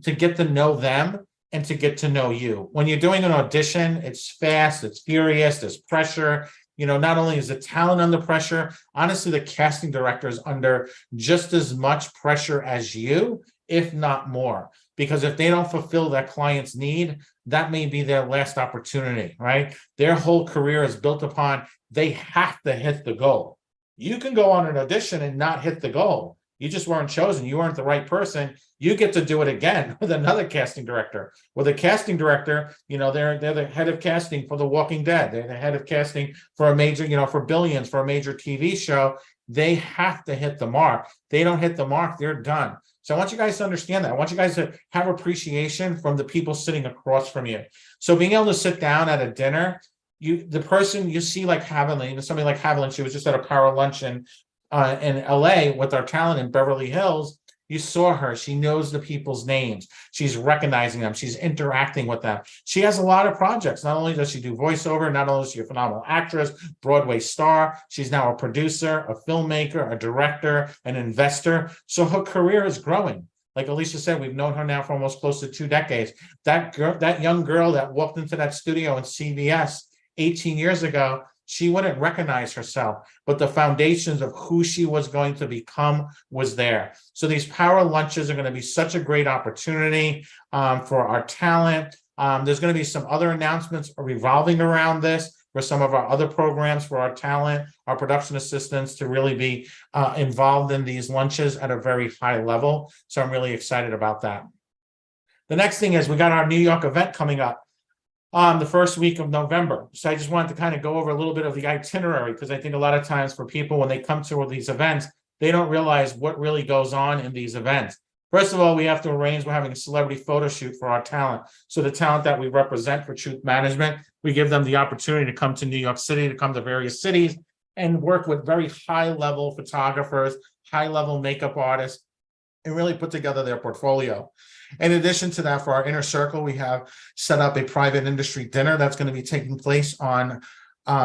to get to know them and to get to know you. When you're doing an audition, it's fast, it's furious, there's pressure. Not only is the talent under pressure, honestly, the casting director is under just as much pressure as you, if not more. Because if they don't fulfill that client's need, that may be their last opportunity, right? Their whole career is built upon they have to hit the goal. You can go on an audition and not hit the goal. You just weren't chosen. You weren't the right person. You get to do it again with another casting director. With a casting director, they're the head of casting for The Walking Dead. They're the head of casting for a major, for Billions, for a major TV show. They have to hit the mark. They don't hit the mark, they're done. So I want you guys to understand that. I want you guys to have appreciation from the people sitting across from you. So being able to sit down at a dinner, the person you see like Haviland, somebody like Haviland, she was just at a power luncheon in LA with our talent in Beverly Hills. You saw her. She knows the people's names. She's recognizing them. She's interacting with them. She has a lot of projects. Not only does she do voiceover, not only is she a phenomenal actress, Broadway star, she's now a producer, a filmmaker, a director, an investor. So her career is growing. Like Alicia said, we've known her now for almost close to 2 decades. That young girl that walked into that studio in CBS 18 years ago, she wouldn't recognize herself, but the foundations of who she was going to become was there. So these power lunches are going to be such a great opportunity for our talent. There's going to be some other announcements revolving around this for some of our other programs for our talent, our production assistants to really be involved in these lunches at a very high level. So I'm really excited about that. The next thing is we got our New York event coming up. The first week of November. So I just wanted to kind of go over a little bit of the itinerary because I think a lot of times for people when they come to these events, they don't realize what really goes on in these events. First of all, we have to arrange, we're having a celebrity photo shoot for our talent. So the talent that we represent for Truth Management, we give them the opportunity to come to New York City, to come to various cities and work with very high level photographers, high level makeup artists, and really put together their portfolio. In addition to that, for our inner circle, we have set up a private industry dinner that's going to be taking place on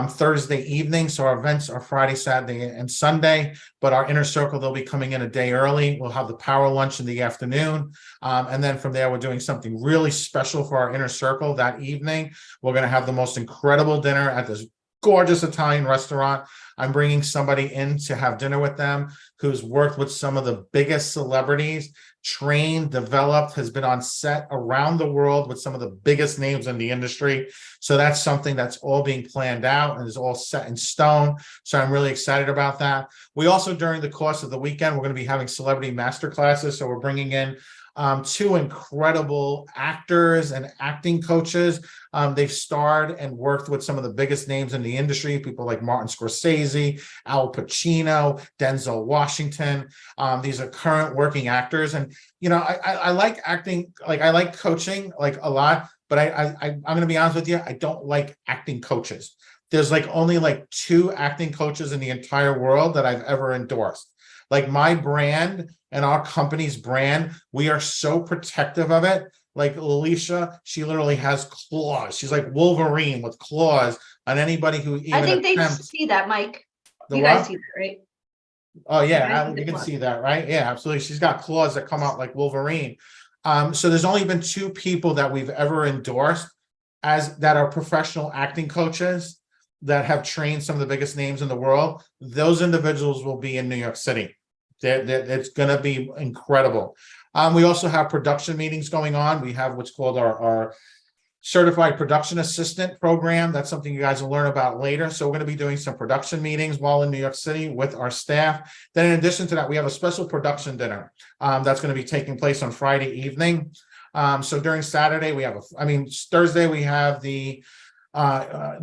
Thursday evening. So our events are Friday, Saturday, and Sunday, but our inner circle, they'll be coming in a day early. We'll have the power lunch in the afternoon. And then from there, we're doing something really special for our inner circle that evening. We're going to have the most incredible dinner at this gorgeous Italian restaurant. I'm bringing somebody in to have dinner with them who's worked with some of the biggest celebrities, trained, developed, has been on set around the world with some of the biggest names in the industry. So that's something that's all being planned out and is all set in stone. So I'm really excited about that. We also, during the course of the weekend, we're going to be having celebrity master classes. So we're bringing in two incredible actors and acting coaches. They've starred and worked with some of the biggest names in the industry, people like Martin Scorsese, Al Pacino, Denzel Washington. These are current working actors. And, you know, I like acting, like I like coaching like a lot, but I'm going to be honest with you, I don't like acting coaches. There's like only like 2 acting coaches in the entire world that I've ever endorsed. Like my brand and our company's brand, we are so protective of it. Like Alicia, she literally has claws. She's like Wolverine with claws on anybody who even I think they attempts. see that, Mike. The You guys what? see that, right? Oh guys yeah, see the you can claws. see that, right? Yeah, absolutely. She's got claws that come out like Wolverine. So there's only been 2 people that we've ever endorsed as that are professional acting coaches that have trained some of the biggest names in the world. Those individuals will be in New York City. It's going to be incredible. We also have production meetings going on. We have what's called our certified production assistant program. That's something you guys will learn about later. So we're going to be doing some production meetings while in New York City with our staff. Then in addition to that, we have a special production dinner that's going to be taking place on Friday evening. So during Saturday, we have Thursday, we have the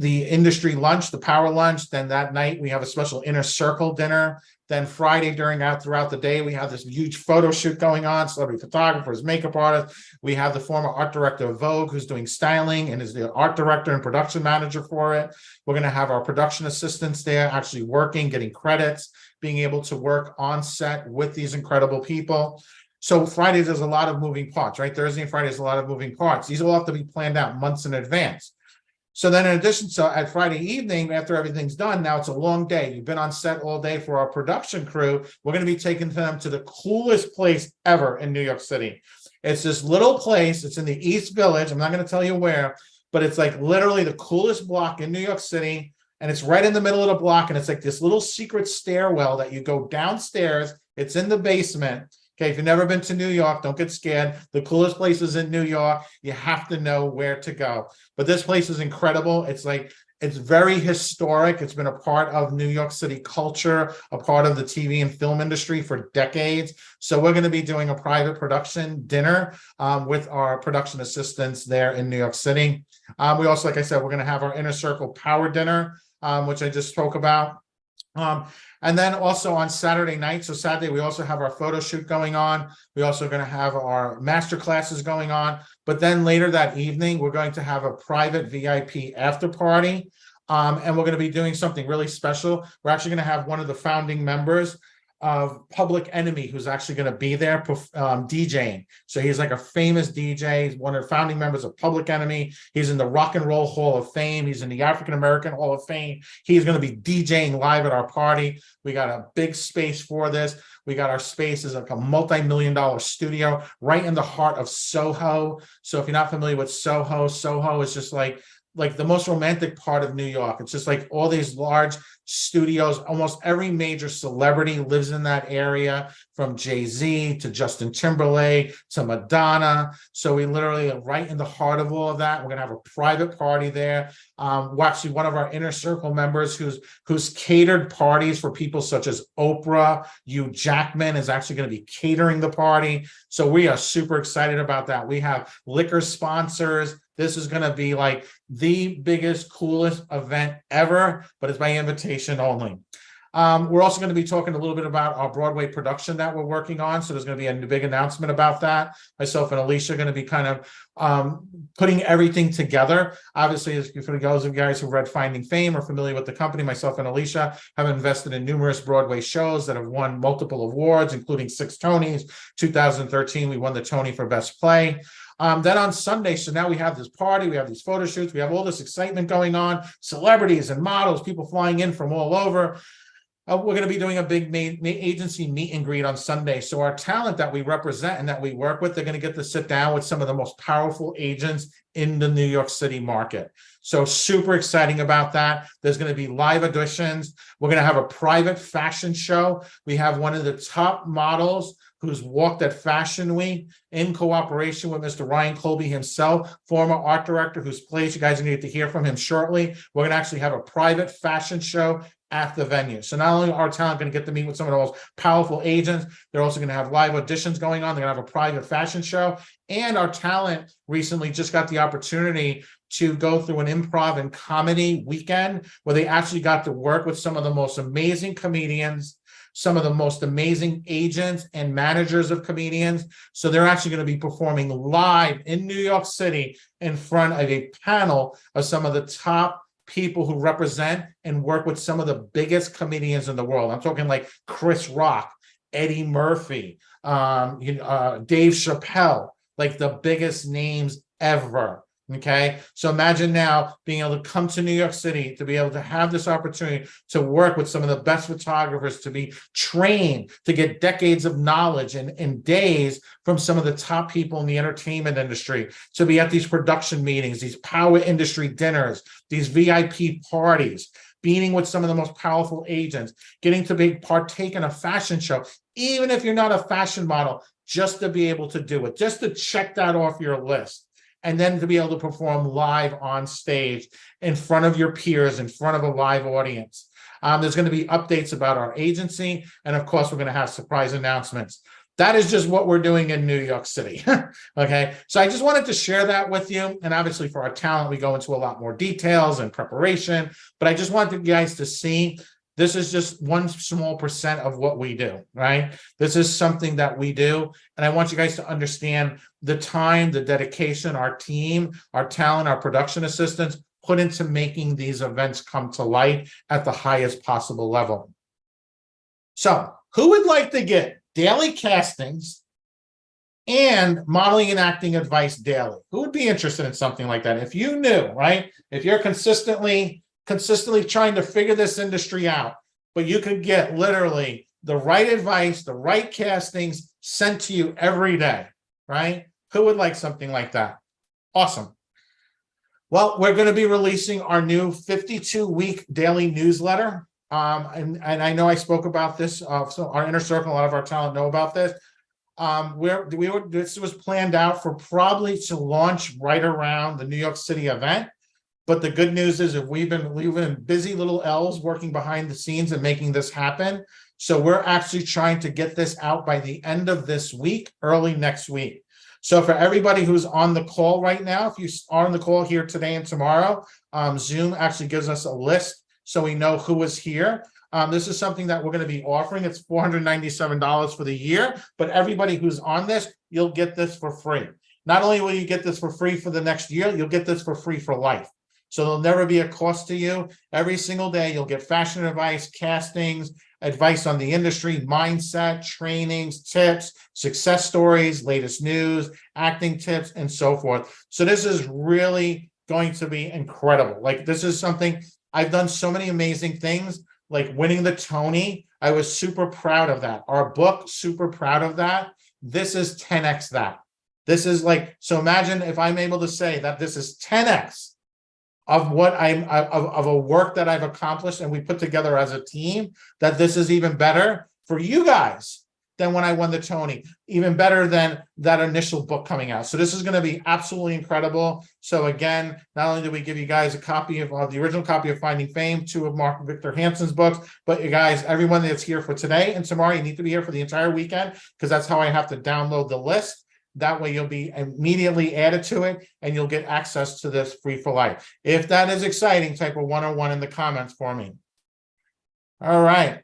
industry lunch, the power lunch. Then that night we have a special inner circle dinner. Then Friday throughout the day, we have this huge photo shoot going on, celebrity photographers, makeup artists. We have the former art director of Vogue who's doing styling and is the art director and production manager for it. We're going to have our production assistants there actually working, getting credits, being able to work on set with these incredible people. So Friday, there's a lot of moving parts, right? Thursday and Friday, there's a lot of moving parts. These will have to be planned out months in advance. So then in addition, so at Friday evening, after everything's done, now it's a long day. You've been on set all day for our production crew. We're going to be taking them to the coolest place ever in New York City. It's this little place. It's in the East Village. I'm not going to tell you where, but it's like literally the coolest block in New York City. And it's right in the middle of the block. And it's like this little secret stairwell that you go downstairs. It's in the basement. Okay, if you've never been to New York, don't get scared. The coolest places in New York, you have to know where to go. But this place is incredible. It's very historic. It's been a part of New York City culture, a part of the TV and film industry for decades. So we're going to be doing a private production dinner with our production assistants there in New York City. We also, like I said, we're going to have our Inner Circle Power Dinner, which I just spoke about. And then also on Saturday night, so Saturday, we also have our photo shoot going on. We also going to have our master classes going on. But then later that evening, we're going to have a private VIP after party. And we're going to be doing something really special. We're actually going to have one of the founding members of Public Enemy, who's actually going to be there DJing. So he's like a famous DJ. He's one of the founding members of Public Enemy. He's in the Rock and Roll Hall of Fame. He's in the African American Hall of Fame. He's going to be DJing live at our party. We got a big space for this. We got our space is like a multi-million-dollar studio right in the heart of Soho. So if you're not familiar with Soho, Soho is just like the most romantic part of New York. It's just like all these large studios. Almost every major celebrity lives in that area, from Jay-Z to Justin Timberlake to Madonna. So we literally are right in the heart of all of that. We're gonna have a private party there. Actually, one of our Inner Circle members who's catered parties for people such as Oprah, Hugh Jackman, is actually going to be catering the party. So we are super excited about that. We have liquor sponsors. This is going to be like the biggest, coolest event ever, but it's by invitation only. We're also going to be talking a little bit about our Broadway production that we're working on. So there's going to be a big announcement about that. Myself and Alicia are going to be kind of putting everything together. Obviously, for those of you guys who read Finding Fame or familiar with the company, myself and Alicia have invested in numerous Broadway shows that have won multiple awards, including 6 Tonys. 2013, we won the Tony for Best Play. Then on Sunday, so now we have this party, we have these photo shoots, we have all this excitement going on, celebrities and models, people flying in from all over. we're going to be doing a big agency meet and greet on Sunday. So our talent that we represent and that we work with, they're going to get to sit down with some of the most powerful agents in the New York City market. So super exciting about that. There's going to be live auditions. We're going to have a private fashion show. We have one of the top models who's walked at Fashion Week in cooperation with Mr. Ryan Colby himself, former art director whose plays you guys need to hear from him shortly. We're going to actually have a private fashion show at the venue. So not only are our talent going to get to meet with some of the most powerful agents, they're also going to have live auditions going on. They're going to have a private fashion show. And our talent recently just got the opportunity to go through an improv and comedy weekend where they actually got to work with some of the most amazing comedians, some of the most amazing agents and managers of comedians. So they're actually going to be performing live in New York City in front of a panel of some of the top people who represent and work with some of the biggest comedians in the world. I'm talking like Chris Rock, Eddie Murphy, Dave Chappelle, like the biggest names ever. Okay, so imagine now being able to come to New York City to be able to have this opportunity to work with some of the best photographers, to be trained, to get decades of knowledge in days from some of the top people in the entertainment industry, to be at these production meetings, these power industry dinners, these VIP parties, being with some of the most powerful agents, getting to partake in a fashion show, even if you're not a fashion model, just to be able to do it, just to check that off your list. And then to be able to perform live on stage in front of your peers, in front of a live audience. There's going to be updates about our agency. And of course, we're going to have surprise announcements. That is just what we're doing in New York City. Okay, so I just wanted to share that with you. And obviously for our talent, we go into a lot more details and preparation. But I just wanted you guys to see this is just one small percent of what we do, right? This is something that we do. And I want you guys to understand the time, the dedication, our team, our talent, our production assistants put into making these events come to light at the highest possible level. So who would like to get daily castings and modeling and acting advice daily? Who would be interested in something like that? If you knew, right? If you're consistently trying to figure this industry out, but you could get literally the right advice, the right castings sent to you every day, right? Who would like something like that? Awesome. Well, we're going to be releasing our new 52-week daily newsletter. And I know I spoke about this, so our inner circle, a lot of our talent know about this. This was planned out for probably to launch right around the New York City event. But the good news is we've been busy little elves working behind the scenes and making this happen. So we're actually trying to get this out by the end of this week, early next week. So for everybody who's on the call right now, if you are on the call here today and tomorrow, Zoom actually gives us a list so we know who is here. This is something that we're going to be offering. It's $497 for the year, but everybody who's on this, you'll get this for free. Not only will you get this for free for the next year, you'll get this for free for life. So there'll never be a cost to you. Every single day, you'll get fashion advice, castings, advice on the industry, mindset, trainings, tips, success stories, latest news, acting tips, and so forth. So this is really going to be incredible. Like, this is something, I've done so many amazing things, like winning the Tony. I was super proud of that. Our book, super proud of that. This is 10x that. This is like, so imagine if I'm able to say that this is 10x of what of a work that I've accomplished and we put together as a team, that this is even better for you guys than when I won the Tony, even better than that initial book coming out. So this is going to be absolutely incredible. So again, not only do we give you guys a copy of the original copy of Finding Fame, 2 of Mark Victor Hansen's books, but you guys, everyone that's here for today and tomorrow, you need to be here for the entire weekend, because that's how I have to download the list. That way you'll be immediately added to it and you'll get access to this free for life. If that is exciting, type a 101 in the comments for me. All right.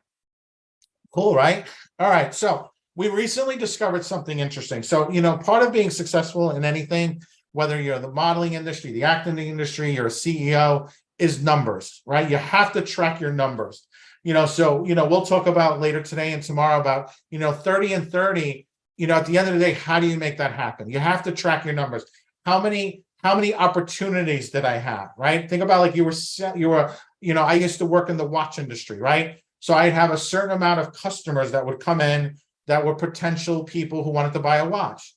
Cool, right? All right. So we recently discovered something interesting. So, part of being successful in anything, whether you're the modeling industry, the acting industry, you're a CEO, is numbers, right? You have to track your numbers. So, we'll talk about later today and tomorrow about, 30 and 30. At the end of the day, how do you make that happen? You have to track your numbers. How many opportunities did I have, right? Think about like I used to work in the watch industry, right? So I'd have a certain amount of customers that would come in that were potential people who wanted to buy a watch.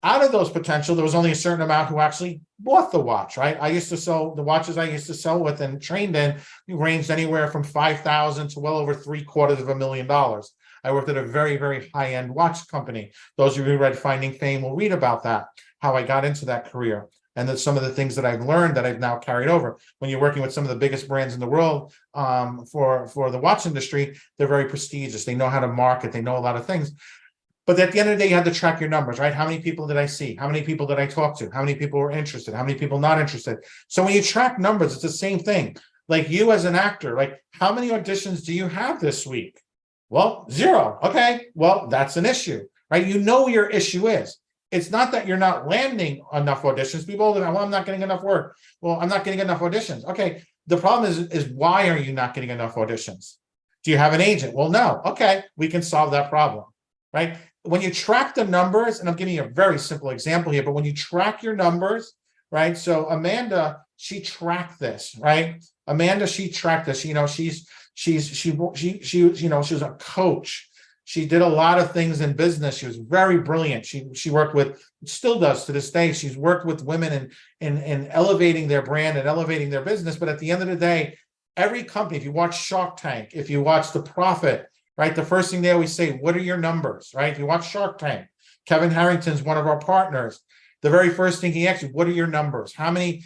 Out of those potential, there was only a certain amount who actually bought the watch, right? I used to sell the watches I used to sell with and trained in ranged anywhere from 5,000 to well over $750,000. I worked at a very, very high-end watch company. Those of you who read Finding Fame will read about that, how I got into that career. And then some of the things that I've learned that I've now carried over. When you're working with some of the biggest brands in the world for the watch industry, they're very prestigious. They know how to market. They know a lot of things. But at the end of the day, you have to track your numbers, right? How many people did I see? How many people did I talk to? How many people were interested? How many people not interested? So when you track numbers, it's the same thing. Like you as an actor, like how many auditions do you have this week? Well, 0. Okay, well, that's an issue, right? You know what your issue is. It's not that you're not landing enough auditions. People are, well, I'm not getting enough work. Well, I'm not getting enough auditions. Okay, the problem is why are you not getting enough auditions? Do you have an agent? Well, no. Okay, we can solve that problem, right? When you track the numbers, and I'm giving you a very simple example here, but when you track your numbers, right? So Amanda, she tracked this, right? Amanda, she tracked this. You know, she was a coach. She did a lot of things in business. She was very brilliant. She worked with, still does to this day. She's worked with women in elevating their brand and elevating their business. But at the end of the day, every company, if you watch Shark Tank, if you watch The Profit, right? The first thing they always say, what are your numbers, right? If you watch Shark Tank, Kevin Harrington's one of our partners. The very first thing he asks you, what are your numbers? How many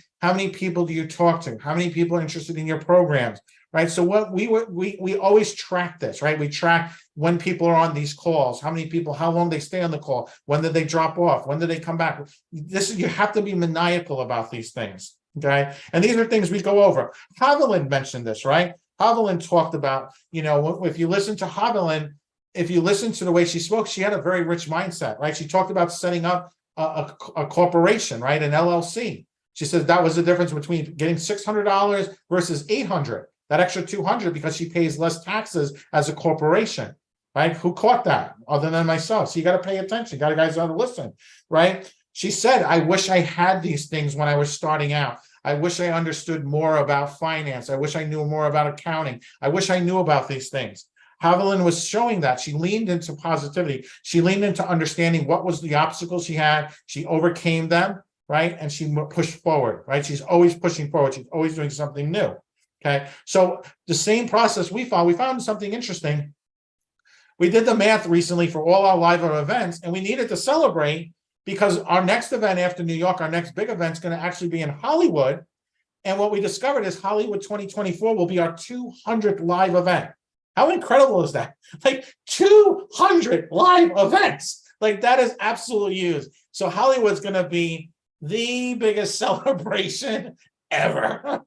people do you talk to? How many people are interested in your programs? Right. So what we always track this, right? We track when people are on these calls, how many people, how long they stay on the call, when did they drop off, when did they come back? You have to be maniacal about these things. Okay. And these are things we go over. Haviland mentioned this, right? Haviland talked about, if you listen to Haviland, if you listen to the way she spoke, she had a very rich mindset, right? She talked about setting up a corporation, right? An LLC. She said that was the difference between getting $600 versus $800. That extra $200 because she pays less taxes as a corporation, right? Who caught that other than myself? So you got to pay attention. You guys got to listen, right? She said, I wish I had these things when I was starting out. I wish I understood more about finance. I wish I knew more about accounting. I wish I knew about these things. Haviland was showing that. She leaned into positivity. She leaned into understanding what was the obstacles she had. She overcame them, right? And she pushed forward, right? She's always pushing forward. She's always doing something new. Okay, so the same process we found something interesting. We did the math recently for all our live events, and we needed to celebrate because our next event after New York, our next big event is going to actually be in Hollywood. And what we discovered is Hollywood 2024 will be our 200th live event. How incredible is that? Like 200 live events. Like that is absolutely huge. So Hollywood's going to be the biggest celebration ever.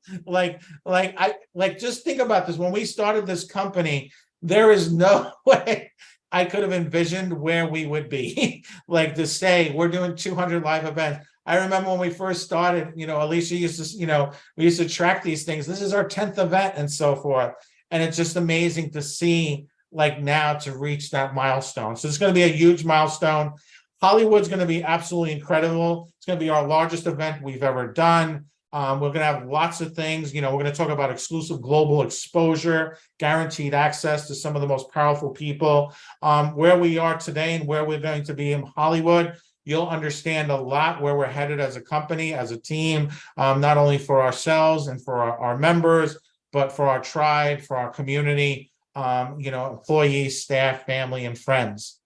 Just think about this. When we started this company, there is no way I could have envisioned where we would be. Like to say we're doing 200 live events. I remember when we first started, Alicia used to, we used to track these things. This is our 10th event and so forth. And it's just amazing to see like now to reach that milestone. So it's going to be a huge milestone. Hollywood's going to be absolutely incredible. It's going to be our largest event we've ever done. We're going to have lots of things. We're going to talk about exclusive global exposure, guaranteed access to some of the most powerful people. Where we are today and where we're going to be in Hollywood, you'll understand a lot where we're headed as a company, as a team, not only for ourselves and for our members, but for our tribe, for our community, employees, staff, family, and friends.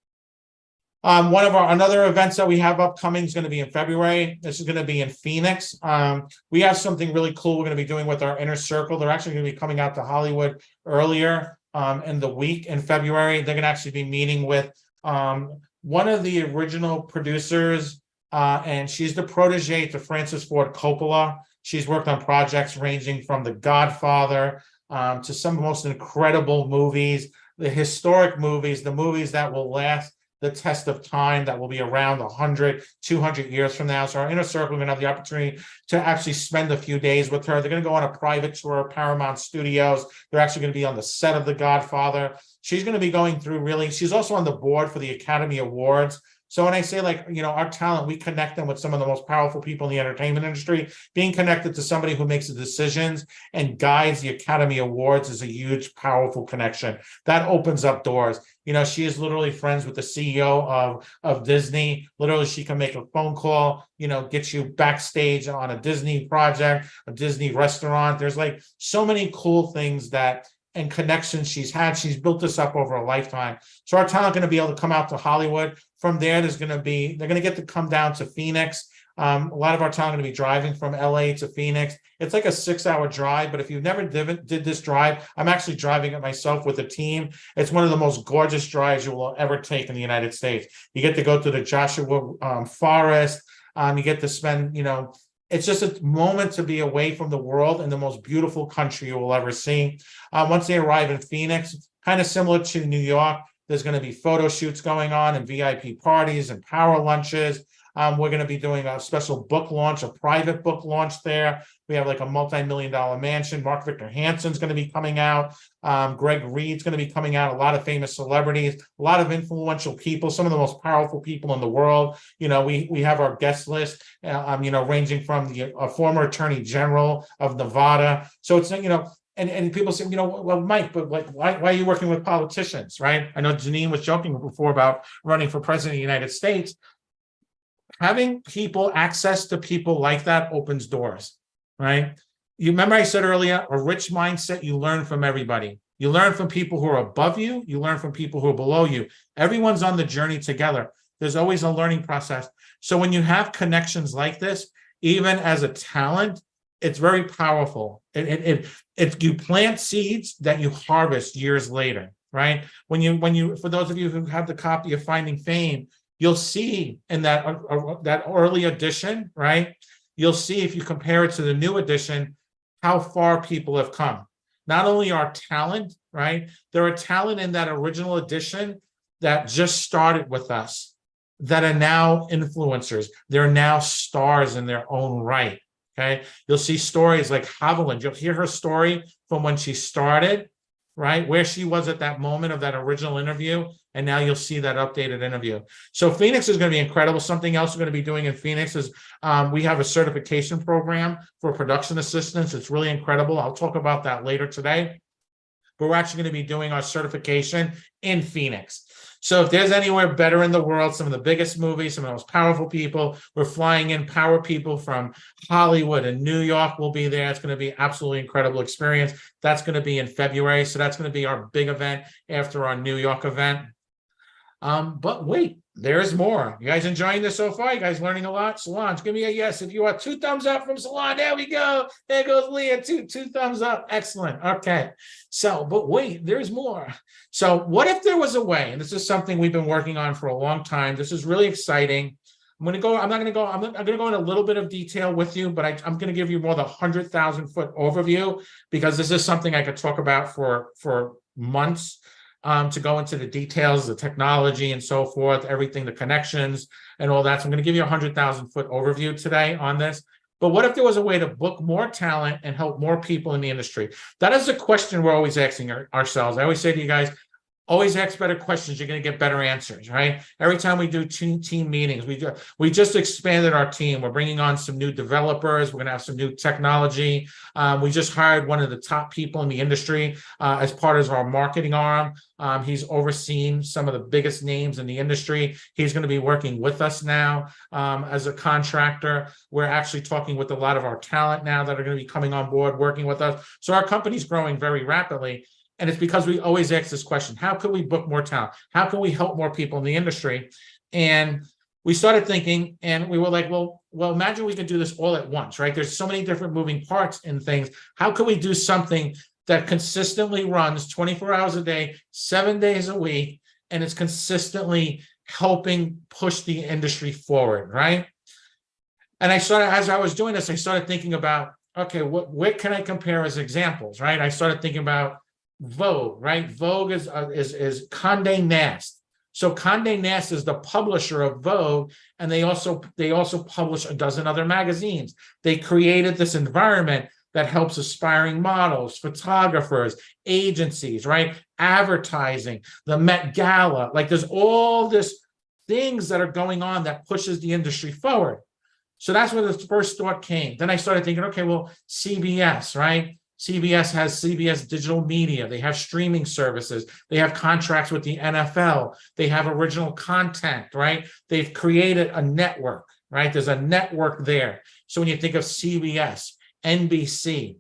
Another events that we have upcoming is going to be in February. This is going to be in Phoenix. We have something really cool we're going to be doing with our inner circle. They're actually going to be coming out to Hollywood earlier in the week in February. They're going to actually be meeting with one of the original producers, and she's the protege to Francis Ford Coppola. She's worked on projects ranging from The Godfather to some of the most incredible movies, the historic movies, the movies that will last the test of time, that will be around 100, 200 years from now. So our inner circle, we're going to have the opportunity to actually spend a few days with her. They're going to go on a private tour of Paramount Studios. They're actually going to be on the set of The Godfather. She's going to be going through she's also on the board for the Academy Awards. So when I say like, our talent, we connect them with some of the most powerful people in the entertainment industry. Being connected to somebody who makes the decisions and guides the Academy Awards is a huge, powerful connection. That opens up doors. She is literally friends with the CEO of Disney. Literally, she can make a phone call, get you backstage on a Disney project, a Disney restaurant. There's like so many cool things and connections she's had. She's built this up over a lifetime. So our talent going to be able to come out to Hollywood. From there, they're going to get to come down to Phoenix. A lot of our talent going to be driving from LA to Phoenix. It's like a 6-hour drive, but if you've never did this drive, I'm actually driving it myself with a team. It's one of the most gorgeous drives you will ever take in the United States. You get to go to the Joshua Forest. You get to spend, it's just a moment to be away from the world in the most beautiful country you will ever see. Once they arrive in Phoenix, kind of similar to New York, there's going to be photo shoots going on and VIP parties and power lunches. We're going to be doing a special book launch, a private book launch there. We have like a multi-million-dollar mansion. Mark Victor Hansen's going to be coming out. Greg Reed's going to be coming out. A lot of famous celebrities, a lot of influential people, some of the most powerful people in the world. We have our guest list, ranging from the former Attorney General of Nevada. So it's, and people say, well, Mike, but like, why are you working with politicians, right? I know Janine was joking before about running for president of the United States. Having people access to people like that opens doors, right? You remember I said earlier, a rich mindset, you learn from everybody. You learn from people who are above you. You learn from people who are below you. Everyone's on the journey together. There's always a learning process. So when you have connections like this, even as a talent, it's very powerful. You plant seeds that you harvest years later, right? When you, for those of you who have the copy of Finding Fame, you'll see in that early edition, right? You'll see if you compare it to the new edition, how far people have come. Not only our talent, right? There are talent in that original edition that just started with us that are now influencers. They're now stars in their own right, okay? You'll see stories like Haviland. You'll hear her story from when she started, right? Where she was at that moment of that original interview. And now you'll see that updated interview. So Phoenix is going to be incredible. Something else we're going to be doing in Phoenix is we have a certification program for production assistants. It's really incredible. I'll talk about that later today. But we're actually going to be doing our certification in Phoenix. So if there's anywhere better in the world, some of the biggest movies, some of the most powerful people, we're flying in power people from Hollywood and New York will be there. It's going to be absolutely incredible experience. That's going to be in February. So that's going to be our big event after our New York event. But wait, there's more. You guys enjoying this so far? You guys learning a lot? Solange, give me a yes. If you are 2 thumbs up from Solange, there we go. There goes Leah, two thumbs up. Excellent. Okay. So, but wait, there's more. So what if there was a way, and this is something we've been working on for a long time. This is really exciting. I'm going to go in a little bit of detail with you, but I'm going to give you more the 100,000 foot overview because this is something I could talk about for months. To go into the details, the technology and so forth, everything, the connections and all that. So I'm going to give you a 100,000 foot overview today on this. But what if there was a way to book more talent and help more people in the industry? That is a question we're always asking ourselves. I always say to you guys, always ask better questions. You're going to get better answers, right? Every time we do team meetings, we just expanded our team. We're bringing on some new developers. We're going to have some new technology. We just hired one of the top people in the industry as part of our marketing arm. He's overseen some of the biggest names in the industry. He's going to be working with us now as a contractor. We're actually talking with a lot of our talent now that are going to be coming on board, working with us. So our company's growing very rapidly. And it's because we always ask this question, how can we book more talent? How can we help more people in the industry? And we started thinking and we were like, well, imagine we could do this all at once, right? There's so many different moving parts in things. How can we do something that consistently runs 24 hours a day, 7 days a week, and it's consistently helping push the industry forward, right? And as I was doing this, I started thinking about, okay, what can I compare as examples, right? I started thinking about Vogue, right? Vogue is Condé Nast. So Condé Nast is the publisher of Vogue, and they also publish a dozen other magazines. They created this environment that helps aspiring models, photographers, agencies, right? Advertising, the Met Gala. Like there's all this things that are going on that pushes the industry forward. So that's where the first thought came. Then I started thinking, okay, well, CBS, right? CBS has CBS Digital Media. They have streaming services. They have contracts with the NFL. They have original content, right? They've created a network, right? There's a network there. So when you think of CBS, NBC,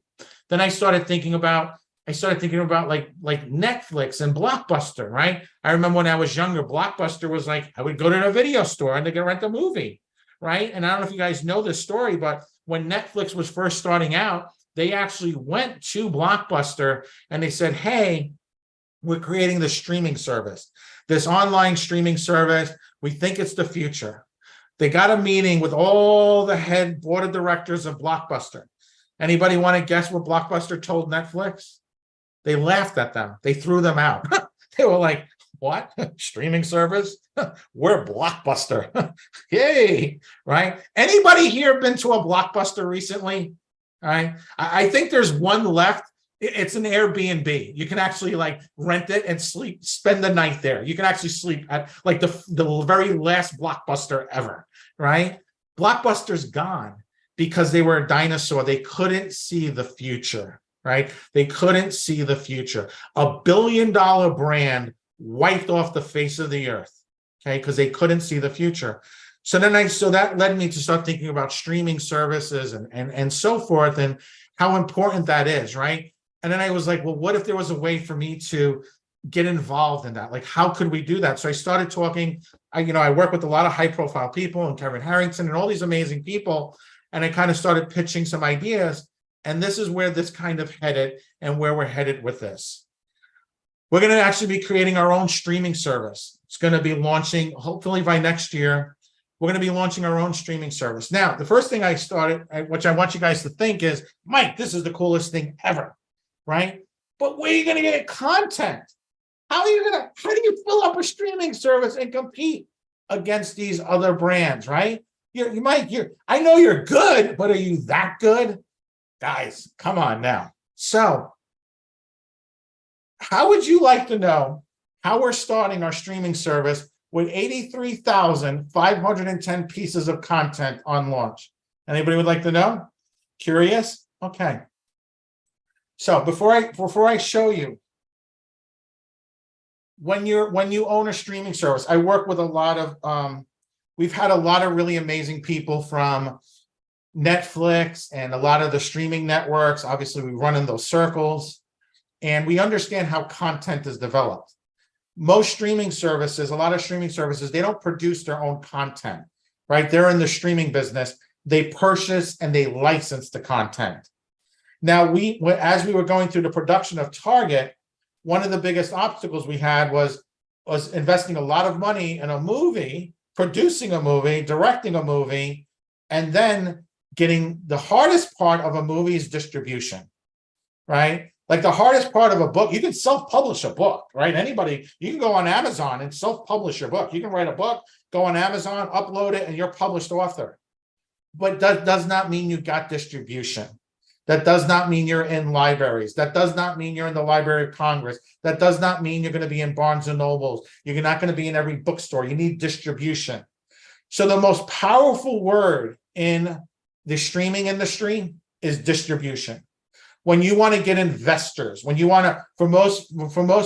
then I started thinking about like Netflix and Blockbuster, right? I remember when I was younger, Blockbuster was like, I would go to the video store and they could rent a movie, right? And I don't know if you guys know this story, but when Netflix was first starting out, they actually went to Blockbuster and they said, hey, we're creating this streaming service, this online streaming service. We think it's the future. They got a meeting with all the head board of directors of Blockbuster. Anybody want to guess what Blockbuster told Netflix? They laughed at them. They threw them out. They were like, what? Streaming service? We're Blockbuster. Yay, right? Anybody here been to a Blockbuster recently? All right. I think there's one left. It's an Airbnb. You can actually like rent it and spend the night there. You can actually sleep at like the very last Blockbuster ever, right? Blockbuster's gone because they were a dinosaur. They couldn't see the future, right? They couldn't see the future. $1 billion brand wiped off the face of the earth, okay? Because they couldn't see the future. So that led me to start thinking about streaming services and so forth and how important that is, right? And then I was like, well, what if there was a way for me to get involved in that? Like, how could we do that? So I started talking, I work with a lot of high profile people and Kevin Harrington and all these amazing people. And I kind of started pitching some ideas. And this is where this kind of headed and where we're headed with this. We're going to actually be creating our own streaming service. It's going to be launching hopefully by next year. We're going to be launching our own streaming service. Now, the first thing I started, which I want you guys to think is, Mike, this is the coolest thing ever, right? But where are you going to get content? How do you fill up a streaming service and compete against these other brands, right? I know you're good, but are you that good? Guys, come on now. So how would you like to know how we're starting our streaming service with 83,510 pieces of content on launch? Anybody would like to know? Curious? Okay. So before I show you, when you own a streaming service, I work with a lot of we've had a lot of really amazing people from Netflix and a lot of the streaming networks. Obviously, we run in those circles and we understand how content is developed. Most streaming services, a lot of streaming services, they don't produce their own content, right? They're in the streaming business. They purchase and they license the content. Now, as we were going through the production of Target, one of the biggest obstacles we had was investing a lot of money in a movie, producing a movie, directing a movie, and then getting the hardest part of a movie's distribution, right? Like the hardest part of a book, you can self-publish a book, right? You can go on Amazon and self-publish your book. You can write a book, go on Amazon, upload it, and you're a published author. But that does not mean you got distribution. That does not mean you're in libraries. That does not mean you're in the Library of Congress. That does not mean you're going to be in Barnes and Nobles. You're not going to be in every bookstore. You need distribution. So the most powerful word in the streaming industry is distribution. When you want to get investors, when you want to, for most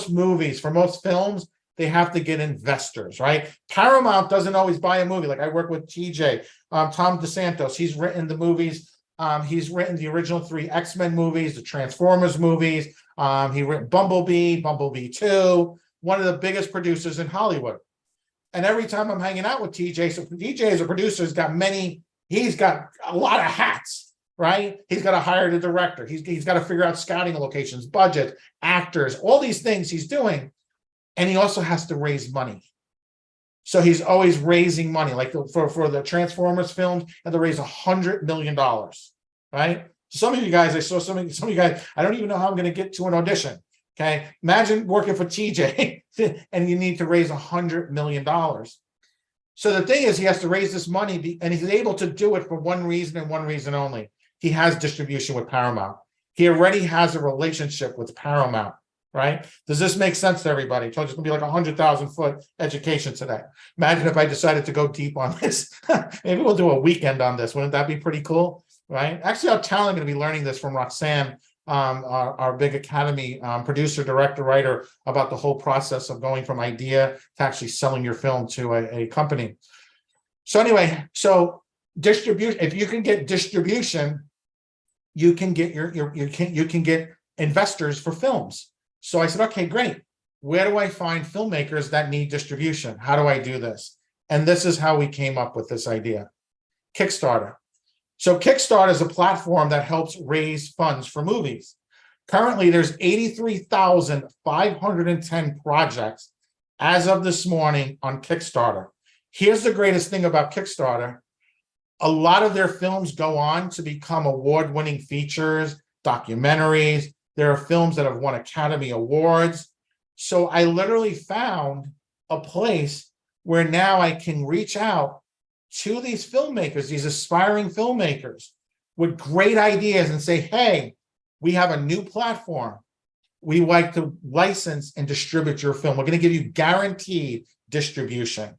movies, for most films, they have to get investors, right? Paramount doesn't always buy a movie. Like I work with TJ, Tom DeSantos. He's written the movies. He's written the original 3 X-Men movies, the Transformers movies. He written Bumblebee 2, one of the biggest producers in Hollywood. And every time I'm hanging out with TJ, so TJ as a producer he's got a lot of hats, right? He's got to hire the director. He's got to figure out scouting locations, budget, actors, all these things he's doing. And he also has to raise money. So he's always raising money, like for the Transformers films, and to raise $100 million, right? Some of you guys, I saw some of you guys, I don't even know how I'm going to get to an audition. Okay. Imagine working for TJ and you need to raise $100 million. So the thing is, he has to raise this money and he's able to do it for one reason and one reason only. He has distribution with Paramount. He already has a relationship with Paramount, right? Does this make sense to everybody? I told you it's gonna be like 100,000-foot education today. Imagine if I decided to go deep on this. Maybe we'll do a weekend on this. Wouldn't that be pretty cool? Right? Actually, our talent going to be learning this from Roxanne, our big academy producer, director, writer, about the whole process of going from idea to actually selling your film to a company. So anyway, so distribution, if you can get distribution, you can get you can get investors for films. So I said, okay, great. Where do I find filmmakers that need distribution? How do I do this? And this is how we came up with this idea. Kickstarter. So Kickstarter is a platform that helps raise funds for movies. Currently, there's 83,510 projects as of this morning on Kickstarter. Here's the greatest thing about Kickstarter. A lot of their films go on to become award-winning features, documentaries. There are films that have won Academy Awards. So I literally found a place where now I can reach out to these filmmakers, these aspiring filmmakers with great ideas and say, hey, we have a new platform. We like to license and distribute your film. We're going to give you guaranteed distribution.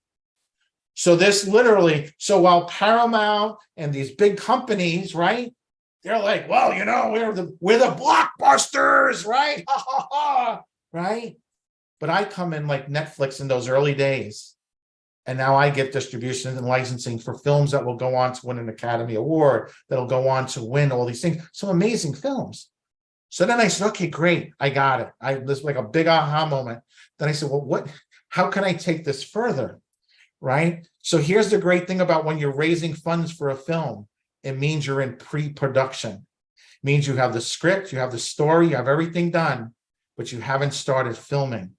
So this literally, so while Paramount and these big companies, right, they're like, well, you know, we're the blockbusters, right? Right? But I come in like Netflix in those early days. And now I get distribution and licensing for films that will go on to win an Academy Award, that'll go on to win all these things. Some amazing films. So then I said, okay, great, I got it. This was like a big aha moment. Then I said, well, how can I take this further? Right? So here's the great thing about when you're raising funds for a film. It means you're in pre-production. It means you have the script, you have the story, you have everything done, but you haven't started filming.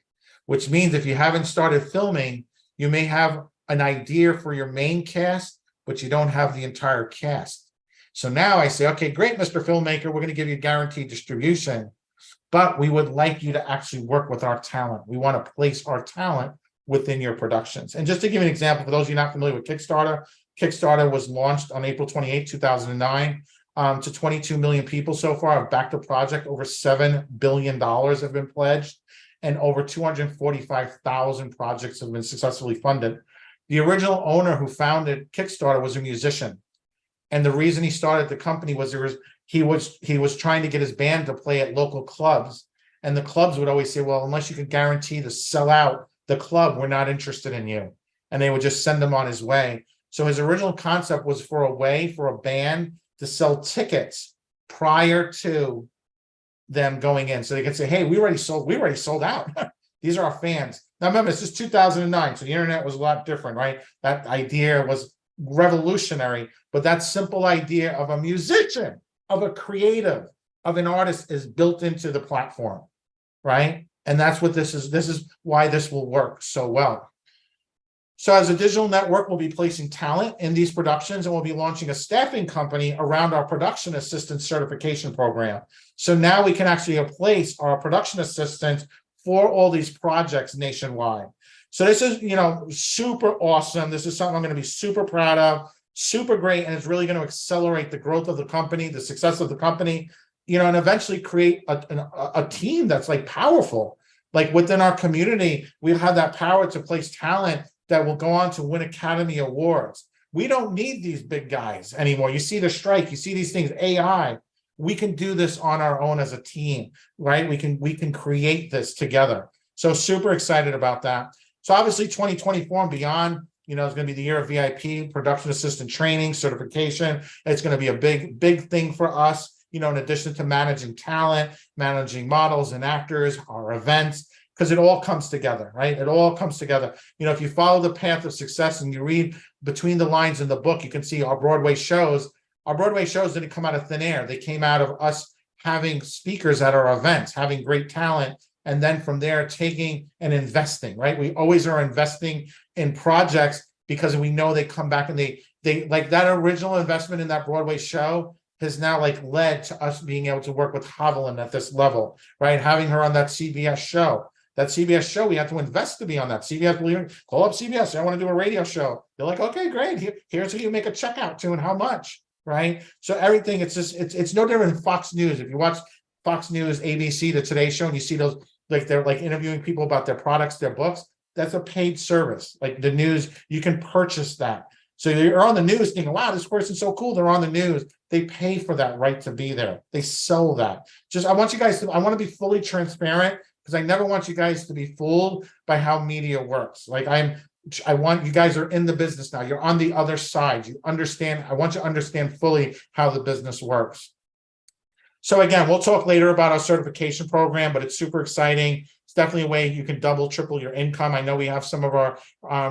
Which means if you haven't started filming, you may have an idea for your main cast, but you don't have the entire cast. So now I say, okay, great, Mr. Filmmaker, we're going to give you guaranteed distribution, but we would like you to actually work with our talent. We want to place our talent within your productions. And just to give you an example, for those of you not familiar with Kickstarter, Kickstarter was launched on April 28, 2009 to 22 million people so far have backed the project. Over $7 billion have been pledged, and over 245,000 projects have been successfully funded. The original owner who founded Kickstarter was a musician. And the reason he started the company was he was trying to get his band to play at local clubs. And the clubs would always say, well, unless you can guarantee to sell out the club, we're not interested in you. And they would just send him on his way. So his original concept was for a way for a band to sell tickets prior to them going in. So they could say, hey, we already sold out. These are our fans. Now remember, this is 2009, so the internet was a lot different, right? That idea was revolutionary, but that simple idea of a musician, of a creative, of an artist is built into the platform, right? And that's what this is. This is why this will work so well. So as a digital network, we'll be placing talent in these productions, and we'll be launching a staffing company around our production assistant certification program. So now we can actually place our production assistants for all these projects nationwide. So this is, super awesome. This is something I'm going to be super proud of, super great, and it's really going to accelerate the growth of the company, the success of the company, and eventually create a team that's like powerful. Like within our community, we'll have that power to place talent that will go on to win Academy Awards. We don't need these big guys anymore. You see the strike, you see these things, AI. We can do this on our own as a team, right? We can create this together. So super excited about that. So obviously 2024 and beyond, is going to be the year of VIP, production assistant training, certification. It's going to be a big thing for us, in addition to managing talent, managing models and actors, our events, because it all comes together, right? It all comes together. If you follow the path of success and you read between the lines in the book, you can see our Broadway shows didn't come out of thin air. They came out of us having speakers at our events, having great talent, and then from there taking and investing, right? We always are investing in projects because we know they come back and they like that original investment in that Broadway show has now led to us being able to work with Haviland at this level, right? Having her on that CBS show. That CBS show, we have to invest to be on that. CBS, call up CBS. I want to do a radio show. They're like, okay, great. Here's who you make a check out to and how much, right? So everything, it's no different than Fox News. If you watch Fox News, ABC, the Today Show, and you see those like they're like interviewing people about their products, their books. That's a paid service. Like the news, you can purchase that. So you're on the news thinking, wow, this person's so cool. They're on the news. They pay for that right to be there. They sell that. I want to be fully transparent because I never want you guys to be fooled by how media works. Like I want you guys are in the business now. You're on the other side. You understand. I want you to understand fully how the business works. So again, we'll talk later about our certification program, but it's super exciting. It's definitely a way you can double, triple your income. I know we have some of our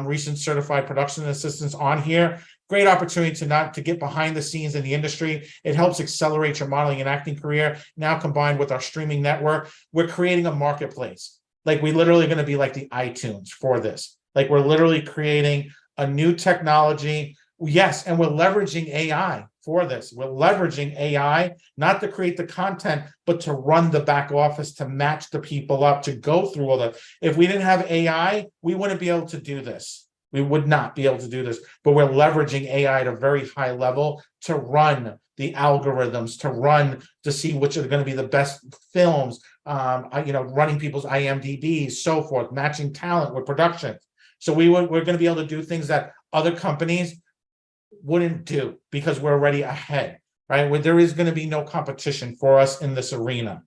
recent certified production assistants on here. Great opportunity to get behind the scenes in the industry. It helps accelerate your modeling and acting career. Now combined with our streaming network, we're creating a marketplace. Like we literally going to be like the iTunes for this. Like we're literally creating a new technology. Yes, and we're leveraging AI for this. We're leveraging AI, not to create the content, but to run the back office, to match the people up, to go through all that. If we didn't have AI, we wouldn't be able to do this. We would not be able to do this, but we're leveraging AI at a very high level to run the algorithms, to see which are going to be the best films, running people's IMDb's, so forth, matching talent with production. So we're going to be able to do things that other companies wouldn't do because we're already ahead, right? Where there is going to be no competition for us in this arena.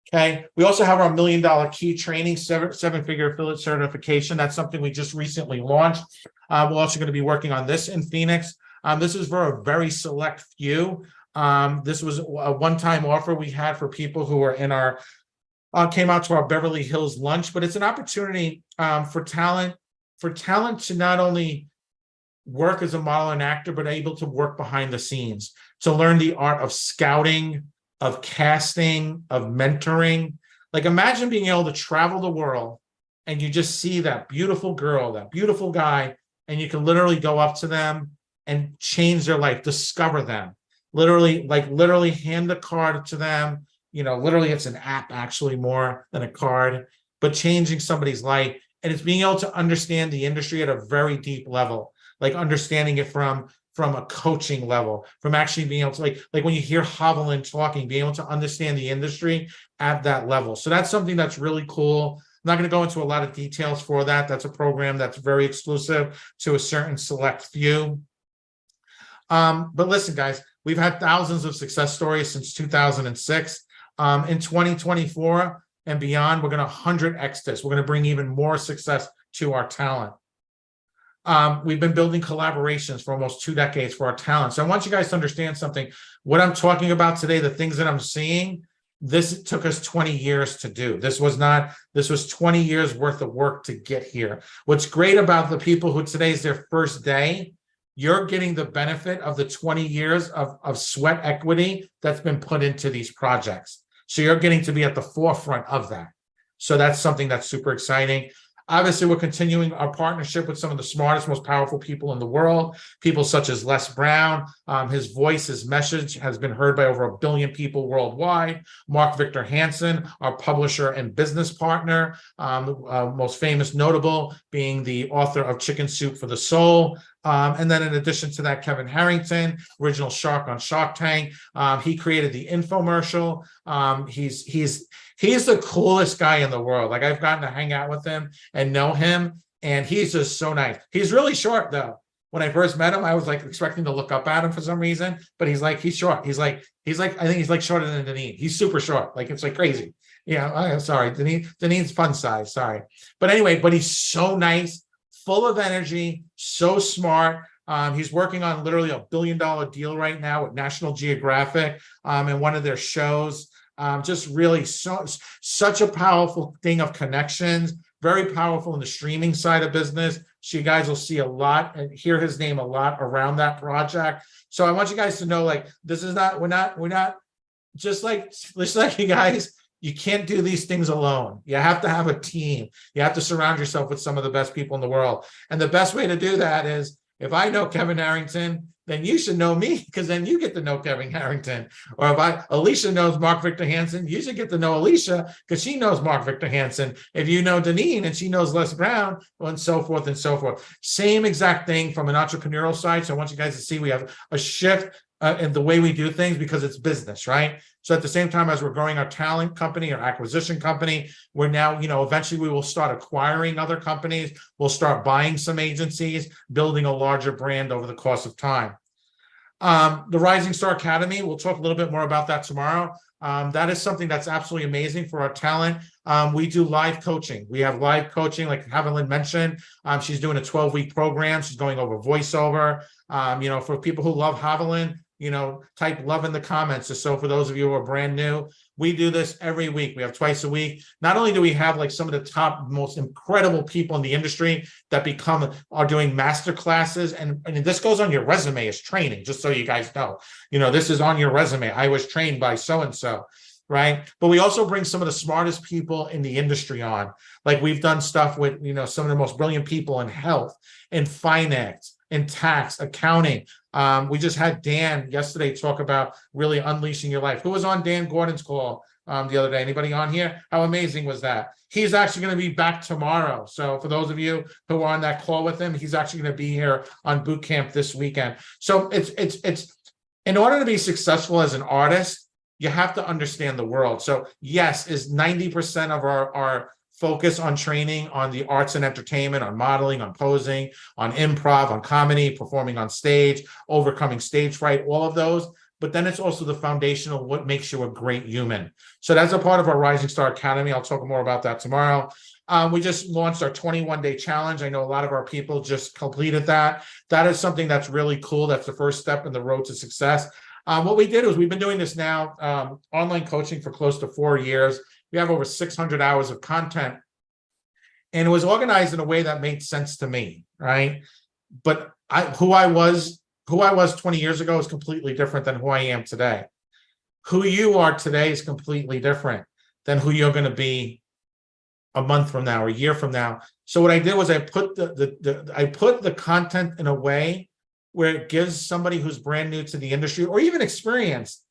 Okay. We also have our $1 Million Key training, seven-figure affiliate certification. That's something we just recently launched. We're also going to be working on this in Phoenix. This is for a very select few. This was a one-time offer we had for people who were in our came out to our Beverly Hills lunch, but it's an opportunity for talent to not only work as a model and actor, but able to work behind the scenes, to learn the art of scouting, of casting, of mentoring. Like imagine being able to travel the world and you just see that beautiful girl, that beautiful guy, and you can literally go up to them and change their life, discover them, literally hand the card to them. Literally it's an app actually more than a card, but changing somebody's life. And it's being able to understand the industry at a very deep level, like understanding it from a coaching level, from actually being able to like when you hear Haviland talking, being able to understand the industry at that level. So that's something that's really cool. I'm not going to go into a lot of details for that. That's a program that's very exclusive to a certain select few. But listen, guys, we've had thousands of success stories since 2006. In 2024 and beyond, we're going to 100x this. We're going to bring even more success to our talent. We've been building collaborations for almost 2 decades for our talent. So I want you guys to understand something. What I'm talking about today, the things that I'm seeing, this took us 20 years to do. This was 20 years worth of work to get here. What's great about the people who today is their first day, you're getting the benefit of the 20 years of sweat equity that's been put into these projects. So you're getting to be at the forefront of that. So that's something that's super exciting. Obviously, we're continuing our partnership with some of the smartest, most powerful people in the world, people such as Les Brown. His voice, his message has been heard by over 1 billion people worldwide. Mark Victor Hansen, our publisher and business partner, most famous notable being the author of Chicken Soup for the Soul. And then in addition to that, Kevin Harrington, original shark on Shark Tank. He created the infomercial. He's the coolest guy in the world. Like I've gotten to hang out with him and know him, and he's just so nice. He's really short though. When I first met him, I was like expecting to look up at him for some reason, but he's short. He's like, I think he's like shorter than Deneen. He's super short. Like it's like crazy. Yeah, I'm sorry. Deneen's fun size. Sorry. But anyway, but he's so nice, full of energy, so smart. He's working on literally $1 billion deal right now with National Geographic in one of their shows. Just really such a powerful thing of connections, very powerful in the streaming side of business. So you guys will see a lot and hear his name a lot around that project. So I want you guys to know, like, this is not, we're not just like you guys, you can't do these things alone. You have to have a team. You have to surround yourself with some of the best people in the world. And the best way to do that is, if I know Kevin Harrington, then you should know me, because then you get to know Kevin Harrington. Or if Alicia knows Mark Victor Hansen, you should get to know Alicia because she knows Mark Victor Hansen. If you know Deneen and she knows Les Brown, and so forth and so forth. Same exact thing from an entrepreneurial side. So I want you guys to see we have a shift in the way we do things because it's business, right? So at the same time as we're growing our talent company, our acquisition company, we're now, eventually we will start acquiring other companies. We'll start buying some agencies, building a larger brand over the course of time. The Rising Star Academy, we'll talk a little bit more about that tomorrow. That is something that's absolutely amazing for our talent. We do live coaching. We have live coaching, like Haviland mentioned. She's doing a 12-week program. She's going over voiceover. For people who love Haviland, type love in the comments. So for those of you who are brand new, we do this every week. We have twice a week. Not only do we have like some of the top, most incredible people in the industry that are doing master classes, and this goes on your resume as training, just so you guys know. This is on your resume. I was trained by so-and-so, right? But we also bring some of the smartest people in the industry on. Like we've done stuff with, some of the most brilliant people in health, in finance, in tax, accounting. We just had Dan yesterday talk about really unleashing your life. Who was on Dan Gordon's call the other day? Anybody on here? How amazing was that? He's actually going to be back tomorrow. So for those of you who are on that call with him, he's actually going to be here on boot camp this weekend. So it's in order to be successful as an artist, you have to understand the world. So yes, is 90% of our focus on training on the arts and entertainment, on modeling, on posing, on improv, on comedy, performing on stage, overcoming stage fright, all of those. But then it's also the foundation of what makes you a great human. So that's a part of our Rising Star Academy. I'll talk more about that tomorrow. We just launched our 21-day challenge. I know a lot of our people just completed that. That is something that's really cool. That's the first step in the road to success. What we did was we've been doing this now, online coaching for close to 4 years. We have over 600 hours of content, and it was organized in a way that made sense to me, right? But who I was 20 years ago is completely different than who I am today. Who you are today is completely different than who you're going to be a month from now or a year from now. So what I did was I put the content in a way where it gives somebody who's brand new to the industry or even experienced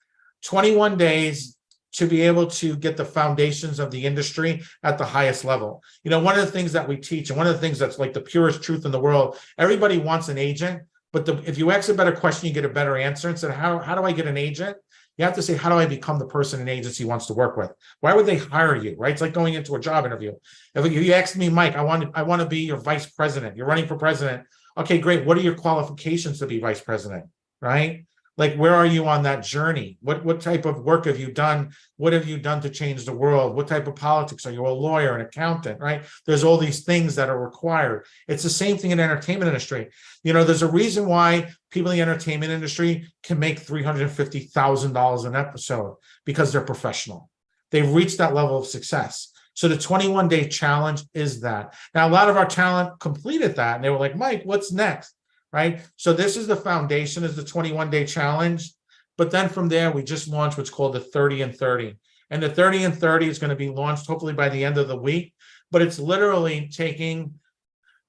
21 days to be able to get the foundations of the industry at the highest level. One of the things that we teach, and one of the things that's like the purest truth in the world, everybody wants an agent, but if you ask a better question, you get a better answer. Instead of how do I get an agent? You have to say, how do I become the person an agency wants to work with? Why would they hire you, right? It's like going into a job interview. If you asked me, Mike, I want to be your vice president. You're running for president. Okay, great. What are your qualifications to be vice president, right? Like, where are you on that journey? What type of work have you done? What have you done to change the world? What type of politics? Are you a lawyer, an accountant, right? There's all these things that are required. It's the same thing in the entertainment industry. There's a reason why people in the entertainment industry can make $350,000 an episode, because they're professional. They've reached that level of success. So the 21-day challenge is that. Now, a lot of our talent completed that, and they were like, Mike, what's next? Right? So this is the foundation, is the 21-day challenge. But then from there, we just launched what's called the 30 and 30. And the 30 and 30 is going to be launched hopefully by the end of the week. But it's literally taking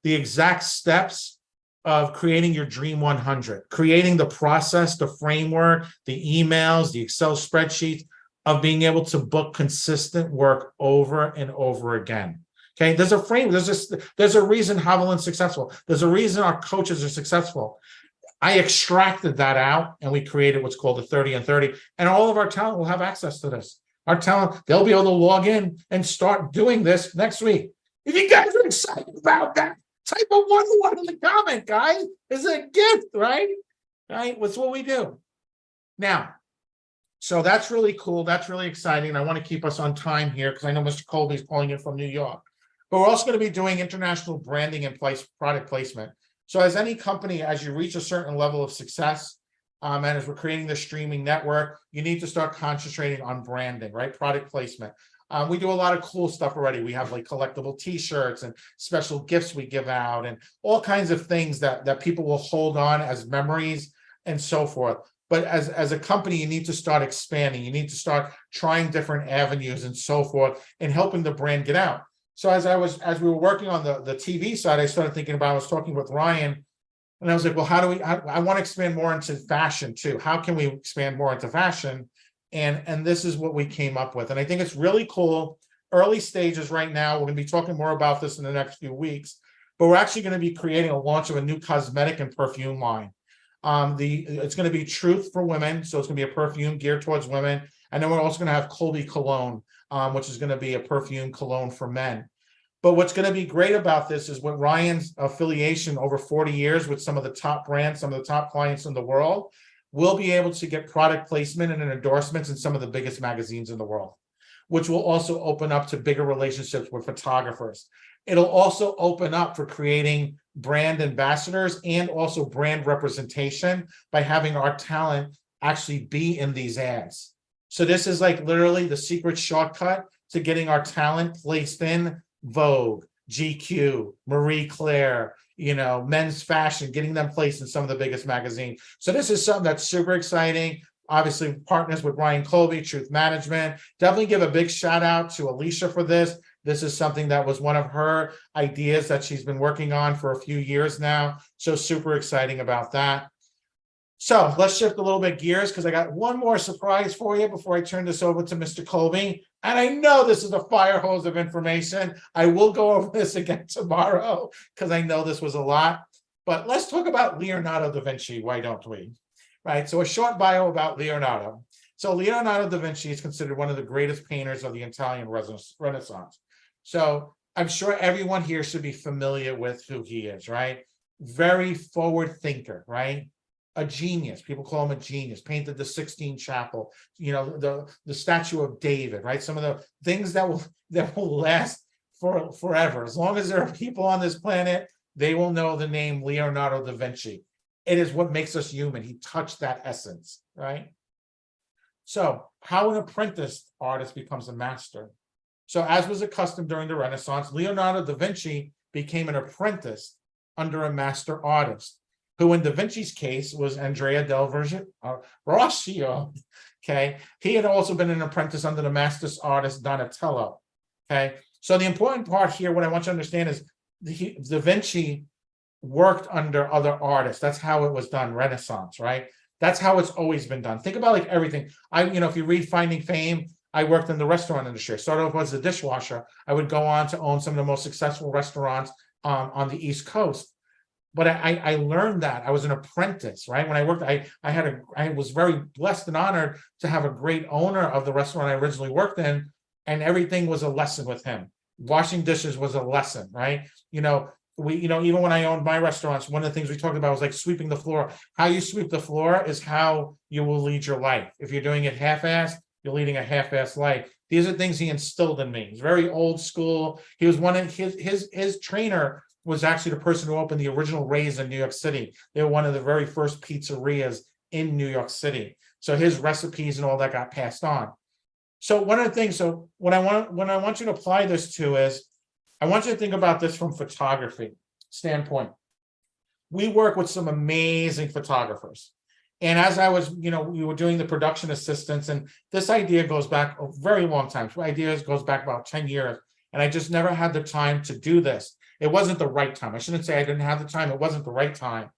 the exact steps of creating your Dream 100, creating the process, the framework, the emails, the Excel spreadsheets of being able to book consistent work over and over again. Okay, there's a frame. There's a reason Haviland's successful. There's a reason our coaches are successful. I extracted that out, and we created what's called the 30 and 30. And all of our talent will have access to this. Our talent, they'll be able to log in and start doing this next week. If you guys are excited about that, type a 1 in the comment, guys. It's a gift, right? Right? That's what we do. Now, so that's really cool. That's really exciting. I want to keep us on time here because I know Mr. Colby's calling in from New York. But we're also going to be doing international branding and product placement. So as any company, as you reach a certain level of success, and as we're creating the streaming network, you need to start concentrating on branding, right? Product placement. We do a lot of cool stuff already. We have like collectible t-shirts and special gifts we give out and all kinds of things that people will hold on as memories and so forth. But as a company, you need to start expanding. You need to start trying different avenues and so forth and helping the brand get out. So as we were working on the TV side, I started thinking about, I was talking with Ryan, and I was like, well, I want to expand more into fashion too. How can we expand more into fashion? And this is what we came up with. And I think it's really cool. Early stages right now. We're going to be talking more about this in the next few weeks, but we're actually going to be creating a launch of a new cosmetic and perfume line. It's going to be Truth for women, so it's going to be a perfume geared towards women, and then we're also going to have Colby Cologne, which is going to be a perfume cologne for men. But what's going to be great about this is with Ryan's affiliation over 40 years with some of the top brands, some of the top clients in the world, we'll be able to get product placement and endorsements in some of the biggest magazines in the world, which will also open up to bigger relationships with photographers. It'll also open up for creating brand ambassadors and also brand representation by having our talent actually be in these ads. So this is like literally the secret shortcut to getting our talent placed in Vogue, GQ, Marie Claire, Men's Fashion, getting them placed in some of the biggest magazines. So this is something that's super exciting. Obviously, partners with Ryan Colby, Truth Management. Definitely give a big shout out to Alicia for this. This is something that was one of her ideas that she's been working on for a few years now. So super exciting about that. So let's shift a little bit gears because I got one more surprise for you before I turn this over to Mr. Colby. And I know this is a fire hose of information. I will go over this again tomorrow because I know this was a lot. But let's talk about Leonardo da Vinci. Why don't we? Right. So a short bio about Leonardo. So Leonardo da Vinci is considered one of the greatest painters of the Italian Renaissance. So I'm sure everyone here should be familiar with who he is, right? Very forward thinker, right? A genius. People call him a genius. Painted the Sistine Chapel, the statue of David, right? Some of the things that will last for forever. As long as there are people on this planet, they will know the name Leonardo da Vinci. It is what makes us human. He touched that essence, right? So how an apprentice artist becomes a master. So as was accustomed during the Renaissance, Leonardo da Vinci became an apprentice under a master artist, who in Da Vinci's case was Andrea del Verrocchio. Okay. He had also been an apprentice under the master artist Donatello. Okay. So the important part here, what I want you to understand is Da Vinci worked under other artists. That's how it was done, Renaissance, right? That's how it's always been done. Think about like everything. If you read Finding Fame, I worked in the restaurant industry. I started off as a dishwasher. I would go on to own some of the most successful restaurants on the East Coast. But I learned that I was an apprentice, right? When I worked, I was very blessed and honored to have a great owner of the restaurant I originally worked in, and everything was a lesson with him. Washing dishes was a lesson, right? Even when I owned my restaurants, one of the things we talked about was like sweeping the floor. How you sweep the floor is how you will lead your life. If you're doing it half-assed, you're leading a half-assed life. These are things he instilled in me. He's very old school. He was one of his trainer was actually the person who opened the original Ray's in New York City. They were one of the very first pizzerias in New York City. So his recipes and all that got passed on. So one of the things, what I want you to apply this to is, I want you to think about this from photography standpoint. We work with some amazing photographers. And as I was, we were doing the production assistants, and this idea goes back a very long time. So ideas goes back about 10 years. And I just never had the time to do this. It wasn't the right time. I shouldn't say I didn't have the time. It wasn't the right time.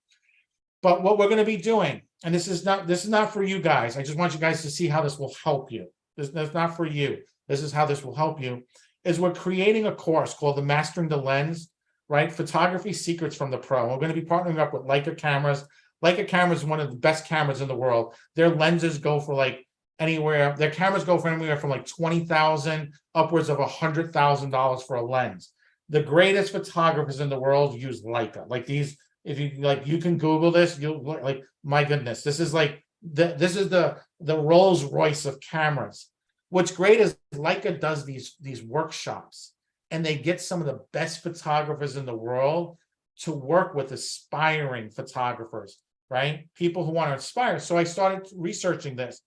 But what we're going to be doing, and this is not for you guys. I just want you guys to see how this will help you. That's not for you. This is how this will help you. Is we're creating a course called the Mastering the Lens, right? Photography Secrets from the Pro. We're going to be partnering up with Leica cameras. Leica cameras is one of the best cameras in the world. Their lenses go for like anywhere. Their cameras go for anywhere from like $20,000 upwards of $100,000 for a lens. The greatest photographers in the world use Leica. Like these, if you like, you can Google this. You'll like, my goodness, this is like the Rolls Royce of cameras. What's great is Leica does these workshops, and they get some of the best photographers in the world to work with aspiring photographers, right? People who want to inspire. So I started researching this.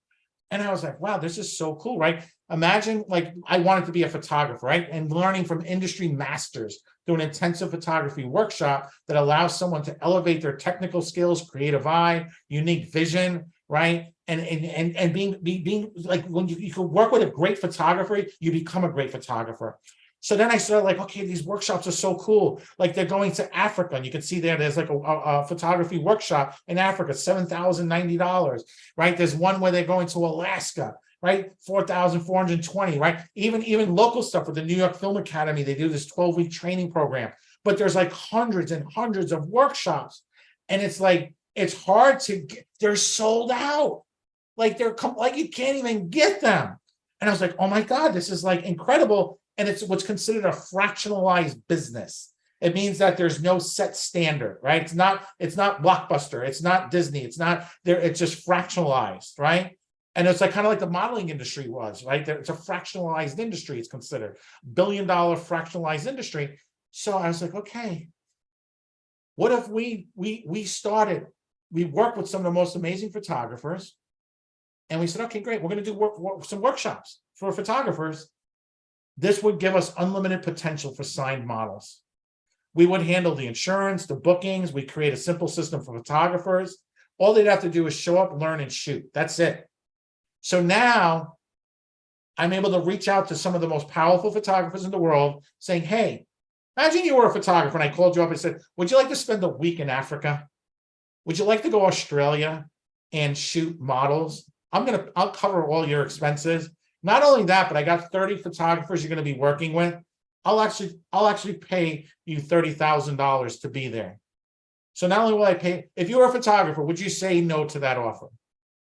And I was like, wow, this is so cool, right? Imagine like I wanted to be a photographer, right? And learning from industry masters through an intensive photography workshop that allows someone to elevate their technical skills, creative eye, unique vision, right? And being like when you can work with a great photographer, you become a great photographer. So then I started like, okay, these workshops are so cool. Like they're going to Africa, and you can see there's like a photography workshop in Africa, $7,090, right? There's one where they're going to Alaska, right? $4,420, right? Even local stuff with the New York Film Academy, they do this 12-week training program. But there's like hundreds and hundreds of workshops. And it's like, it's hard to get, they're sold out. Like like you can't even get them. And I was like, oh my God, this is like incredible. And it's what's considered a fractionalized business. It means that there's no set standard, right? It's not Blockbuster, it's not Disney, it's not there, it's just fractionalized, right? And it's like kind of like the modeling industry was, right? It's a fractionalized industry, it's considered $1 billion fractionalized industry. So I was like, okay, what if we worked with some of the most amazing photographers, and we said, okay, great, we're going to do some workshops for photographers. This would give us unlimited potential for signed models. We would handle the insurance, the bookings. We create a simple system for photographers. All they'd have to do is show up, learn, and shoot. That's it. So now I'm able to reach out to some of the most powerful photographers in the world saying, hey, imagine you were a photographer and I called you up and said, would you like to spend a week in Africa? Would you like to go to Australia and shoot models? I'll cover all your expenses. Not only that, but I got 30 photographers you're going to be working with. I'll actually pay you $30,000 to be there. So not only will I pay, if you were a photographer, would you say no to that offer?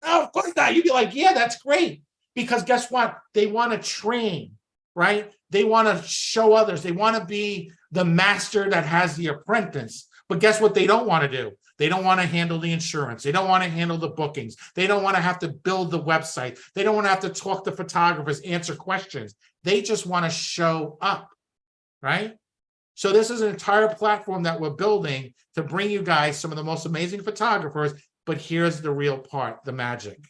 No, of course not. You'd be like, yeah, that's great. Because guess what? They want to train, right? They want to show others. They want to be the master that has the apprentice. But guess what they don't want to do? They don't want to handle the insurance. They don't want to handle the bookings. They don't want to have to build the website. They don't want to have to talk to photographers, answer questions. They just want to show up, right? So this is an entire platform that we're building to bring you guys some of the most amazing photographers. But here's the real part, the magic.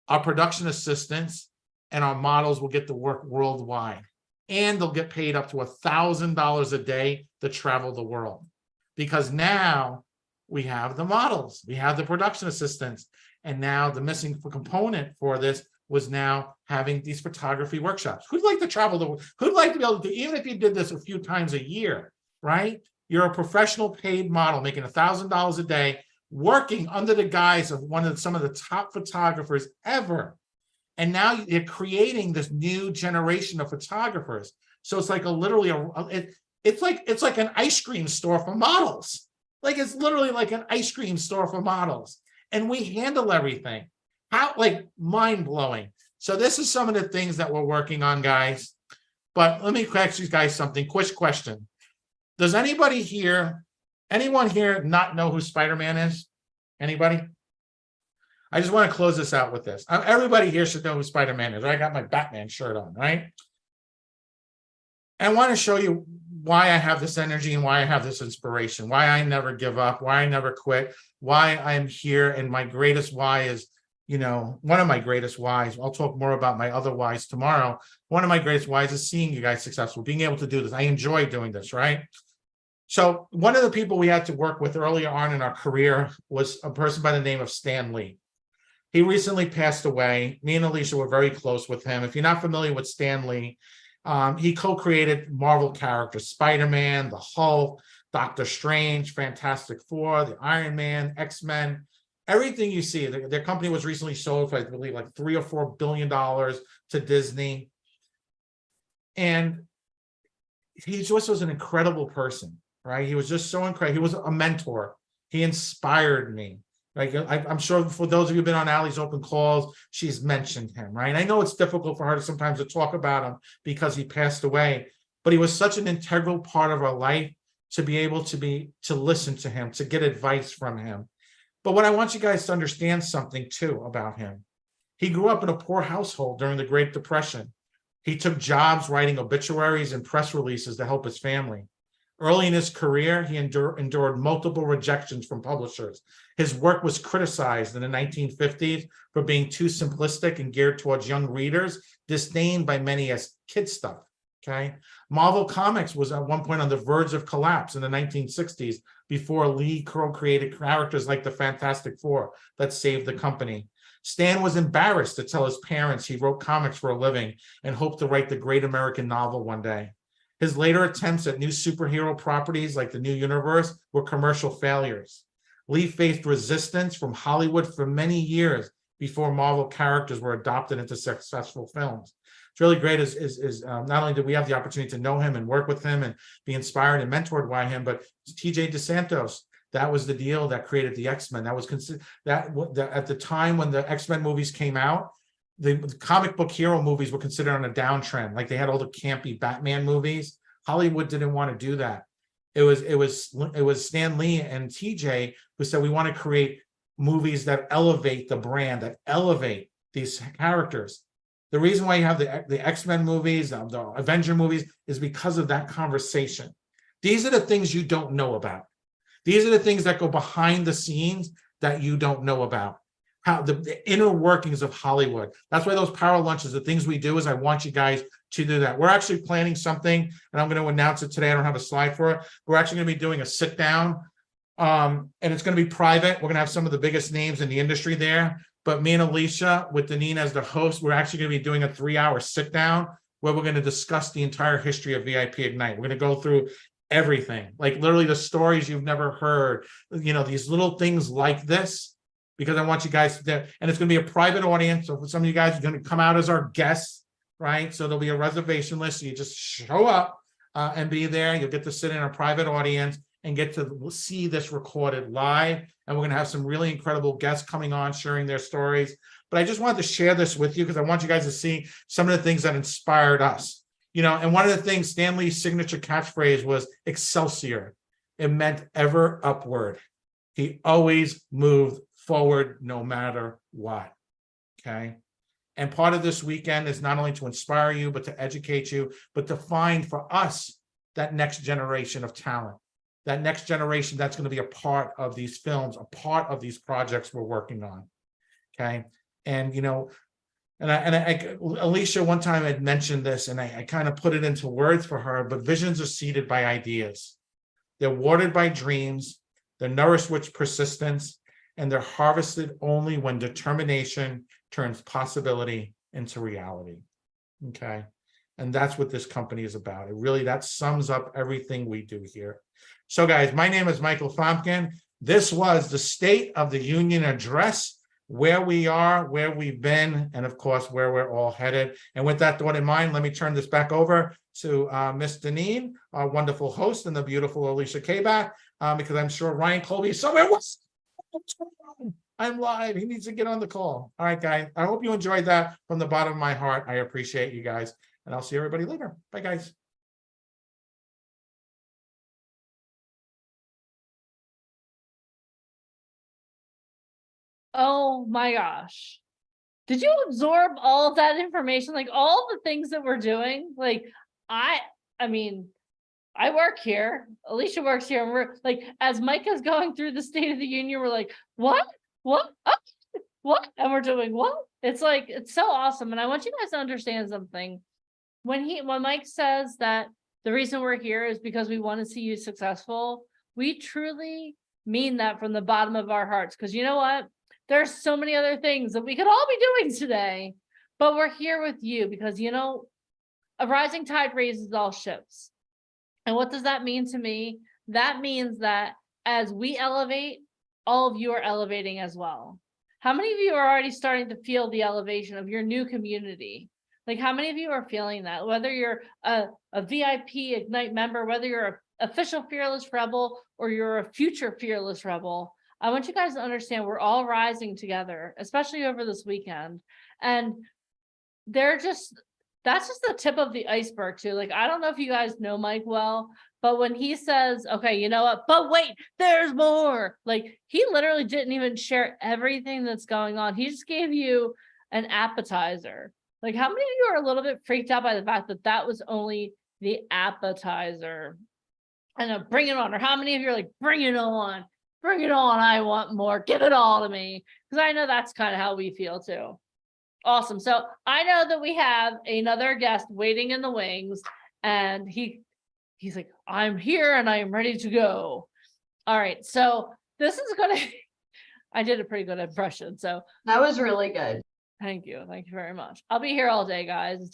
Our production assistants and our models will get to work worldwide, and they'll get paid up to $1,000 a day to travel the world. Because now we have the models, we have the production assistants, and now the missing component for this was now having these photography workshops. Who'd like to travel the world? Who'd like to be able to do, even if you did this a few times a year, right? You're a professional paid model making $1,000 a day, working under the guise of some of the top photographers ever. And now you're creating this new generation of photographers. So it's like it's like an ice cream store for models. Like it's literally like an ice cream store for models. And we handle everything. How, like, mind-blowing. So this is some of the things that we're working on, guys. But let me ask you guys something. Quick question. Does anyone here not know who Spider-Man is? Anybody? I just want to close this out with this. Everybody here should know who Spider-Man is. I got my Batman shirt on, right? I want to show you why I have this energy and why I have this inspiration, why I never give up, why I never quit, why I'm here. And my greatest why is, one of my greatest whys, I'll talk more about my other whys tomorrow. One of my greatest whys is seeing you guys successful, being able to do this. I enjoy doing this, right? So one of the people we had to work with earlier on in our career was a person by the name of Stan Lee. He recently passed away. Me and Alicia were very close with him. If you're not familiar with Stan Lee, he co-created Marvel characters, Spider-Man, the Hulk, Doctor Strange, Fantastic Four, the Iron Man, X-Men, everything you see. Their company was recently sold for, I believe, like $3 or $4 billion to Disney. And he just was an incredible person, right? He was just so incredible. He was a mentor. He inspired me. Like, I'm sure for those of you who've been on Allie's open calls, she's mentioned him, right? I know it's difficult for her to sometimes to talk about him because he passed away, but he was such an integral part of our life to be able to listen to him, to get advice from him. But what I want you guys to understand something too about him. He grew up in a poor household during the Great Depression. He took jobs writing obituaries and press releases to help his family. Early in his career, he endured multiple rejections from publishers. His work was criticized in the 1950s for being too simplistic and geared towards young readers, disdained by many as kid stuff, okay? Marvel Comics was at one point on the verge of collapse in the 1960s before Lee created characters like the Fantastic Four that saved the company. Stan was embarrassed to tell his parents he wrote comics for a living and hoped to write the great American novel one day. His later attempts at new superhero properties like the New Universe were commercial failures. Lee faced resistance from Hollywood for many years before Marvel characters were adopted into successful films. It's really great is not only did we have the opportunity to know him and work with him and be inspired and mentored by him, but TJ DeSantos, That was the deal that created the X-Men. That was considered at the time when the X-Men movies came out, the comic book hero movies were considered on a downtrend. Like they had all the campy Batman movies. Hollywood didn't want to do that. It was Stan Lee and TJ who said, we want to create movies that elevate the brand, that elevate these characters. The reason why you have the X-Men movies, the Avenger movies, is because of that conversation. These are the things you don't know about. These are the things that go behind the scenes that you don't know about. How the inner workings of Hollywood. That's why those power lunches, the things we do is I want you guys to do that. We're actually planning something, and I'm going to announce it today. I don't have a slide for it. We're actually going to be doing a sit down, and it's going to be private. We're going to have some of the biggest names in the industry there. But me and Alicia, with Deneen as the host, we're actually going to be doing a 3-hour sit down where we're going to discuss the entire history of VIP Ignite. We're going to go through everything, like literally the stories you've never heard, these little things like this, because I want you guys to, and it's going to be a private audience. So for some of you guys are going to come out as our guests, right? So there'll be a reservation list. So you just show up and be there. You'll get to sit in a private audience and get to see this recorded live. And we're going to have some really incredible guests coming on, sharing their stories. But I just wanted to share this with you because I want you guys to see some of the things that inspired us. And one of the things, Stan Lee's signature catchphrase was Excelsior. It meant ever upward. He always moved forward no matter what. Okay. And part of this weekend is not only to inspire you, but to educate you, but to find for us that next generation of talent, that next generation that's going to be a part of these films, a part of these projects we're working on. Okay. And, Alicia one time had mentioned this, and I kind of put it into words for her, but visions are seeded by ideas. They're watered by dreams. They're nourished with persistence, and they're harvested only when determination turns possibility into reality. Okay. And that's what this company is about. That sums up everything we do here. So guys, my name is Michael Fomkin. This was the State of the Union address, where we are, where we've been, and of course, where we're all headed. And with that thought in mind, let me turn this back over to Miss Deneen, our wonderful host, and the beautiful Alicia Kabak, because I'm sure Ryan Colby is somewhere. What's going on? I'm live. He needs to get on the call. All right, guys. I hope you enjoyed that from the bottom of my heart. I appreciate you guys, and I'll see everybody later. Bye, guys. Oh my gosh. Did you absorb all of that information? Like all the things that we're doing? Like I mean, I work here. Alicia works here. And we're like, as Mike is going through the State of the Union, we're like, what? Oh, what? And we're doing what? It's like, it's so awesome. And I want you guys to understand something. When Mike says that the reason we're here is because we want to see you successful, we truly mean that from the bottom of our hearts. Because you know what? There's so many other things that we could all be doing today, but we're here with you because, a rising tide raises all ships. And what does that mean to me? That means that as we elevate, all of you are elevating as well. How many of you are already starting to feel the elevation of your new community? Like how many of you are feeling that? Whether you're a VIP Ignite member, whether you're an official Fearless Rebel, or you're a future Fearless Rebel, I want you guys to understand we're all rising together, especially over this weekend. And that's just the tip of the iceberg too. Like, I don't know if you guys know Mike well, but when he says, okay, you know what, but wait, there's more. Like he literally didn't even share everything that's going on. He just gave you an appetizer. Like how many of you are a little bit freaked out by the fact that that was only the appetizer? And bring it on. Or how many of you are like, bring it on? Bring it on. I want more. Give it all to me. Because I know that's kind of how we feel too. Awesome. So I know that we have another guest waiting in the wings, and he's like, I'm here and I am ready to go. All right. So this is going to, I did a pretty good impression. So That was really good. thank you. Thank you very much. I'll be here all day, guys.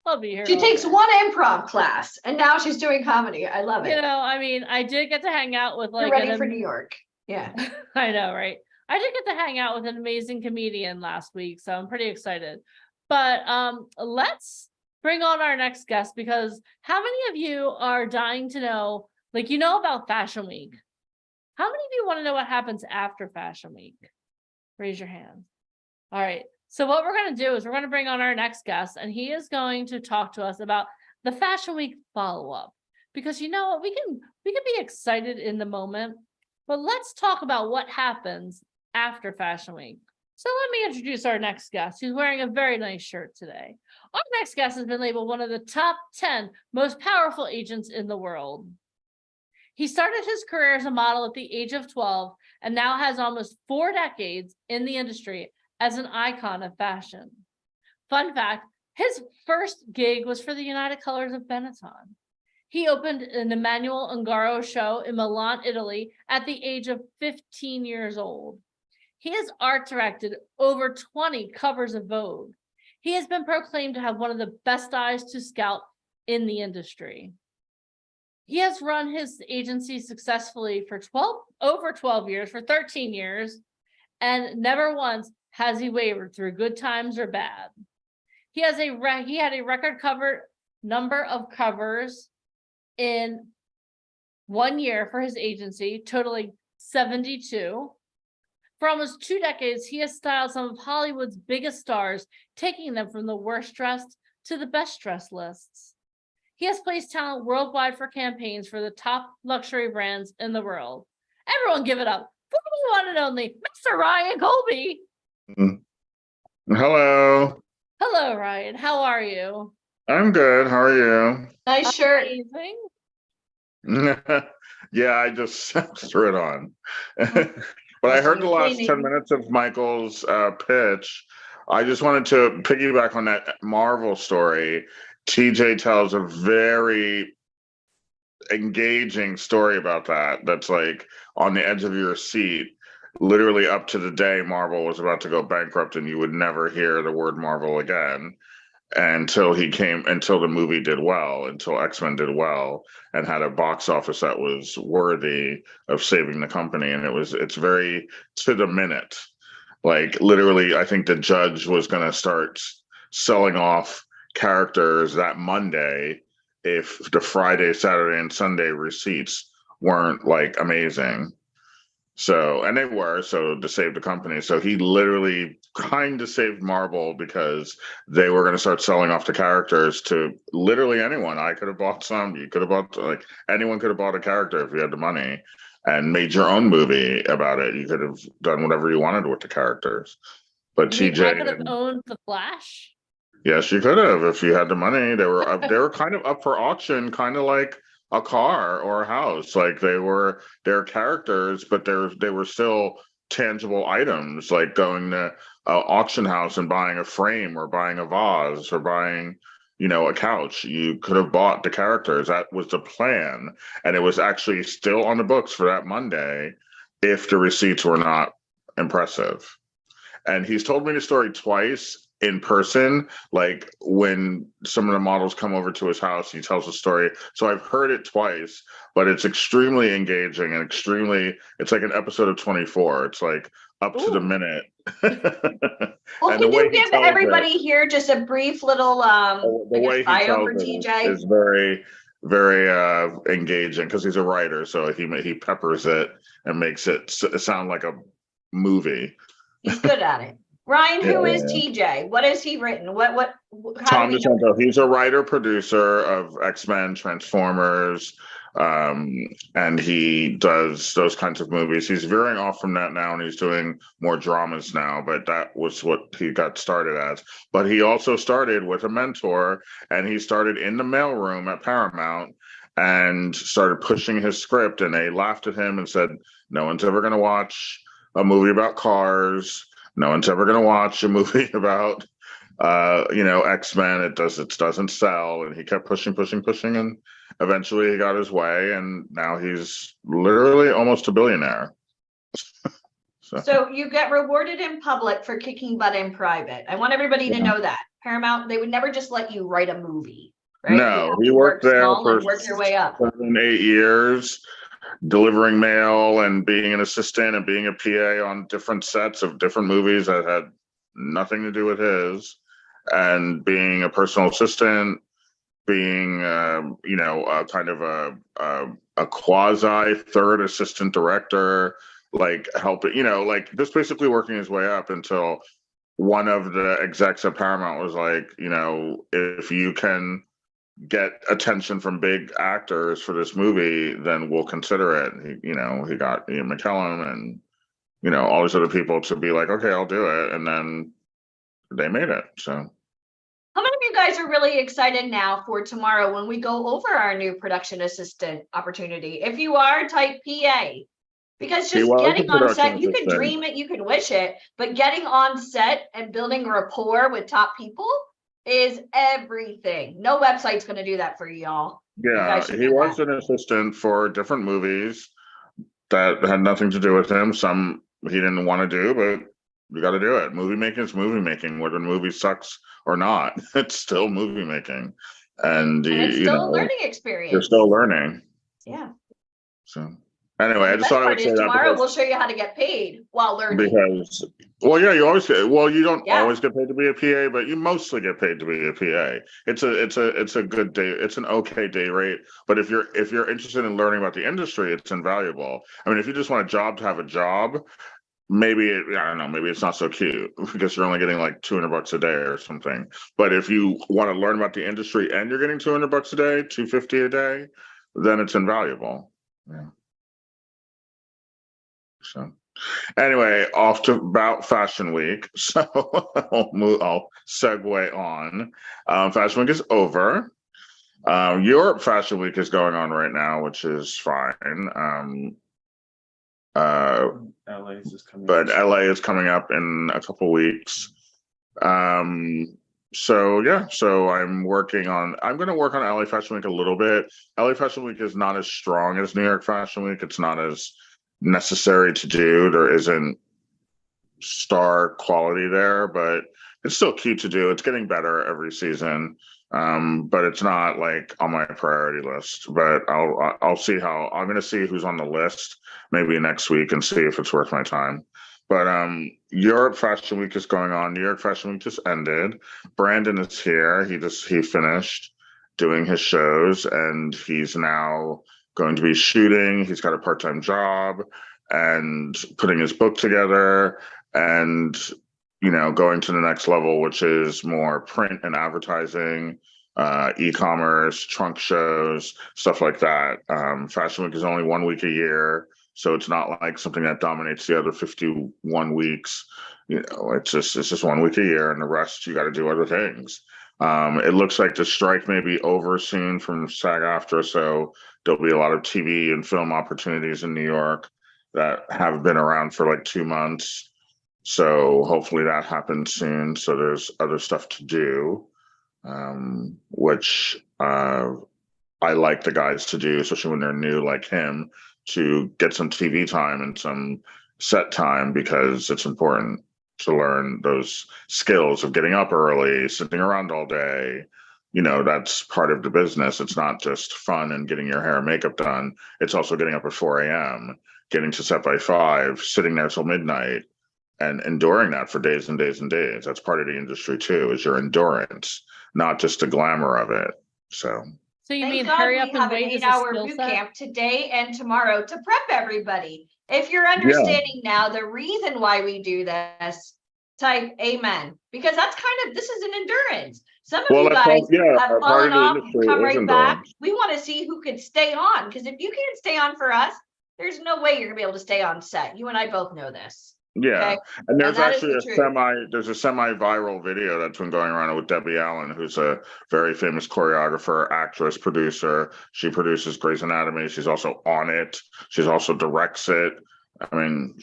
I'll be here. She all takes day. one improv class and now she's doing comedy. I love it. I mean, I did get to hang out with You're like ready for New York. Yeah. I know, right? I did get to hang out with an amazing comedian last week, so I'm pretty excited. But let's bring on our next guest, because how many of you are dying to know, like, about Fashion Week? How many of you want to know what happens after Fashion Week? Raise your hand. All right. So what we're going to do is we're going to bring on our next guest, and he is going to talk to us about the Fashion Week follow-up. Because you know what, we can be excited in the moment, but let's talk about what happens after Fashion Week. So let me introduce our next guest, who's wearing a very nice shirt today. Our next guest has been labeled one of the top 10 most powerful agents in the world. He started his career as a model at the age of 12 and now has almost 4 decades in the industry as an icon of fashion. Fun fact, his first gig was for the United Colors of Benetton. He opened an Emmanuel Ungaro show in Milan, Italy at the age of 15 years old. He has art directed over 20 covers of Vogue. He has been proclaimed to have one of the best eyes to scout in the industry. He has run his agency successfully for over 12 years, for 13 years, and never once has he wavered through good times or bad. He had a record cover number of covers in 1 year for his agency, totaling 72. For almost 2 decades, he has styled some of Hollywood's biggest stars, taking them from the worst dressed to the best dressed lists. He has placed talent worldwide for campaigns for the top luxury brands in the world. Everyone give it up for the one and only Mr. Ryan Colby. Hello. Hello, Ryan. How are you? I'm good. How are you? Nice shirt. Amazing. Yeah, I just threw it on. But I heard the last 10 minutes of Michael's pitch. I just wanted to piggyback on that Marvel story. TJ tells a very engaging story about that. That's like on the edge of your seat, literally up to the day Marvel was about to go bankrupt and you would never hear the word Marvel again until the movie did well, until X-Men did well and had a box office that was worthy of saving the company. And it's very to the minute. Like literally, I think the Judge was going to start selling off characters that Monday if the Friday, Saturday, and Sunday receipts weren't like amazing. So, and they were, so to save the company. So he literally kind of saved Marvel because they were going to start selling off the characters to literally anyone. I could have bought some, you could have bought, like anyone could have bought a character if you had the money and made your own movie about it. You could have done whatever you wanted with the characters. But You mean TJ, I could have owned the Flash? yes, you could have if you had the money. They were kind of up for auction, kind of like a car or a house. Like they're characters, but they were still tangible items, like going to an auction house and buying a frame or buying a vase or buying, a couch. You could have bought the characters. That was the plan. And it was actually still on the books for that Monday if the receipts were not impressive. And he's told me the story twice in person, like when some of the models come over to his house, he tells the story. So I've heard it twice, but it's extremely engaging and it's like an episode of 24. It's like up to the minute. Well, And can you give everybody here just a brief little the way he bio for tells TJ? it is very, very engaging because he's a writer. So he peppers it and makes it sound like a movie. He's good at it. Ryan, who is TJ? What has he written? Tom DeSanto. He's a writer producer of X-Men, Transformers, and he does those kinds of movies. He's veering off from that now, and he's doing more dramas now. But that was what he got started as. But he also started with a mentor, and he started in the mailroom at Paramount and started pushing his script. And they laughed at him and said, "No one's ever going to watch a movie about cars. No one's ever going to watch a movie about, X-Men. It doesn't sell." And he kept pushing. And eventually he got his way. And now he's literally almost a billionaire. So you get rewarded in public for kicking butt in private. I want everybody to know that. Paramount, they would never just let you write a movie, right? No, he worked there for work your way up. 7-8 years. Delivering mail and being an assistant and being a PA on different sets of different movies that had nothing to do with his, and being a personal assistant, being kind of a a quasi third assistant director, like helping, like just basically working his way up until one of the execs at Paramount was like, if you can get attention from big actors for this movie, then we'll consider it. He got Ian McKellen and, all these other people to be like, okay, I'll do it. And then they made it. So How many of you guys are really excited now for tomorrow when we go over our new production assistant opportunity? If you are, type PA. Because He just was a getting on set, production you can assistant. dream it, you can wish it, but getting on set and building rapport with top people is everything. No website's going to do that for you, y'all. Yeah, guys should he know was that. an assistant for different movies that had nothing to do with him. Some he didn't want to do, but you got to do it. Movie making is movie making, whether the movie sucks or not. It's still movie making, and And it's still a learning experience. you're still learning. Yeah. So anyway, I The just best thought I would part say is that tomorrow we'll because, show you how to get paid while learning. well, yeah, you always get, well, you don't Yeah. always get paid to be a PA, but you mostly get paid to be a PA. It's a good day. It's an okay day rate. But if you're interested in learning about the industry, it's invaluable. I mean, if you just want a job to have a job, maybe I don't know, maybe it's not so cute because you're only getting like $200 a day or something. But if you want to learn about the industry and you're getting $200 a day, $250 a day, then it's invaluable. Yeah. So anyway, off to about Fashion Week. So I'll segue on. Fashion Week is over. Europe Fashion Week is going on right now, which is fine. LA's is coming. But LA is coming up in a couple weeks. So I'm going to work on LA Fashion Week a little bit. LA Fashion Week is not as strong as New York Fashion Week. It's not as necessary to do. There isn't star quality there, but it's still cute to do. It's getting better every season. But it's not like on my priority list, but I'll see how I'm going to see who's on the list maybe next week and see if it's worth my time. But Europe Fashion Week is going on. New York Fashion Week just ended. Brandon is here. He finished doing his shows and he's now going to be shooting. He's got a part-time job and putting his book together and going to the next level, which is more print and advertising, e-commerce, trunk shows, stuff like that. Fashion Week is only 1 week a year, so it's not like something that dominates the other 51 weeks. It's just 1 week a year, and the rest you got to do other things. It looks like the strike may be over soon from SAG-AFTRA, so there'll be a lot of TV and film opportunities in New York that have been around for like 2 months. So hopefully that happens soon. So there's other stuff to do, which I like the guys to do, especially when they're new like him, to get some TV time and some set time because it's important to learn those skills of getting up early, sitting around all day. That's part of the business. It's not just fun and getting your hair and makeup done. It's also getting up at 4 a.m., getting to set by 5, sitting there till midnight, and enduring that for days and days and days. That's part of the industry too, is your endurance, not just the glamour of it. So you Thank mean God hurry we up and have an wait is a 8-hour skill boot set? camp today and tomorrow to prep everybody. If you're understanding now the reason why we do this, type amen, because that's this is an endurance. Some of you guys have fallen off, come right back. We want to see who could stay on, because if you can't stay on for us, there's no way you're gonna be able to stay on set. You and I both know this. yeah, Okay? and there's that is actually the a semi-viral video that's been going around with Debbie Allen, who's a very famous choreographer, actress, producer. She produces Grey's Anatomy. She's also on it. She's also directs it. I mean,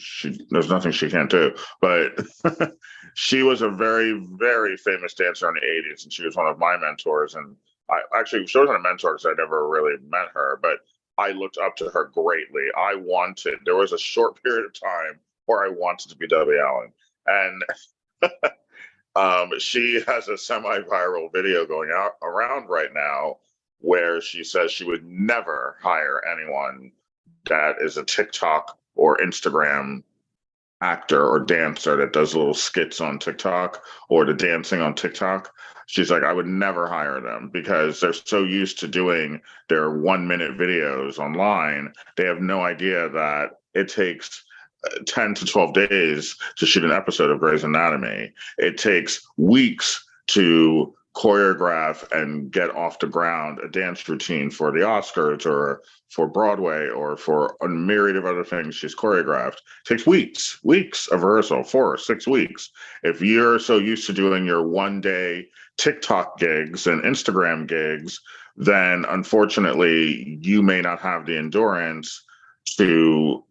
there's nothing she can't do. But she was a very, very famous dancer in the 80s, and she was one of my mentors. And she wasn't a mentor because I never really met her, but I looked up to her greatly. There was a short period of time where I wanted to be Debbie Allen. And she has a semi-viral video going around right now where she says she would never hire anyone that is a TikTok or Instagram actor or dancer that does little skits on TikTok or the dancing on TikTok. She's like, I would never hire them because they're so used to doing their 1 minute videos online. They have no idea that it takes 10 to 12 days to shoot an episode of Grey's Anatomy. It takes weeks to choreograph and get off the ground a dance routine for the Oscars or for Broadway or for a myriad of other things she's choreographed. It takes weeks of rehearsal, 4 or 6 weeks. If you're so used to doing your 1 day TikTok gigs and Instagram gigs, then unfortunately you may not have the endurance to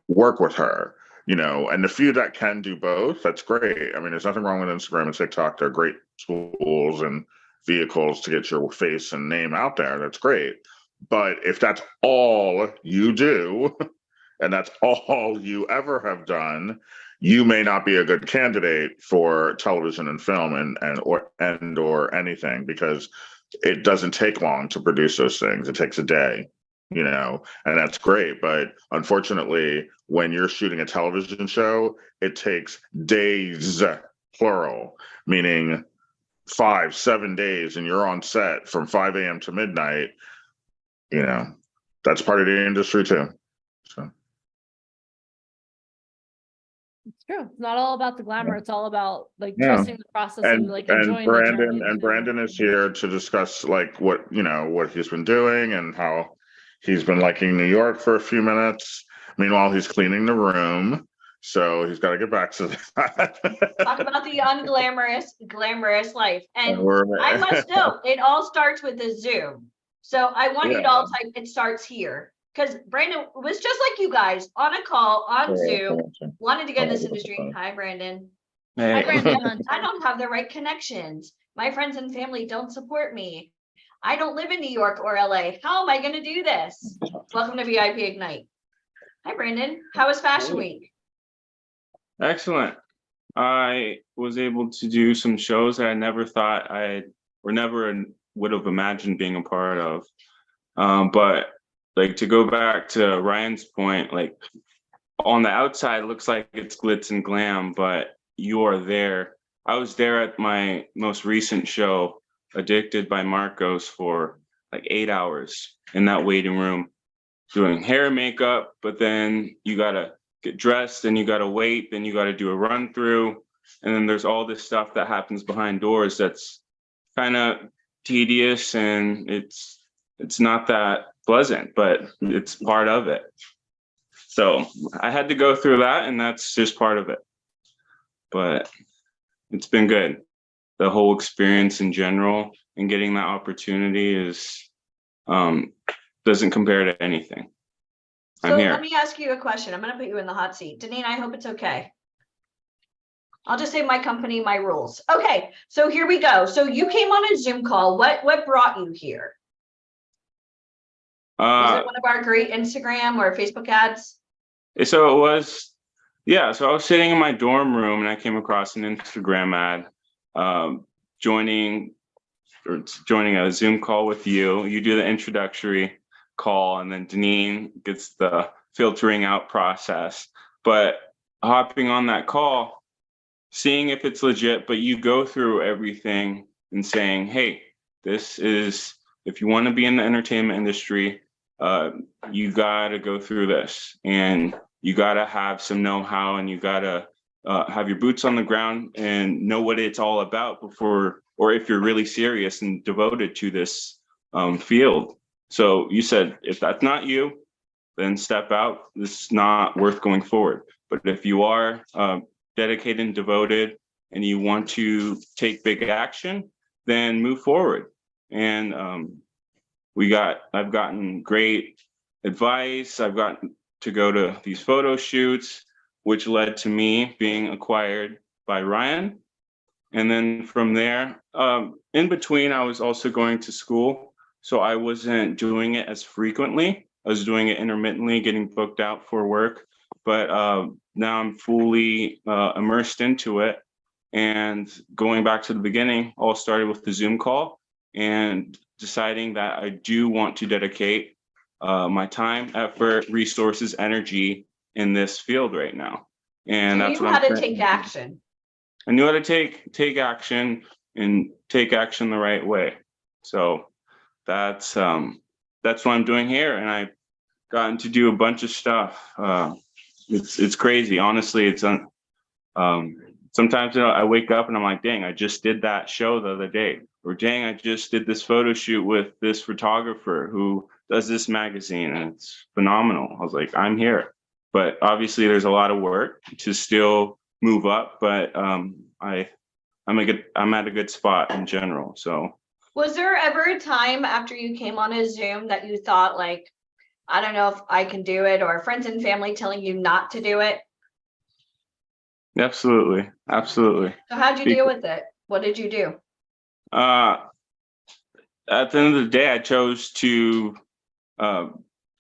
work with her. And the few that can do both, that's great. I mean, there's nothing wrong with Instagram and TikTok. They're great tools and vehicles to get your face and name out there. That's great. But if that's all you do, and that's all you ever have done, you may not be a good candidate for television and film or anything, because it doesn't take long to produce those things. It takes a day. And that's great. But unfortunately, when you're shooting a television show, it takes days, plural, meaning 5-7 days, and you're on set from 5 a.m. to midnight. That's part of the industry too. So. It's true. It's not all about the glamour. It's all about Yeah. trusting the process and enjoying the journey. Brandon is here to discuss what he's been doing and how he's been liking New York for a few minutes. Meanwhile, he's cleaning the room, so he's got to get back to that. Talk about the glamorous life. And I must note, it all starts with a Zoom. So I want you to all type, it starts here. Because Brandon was just like you guys, on a call, on Zoom, wanted to get in this industry. Hi, Brandon. Hi, Brandon. I don't have the right connections. My friends and family don't support me. I don't live in New York or LA. How am I going to do this? Welcome to VIP Ignite. Hi, Brandon. How was Fashion Week? Excellent. I was able to do some shows that I never thought never would have imagined being a part of. But to go back to Ryan's point, on the outside, it looks like it's glitz and glam, but you are there. I was there at my most recent show, Addicted by Marcos, for 8 hours in that waiting room doing hair and makeup, but then you gotta get dressed and you gotta wait, then you gotta do a run through, and then there's all this stuff that happens behind doors that's kind of tedious, and it's not that pleasant, but it's part of it. So I had to go through that, and that's just part of it. But it's been good. The whole experience in general and getting that opportunity is doesn't compare to anything. So I'm here. let me ask you a question. I'm going to put you in the hot seat. Deneen, I hope it's okay. I'll just say my company, my rules. Okay, so here we go. So you came on a Zoom call. What brought you here? Was it one of our great Instagram or Facebook ads? So it was, yeah. So I was sitting in my dorm room and I came across an Instagram ad, joining a Zoom call with you. You do the introductory call, and then Deneen gets the filtering out process. But hopping on that call, seeing if it's legit, but you go through everything and saying, hey, this is, if you want to be in the entertainment industry, you got to go through this, and you got to have some know-how, and you got to have your boots on the ground and know what it's all about before, or if you're really serious and devoted to this field. So you said, if that's not you, then step out. This is not worth going forward. But if you are dedicated and devoted and you want to take big action, then move forward. And I've gotten great advice. I've gotten to go to these photo shoots, which led to me being acquired by Ryan. And then from there, in between, I was also going to school. So I wasn't doing it as frequently. I was doing it intermittently, getting booked out for work. But now I'm fully immersed into it. And going back to the beginning, all started with the Zoom call and deciding that I do want to dedicate my time, effort, resources, energy in this field right now. And So that's you what had I'm to take saying. action. I knew how to take action and take action the right way. So that's what I'm doing here, and I've gotten to do a bunch of stuff. It's crazy, honestly. It's sometimes I wake up and I'm like, dang, I just did that show the other day, or dang, I just did this photo shoot with this photographer who does this magazine, and it's phenomenal. I was like, I'm here, but obviously there's a lot of work to still move up, but I'm at a good spot in general. So Was there ever a time after you came on a Zoom that you thought like, I don't know if I can do it, or friends and family telling you not to do it? absolutely. So how'd you deal with it? What did you do? At the end of the day, I chose to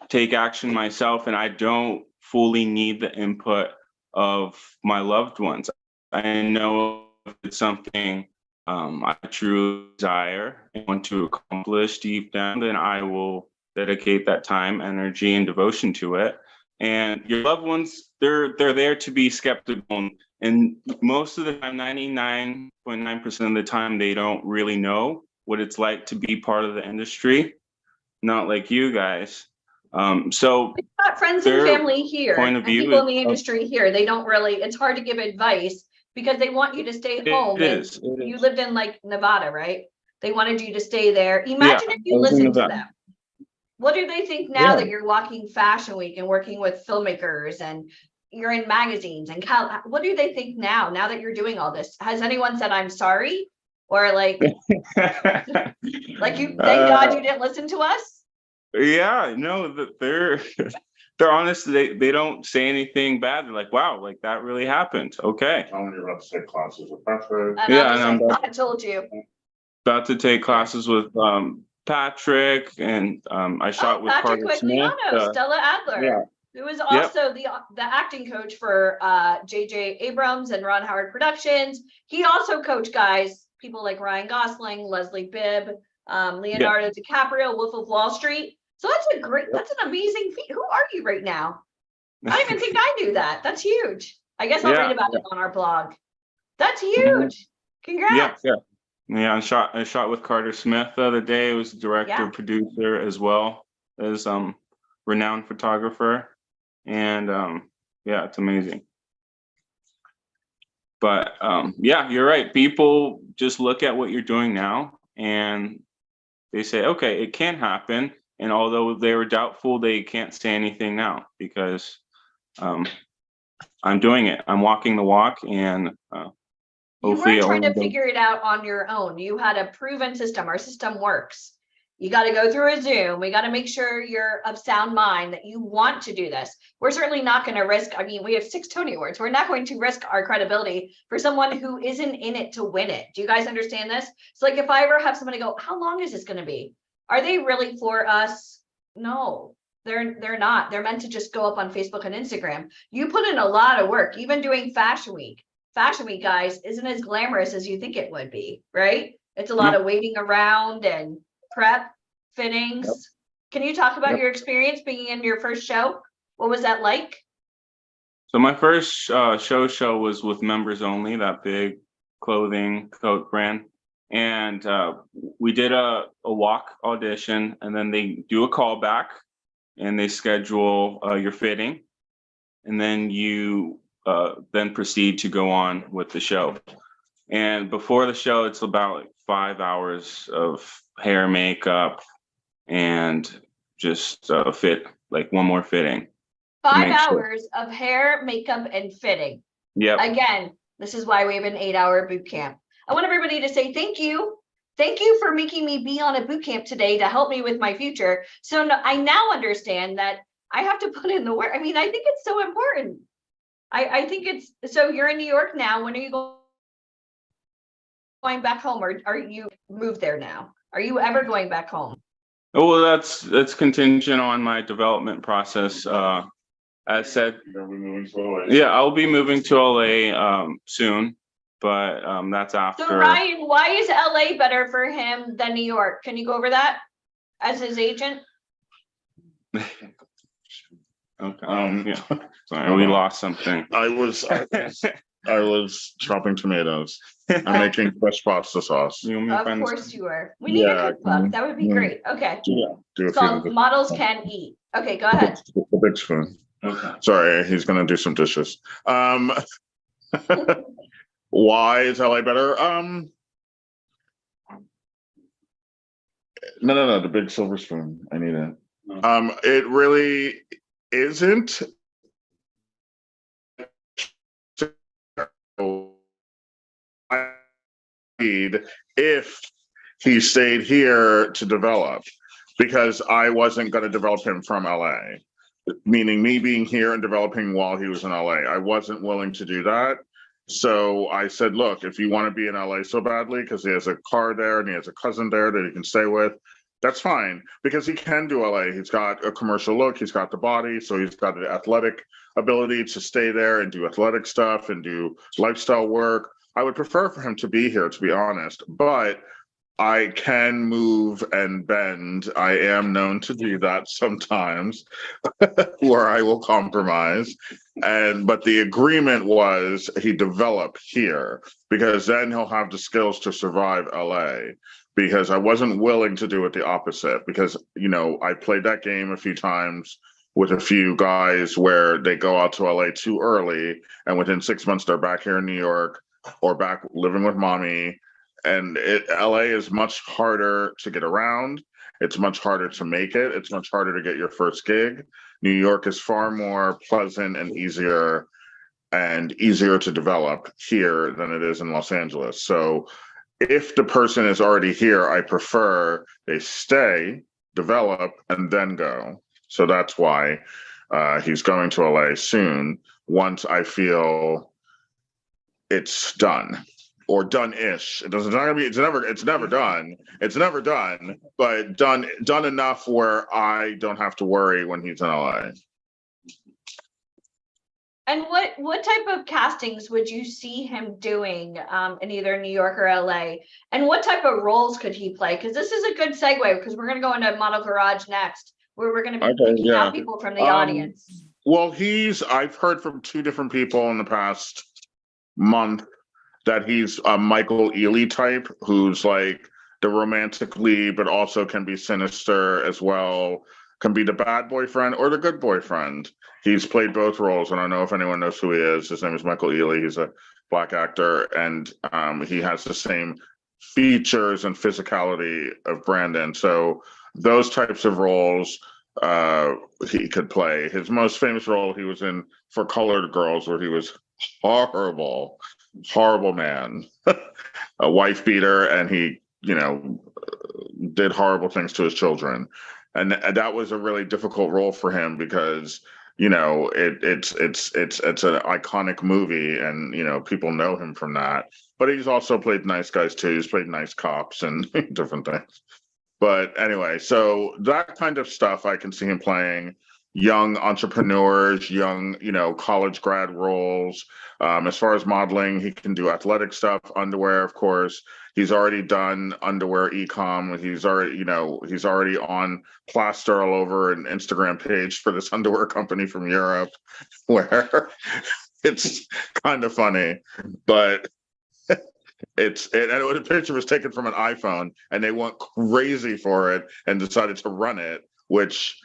take action myself, and I don't fully need the input of my loved ones. I know if it's something I truly desire and want to accomplish deep down, then I will dedicate that time, energy, and devotion to it. And your loved ones, they're there to be skeptical, and most of the time, 99.9% of the time, they don't really know what it's like to be part of the industry, not like you guys. So We've got friends and their family here point and of view people in the is- industry here. They don't really, it's hard to give advice because they want you to stay home. It And is. you lived in like Nevada, right? They wanted you to stay there. Imagine if you I was in listened to Nevada. them. What do they think now Yeah. that you're walking Fashion Week and working with filmmakers and you're in magazines and what do they think now that you're doing all this? Has anyone said, I'm sorry? Or like you, thank God you didn't listen to us? Yeah, no, they're honest. They don't say anything bad. They're like, wow, like that really happened. Okay. Tell me you're about to take classes with Patrick. And Yeah, I'm just and like, I told you. About to take classes with Patrick, and I shot with Patrick Carter Smith. Quagliano, Stella Adler, yeah. who is also the acting coach for JJ Abrams and Ron Howard Productions. He also coached guys, people like Ryan Gosling, Leslie Bibb, Leonardo DiCaprio, Wolf of Wall Street. So that's an amazing feat. Who are you right now? I don't even think I knew that. That's huge. I guess I'll read about it on our blog. That's huge. Congrats. Yeah, I shot with Carter Smith the other day. It was director, producer, as well as renowned photographer. And yeah, it's amazing. But yeah, you're right. People just look at what you're doing now and they say, okay, it can happen. And although they were doubtful, they can't say anything now because I'm doing it. I'm walking the walk, and you weren't trying to figure it out on your own. You had a proven system. Our system works. You got to go through a Zoom. We got to make sure you're of sound mind, that you want to do this. We're certainly not going to risk, I mean, we have 6 Tony Awards. We're not going to risk our credibility for someone who isn't in it to win it. Do you guys understand this? So like if I ever have somebody go, how long is this going to be? Are they really for us? No, they're not. They're meant to just go up on Facebook and Instagram. You put in a lot of work, even doing Fashion Week. Fashion Week, guys, isn't as glamorous as you think it would be, right? It's a lot of waiting around and prep, fittings. Yep. Can you talk about your experience being in your first show? What was that like? So my first show was with Members Only, that big clothing coat brand. And we did a walk audition, and then they do a callback and they schedule your fitting. And then you then proceed to go on with the show. And before the show, it's about like 5 hours of hair, makeup, and just fit, like one more fitting. 5 hours of hair, makeup, and fitting. Yep. Again, this is why we have an 8-hour boot camp. I want everybody to say thank you. Thank you for making me be on a boot camp today to help me with my future. So I now understand that I have to put in the work. I mean, I think it's so important. I think it's, so you're in New York now. When are you going back home, or are you moved there now? Are you ever going back home? Oh, well, that's contingent on my development process. As said, yeah, I'll be moving to LA soon, but that's after. So Ryan, why is LA better for him than New York? Can you go over that as his agent? Okay. Yeah. Sorry, we lost something. I was chopping tomatoes. I'm making fresh pasta sauce. You want me to Of find this- course you were. We need a Yeah, cookbook. That would be yeah. great. Okay. Yeah, do a It's few called of Models Can Eat. Okay, go ahead. the big spoon. Okay. Sorry, he's gonna do some dishes. Why is LA better? No, the big silver spoon. I need it. It really isn't. If he stayed here to develop, because I wasn't going to develop him from LA, meaning me being here and developing while he was in LA. I wasn't willing to do that. So I said, look, if you want to be in LA so badly, because he has a car there and he has a cousin there that he can stay with, that's fine, because he can do LA. He's got a commercial look, he's got the body, so he's got the athletic ability to stay there and do athletic stuff and do lifestyle work. I would prefer for him to be here, to be honest, but I can move and bend. I am known to do that sometimes where I will compromise. But the agreement was he develop here, because then he'll have the skills to survive LA. Because I wasn't willing to do it the opposite, because, you know, I played that game a few times with a few guys where they go out to LA too early and within 6 months they're back here in New York or back living with mommy. And LA is much harder to get around. It's much harder to make it. It's much harder to get your first gig. New York is far more pleasant and easier to develop here than it is in Los Angeles. So if the person is already here, I prefer they stay, develop, and then go. So that's why he's going to LA soon, once I feel it's done. Or done-ish. It's never done. It's never done, but done enough where I don't have to worry when he's in LA. And what type of castings would you see him doing in either New York or LA? And what type of roles could he play? Because this is a good segue, because we're going to go into Model Garage next, where we're going to be picking out people from the audience. Well, I've heard from two different people in the past month that he's a Michael Ealy type, who's like the romantic lead, but also can be sinister as well, can be the bad boyfriend or the good boyfriend. He's played both roles, and I don't know if anyone knows who he is. His name is Michael Ealy. He's a Black actor, and he has the same features and physicality of Brandon. So those types of roles he could play. His most famous role he was in for Colored Girls, where he was horrible man, a wife beater, and he, you know, did horrible things to his children. And that was a really difficult role for him, because, you know, it's an iconic movie, and, you know, people know him from that. But he's also played nice guys too. He's played nice cops and different things. But anyway, so that kind of stuff I can see him playing. Young entrepreneurs, young, you know, college grad roles. As far as modeling, he can do athletic stuff, underwear, of course. He's already done underwear e-com. He's already on plaster all over an Instagram page for this underwear company from Europe, where it's kind of funny, but and the picture was taken from an iPhone, and they went crazy for it and decided to run it, which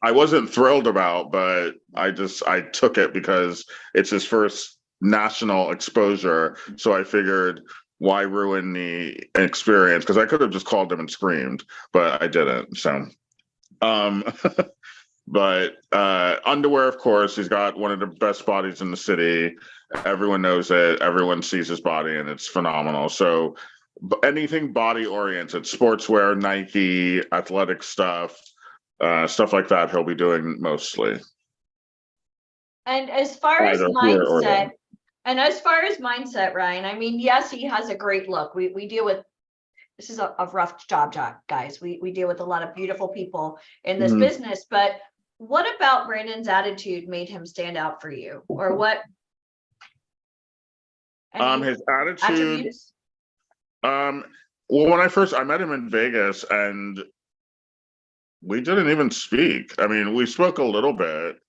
I wasn't thrilled about, but I took it because it's his first national exposure. So I figured, why ruin the experience? Because I could have just called him and screamed, but I didn't. So, but underwear, of course, he's got one of the best bodies in the city. Everyone knows it. Everyone sees his body, and it's phenomenal. So anything body oriented, sportswear, Nike, athletic stuff. Stuff like that he'll be doing mostly. And as far as mindset, Ryan, I mean, yes, he has a great look. We deal with, this is a rough job, guys. We deal with a lot of beautiful people in this business, but what about Brandon's attitude made him stand out for you? Or what? His attitude. Well, when I met him in Vegas, and we didn't even speak. I mean, we spoke a little bit,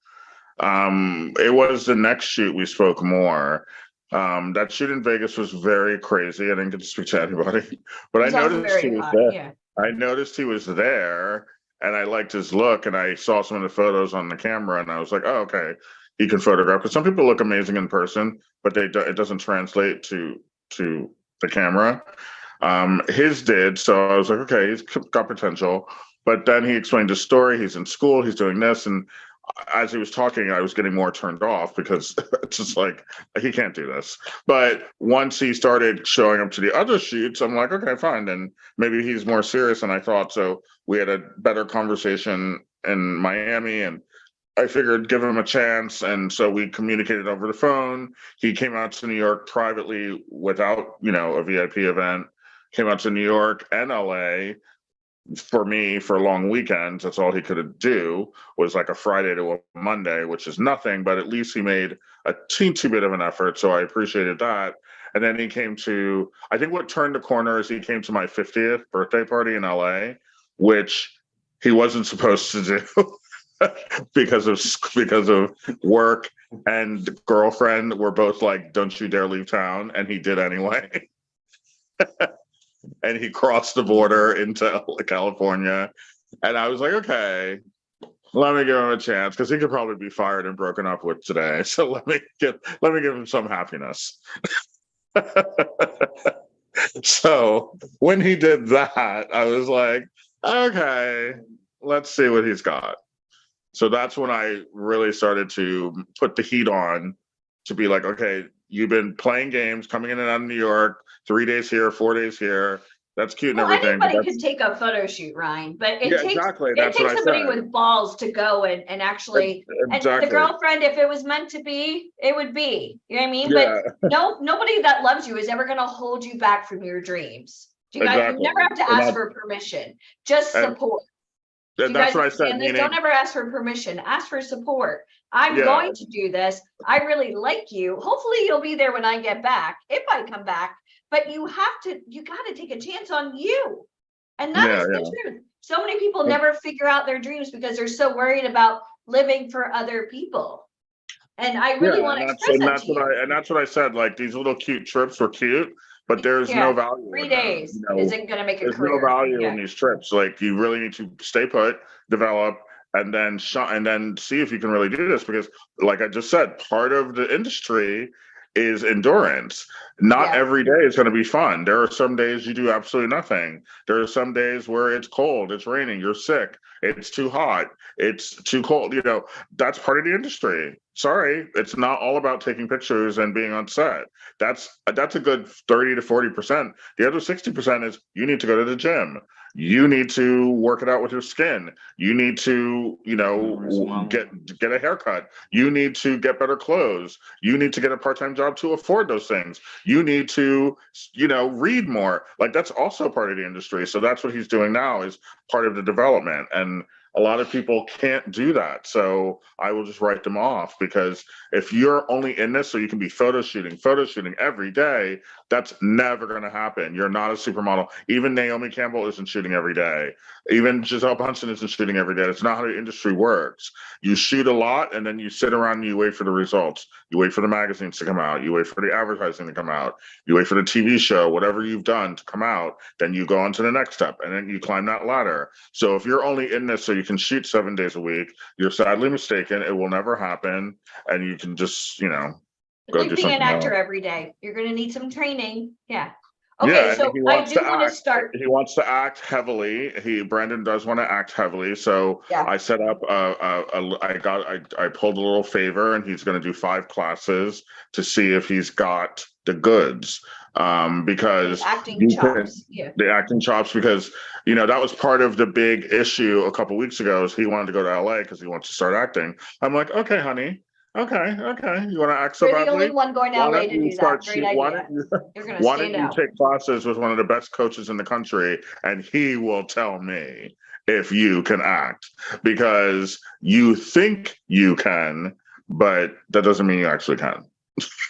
It was the next shoot we spoke more. That shoot in Vegas was very crazy. I didn't get to speak to anybody, but I He's also noticed he very was hot, there. yeah. I noticed he was there, and I liked his look, and I saw some of the photos on the camera, and I was like, oh, okay, he can photograph. Because some people look amazing in person, but it doesn't translate to the camera. His did, so I was like, okay, he's got potential. But then he explained his story. He's in school. He's doing this, and as he was talking, I was getting more turned off because it's just like he can't do this. But once he started showing up to the other shoots, I'm like, okay, fine. Then maybe he's more serious than I thought. So we had a better conversation in Miami, and I figured give him a chance. And so we communicated over the phone. He came out to New York privately without, a VIP event. Came out to New York and LA. For me, for long weekends, that's all he could do was like a Friday to a Monday, which is nothing, but at least he made a teensy bit of an effort. So I appreciated that. And then he came to, I think what turned the corner is he came to my 50th birthday party in LA, which he wasn't supposed to do because of work, and the girlfriend were both like, don't you dare leave town. And he did anyway. And he crossed the border into California. And I was like, okay, let me give him a chance, because he could probably be fired and broken up with today. So let me give him some happiness. So when he did that, I was like, okay, let's see what he's got. So that's when I really started to put the heat on to be like, okay, you've been playing games, coming in and out of New York, 3 days here, 4 days here. That's cute and Well, everything. anybody could take a photo shoot, Ryan, but it Yeah, takes exactly. it That's takes what I somebody said. with balls to go and actually. And the Exactly. girlfriend, if it was meant to be, it would be. You know what I mean? Yeah. But nobody that loves you is ever going to hold you back from your dreams. Do you guys? Exactly. You never have to And ask for permission. Just support. Do you That's guys what I said. understand this? Don't ever ask for permission. Ask for support. I'm Yeah. going to do this. I really like you. Hopefully you'll be there when I get back, if I come back. But you got to take a chance on you. And that is the truth. So many people never figure out their dreams because they're so worried about living for other people. And I really want to express that to you. And that's what I said. Like, these little cute trips were cute, but there's no value. 3 in them, days isn't going to make a There's career. no value in these trips. Like, you really need to stay put, develop, and then see if you can really do this. Because, like I just said, part of the industry is endurance. Not every day is going to be fun. There are some days you do absolutely nothing. There are some days where it's cold, it's raining, you're sick, it's too hot, it's too cold. That's part of the industry. Sorry, it's not all about taking pictures and being on set. That's a good 30 to 40%. The other 60% is you need to go to the gym. You need to work it out with your skin. You need to, get a haircut. You need to get better clothes. You need to get a part-time job to afford those things. You need to, read more. Like, that's also part of the industry. So that's what he's doing now, is part of the development. And a lot of people can't do that. So I will just write them off, because if you're only in this so you can be photo shooting every day, that's never going to happen. You're not a supermodel. Even Naomi Campbell isn't shooting every day. Even Gisele Bunsen isn't shooting every day. That's not how the industry works. You shoot a lot, and then you sit around and you wait for the results. You wait for the magazines to come out. You wait for the advertising to come out. You wait for the TV show, whatever you've done, to come out. Then you go on to the next step, and then you climb that ladder. So if you're only in this so you can shoot 7 days a week, you're sadly mistaken. It will never happen. And you can just, go like do being an something actor else. every day. You're going to need some training. Yeah. Okay, so he I wants do to want to act. start. He wants to act heavily. Brandon does want to act heavily. So I set up I pulled a little favor, and he's going to do 5 classes to see if he's got the goods. Because acting chops. The acting chops, because that was part of the big issue a couple weeks ago, is he wanted to go to LA because he wants to start acting. I'm like, okay, honey. Okay. You want to act so You're badly? the only one going to LA to do that. Great idea. Why don't you take classes with one of the best coaches in the country, and he will tell me if you can act, because you think you can, but that doesn't mean you actually can.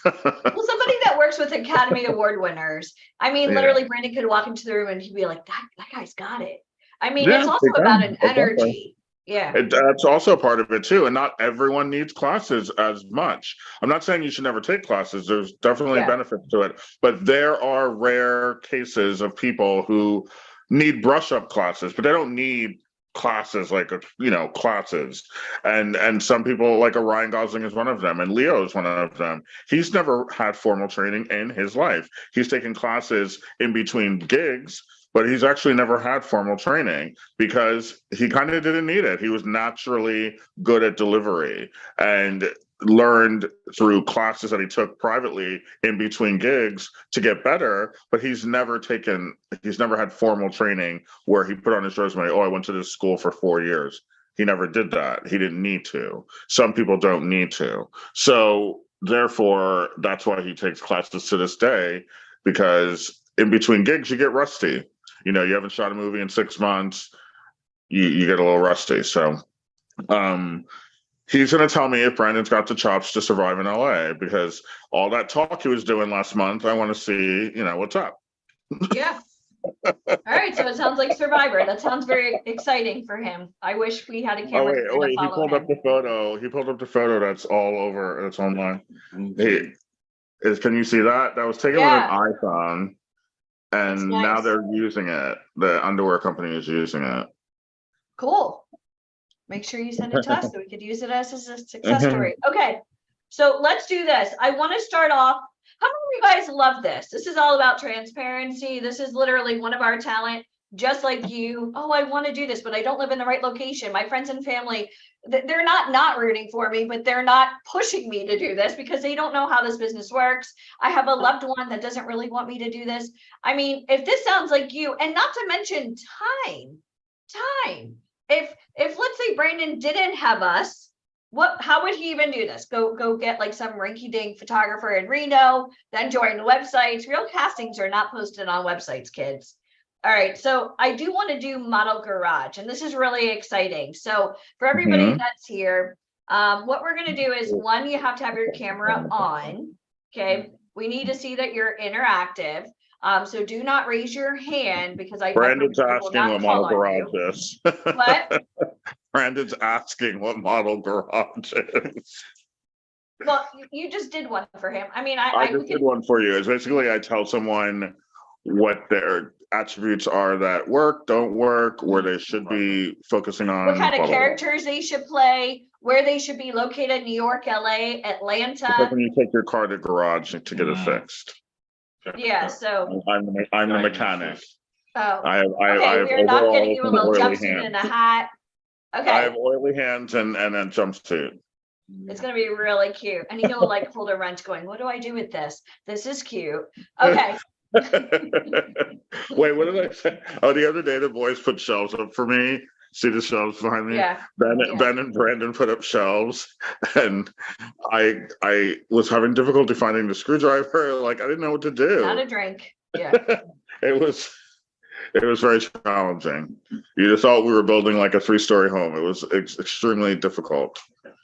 Well, somebody that works with Academy Award winners, literally Brandon could walk into the room and he'd be like, that guy's got it. It's also about an energy. Yeah. That's also part of it too. And not everyone needs classes as much. I'm not saying you should never take classes. There's definitely Yeah. benefits to it, but there are rare cases of people who need brush up classes, but they don't need classes like, classes. And some people like a Ryan Gosling is one of them, and Leo is one of them. He's never had formal training in his life. He's taken classes in between gigs, but he's actually never had formal training because he kind of didn't need it. He was naturally good at delivery and learned through classes that he took privately in between gigs to get better, but he's never had formal training where he put on his resume, oh, I went to this school for 4 years. He never did that. He didn't need to. Some people don't need to. So therefore, that's why he takes classes to this day, because in between gigs, you get rusty. You haven't shot a movie in 6 months, you get a little rusty. So he's going to tell me if Brandon's got the chops to survive in LA, because all that talk he was doing last month, I want to see, what's up. Yeah. All right. So it sounds like Survivor. That sounds very exciting for him. I wish we had a Oh, camera. wait, he pulled up the photo. He pulled up the photo that's all over. It's online. Can you see that? That was taken with an iPhone. And That's now nice. they're using it. The underwear company is using it. Cool. Make sure you send it to us so we could use it as a success story. Okay. So let's do this. I want to start off. How many of you guys love this? This is all about transparency. This is literally one of our talent, just like you. Oh, I want to do this, but I don't live in the right location. My friends and family, they're not rooting for me, but they're not pushing me to do this because they don't know how this business works. I have a loved one that doesn't really want me to do this. I mean, if this sounds like you, and not to mention time. If let's say Brandon didn't have us, how would he even do this? Go get like some rinky-dink photographer in Reno, then join the websites. Real castings are not posted on websites, kids. All right, so I do want to do Model Garage, and this is really exciting. So for everybody that's here, what we're going to do is, one, you have to have your camera on. Okay, we need to see that you're interactive. So do not raise your hand because Brandon's asking what Model Garage is. What? Brandon's asking what Model Garage is. Well, you just did one for him. I mean, I just did one for you. It's basically I tell someone what their attributes are that work, don't work, where they should be focusing on. What kind of characters they should play, where they should be located, New York, LA, Atlanta. It's like when you take your car to garage to get it fixed. Yeah, so I'm the mechanic. oh, I have we're not getting you a little oily jumpsuit hands. and a hat. I Okay, have oily hands and a jumpsuit. it's gonna be really cute. And he'll like hold a wrench going, what do I do with this? This is cute. Okay. Wait, what did I say? Oh, the other day the boys put shelves up for me. See the shelves behind me? Yeah. Ben and Brandon put up shelves, and I was having difficulty finding the screwdriver. Like I didn't know what to do. Not a drink. Yeah. It was very challenging. You just thought we were building like a 3-story home. It was extremely difficult.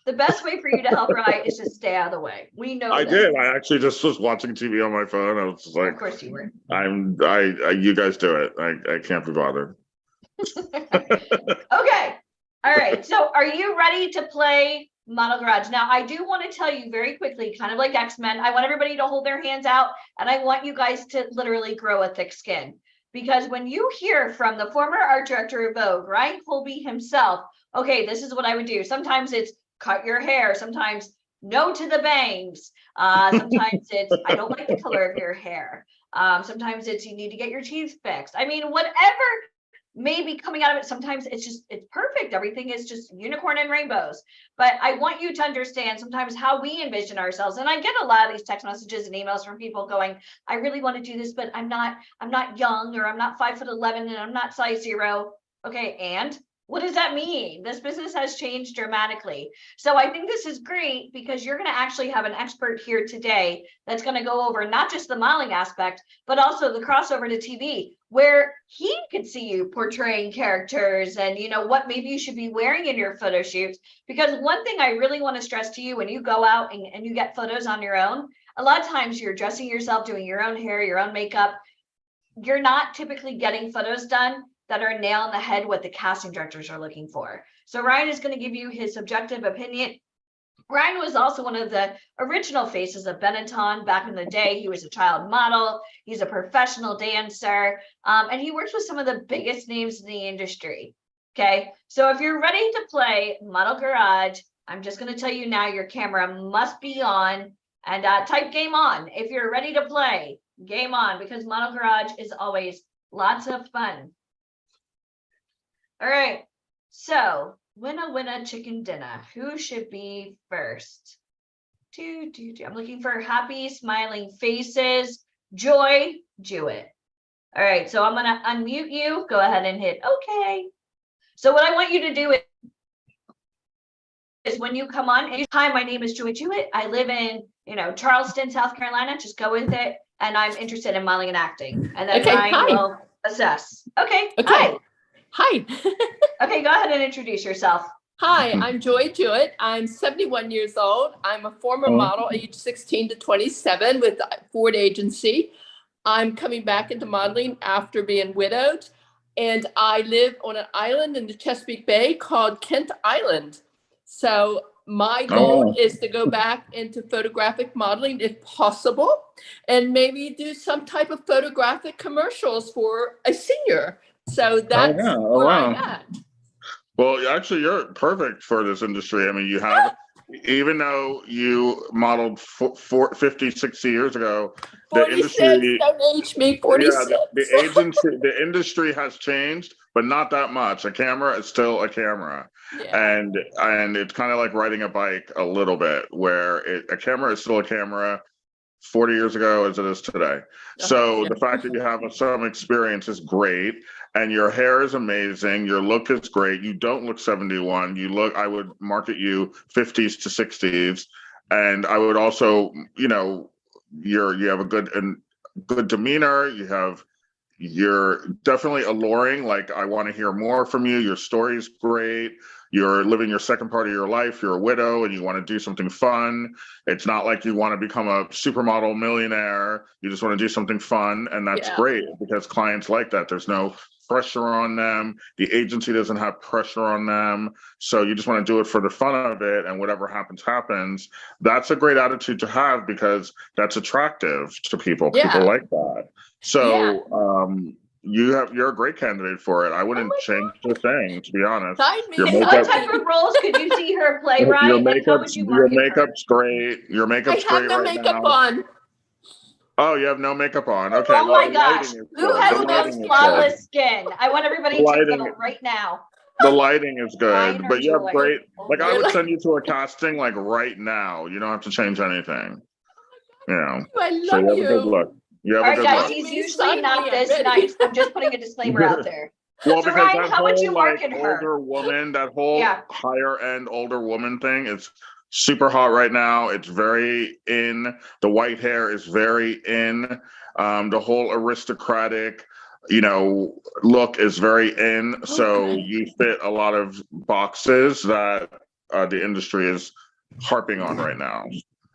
The best way for you to help Rye is to stay out of the way. We know I that. did. I actually just was watching TV on my phone. I was just like, Of course you were. you guys do it. I can't be bothered. Okay. All right. So are you ready to play Model Garage? Now, I do want to tell you very quickly, kind of like X-Men, I want everybody to hold their hands out, and I want you guys to literally grow a thick skin. Because when you hear from the former art director of Vogue, Ryan Colby himself, okay, this is what I would do. Sometimes it's cut your hair. Sometimes no to the bangs. Sometimes it's, I don't like the color of your hair. Sometimes it's, you need to get your teeth fixed. I mean, whatever may be coming out of it. Sometimes it's perfect. Everything is just unicorn and rainbows. But I want you to understand sometimes how we envision ourselves. And I get a lot of these text messages and emails from people going, I really want to do this, but I'm not young, or I'm not 5'11" and I'm not size 0. Okay, and what does that mean? This business has changed dramatically. So I think this is great because you're going to actually have an expert here today that's going to go over not just the modeling aspect, but also the crossover to TV, where he could see you portraying characters and, you know, what maybe you should be wearing in your photo shoots. Because one thing I really want to stress to you when you go out and you get photos on your own, a lot of times you're dressing yourself, doing your own hair, your own makeup. You're not typically getting photos done that are nail on the head what the casting directors are looking for. So Ryan is going to give you his subjective opinion. Ryan was also one of the original faces of Benetton back in the day. He was a child model. He's a professional dancer. And he works with some of the biggest names in the industry. Okay. So if you're ready to play Model Garage, I'm just going to tell you now, your camera must be on, and type game on. If you're ready to play, game on, because Model Garage is always lots of fun. All right. So winner chicken dinner. Who should be first? I'm looking for happy, smiling faces. Joy, Jewett. All right, so I'm gonna unmute you. Go ahead and hit okay. So what I want you to do is when you come on, hi, my name is Joy Jewett. I live in, Charleston, South Carolina. Just go with it. And I'm interested in modeling and acting. And then Okay, Ryan hi. will assess. Okay, Okay. hi. Hi. Okay, go ahead and introduce yourself. Hi, I'm Joy Jewett. I'm 71 years old. I'm a former model, age 16 to 27 with Ford Agency. I'm coming back into modeling after being widowed. And I live on an island in the Chesapeake Bay called Kent Island. So my goal is to go back into photographic modeling if possible, and maybe do some type of photographic commercials for a senior. So that's where I'm at. Well, actually, you're perfect for this industry. I mean, you have, even though you modeled 50, 60 years ago, the 46, industry, don't age me, 46. the industry has changed, but not that much. A camera is still a camera. Yeah. And it's kind of like riding a bike a little bit, where a camera is still a camera 40 years ago as it is today. So the fact that you have some experience is great, and your hair is amazing. Your look is great. You don't look 71. You look, I would market you 50s to 60s. And I would also, you have a good demeanor. You're definitely alluring. Like, I want to hear more from you. Your story is great. You're living your second part of your life. You're a widow and you want to do something fun. It's not like you want to become a supermodel millionaire. You just want to do something fun. And that's great, because clients like that. There's no pressure on them. The agency doesn't have pressure on them. So you just want to do it for the fun of it, and whatever happens, happens. That's a great attitude to have, because that's attractive to people. People like that. So you're a great candidate for it. I wouldn't change the thing, to be honest. What type of roles could you see her play, Ryan? Your makeup's great. Your makeup's great right now. On. Oh, you have no makeup on. Okay. Oh my gosh. Who has the most flawless skin? I want everybody to take them right now. The lighting is good, Ryan but you have Joy? great, like, I would send you to a casting like right now. You don't have to change anything. I So love you have a good look. You have All a right, good guys, look. he's usually not this nice. I'm just putting a disclaimer out there. Well, So, because Ryan, that how would whole, you like, market her? older woman, that whole Yeah. higher end older woman thing is super hot right now. It's very in. The white hair is very in. The whole aristocratic, look is very in. So you fit a lot of boxes that the industry is harping on right now.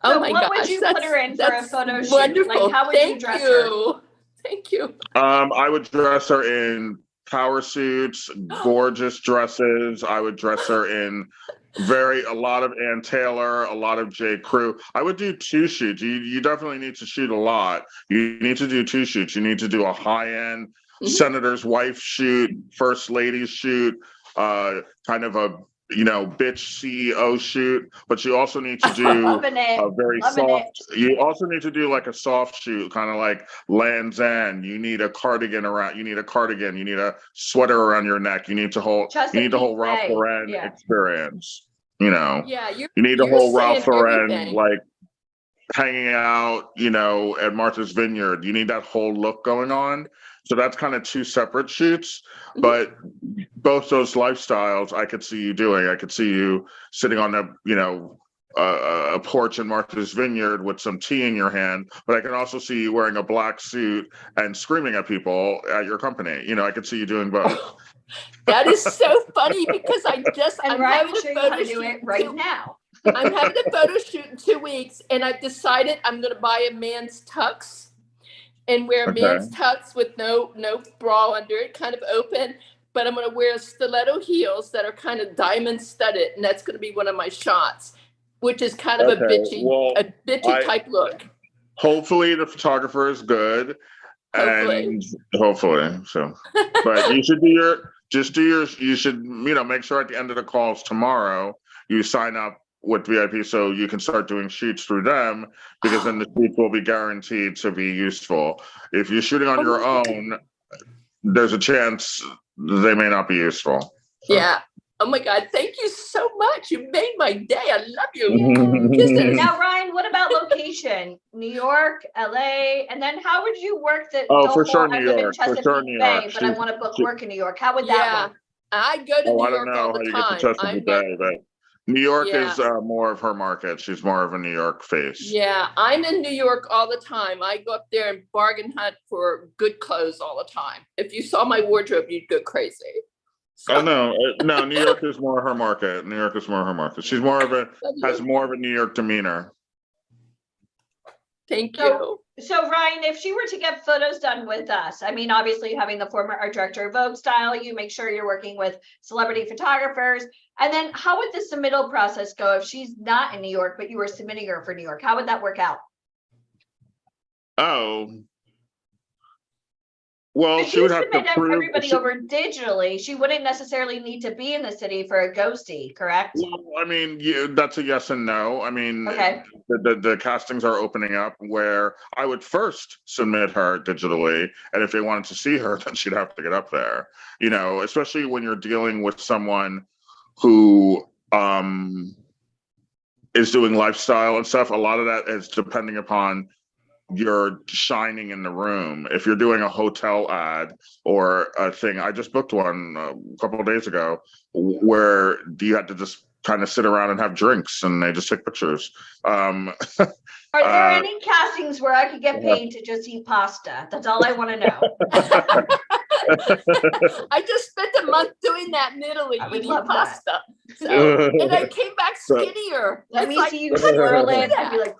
Oh So my what gosh, would you put her in for a that's photo shoot? wonderful. Like, how would you dress her? Thank you. I would dress her in power suits, gorgeous dresses. I would dress her in a lot of Ann Taylor, a lot of J. Crew. I would do 2 shoots. You definitely need to shoot a lot. You need to do 2 shoots. You need to do a high-end senator's wife shoot, first lady's shoot, kind of a bitch CEO shoot, but you also need to do a very soft. You also need to do like a soft shoot, kind of like Land's End. You need a cardigan around. You need a cardigan. You need a sweater around your neck. You need to hold. You need the whole Ralph Lauren experience. You need the whole Ralph Lauren, like, hanging out, at Martha's Vineyard. You need that whole look going on. So that's kind of 2 separate shoots, but both those lifestyles I could see you doing. I could see you sitting on a porch in Martha's Vineyard with some tea in your hand, but I can also see you wearing a black suit and screaming at people at your company. I could see you doing both. That is so funny, because I'm Ryan having will show a you how photo to do it shoot right now. I'm having a photo shoot in 2 weeks, and I've decided I'm going to buy a man's tux. and wear Okay. men's tux with no bra under it, kind of open. But I'm going to wear stiletto heels that are kind of diamond studded, and that's going to be one of my shots, which is kind of Okay, well, a bitchy type look. Hopefully the photographer is good. Hopefully. And hopefully, so, but you should you should, make sure at the end of the calls tomorrow, you sign up with VIP so you can start doing shoots through them, because then the shoots will be guaranteed to be useful. If you're shooting on your own, there's a chance they may not be useful. So. Yeah. Oh my God. Thank you so much. You made my day. I love you. Kisses. Now, Ryan, what about location? New York, LA, and then how would you work the For sure, New I live in York. For Chesapeake sure, New Bay, York. but I want to book work in New York. How would Yeah. that work? I go to New I don't York know all how the you get to time. Chesapeake Bay, but New York Yeah. is more of her market. She's more of a New York face. Yeah, I'm in New York all the time. I go up there and bargain hunt for good clothes all the time. If you saw my wardrobe, you'd go crazy. So, Oh no, New York is more her market. New York is more her market. She's has more of a New York demeanor. Thank you. So Ryan, if she were to get photos done with us, I mean, obviously having the former art director of Vogue style, you make sure you're working with celebrity photographers. And then how would the submittal process go if she's not in New York, but you were submitting her for New York? How would that work out? Oh. Well, If she you would have to submit prove. everybody over digitally, she wouldn't necessarily need to be in the city for a ghosty, correct? Well, I mean, that's a yes and no. I mean, Okay. the castings are opening up where I would first submit her digitally, and if they wanted to see her, then she'd have to get up there. Especially when you're dealing with someone who is doing lifestyle and stuff. A lot of that is depending upon your shining in the room. If you're doing a hotel ad or a thing, I just booked one a couple of days ago where you had to just kind of sit around and have drinks and they just take pictures. Are there any castings where I could get paid to just eat pasta? That's all I want to know. I just spent a month doing that in Italy, I would eating love that. pasta. So, and I came back skinnier. Let It's me like, see you swirl it. I'd be that? like,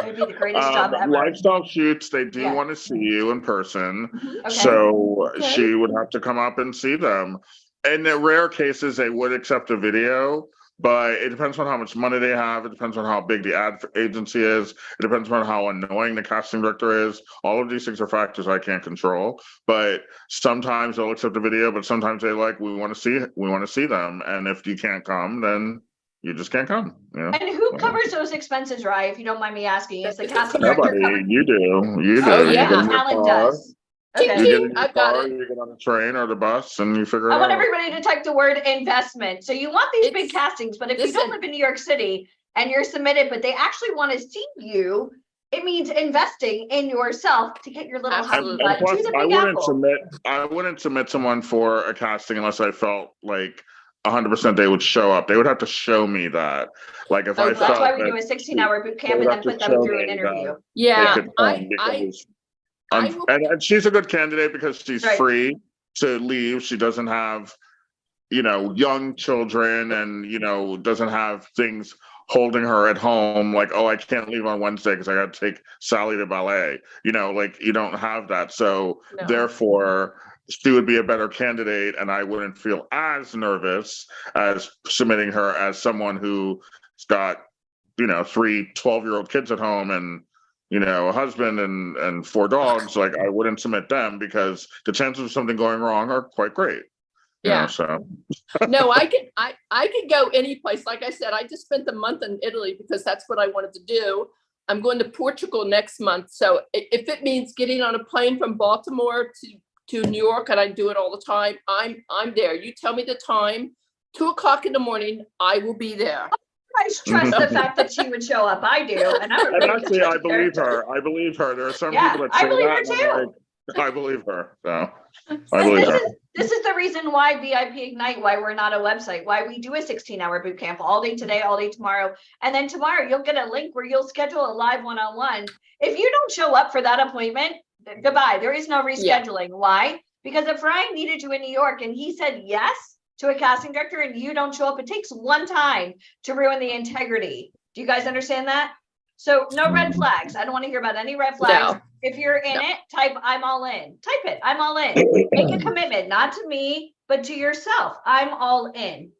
that'd be the greatest job ever. Lifestyle shoots, they do Yeah. want to see you in person. Okay. So Okay. she would have to come up and see them. In the rare cases, they would accept a video, but it depends on how much money they have. It depends on how big the ad agency is. It depends on how annoying the casting director is. All of these things are factors I can't control. But sometimes they'll accept a video, but sometimes they we want to see them. And if you can't come, then you just can't come. And who covers those expenses, Ryan, if you don't mind me asking? Is the casting director Nobody. covering? You do. You do. Oh, You yeah. get in your Alan car. does. Ching, Okay. You get in ching, your I've got car, it. you get on the train or the bus and you figure it I want out. everybody to type the word investment. So you want these big It's- castings, but if you don't listen. live in New York City and you're submitted, but they actually want to see you, it means investing in yourself to get your little Absolutely. hot And butt to plus, the Big Apple. I wouldn't submit someone for a casting unless I felt like 100% they would show up. They would have to show me that. Like if Oh, I that's felt That's why we that do a 16-hour boot they camp would and have then to put them show through an me interview. that Yeah, they could come because I will- and she's a good candidate because she's Right. free to leave. She doesn't have, young children and, doesn't have things holding her at home like, oh, I can't leave on Wednesday because I got to take Sally to ballet. You don't have that. So No. therefore, she would be a better candidate and I wouldn't feel as nervous as submitting her as someone who's got, 3 12-year-old kids at home and a husband and 4 dogs. Like I wouldn't submit them because the chances of something going wrong are quite great. Yeah. So No, I could go any place. Like I said, I just spent a month in Italy because that's what I wanted to do. I'm going to Portugal next month. So if it means getting on a plane from Baltimore to New York, and I do it all the time, I'm there. You tell me the time, 2:00 in the morning, I will be there. I trust the fact that she would show up. I do. And I'm a and really actually I good believe character. her. I believe her. There are some Yeah, people that I say believe that. her And I'm too. like, I believe her. So I And believe her. this is the reason why VIP Ignite, why we're not a website, why we do a 16-hour boot camp all day today, all day tomorrow. And then tomorrow you'll get a link where you'll schedule a live one-on-one. If you don't show up for that appointment, goodbye. There is no rescheduling. Why? Because if Ryan needed you in New York and he said yes to a casting director and you don't show up, it takes one time to ruin the integrity. Do you guys understand that? So no red flags. I don't want to hear about any red flags. No. if you're in No. it, type I'm all in. Type it. I'm all in. Make a commitment, not to me, but to yourself. I'm all in.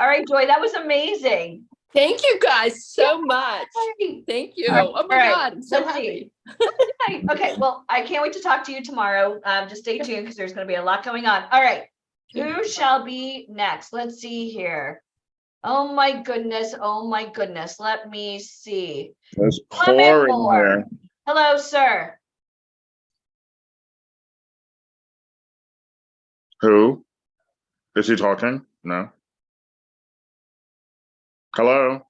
All right, Joy, that was amazing. Thank you guys so much. Hey. Thank you. All Oh my right, God, I'm so let's see. happy. Okay, well, I can't wait to talk to you tomorrow. Just stay tuned because there's going to be a lot going on. All right, who shall be next? Let's see here. Oh my goodness. Oh my goodness. Let me see. There's Clement pouring Moore. here. Hello, sir. Who? Is he talking? No. Hello?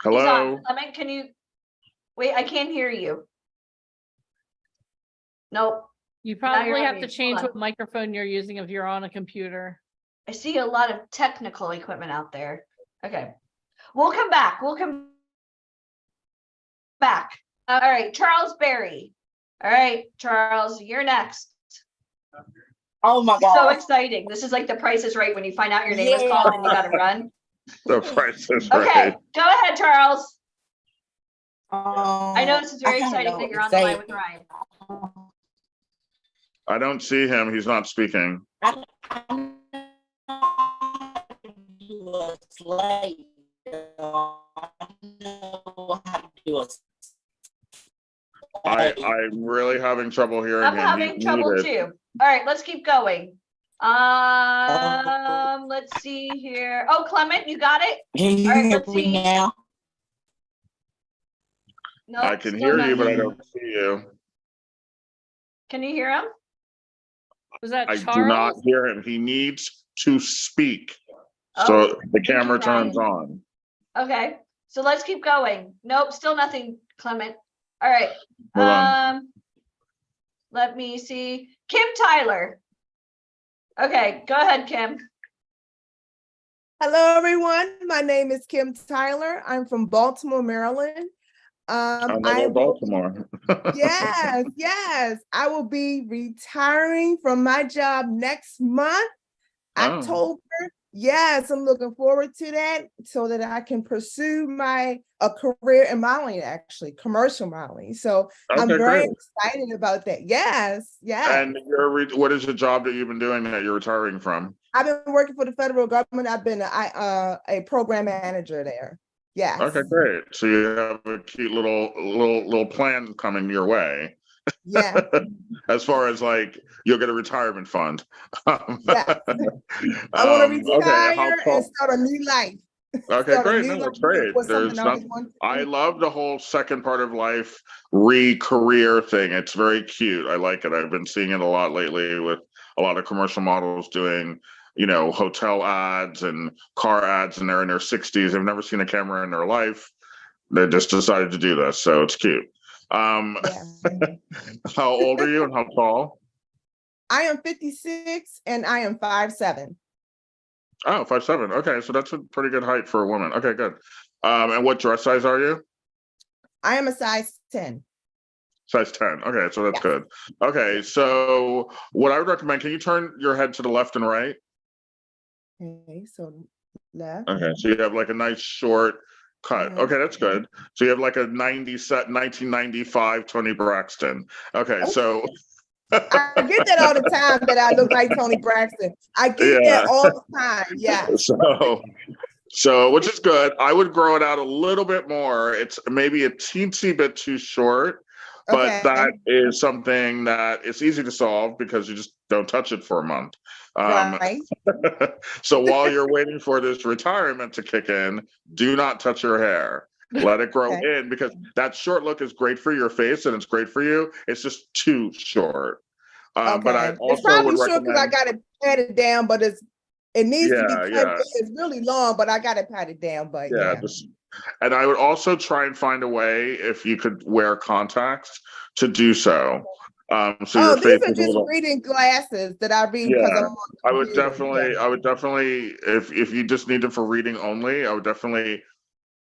He's on. Hello? Clement, can you wait? I can't hear you. Nope. You you're probably on have to mute. change Hold what microphone you're using if you're on a computer. I see a lot of technical equipment out there. Okay. We'll come back. We'll come back. All right, Charles Berry. All right, Charles, you're next. Oh my So God. exciting. This is like the Price is Right when you find out your name is called and you gotta run. The Price is Okay, Right. go ahead, Charles. I know this is very I don't exciting know that what you're to on the say. line with Ryan. I don't see him. He's not speaking. I do a slate. I know how to do a I'm really having trouble hearing I'm him. having He's trouble muted. too. All right, let's keep going. Let's see here. Oh, Clement, you got it? Can you All right, hear let's me see. now? No, I can still hear you, but I nothing. don't see you. Can you hear him? Was that I do not Charles? hear him. He needs to speak. Oh, So the I think camera he's turns Ryan. on. Okay, so let's keep going. Nope, still nothing, Clement. All right. Hold on. Let me see. Kim Tyler. Okay, go ahead, Kim. Hello, everyone. My name is Kim Tyler. I'm from Baltimore, Maryland. Another Baltimore. Yes. I will be retiring from my job next month, Oh. October. Yes, I'm looking forward to that so that I can pursue a career in modeling, actually, commercial modeling. So I'm Okay, very great. excited about that. Yes. And what is the job that you've been doing that you're retiring from? I've been working for the federal government. I've been a program manager there. Yes. Okay, great. So you have a cute little plan coming your way. Yeah. As far as like you'll get a retirement fund. Yeah. I want to Okay, retire how and tall? start a new life. Okay, Start a great. new No, life that's great. for something There's I not. always wanted to I do. love the whole second part of life career thing. It's very cute. I like it. I've been seeing it a lot lately with a lot of commercial models doing, hotel ads and car ads, and they're in their 60s. They've never seen a camera in their life. They just decided to do this, so it's cute. Yeah. How old are you and how tall? I am 56 and I am 5'7". Oh, 5'7". Okay, so that's a pretty good height for a woman. Okay, good. And what dress size are you? I am a size 10. Size 10. Okay, so that's Yes. good. Okay, so what I would recommend, can you turn your head to the left and right? Okay, so left. Okay, so you have like a nice short cut. Mhm. Okay, that's good. So you have like a 1995 Tony Braxton. Okay, so I get that all the time that I look like Tony Braxton. I get that all the time. Yeah. So which is good. I would grow it out a little bit more. It's maybe a teensy bit too short, but Okay. that is something that it's easy to solve because you just don't touch it for a month. Right. So while you're waiting for this retirement to kick in, do not touch your hair. Let it grow Okay. in because that short look is great for your face and it's great for you. It's just too short. But I Okay. It's also probably would short because I recommend. got to pat it down, but it needs to be cut. Yeah. It's really long, but I got to pat it down. But Yeah, yeah. and I would also try and find a way if you could wear contacts to do so. So your These face are is a just little. reading glasses that I read because I'm on the I would computer. definitely, if you just need them for reading only, I would definitely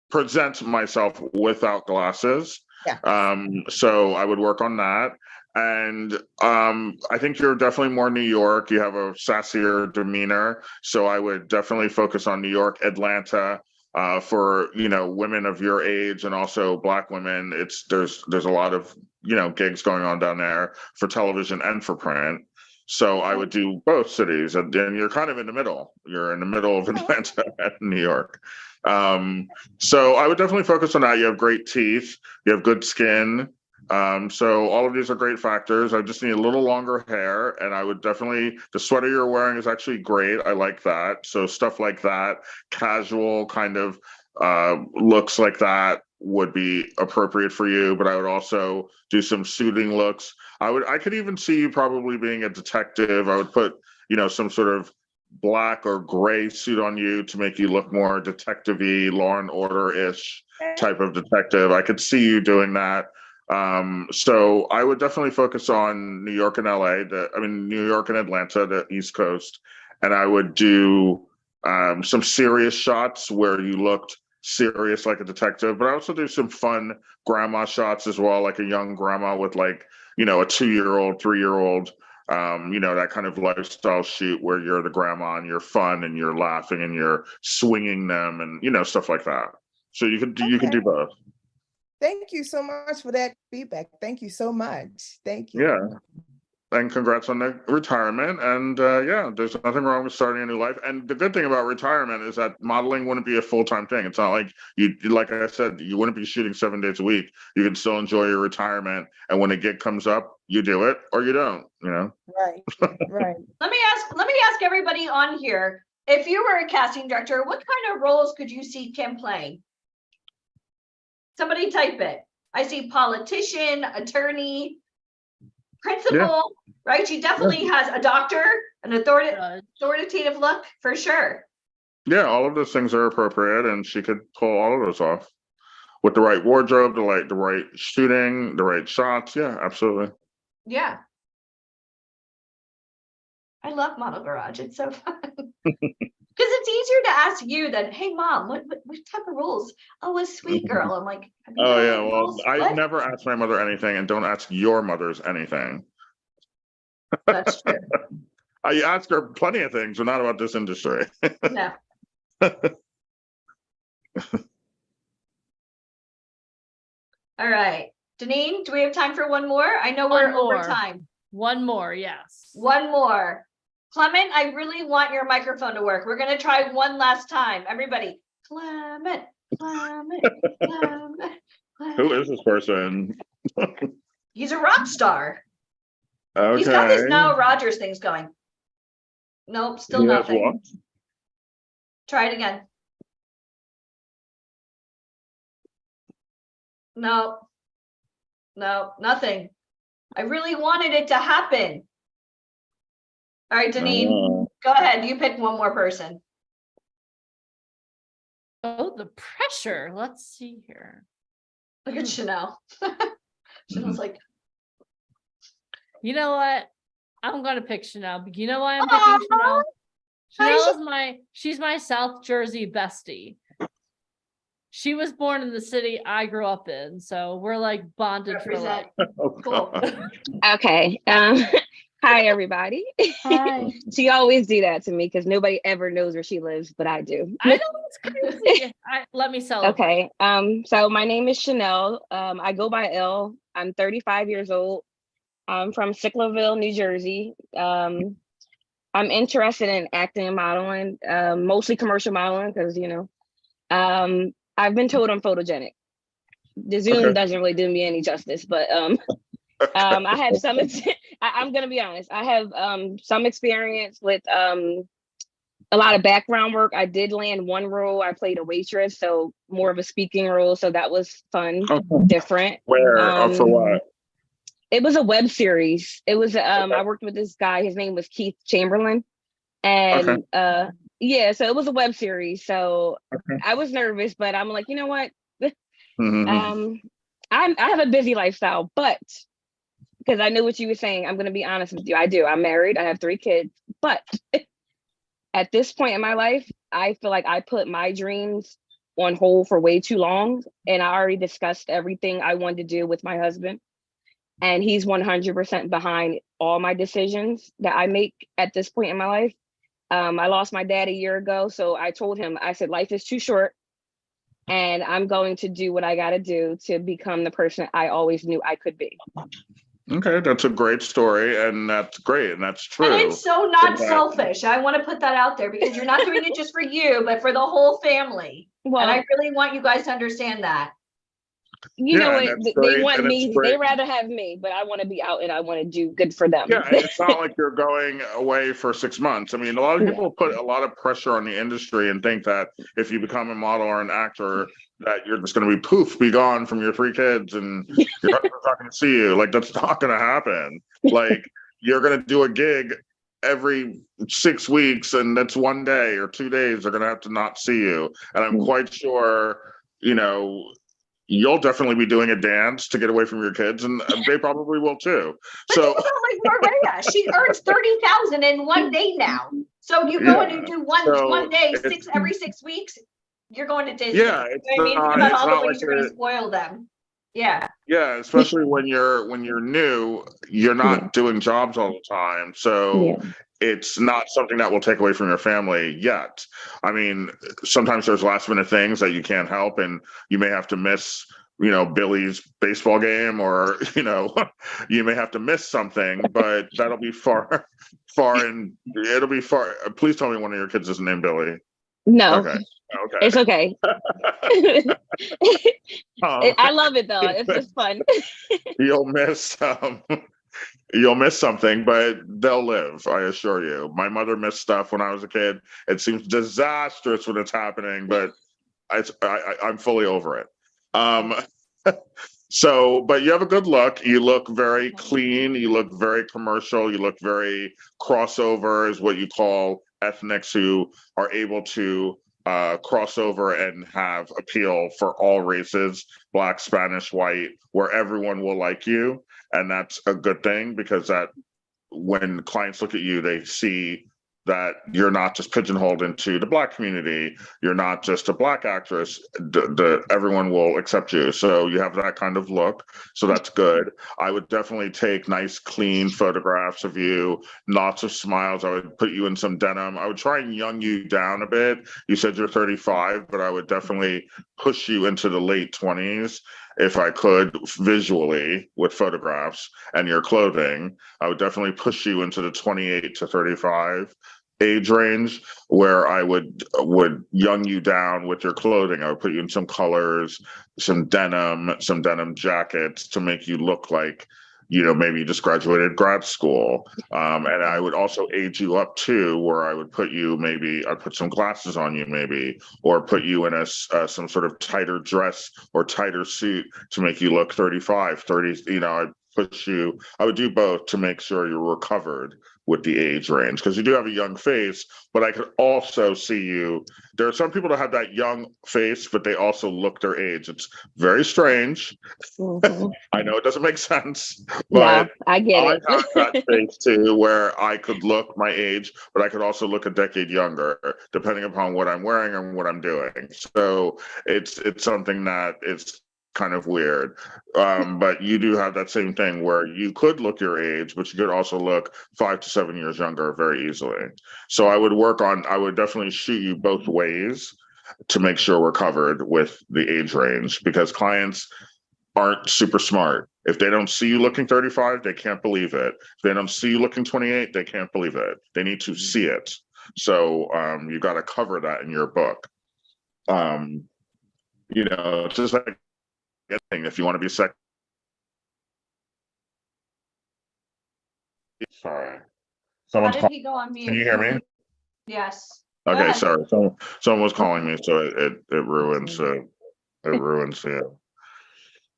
present myself without glasses. Yeah. So I would work on that. And I think you're definitely more New York. You have a sassier demeanor. So I would definitely focus on New York, Atlanta, for, women of your age and also Black women, there's a lot of, gigs going on down there for television and for print. So I would do both cities, and then you're kind of in the middle. You're in the middle of Atlanta and New York. So I would definitely focus on that. You have great teeth, you have good skin. So all of these are great factors. I just need a little longer hair, and I would definitely, the sweater you're wearing is actually great. I like that. So stuff like that, casual kind of looks like that would be appropriate for you, but I would also do some suiting looks. I could even see you probably being a detective. I would put, some sort of black or gray suit on you to make you look more detective-y, Law and Order-ish type of detective. I could see you doing that. So I would definitely focus on New York and LA, New York and Atlanta, the East Coast. And I would do some serious shots where you looked serious like a detective, but I also do some fun grandma shots as well, like a young grandma with a 2-year-old, 3-year-old, that kind of lifestyle shoot where you're the grandma and you're fun and you're laughing and you're swinging them and, stuff like that. So you could do both. Thank you so much for that feedback. Thank you so much. Thank you. Yeah. And congrats on the retirement. And there's nothing wrong with starting a new life. And the good thing about retirement is that modeling wouldn't be a full-time thing. It's not like like I said, you wouldn't be shooting 7 days a week. You can still enjoy your retirement. And when a gig comes up, you do it or you don't, Right. Let me ask everybody on here, if you were a casting director, what kind of roles could you see Kim playing? Somebody type it. I see politician, attorney, principal, right? She definitely has a doctor, an authoritative look for sure. Yeah, all of those things are appropriate, and she could pull all of those off with the right wardrobe, the right shooting, the right shots. Yeah, absolutely. Yeah. I love Model Garage. It's so fun. Because it's easier to ask you than, hey mom, what type of rules? Oh, a sweet girl. I'm like, oh yeah, well, I never ask my mother anything, and don't ask your mothers anything. That's true. I ask her plenty of things, but not about this industry. No. All right. Deneen, do we have time for one more? I know we're over time. One more, yes. One more. Clement, I really want your microphone to work. We're going to try one last time. Everybody, Clement. Who is this person? He's a rock star. Okay. He's got this Nile Rodgers things going. Nope, still nothing. Try it again. No, nothing. I really wanted it to happen. All right, Deneen, go ahead. You pick one more person. Oh, the pressure. Let's see here. Look at Chanel. Chanel's like, you know what? I'm gonna pick Chanel. You know why I'm picking Chanel? Chanel she's my South Jersey bestie. She was born in the city I grew up in, so we're like bonded for life. Cool. Okay. Hi, everybody. Hi. She always do that to me because nobody ever knows where she lives, but I do. I know, it's crazy. Let me celebrate. Okay. So my name is Chanel. I go by Elle. I'm 35 years old. I'm from Sicklerville, New Jersey. I'm interested in acting and modeling, mostly commercial modeling because, I've been told I'm photogenic. The Zoom doesn't really do me any justice, but I have some, I'm going to be honest. I have some experience with a lot of background work. I did land one role. I played a waitress, so more of a speaking role. So that was fun, different. Where? For what? It was a web series. It was, I worked with this guy. His name was Keith Chamberlain. And yeah, so it was a web series. So I was nervous, but I'm like, you know what? I have a busy lifestyle, but because I knew what you were saying, I'm going to be honest with you. I do. I'm married. I have 3 kids, but at this point in my life, I feel like I put my dreams on hold for way too long. And I already discussed everything I wanted to do with my husband. And he's 100% behind all my decisions that I make at this point in my life. I lost my dad a year ago. So I told him, I said, life is too short. and I'm going to do what I got to do to become the person I always knew I could be. Okay, that's a great story, and that's great, and that's true. And it's so not Exactly. selfish. I want to put that out there because you're not doing it just for you, but for the whole family. Well, And I really want you guys to understand that. you know and what? that's They great, want and it's me. great. They rather have me, but I want to be out and I want to do good for them. Yeah, and it's not like you're going away for 6 months. I mean, a lot of Yeah. people put a lot of pressure on the industry and think that if you become a model or an actor, that you're just going to be poof, be gone from your 3 kids and your husband's not going to see you. Like, that's not going to happen. Like, you're going to do a gig every 6 weeks, and that's 1 day or 2 days. They're going to have to not see you. And I'm quite sure, you know, you'll definitely be doing a dance to get away from your kids, and they probably will too. But So think about like Maria, she earns 30,000 in 1 day now. So you go and you do one day, every 6 weeks, you're going to Disney. Yeah, You it's know what I mean? Think about it's all the not ways like you're gonna the- spoil them. Yeah. Yeah, especially when you're new, you're not doing jobs all the time. So it's not something that will take away from your family yet. I mean, sometimes there's last minute things that you can't help, and you may have to miss, you know, Billy's baseball game, or, you know, you may have to miss something, but that'll be far, and it'll be far. Please tell me one of your kids isn't named Billy. No. Okay. Okay. It's okay. I love it though. It's just fun. You'll miss you'll miss something, but they'll live, I assure you. My mother missed stuff when I was a kid. It seems disastrous when it's happening, but I'm fully over it. So, but you have a good look. You look very clean. You look very commercial. You look very crossover, is what you call ethnics who are able to cross over and have appeal for all races, Black, Spanish, white, where everyone will like you. And that's a good thing, because that when clients look at you, they see that you're not just pigeonholed into the Black community. You're not just a Black actress. Everyone will accept you. So you have that kind of look. So that's good. I would definitely take nice, clean photographs of you, lots of smiles. I would put you in some denim. I would try and young you down a bit. You said you're 35, but I would definitely push you into the late 20s. If I could, visually, with photographs and your clothing. I would definitely push you into the 28 to 35 age range, where I would young you down with your clothing. I would put you in some colors, some denim jackets to make you look like, you know, maybe you just graduated grad school. And I would also age you up too, where I would put you, maybe I'd put some glasses on you maybe, or put you in some sort of tighter dress or tighter suit to make you look 35, 30, you know, I would do both to make sure you're recovered with the age range, because you do have a young face, but I could also see you. There are some people that have that young face, but they also look their age. It's very strange. I know it doesn't make sense, but I get it. I have that face too, where I could look my age, but I could also look a decade younger, depending upon what I'm wearing and what I'm doing. So it's something that it's kind of weird. But you do have that same thing where you could look your age, but you could also look 5 to 7 years younger very easily. So I would definitely shoot you both ways to make sure we're covered with the age range, because clients aren't super smart. If they don't see you looking 35, they can't believe it. If they don't see you looking 28, they can't believe it. They need to see it. So you got to cover that in your book. You know, just like anything, if you want to be second. Sorry. How did he go on mute? Can you hear me? Yes. Okay, sorry. Someone was calling me, so it ruins you.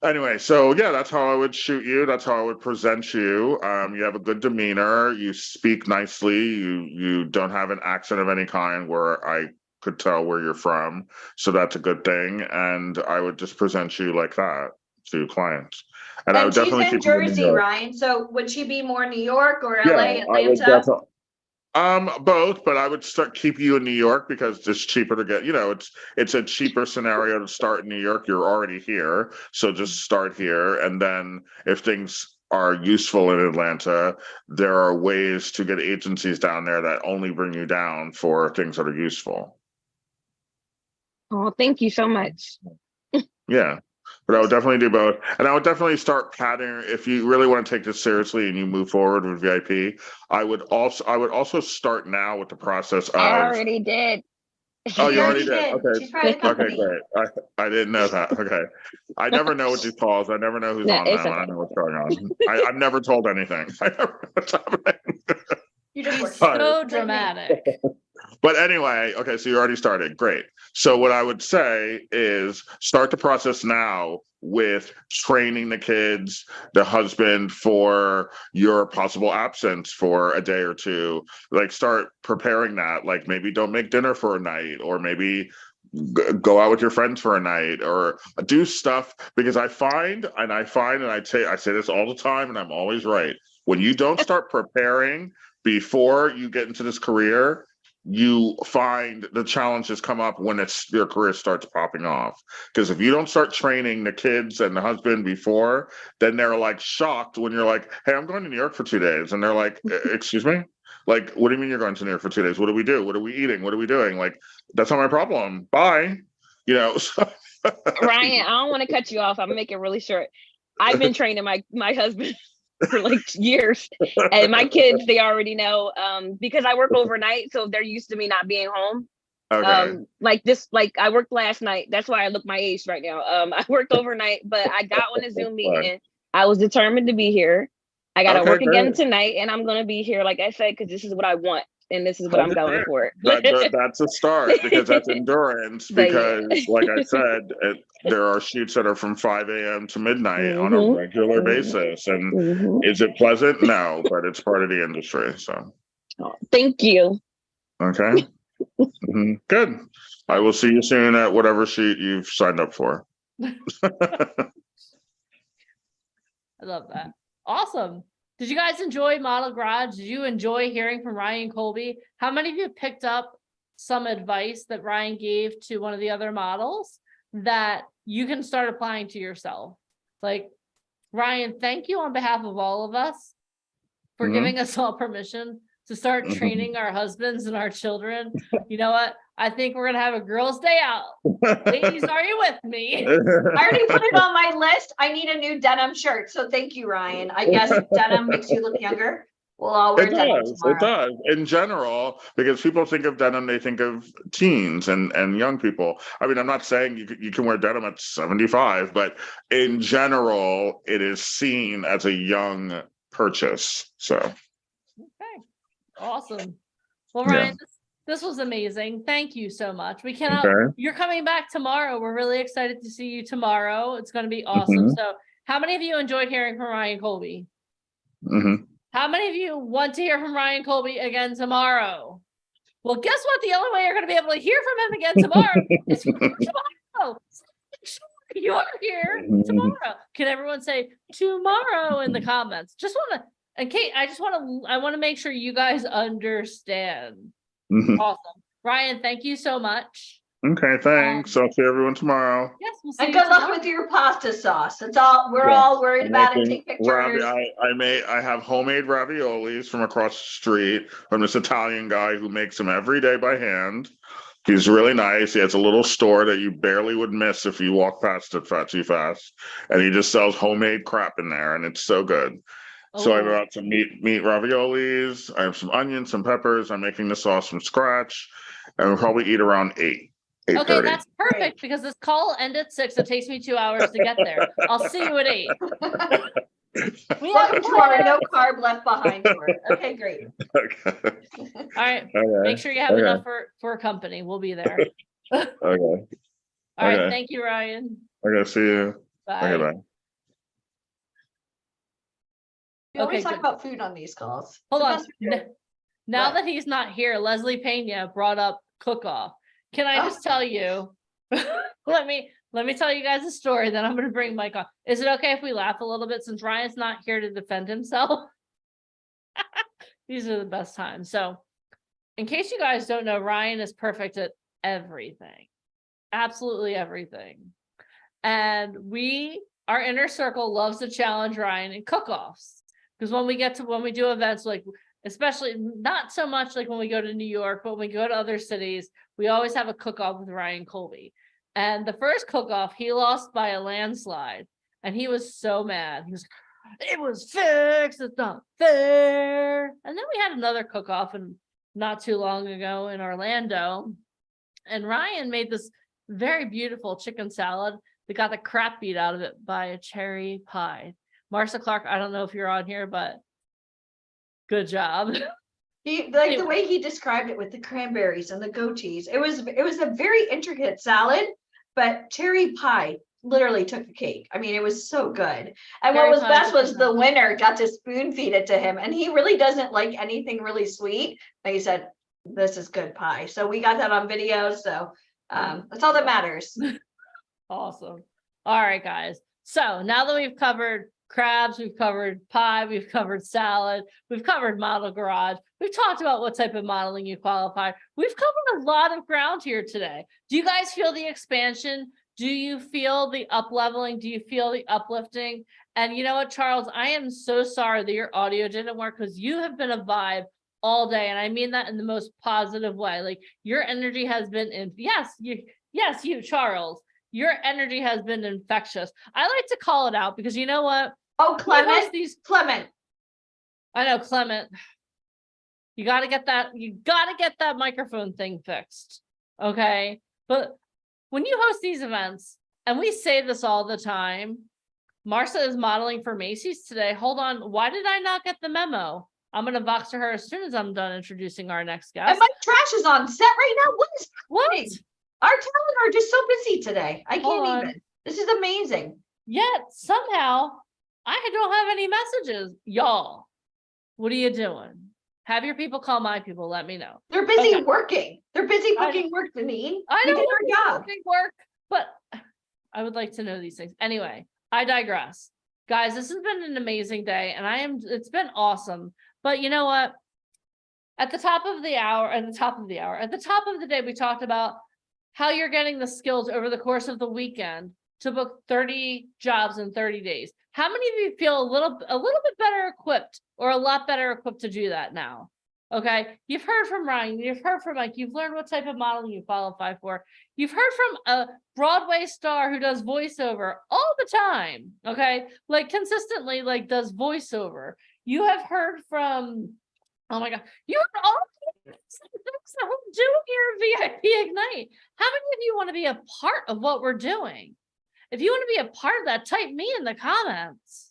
Anyway, so yeah, that's how I would shoot you. That's how I would present you. You have a good demeanor. You speak nicely. You don't have an accent of any kind where I could tell where you're from. So that's a good thing. And I would just present you like that to clients. And I would she's definitely in keep you in New Jersey, York. Ryan. So would she be more New York or Yeah, LA, I would Atlanta? both, but I would keep you in New York, because it's cheaper to get, you know, it's a cheaper scenario to start in New York. You're already here, so just start here. And then if things are useful in Atlanta, there are ways to get agencies down there that only bring you down for things that are useful. Oh, thank you so much. Yeah. But I would definitely do both. And I would definitely start pattern if you really want to take this seriously and you move forward with VIP. I would also start now with the process I of already did. oh, She you already did. did. Okay. She's part of the Okay, company. great. I didn't know that. Okay. I never know with these calls. I never know who's No, on it's them. I okay. don't know what's going on. I've never told anything. I never know what's happening. You just He's work. Sorry. so Like me. dramatic. But anyway, okay, so you already started. Great. So what I would say is start the process now with training the kids, the husband for your possible absence for a day or two. Like start preparing that. Like maybe don't make dinner for a night, or maybe go out with your friends for a night, or do stuff, because I say this all the time and I'm always right. When you don't start preparing before you get into this career, you find the challenges come up when your career starts popping off. Because if you don't start training the kids and the husband before, then they're like shocked when you're like, hey, I'm going to New York for 2 days. And they're like, excuse me? Like, what do you mean you're going to New York for 2 days? What do we do? What are we eating? What are we doing? Like, that's not my problem. Bye. You know, so Ryan, I don't want to cut you off. I'm gonna make it really short. I've been training my husband for like years, and my kids, they already know, because I work overnight, so they're used to me not being home. okay. Like I worked last night. That's why I look my age right now. I worked overnight, but I got on a Zoom meeting. I was determined to be here. I got to Okay, work again great. tonight, and I'm gonna be here, like I said, because this is what I want, and this is what I'm going for. That's a start, because that's endurance. But yeah. Because, like I said, there are shoots that are from 5 a.m. to midnight on a Mhm. regular Mhm. basis. And Mhm. is it pleasant? No, but it's part of the industry. So, Oh, thank you. okay. Mhm. Good. I will see you soon at whatever shoot you've signed up for. I love that. Awesome. Did you guys enjoy Model Garage? Did you enjoy hearing from Ryan Colby? How many of you picked up some advice that Ryan gave to one of the other models that you can start applying to yourself? Like, Ryan, thank you on behalf of all of us for Mhm. giving us all permission to start Mhm. training our husbands and our children. You know what? I think we're gonna have a girls' day out. Ladies, are you with me? I already put it on my list. I need a new denim shirt. So thank you, Ryan. I guess denim makes you look younger. We'll all wear It denim does. tomorrow. It does. In general, because people think of denim, they think of teens and young people. I mean, I'm not saying you can wear denim at 75, but in general, it is seen as a young purchase. So, Okay, awesome. Well, Yeah. Ryan, this was amazing. Thank you so much. We cannot, Okay. you're coming back tomorrow. We're really excited to see you tomorrow. It's going to be awesome. Mhm. So how many of you enjoyed hearing from Ryan Colby? Mhm. How many of you want to hear from Ryan Colby again tomorrow? Well, guess what? The only way you're going to be able to hear from him again tomorrow is tomorrow. So make sure you are here tomorrow. Can everyone say tomorrow in the comments? Just want to, and Kate, I want to make sure you guys understand. Mhm. Awesome. Ryan, thank you so much. Okay, thanks. I'll see everyone tomorrow. Yes, we'll see And you good luck tomorrow. with your pasta sauce. That's all we're Yeah. all worried I'm about and making take pictures. I have homemade raviolis from across the street from this Italian guy who makes them every day by hand. He's really nice. He has a little store that you barely would miss if you walk past it too fast. And he just sells homemade crap in there, and it's so good. So I Oh. brought some meat raviolis. I have some onions, some peppers. I'm making the sauce from scratch, and we'll probably eat around 8:30. Okay, that's perfect because this call will end at 6. It takes me 2 hours to get there. I'll see you at 8. We have Welcome to our no carb left behind tour. Okay, great. Okay. All right. Okay. Make sure you have Okay. enough for company. We'll be there. Okay. All right. Okay. Thank you, Ryan. Okay. See you. Bye. Okay. Bye. We always Okay, talk good. about food on these calls. Hold It's the on. best food. Now What? that he's not here, Leslie Pena brought up cook-off. Can I just tell you? let me tell you guys a story. Then I'm going to bring Mike on. Is it okay if we laugh a little bit since Ryan's not here to defend himself? These are the best times. So, in case you guys don't know, Ryan is perfect at everything, absolutely everything, and our inner circle loves to challenge Ryan in cook-offs because when we do events like. Especially not so much like when we go to New York, but when we go to other cities, we always have a cook-off with Ryan Colby. And the first cook-off, he lost by a landslide. And he was so mad. He was, it was fixed. It's not fair. And then we had another cook-off and not too long ago in Orlando. And Ryan made this very beautiful chicken salad that got the crap beat out of it by a cherry pie. Marcia Clark, I don't know if you're on here, but good job. The way he described it with the cranberries and the goat cheese, it was a very intricate salad, but cherry pie literally took the cake. I mean, it was so good. And what was best was the winner got to spoon feed it to him, and he really doesn't like anything really sweet. But he said, "This is good pie." So we got that on video. So that's all that matters. Awesome. All right, guys. So now that we've covered crabs, we've covered pie, we've covered salad, we've covered model garage, we've talked about what type of modeling you qualify. We've covered a lot of ground here today. Do you guys feel the expansion? Do you feel the up leveling? Do you feel the uplifting? And you know what, Charles, I am so sorry that your audio didn't work, because you have been a vibe all day. And I mean that in the most positive way. Like, your energy has been in, yes, you, Charles, your energy has been infectious. I like to call it out because you know what? Oh, Clement, Clement. I know, Clement. You got to get that microphone thing fixed. Okay. But when you host these events, and we say this all the time, Marcia is modeling for Macy's today. Hold on. Why did I not get the memo? I'm going to box to her as soon as I'm done introducing our next guest. And my trash is on set right now. What is happening? What? Our talent are just so busy today. I can't even. This is amazing. Yet somehow I don't have any messages. Y'all, what are you doing? Have your people call my people. Let me know. They're busy working. They're busy booking work, Deneen. I know we did our job. Work, but I would like to know these things. Anyway, I digress. Guys, this has been an amazing day, and it's been awesome. But you know what? At the top of the day, we talked about how you're getting the skills over the course of the weekend to book 30 jobs in 30 days. How many of you feel a little bit better equipped, or a lot better equipped to do that now? Okay, you've heard from Ryan, you've heard from Mike, you've learned what type of modeling you qualify for. You've heard from a Broadway star who does voiceover all the time, okay? Like consistently, like does voiceover. You have heard from, oh my God, you heard all the things that we're doing here at VIP Ignite. How many of you want to be a part of what we're doing? If you want to be a part of that, type me in the comments.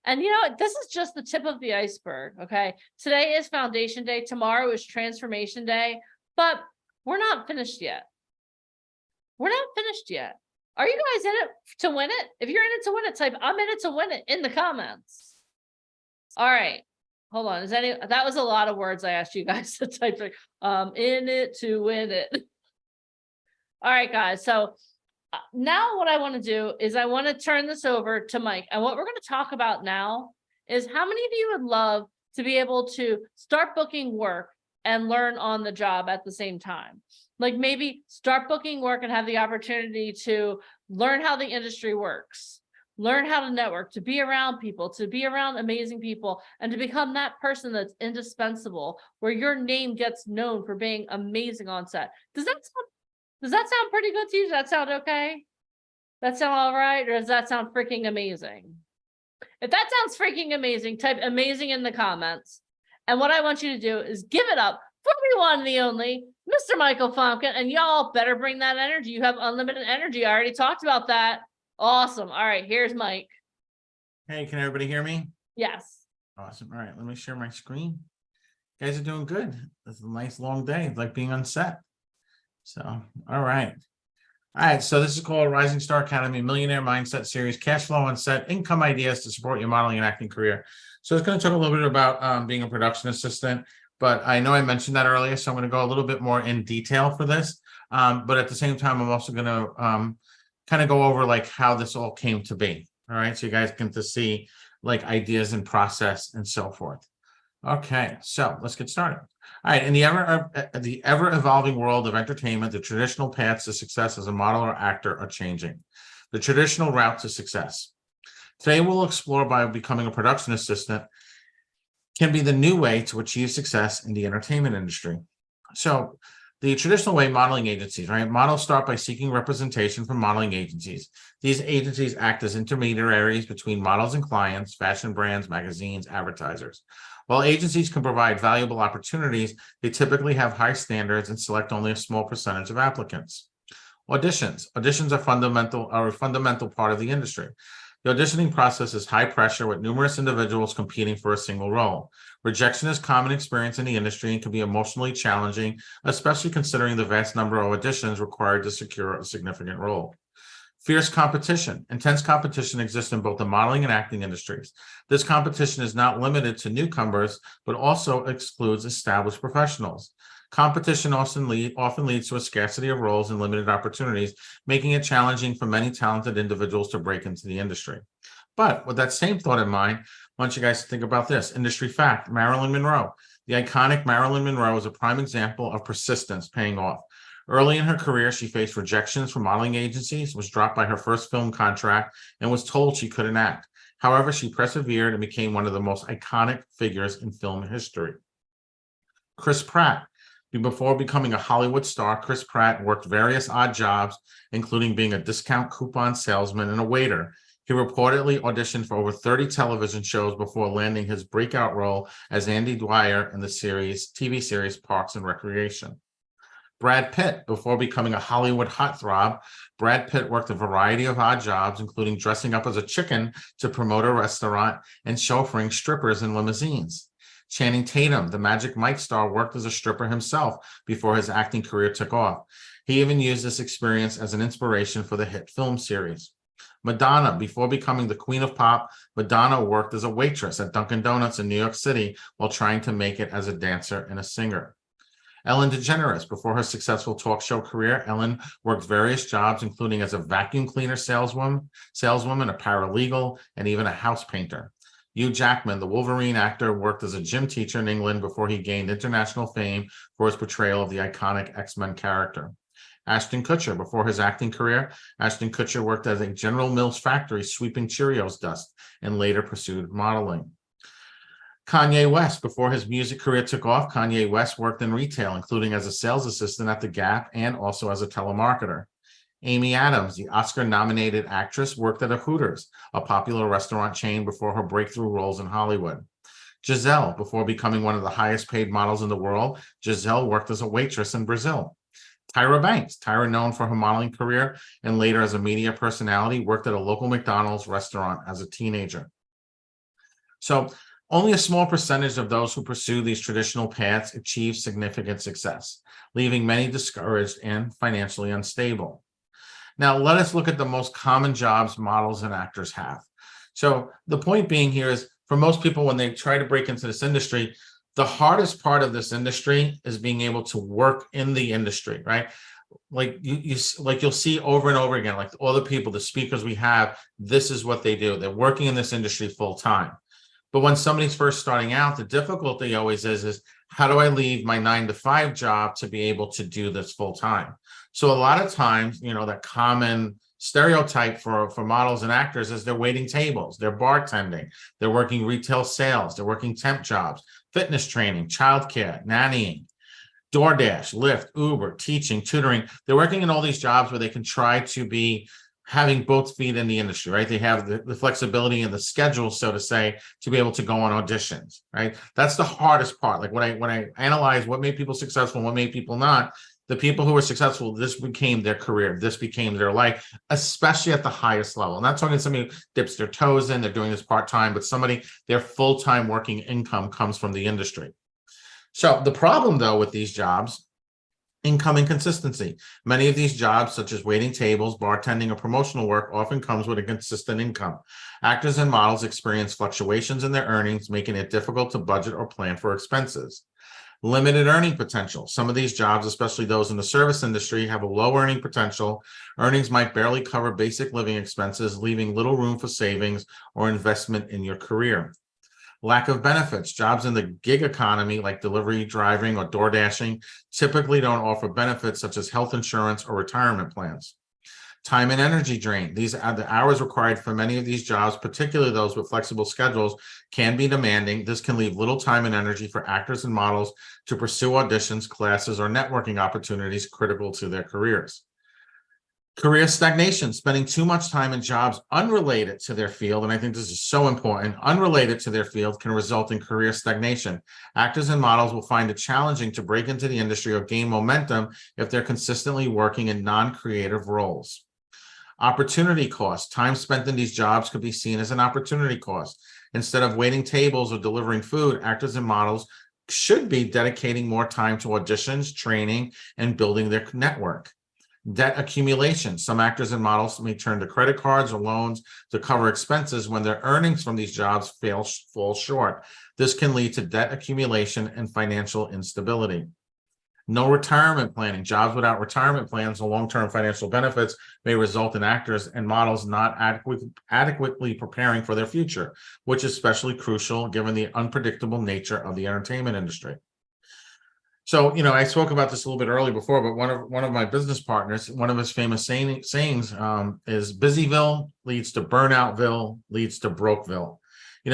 And you know, this is just the tip of the iceberg, okay? Today is Foundation Day. Tomorrow is Transformation Day, but we're not finished yet. We're not finished yet. Are you guys in it to win it? If you're in it to win it, type "I'm in it to win it" in the comments. All right, hold on. That was a lot of words I asked you guys to type. In it to win it. All right, guys. So now what I want to do is I want to turn this over to Mike. And what we're going to talk about now is how many of you would love to be able to start booking work and learn on the job at the same time? Like maybe start booking work and have the opportunity to learn how the industry works, learn how to network, to be around people, to be around amazing people, and to become that person that's indispensable, where your name gets known for being amazing on set. Does that sound pretty good to you? Does that sound okay? That sound all right? Or does that sound freaking amazing? If that sounds freaking amazing, type amazing in the comments. And what I want you to do is give it up for the one and the only Mr. Michael Fomkin. And y'all better bring that energy. You have unlimited energy. I already talked about that. Awesome. All right, here's Mike. Hey, can everybody hear me? Yes. Awesome. All right, let me share my screen. You guys are doing good. It's a nice long day. It's like being on set. So, all right. All right, so this is called Rising Star Academy Millionaire Mindset Series, Cash Flow on Set, Income Ideas to Support Your Modeling and Acting Career. So it's going to talk a little bit about being a production assistant, but I know I mentioned that earlier, so I'm going to go a little bit more in detail for this. But at the same time, I'm also going to kind of go over like how this all came to be. All right, so you guys can to see like ideas and process and so forth. Okay, so let's get started. All right, in the ever-evolving world of entertainment, the traditional paths to success as a model or actor are changing. The traditional route to success. Today, we'll explore by becoming a production assistant can be the new way to achieve success in the entertainment industry. So, the traditional way modeling agencies, right? Models start by seeking representation from modeling agencies. These agencies act as intermediaries between models and clients, fashion brands, magazines, advertisers. While agencies can provide valuable opportunities, they typically have high standards and select only a small percentage of applicants. Auditions are a fundamental part of the industry. The auditioning process is high pressure with numerous individuals competing for a single role. Rejection is common experience in the industry and can be emotionally challenging, especially considering the vast number of auditions required to secure a significant role. Fierce competition. Intense competition exists in both the modeling and acting industries. This competition is not limited to newcomers, but also excludes established professionals. Competition often leads to a scarcity of roles and limited opportunities, making it challenging for many talented individuals to break into the industry. But with that same thought in mind, I want you guys to think about this. Industry fact, Marilyn Monroe. The iconic Marilyn Monroe is a prime example of persistence paying off. Early in her career, she faced rejections from modeling agencies, was dropped by her first film contract, and was told she couldn't act. However, she persevered and became one of the most iconic figures in film history. Chris Pratt. Before becoming a Hollywood star, Chris Pratt worked various odd jobs, including being a discount coupon salesman and a waiter. He reportedly auditioned for over 30 television shows before landing his breakout role as Andy Dwyer in the TV series Parks and Recreation. Brad Pitt. Before becoming a Hollywood heartthrob, Brad Pitt worked a variety of odd jobs, including dressing up as a chicken to promote a restaurant and chauffeuring strippers in limousines. Channing Tatum, the Magic Mike star, worked as a stripper himself before his acting career took off. He even used this experience as an inspiration for the hit film series. Madonna. Before becoming the queen of pop, Madonna worked as a waitress at Dunkin' Donuts in New York City while trying to make it as a dancer and a singer. Ellen DeGeneres. Before her successful talk show career, Ellen worked various jobs, including as a vacuum cleaner saleswoman, a paralegal, and even a house painter. Hugh Jackman, the Wolverine actor, worked as a gym teacher in England before he gained international fame for his portrayal of the iconic X-Men character. Ashton Kutcher. Before his acting career, Ashton Kutcher worked at a General Mills factory sweeping Cheerios dust and later pursued modeling. Kanye West. Before his music career took off, Kanye West worked in retail, including as a sales assistant at The Gap and also as a telemarketer. Amy Adams, the Oscar-nominated actress, worked at a Hooters, a popular restaurant chain, before her breakthrough roles in Hollywood. Giselle. Before becoming one of the highest-paid models in the world, Giselle worked as a waitress in Brazil. Tyra Banks. Tyra, known for her modeling career and later as a media personality, worked at a local McDonald's restaurant as a teenager. So, only a small percentage of those who pursue these traditional paths achieve significant success, leaving many discouraged and financially unstable. Now, let us look at the most common jobs models and actors have. So the point being here is, for most people, when they try to break into this industry, the hardest part of this industry is being able to work in the industry, right? Like you'll see over and over again, like all the people, the speakers we have, this is what they do. They're working in this industry full time. But when somebody's first starting out, the difficulty always is how do I leave my 9-to-5 job to be able to do this full time? So a lot of times, that common stereotype for models and actors is they're waiting tables, they're bartending, they're working retail sales, they're working temp jobs, fitness training, childcare, nannying, DoorDash, Lyft, Uber, teaching, tutoring. They're working in all these jobs where they can try to be having both feet in the industry, right? They have the flexibility and the schedule, so to say, to be able to go on auditions, right? That's the hardest part. Like when I analyze what made people successful and what made people not, the people who were successful, this became their career, this became their life, especially at the highest level. I'm not talking somebody who dips their toes in, they're doing this part-time, but somebody, their full-time working income comes from the industry. So the problem, though, with these jobs, income inconsistency. Many of these jobs, such as waiting tables, bartending, or promotional work, often comes with a consistent income. Actors and models experience fluctuations in their earnings, making it difficult to budget or plan for expenses. Limited earning potential. Some of these jobs, especially those in the service industry, have a low earning potential. Earnings might barely cover basic living expenses, leaving little room for savings or investment in your career. Lack of benefits. Jobs in the gig economy, like delivery, driving, or door dashing, typically don't offer benefits such as health insurance or retirement plans. Time and energy drain. These are the hours required for many of these jobs, particularly those with flexible schedules, can be demanding. This can leave little time and energy for actors and models to pursue auditions, classes, or networking opportunities critical to their careers. Career stagnation, spending too much time in jobs unrelated to their field, and I think this is so important, unrelated to their field can result in career stagnation. Actors and models will find it challenging to break into the industry or gain momentum if they're consistently working in non-creative roles. Opportunity cost. Time spent in these jobs could be seen as an opportunity cost. Instead of waiting tables or delivering food, actors and models should be dedicating more time to auditions, training, and building their network. Debt accumulation. Some actors and models may turn to credit cards or loans to cover expenses when their earnings from these jobs fall short. This can lead to debt accumulation and financial instability. No retirement planning. Jobs without retirement plans or long-term financial benefits may result in actors and models not adequately preparing for their future, which is especially crucial given the unpredictable nature of the entertainment industry. So, I spoke about this a little bit earlier before, but one of my business partners, one of his famous sayings is busyville leads to burnoutville leads to brokeville.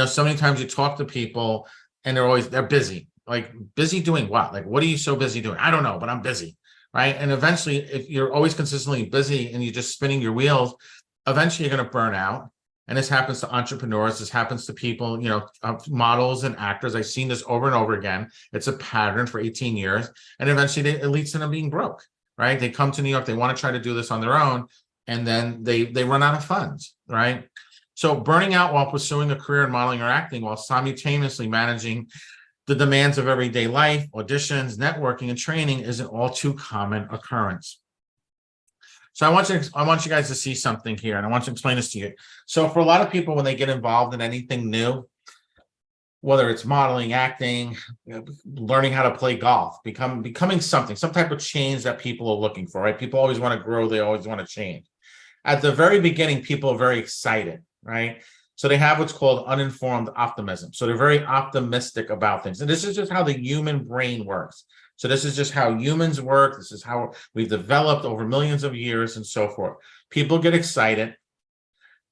So many times you talk to people and they're busy. Like, busy doing what? Like, what are you so busy doing? I don't know, but I'm busy, right? And eventually, if you're always consistently busy and you're just spinning your wheels, eventually you're going to burn out. And this happens to entrepreneurs. This happens to people, models and actors. I've seen this over and over again. It's a pattern for 18 years. And eventually it leads to them being broke, right? They come to New York. They want to try to do this on their own. And then they run out of funds, right? So burning out while pursuing a career in modeling or acting while simultaneously managing the demands of everyday life, auditions, networking, and training is an all too common occurrence. So I want you guys to see something here, and I want to explain this to you. So for a lot of people, when they get involved in anything new, whether it's modeling, acting, learning how to play golf, becoming something, some type of change that people are looking for, right? People always want to grow. They always want to change. At the very beginning, people are very excited, right? So they have what's called uninformed optimism. So they're very optimistic about things. And this is just how the human brain works. So this is just how humans work. This is how we've developed over millions of years and so forth. People get excited.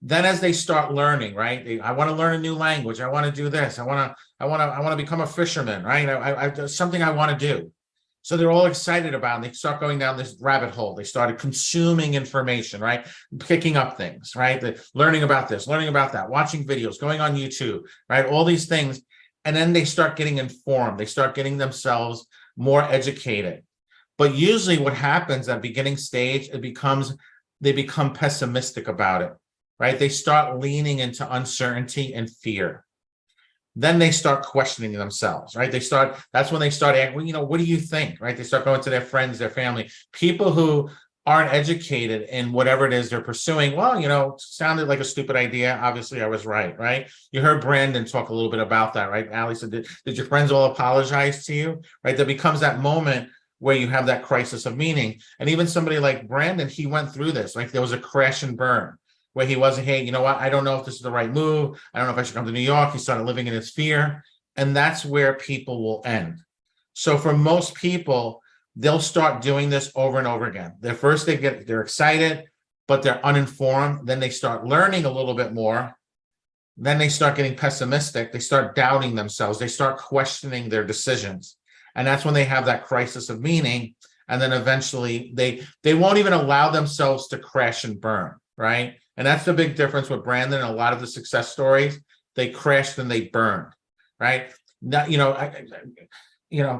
Then as they start learning, right? I want to learn a new language. I want to do this. I want to become a fisherman, right? I something I want to do. So they're all excited about it. And they start going down this rabbit hole. They started consuming information, right? Picking up things, right? Learning about this, learning about that, watching videos, going on YouTube, right? All these things. And then they start getting informed. They start getting themselves more educated. But usually what happens at beginning stage, they become pessimistic about it, right? They start leaning into uncertainty and fear. Then they start questioning themselves, right? That's when they start asking, what do you think, right? They start going to their friends, their family, people who aren't educated in whatever it is they're pursuing. Well, sounded like a stupid idea. Obviously, I was right? You heard Brandon talk a little bit about that, right? Ali said, did your friends all apologize to you, right? There becomes that moment where you have that crisis of meaning. And even somebody like Brandon, he went through this, like there was a crash and burn where he wasn't, hey, you know what? I don't know if this is the right move. I don't know if I should come to New York. He started living in his fear. And that's where people will end. So for most people, they'll start doing this over and over again. They're excited, but they're uninformed. Then they start learning a little bit more. Then they start getting pessimistic. They start doubting themselves. They start questioning their decisions. And that's when they have that crisis of meaning. And then eventually they won't even allow themselves to crash and burn, right? And that's the big difference with Brandon and a lot of the success stories. They crashed and they burned, right? Now,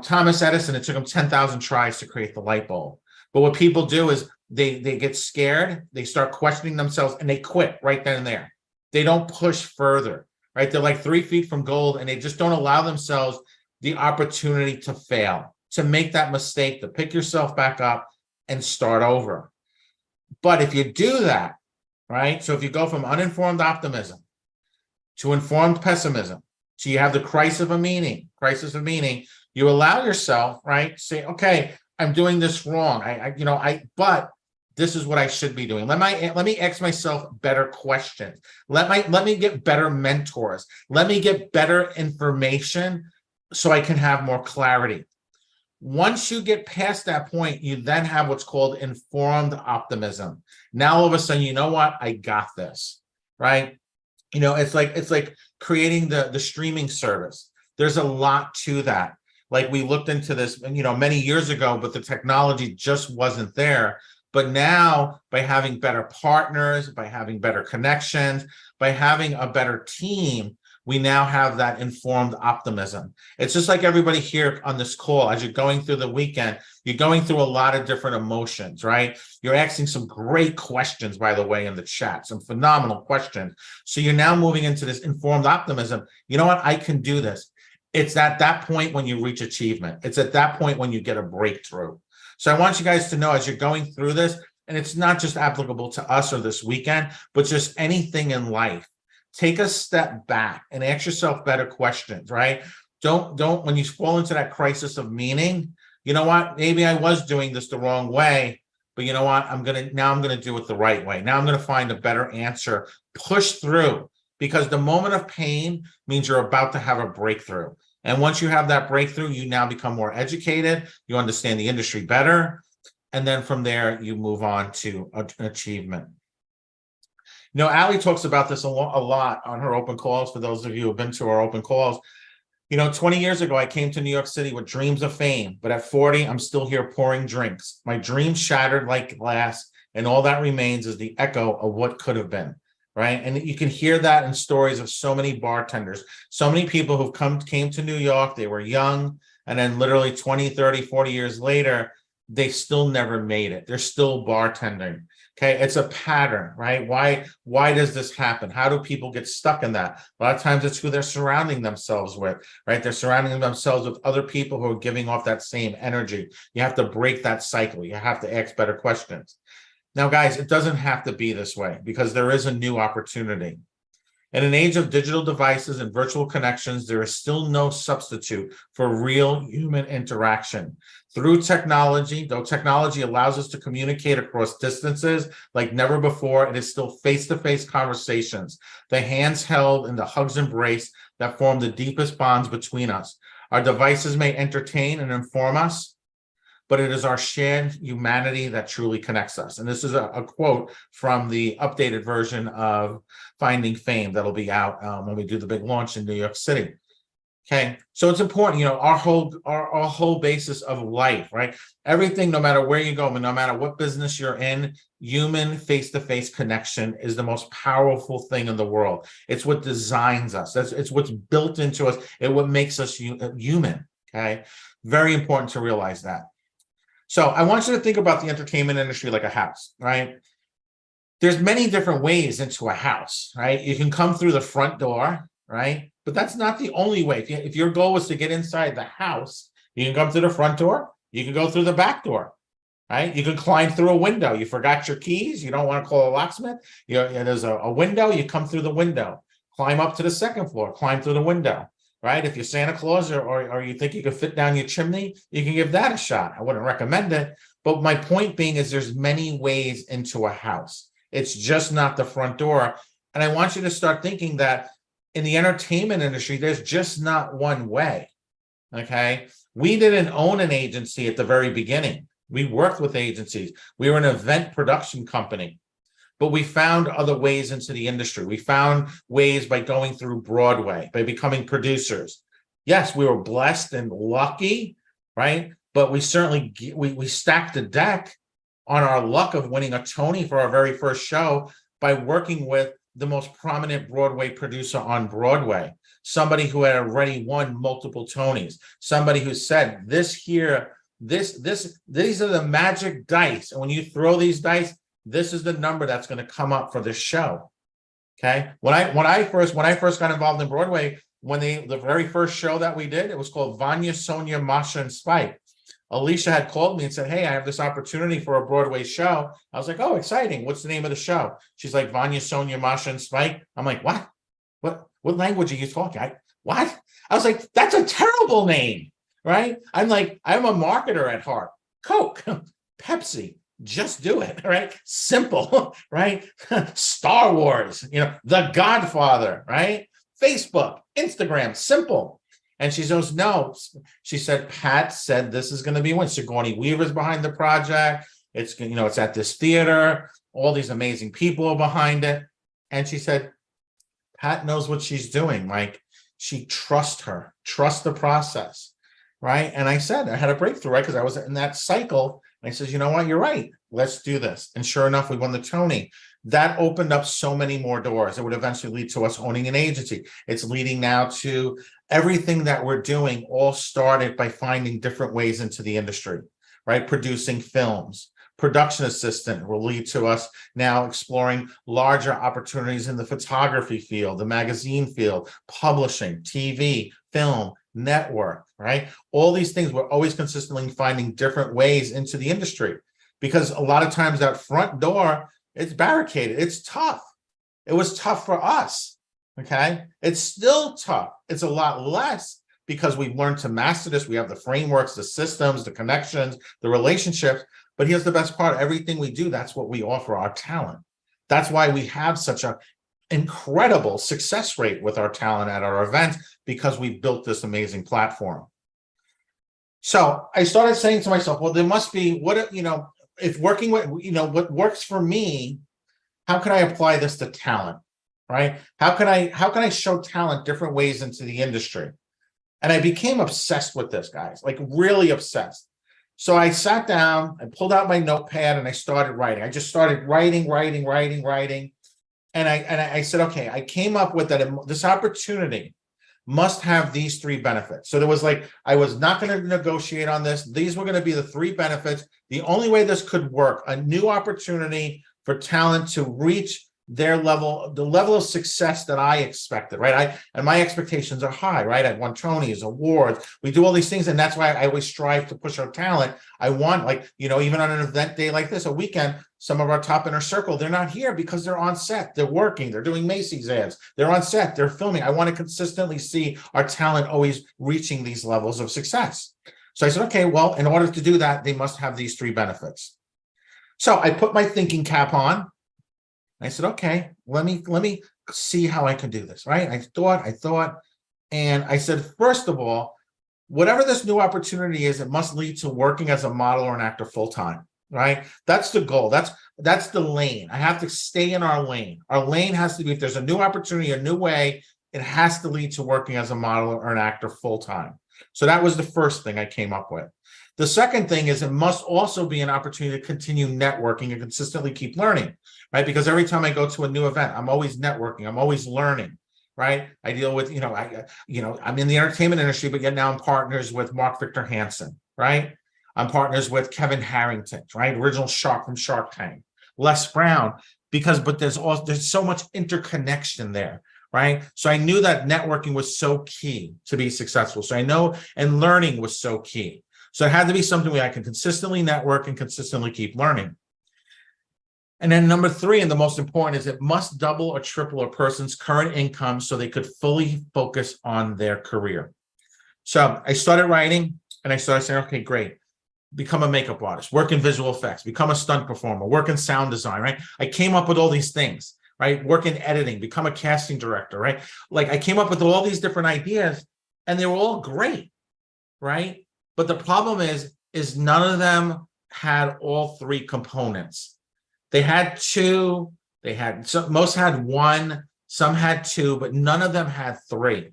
Thomas Edison, it took him 10,000 tries to create the light bulb. But what people do is they get scared, they start questioning themselves, and they quit right then and there. They don't push further, right? They're like 3 feet from gold, and they just don't allow themselves the opportunity to fail, to make that mistake, to pick yourself back up and start over. But if you do that, right? So if you go from uninformed optimism to informed pessimism, so you have the crisis of meaning, you allow yourself, right? Say, okay, I'm doing this wrong. But this is what I should be doing. Let me ask myself better questions. Let me get better mentors. Let me get better information so I can have more clarity. Once you get past that point, you then have what's called informed optimism. Now, all of a sudden, you know what? I got this, right? You know, it's like creating the streaming service. There's a lot to that. Like we looked into this, you know, many years ago, but the technology just wasn't there. But now, by having better partners, by having better connections, by having a better team, we now have that informed optimism. It's just like everybody here on this call, as you're going through the weekend, you're going through a lot of different emotions, right? You're asking some great questions, by the way, in the chat, some phenomenal questions. So you're now moving into this informed optimism. You know what? I can do this. It's at that point when you reach achievement. It's at that point when you get a breakthrough. So I want you guys to know as you're going through this, and it's not just applicable to us or this weekend, but just anything in life. Take a step back and ask yourself better questions, right? Don't when you fall into that crisis of meaning, you know what? Maybe I was doing this the wrong way, but you know what? I'm gonna do it the right way. Now I'm gonna find a better answer. Push through, because the moment of pain means you're about to have a breakthrough. And once you have that breakthrough, you now become more educated, you understand the industry better, and then from there you move on to an achievement. You know, Allie talks about this a lot on her open calls. For those of you who have been to our open calls, you know, 20 years ago, I came to New York City with dreams of fame, but at 40, I'm still here pouring drinks. My dreams shattered like glass, and all that remains is the echo of what could have been, right? And you can hear that in stories of so many bartenders, so many people who've came to New York, they were young, and then literally 20, 30, 40 years later, they still never made it. They're still bartending. Okay, it's a pattern, right? Why does this happen? How do people get stuck in that? A lot of times it's who they're surrounding themselves with, right? They're surrounding themselves with other people who are giving off that same energy. You have to break that cycle. You have to ask better questions. Now, guys, it doesn't have to be this way, because there is a new opportunity. In an age of digital devices and virtual connections, there is still no substitute for real human interaction. Through technology, though technology allows us to communicate across distances like never before, it is still face-to-face conversations, the hands held and the hugs embraced that form the deepest bonds between us. Our devices may entertain and inform us, but it is our shared humanity that truly connects us. And this is a quote from the updated version of Finding Fame that'll be out when we do the big launch in New York City. Okay, so it's important, you know, our whole basis of life, right? Everything, no matter where you go, no matter what business you're in, human face-to-face connection is the most powerful thing in the world. It's what designs us. It's what's built into us. It's what makes us human. Okay, very important to realize that. So I want you to think about the entertainment industry like a house, right? There's many different ways into a house, right? You can come through the front door, right? But that's not the only way. If your goal was to get inside the house, you can come through the front door. You can go through the back door, right? You can climb through a window. You forgot your keys. You don't want to call a locksmith. There's a window. You come through the window. Climb up to the second floor. Climb through the window, right? If you're Santa Claus or you think you could fit down your chimney, you can give that a shot. I wouldn't recommend it. But my point being is there's many ways into a house. It's just not the front door. And I want you to start thinking that in the entertainment industry, there's just not one way, okay? We didn't own an agency at the very beginning. We worked with agencies. We were an event production company, but we found other ways into the industry. We found ways by going through Broadway, by becoming producers. Yes, we were blessed and lucky, right? But we certainly, we stacked the deck on our luck of winning a Tony for our very first show by working with the most prominent Broadway producer on Broadway, somebody who had already won multiple Tonys, somebody who said, these are the magic dice. And when you throw these dice, this is the number that's going to come up for this show. Okay. When I first got involved in Broadway, the very first show that we did, it was called Vanya, Sonia, Masha, and Spike. Alicia had called me and said, hey, I have this opportunity for a Broadway show. I was like, oh, exciting. What's the name of the show? She's like, Vanya, Sonia, Masha, and Spike. I'm like, what? What language are you talking? What? I was like, that's a terrible name, right? I'm like, I'm a marketer at heart. Coke, Pepsi, just do it, right? Simple, right? Star Wars, The Godfather, right? Facebook, Instagram, simple. And she goes, no, she said, Pat said this is going to be when Sigourney Weaver's behind the project. It's, you know, it's at this theater. All these amazing people are behind it. And she said, Pat knows what she's doing. Like, she trusts her, trust the process. Right. And I said, I had a breakthrough, right? Because I was in that cycle. And I said, you know what? You're right. Let's do this. And sure enough, we won the Tony. That opened up so many more doors. It would eventually lead to us owning an agency. It's leading now to everything that we're doing, all started by finding different ways into the industry, right? Producing films. Production assistant will lead to us now exploring larger opportunities in the photography field, the magazine field, publishing, TV, film, network, right? All these things, we're always consistently finding different ways into the industry, because a lot of times that front door, it's barricaded. It's tough. It was tough for us. Okay. It's still tough. It's a lot less because we've learned to master this. We have the frameworks, the systems, the connections, the relationships. But here's the best part. Everything we do, that's what we offer our talent. That's why we have such an incredible success rate with our talent at our events, because we've built this amazing platform. So I started saying to myself, well, there must be, what, you know, if working with, you know, what works for me, how can I apply this to talent, right? How can I show talent different ways into the industry? And I became obsessed with this, guys, like really obsessed. So I sat down, I pulled out my notepad and I started writing. I just started writing. And I said, okay, I came up with that this opportunity must have these three benefits. So there was like, I was not going to negotiate on this. These were going to be the three benefits. The only way this could work, a new opportunity for talent to reach their level, the level of success that I expected, right? And my expectations are high, right? I won Tonys, awards, we do all these things. And that's why I always strive to push our talent. I want, like, you know, even on an event day like this, a weekend, some of our top inner circle, they're not here because they're on set, they're working, they're doing Macy's ads, they're on set, they're filming. I want to consistently see our talent always reaching these levels of success. So I said, okay, well, in order to do that, they must have these three benefits. So I put my thinking cap on. I said, okay, let me see how I can do this, right? I thought, and I said, first of all, whatever this new opportunity is, it must lead to working as a model or an actor full-time, right? That's the goal. That's the lane. I have to stay in our lane. Our lane has to be, if there's a new opportunity, a new way, it has to lead to working as a model or an actor full-time. So that was the first thing I came up with. The second thing is it must also be an opportunity to continue networking and consistently keep learning, right? Because every time I go to a new event, I'm always networking, I'm always learning, right? I deal with, I'm in the entertainment industry, but yet now I'm partners with Mark Victor Hansen, right? I'm partners with Kevin Harrington, right? Original Shark from Shark Tank, Les Brown, but there's so much interconnection there, right? So I knew that networking was so key to be successful. So I know, and learning was so key. So it had to be something where I can consistently network and consistently keep learning. And then number three, and the most important, is it must double or triple a person's current income so they could fully focus on their career. So I started writing and I started saying, okay, great. Become a makeup artist, work in visual effects, become a stunt performer, work in sound design, right? I came up with all these things, right? Work in editing, become a casting director, right? Like I came up with all these different ideas and they were all great, right? But the problem is none of them had all three components. They had two, most had one, some had two, but none of them had three.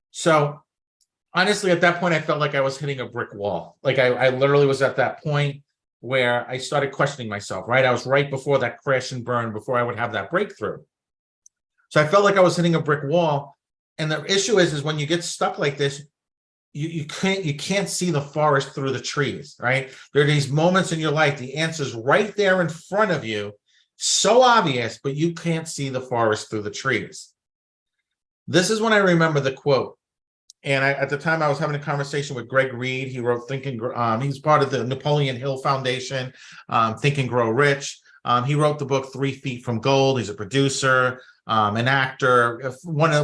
So honestly, at that point, I felt like I was hitting a brick wall. Like I literally was at that point where I started questioning myself, right? I was right before that crash and burn, before I would have that breakthrough. So I felt like I was hitting a brick wall. And the issue is when you get stuck like this, you can't see the forest through the trees, right? There are these moments in your life, the answer's right there in front of you, so obvious, but you can't see the forest through the trees. This is when I remember the quote. And at the time I was having a conversation with Greg Reed. He wrote he's part of the Napoleon Hill Foundation, Think and Grow Rich. He wrote the book 3 Feet from Gold. He's a producer, an actor, a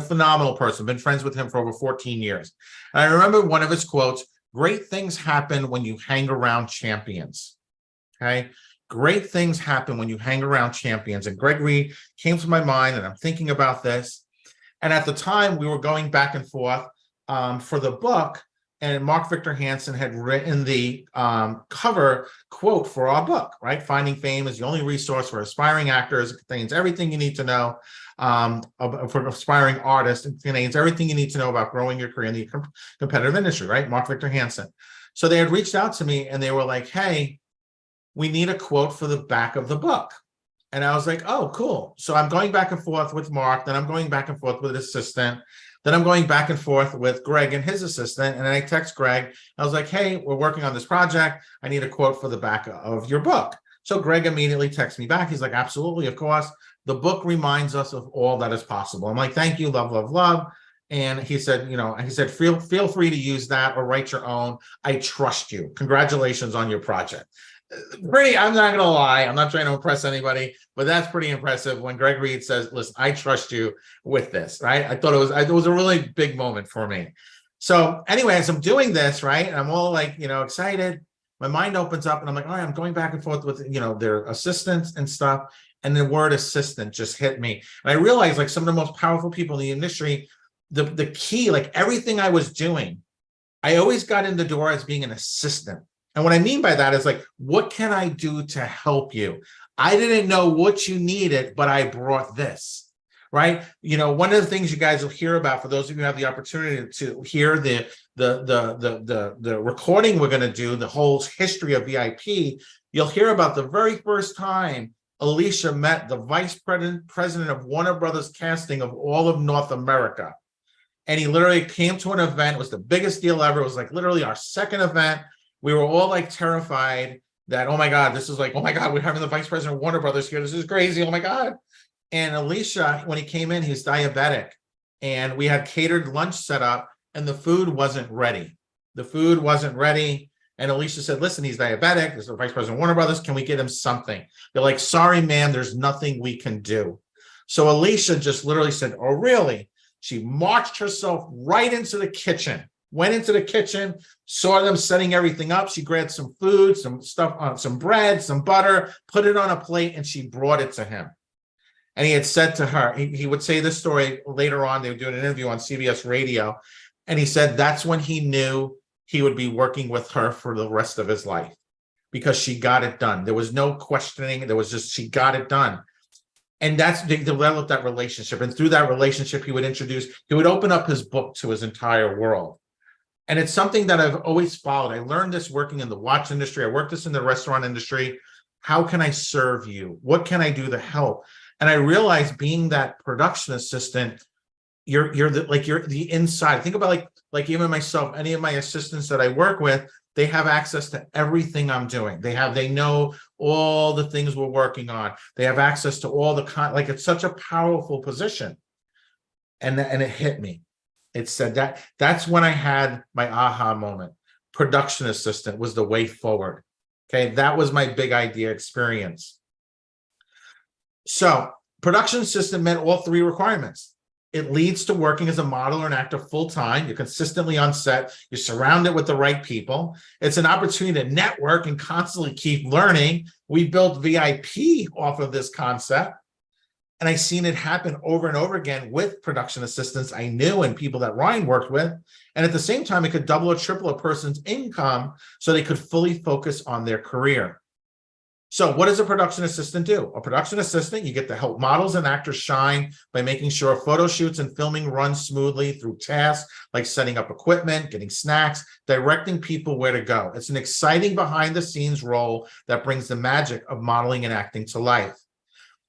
phenomenal person, been friends with him for over 14 years. And I remember one of his quotes, great things happen when you hang around champions, okay? Great things happen when you hang around champions. And Greg Reed came to my mind and I'm thinking about this. And at the time we were going back and forth for the book, and Mark Victor Hansen had written the cover quote for our book, right? Finding Fame is the only resource for aspiring actors. It contains everything you need to know for aspiring artists. It contains everything you need to know about growing your career in the competitive industry, right? Mark Victor Hansen. So they had reached out to me and they were like, hey, we need a quote for the back of the book. And I was like, oh, cool. So I'm going back and forth with Mark, then I'm going back and forth with his assistant. Then I'm going back and forth with Greg and his assistant. And then I text Greg. I was like, hey, we're working on this project. I need a quote for the back of your book. So Greg immediately texts me back. He's like, absolutely, of course. The book reminds us of all that is possible. I'm like, thank you, love, love, love. And he said, feel free to use that or write your own. I trust you. Congratulations on your project. I'm not gonna lie, I'm not trying to impress anybody, but that's pretty impressive when Greg Reed says, listen, I trust you with this, right? I thought it was a really big moment for me. So anyway, as I'm doing this, right, and I'm all like, excited, my mind opens up and I'm like, all right, I'm going back and forth with, their assistants and stuff. And the word assistant just hit me. And I realized like some of the most powerful people in the industry, the key, like everything I was doing, I always got in the door as being an assistant. And what I mean by that is like, what can I do to help you? I didn't know what you needed, but I brought this, right? One of the things you guys will hear about, for those of you who have the opportunity to hear the recording we're going to do, the whole history of VIP, you'll hear about the very first time Alicia met the vice president of Warner Brothers Casting of all of North America. And he literally came to an event. It was the biggest deal ever. It was like literally our second event. We were all like terrified that, oh my God, this is like, oh my God, we're having the vice president of Warner Brothers here. This is crazy. Oh my God. And Alicia, when he came in, he's diabetic. And we had catered lunch set up and the food wasn't ready. The food wasn't ready. And Alicia said, listen, he's diabetic. This is the vice president of Warner Brothers. Can we get him something? They're like, sorry, man, there's nothing we can do. So Alicia just literally said, oh, really? She marched herself right into the kitchen. Went into the kitchen, saw them setting everything up. She grabbed some food, some stuff, some bread, some butter, put it on a plate, and she brought it to him. And he had said to her, he would say this story later on. They were doing an interview on CBS Radio. And he said that's when he knew he would be working with her for the rest of his life because she got it done. There was no questioning. There was just, she got it done. And that's, they developed that relationship. And through that relationship, he would open up his book to his entire world. And it's something that I've always followed. I learned this working in the watch industry. I worked this in the restaurant industry. How can I serve you? What can I do to help? And I realized being that production assistant, you're the inside. Think about like even myself, any of my assistants that I work with, they have access to everything I'm doing. They know all the things we're working on. They have access to all the it's such a powerful position. And it hit me. It said that's when I had my aha moment. Production assistant was the way forward. Okay, that was my big idea experience. So production assistant met all three requirements. It leads to working as a model or an actor full-time. You're consistently on set. You're surrounded with the right people. It's an opportunity to network and constantly keep learning. We built VIP off of this concept. And I've seen it happen over and over again with production assistants I knew and people that Ryan worked with. And at the same time, it could double or triple a person's income so they could fully focus on their career. So what does a production assistant do? A production assistant, you get to help models and actors shine by making sure photo shoots and filming run smoothly through tasks like setting up equipment, getting snacks, directing people where to go. It's an exciting behind the scenes role that brings the magic of modeling and acting to life.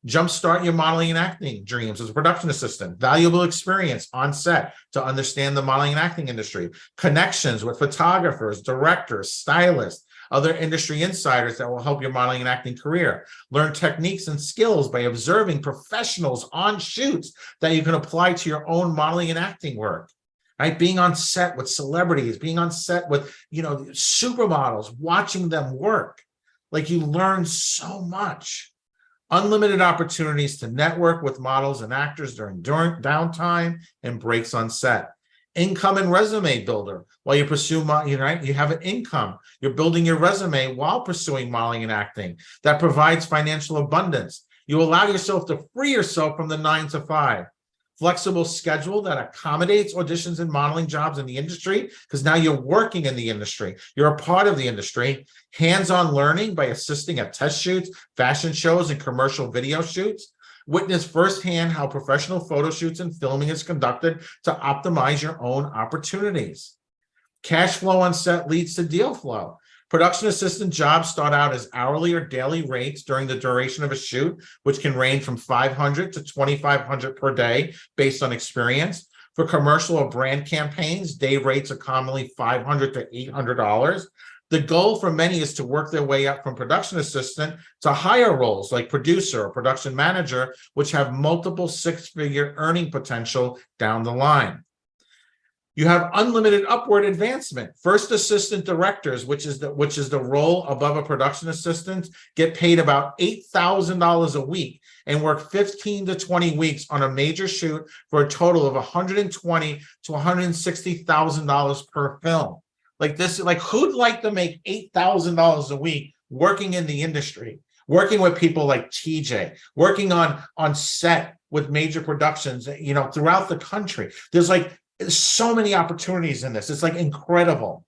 Jumpstart your modeling and acting dreams as a production assistant. Valuable experience on set to understand the modeling and acting industry. Connections with photographers, directors, stylists, other industry insiders that will help your modeling and acting career. Learn techniques and skills by observing professionals on shoots that you can apply to your own modeling and acting work. Right? Being on set with celebrities, being on set with, supermodels, watching them work. Like you learn so much. Unlimited opportunities to network with models and actors during downtime and breaks on set. Income and resume builder. While you pursue, you have an income. You're building your resume while pursuing modeling and acting. That provides financial abundance. You allow yourself to free yourself from the 9 to 5. flexible schedule that accommodates auditions and modeling jobs in the industry, because now you're working in the industry. You're a part of the industry. Hands-on learning by assisting at test shoots, fashion shows, and commercial video shoots. Witness firsthand how professional photo shoots and filming is conducted to optimize your own opportunities. Cash flow on set leads to deal flow. Production assistant jobs start out as hourly or daily rates during the duration of a shoot, which can range from $500 to $2,500 per day based on experience. For commercial or brand campaigns, day rates are commonly $500 to $800. The goal for many is to work their way up from production assistant to higher roles like producer or production manager, which have multiple six-figure earning potential down the line. You have unlimited upward advancement. First assistant directors, which is the role above a production assistant, get paid about $8,000 a week and work 15 to 20 weeks on a major shoot for a total of $120,000 to $160,000 per film. Like this, like who'd like to make $8,000 a week working in the industry, working with people like TJ, working on set with major productions, you know, throughout the country. There's so many opportunities in this. It's like incredible.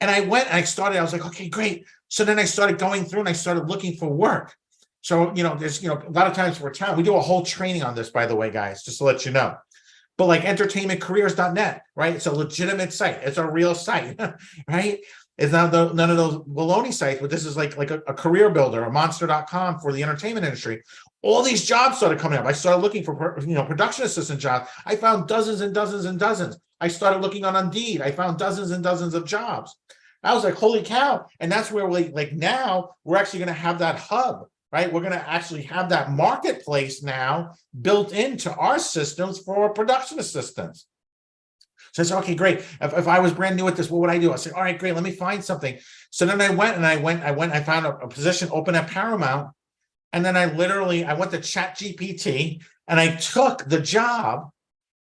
And I went and I was like, okay, great. So then I started going through and I started looking for work. So, you know, there's, you know, a lot of times for town, we do a whole training on this, by the way, guys, just to let you know. But like entertainmentcareers.net, right? It's a legitimate site. It's a real site, right? It's not none of those baloney sites, but this is like a career builder, a monster.com for the entertainment industry. All these jobs started coming up. I started looking for, you know, production assistant jobs. I found dozens and dozens and dozens. I started looking on Indeed. I found dozens and dozens of jobs. I was like, holy cow. And that's where like now we're actually going to have that hub, right? We're going to actually have that marketplace now built into our systems for production assistants. So I said, okay, great. If I was brand new at this, what would I do? I said, all right, great. Let me find something. So then I found a position open at Paramount. And then I went to ChatGPT and I took the job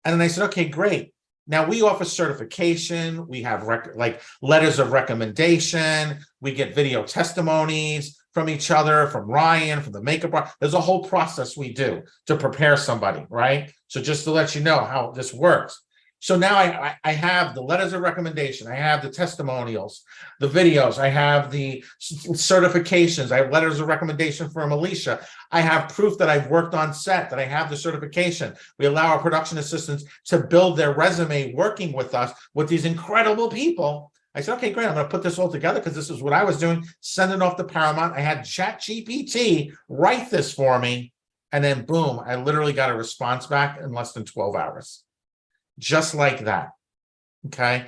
and then I said, okay, great. Now we offer certification. We have like letters of recommendation. We get video testimonies from each other, from Ryan, from the makeup bar. There's a whole process we do to prepare somebody, right? So just to let you know how this works. So now I have the letters of recommendation. I have the testimonials, the videos. I have the certifications. I have letters of recommendation from Alicia. I have proof that I've worked on set, that I have the certification. We allow our production assistants to build their resume working with us with these incredible people. I said, okay, great. I'm going to put this all together because this is what I was doing, sending off to Paramount. I had ChatGPT write this for me. And then boom, I literally got a response back in less than 12 hours. Just like that. Okay.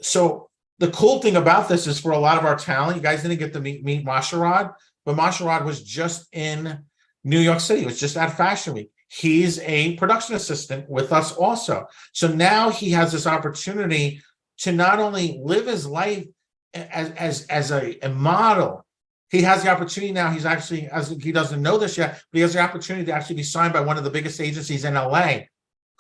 So the cool thing about this is for a lot of our talent, you guys didn't get to meet Masharad, but Masharad was just in New York City. It was just at Fashion Week. He's a production assistant with us also. So now he has this opportunity to not only live his life as a model, he has the opportunity now. He's actually, as he doesn't know this yet, but he has the opportunity to actually be signed by one of the biggest agencies in LA,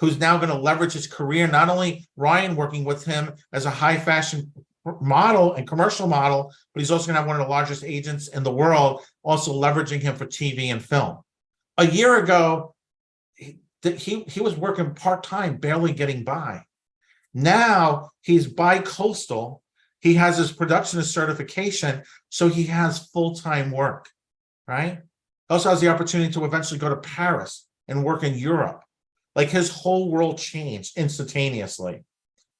who's now going to leverage his career. Not only Ryan working with him as a high fashion model and commercial model, but he's also going to have one of the largest agents in the world, also leveraging him for TV and film. A year ago, he was working part-time, barely getting by. Now he's bi-coastal. He has his production certification, so he has full-time work, right? Also has the opportunity to eventually go to Paris and work in Europe. Like his whole world changed instantaneously,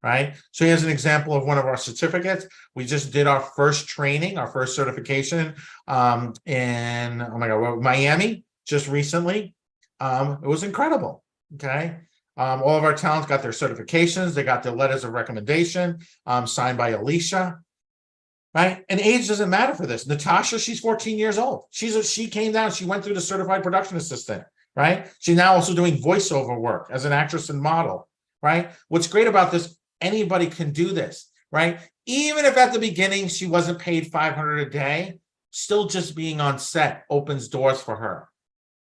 right? So here's an example of one of our certificates. We just did our first training, our first certification in, oh my God, Miami just recently. It was incredible, okay? All of our talents got their certifications. They got their letters of recommendation signed by Alicia, right? And age doesn't matter for this. Natasha, she's 14 years old. She came down, she went through the certified production assistant. Right? She's now also doing voiceover work as an actress and model, right? What's great about this, anybody can do this, right? Even if at the beginning she wasn't paid $500 a day, still just being on set opens doors for her.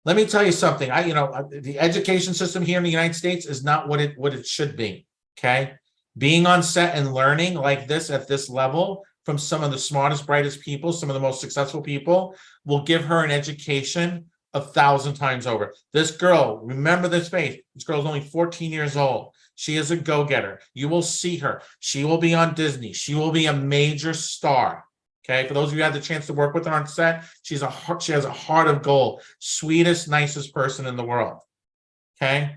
Let me tell you something. The education system here in the United States is not what it should be, okay? Being on set and learning like this at this level from some of the smartest, brightest people, some of the most successful people, will give her an education, 1,000 times over. This girl, remember this face. This girl is only 14 years old. She is a go-getter. You will see her. She will be on Disney. She will be a major star. Okay. For those of you who had the chance to work with her on set, she has a heart of gold. Sweetest, nicest person in the world. Okay.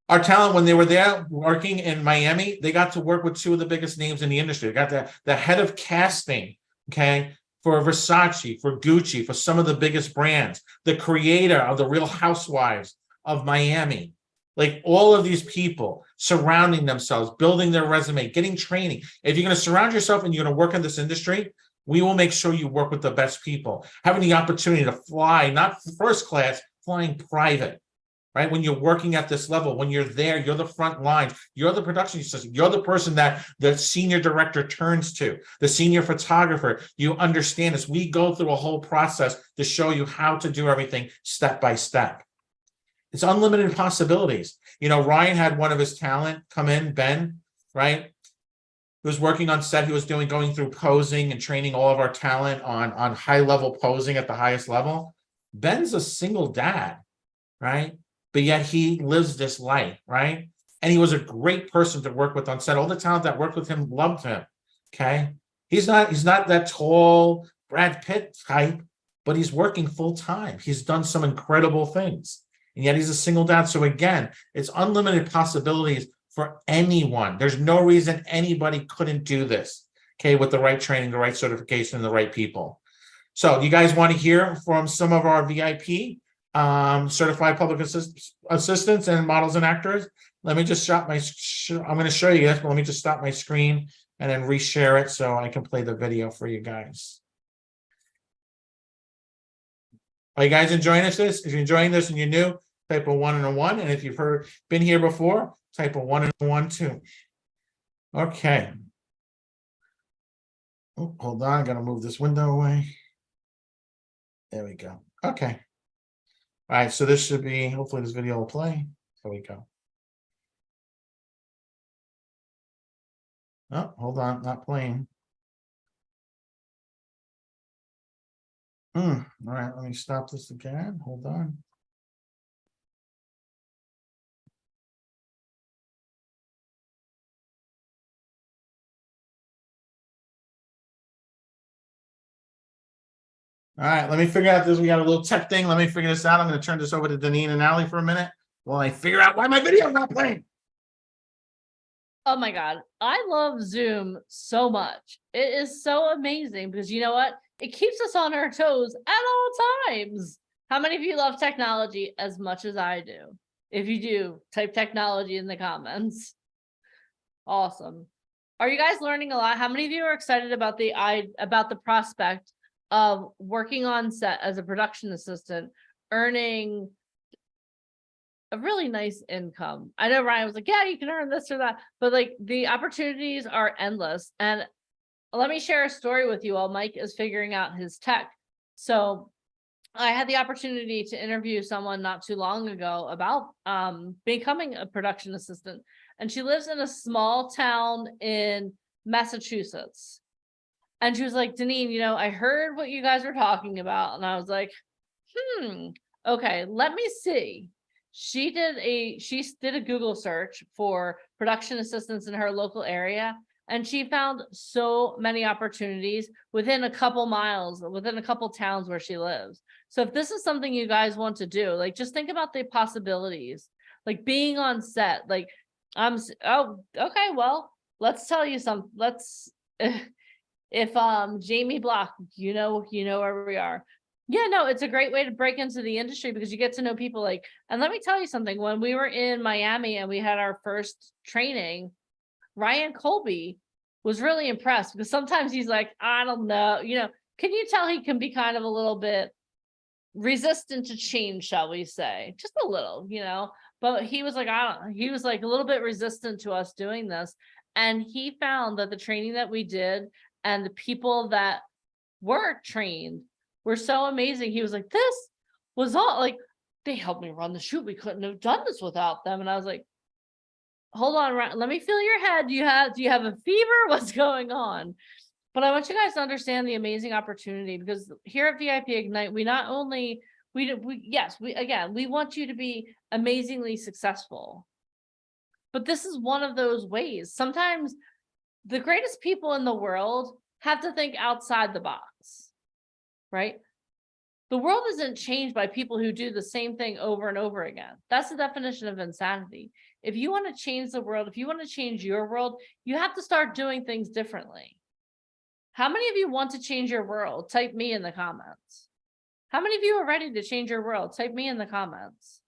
Our talent, when they were there working in Miami, they got to work with two of the biggest names in the industry. They got the head of casting, okay, for Versace, for Gucci, for some of the biggest brands, the creator of the Real Housewives of Miami. Like all of these people surrounding themselves, building their resume, getting training. If you're going to surround yourself and you're going to work in this industry, we will make sure you work with the best people. Having the opportunity to fly, not first class, flying private. Right? When you're working at this level, when you're there, you're the front line, you're the production assistant, you're the person that the senior director turns to, the senior photographer. You understand this. We go through a whole process to show you how to do everything step by step. It's unlimited possibilities. You know, Ryan had one of his talent come in, Ben, right? He was working on set. He was going through posing and training all of our talent on high level posing at the highest level. Ben's a single dad, right? But yet he lives this life, right? And he was a great person to work with on set. All the talent that worked with him loved him. Okay. He's not that tall Brad Pitt type, but he's working full time. He's done some incredible things. And yet he's a single dad. So again, it's unlimited possibilities for anyone. There's no reason anybody couldn't do this, okay, with the right training, the right certification, and the right people. So you guys want to hear from some of our VIP certified public assistants and models and actors? Let me just stop my, I'm going to show you this, but let me just stop my screen and then reshare it so I can play the video for you guys. Are you guys enjoying this? If you're enjoying this and you're new, type a 1 and a 1. And if you've been here before, type a 1 and a 1 too. Okay. Oh, hold on, I gotta move this window away. There we go. Okay. All right, so this should be, hopefully this video will play. There we go. Oh, hold on, not playing. All right, let me stop this again. Hold on. All right, let me figure out this. We got a little tech thing. Let me figure this out. I'm going to turn this over to Deneen and Allie for a minute while I figure out why my video is not playing. Oh my God. I love Zoom so much. It is so amazing because you know what? It keeps us on our toes at all times. How many of you love technology as much as I do? If you do, type technology in the comments. Awesome. Are you guys learning a lot? How many of you are excited about the prospect of working on set as a production assistant, earning a really nice income? I know Ryan was like, yeah, you can earn this or that, but like the opportunities are endless. And let me share a story with you all. Mike is figuring out his tech. So I had the opportunity to interview someone not too long ago about becoming a production assistant. And she lives in a small town in Massachusetts. And she was like, Deneen, you know, I heard what you guys were talking about. And I was like, okay, let me see. She did a Google search for production assistants in her local area. And she found so many opportunities within a couple miles, within a couple towns where she lives. So if this is something you guys want to do, like, just think about the possibilities, like being on set, like oh, okay, well, let's tell you something. If Jamie Block, you know where we are. Yeah, no, it's a great way to break into the industry because you get to know people like, and let me tell you something, when we were in Miami and we had our first training, Ryan Colby was really impressed because sometimes he's like, I don't know, can you tell he can be kind of a little bit resistant to change, shall we say, just a little, but he was like, he was like a little bit resistant to us doing this. And he found that the training that we did and the people that were trained were so amazing. He was like, this was all like, they helped me run the shoot. We couldn't have done this without them. And I was like, hold on, let me feel your head. Do you have a fever? What's going on? But I want you guys to understand the amazing opportunity because here at VIP Ignite, we not only we want you to be amazingly successful. But this is one of those ways. Sometimes the greatest people in the world have to think outside the box, right? The world isn't changed by people who do the same thing over and over again. That's the definition of insanity. If you want to change the world, if you want to change your world, you have to start doing things differently. How many of you want to change your world? Type me in the comments. How many of you are ready to change your world? Type me in the comments.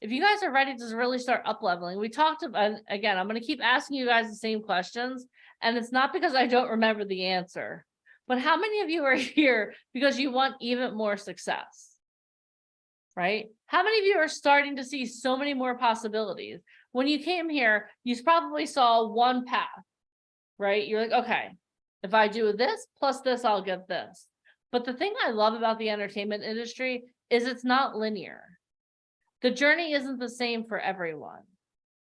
If you guys are ready to really start up leveling, we talked about, again, I'm going to keep asking you guys the same questions. And it's not because I don't remember the answer, but how many of you are here because you want even more success, right? How many of you are starting to see so many more possibilities? When you came here, you probably saw one path, right? You're like, okay, if I do this plus this, I'll get this. But the thing I love about the entertainment industry is it's not linear. The journey isn't the same for everyone.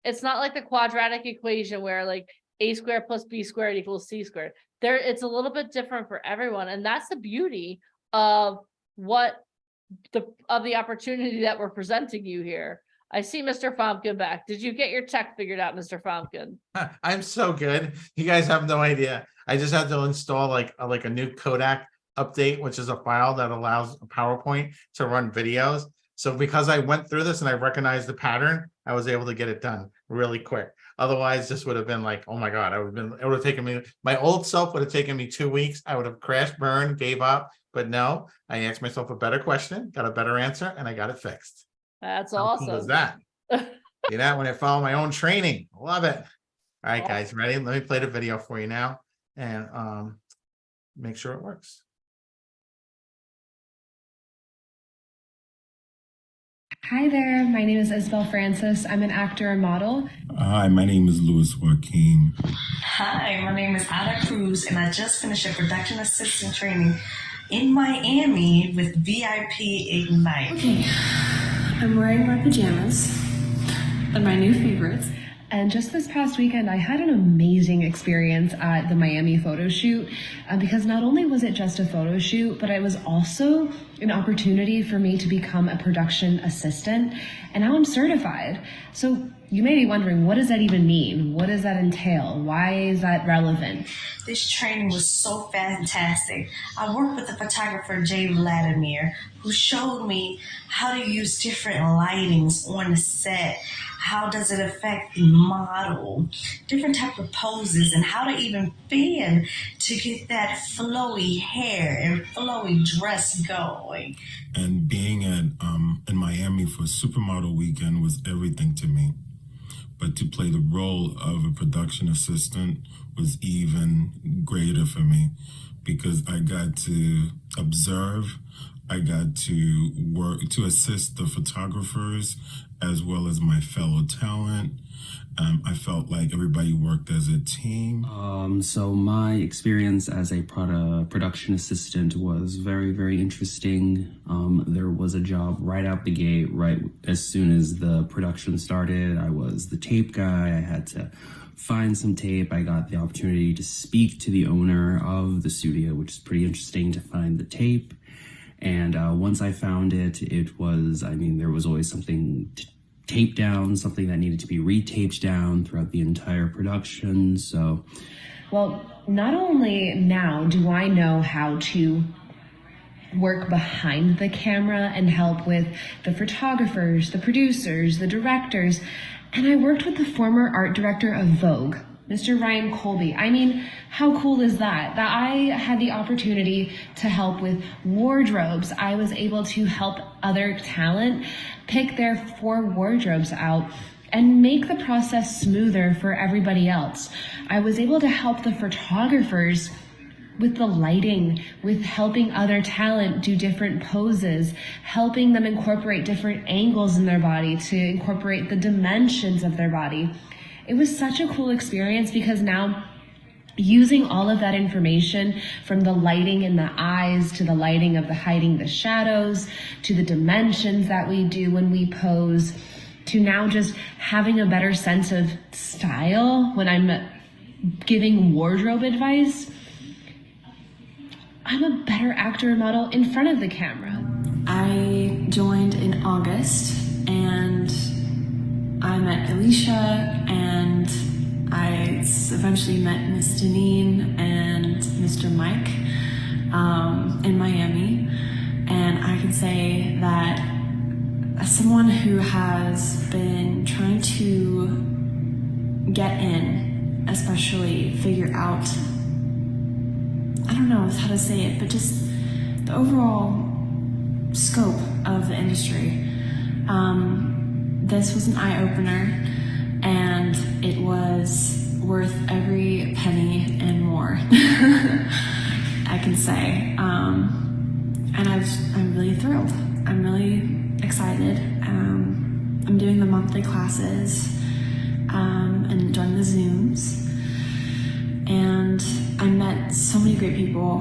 It's not like the quadratic equation where like a squared plus b squared equals c squared. It's a little bit different for everyone. And that's the beauty of the opportunity that we're presenting you here. I see Mr. Fomkin back. Did you get your tech figured out, Mr. Fomkin? I'm so good. You guys have no idea. I just had to install like a new Kodak update, which is a file that allows PowerPoint to run videos. So because I went through this and I recognized the pattern, I was able to get it done really quick. Otherwise, this would have been like, oh my God, it would have taken me, my old self would have taken me 2 weeks. I would have crashed, burned, gave up. But no, I asked myself a better question, got a better answer, and I got it fixed. That's How awesome. cool is that? You know, when I follow my own training, love it. All right, guys, ready? Let me play the video for you now and make sure it works. Hi there, my name is Isabel Francis. I'm an actor and model. Hi, my name is Louis Joaquin. Hi, my name is Ada Cruz, and I just finished a production assistant training in Miami with VIP Ignite. Okay, I'm wearing my pajamas and my new favorites. And just this past weekend, I had an amazing experience at the Miami photo shoot because not only was it just a photo shoot, but it was also an opportunity for me to become a production assistant. And now I'm certified. So you may be wondering, what does that even mean? What does that entail? Why is that relevant? This training was so fantastic. I worked with the photographer Jay Vladimir, who showed me how to use different lightings on the set. How does it affect the model? Different type of poses and how to even fan to get that flowy hair and flowy dress going. And being in Miami for Supermodel Weekend was everything to me. But to play the role of a production assistant was even greater for me because I got to observe, I got to work to assist the photographers as well as my fellow talent. I felt like everybody worked as a team. So my experience as a production assistant was very, very interesting. There was a job right out the gate, right as soon as the production started. I was the tape guy. I had to find some tape. I got the opportunity to speak to the owner of the studio, which is pretty interesting to find the tape. And once I found it, it was, I mean, there was always something to tape down, something that needed to be retaped down throughout the entire production. So, well, not only now do I know how to work behind the camera and help with the photographers, the producers, the directors, and I worked with the former art director of Vogue, Mr. Ryan Colby. I mean, how cool is that? That I had the opportunity to help with wardrobes. I was able to help other talent pick their 4 wardrobes out and make the process smoother for everybody else. I was able to help the photographers with the lighting, with helping other talent do different poses, helping them incorporate different angles in their body to incorporate the dimensions of their body. It was such a cool experience because now using all of that information from the lighting in the eyes to the lighting of the hiding the shadows to the dimensions that we do when we pose to now just having a better sense of style when I'm giving wardrobe advice, I'm a better actor and model in front of the camera. I joined in August and I met Alicia and I eventually met Miss Janine and Mr. Mike in Miami. And I can say that as someone who has been trying to get in, especially figure out, I don't know how to say it, but just the overall scope of the industry. This was an eye-opener and it was worth every penny and more, I can say. And I'm really thrilled. I'm really excited. I'm doing the monthly classes and doing the Zooms. And I met so many great people,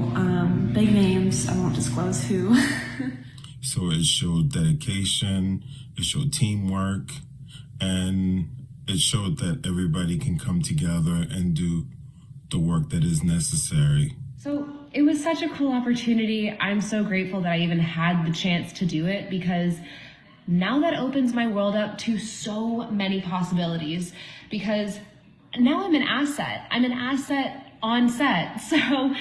big names, I won't disclose who. So it showed dedication, it showed teamwork, and it showed that everybody can come together and do the work that is necessary. So it was such a cool opportunity. I'm so grateful that I even had the chance to do it, because now that opens my world up to so many possibilities, because now I'm an asset. I'm an asset on set. So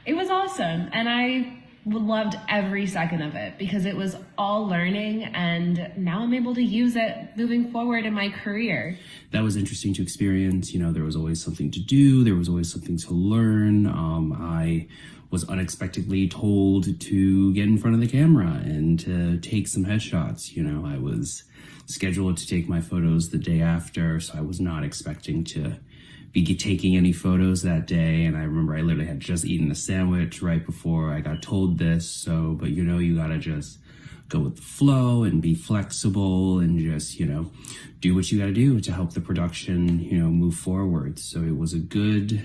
it was awesome. And I loved every second of it because it was all learning, and now I'm able to use it moving forward in my career. That was interesting to experience. You know, there was always something to do. There was always something to learn. I was unexpectedly told to get in front of the camera and to take some headshots. You know, I was scheduled to take my photos the day after, so I was not expecting to be taking any photos that day. And I remember I literally had just eaten a sandwich right before I got told this. So, but you know, you gotta just go with the flow and be flexible and just, you know, do what you gotta do to help the production, you know, move forward. So it was a good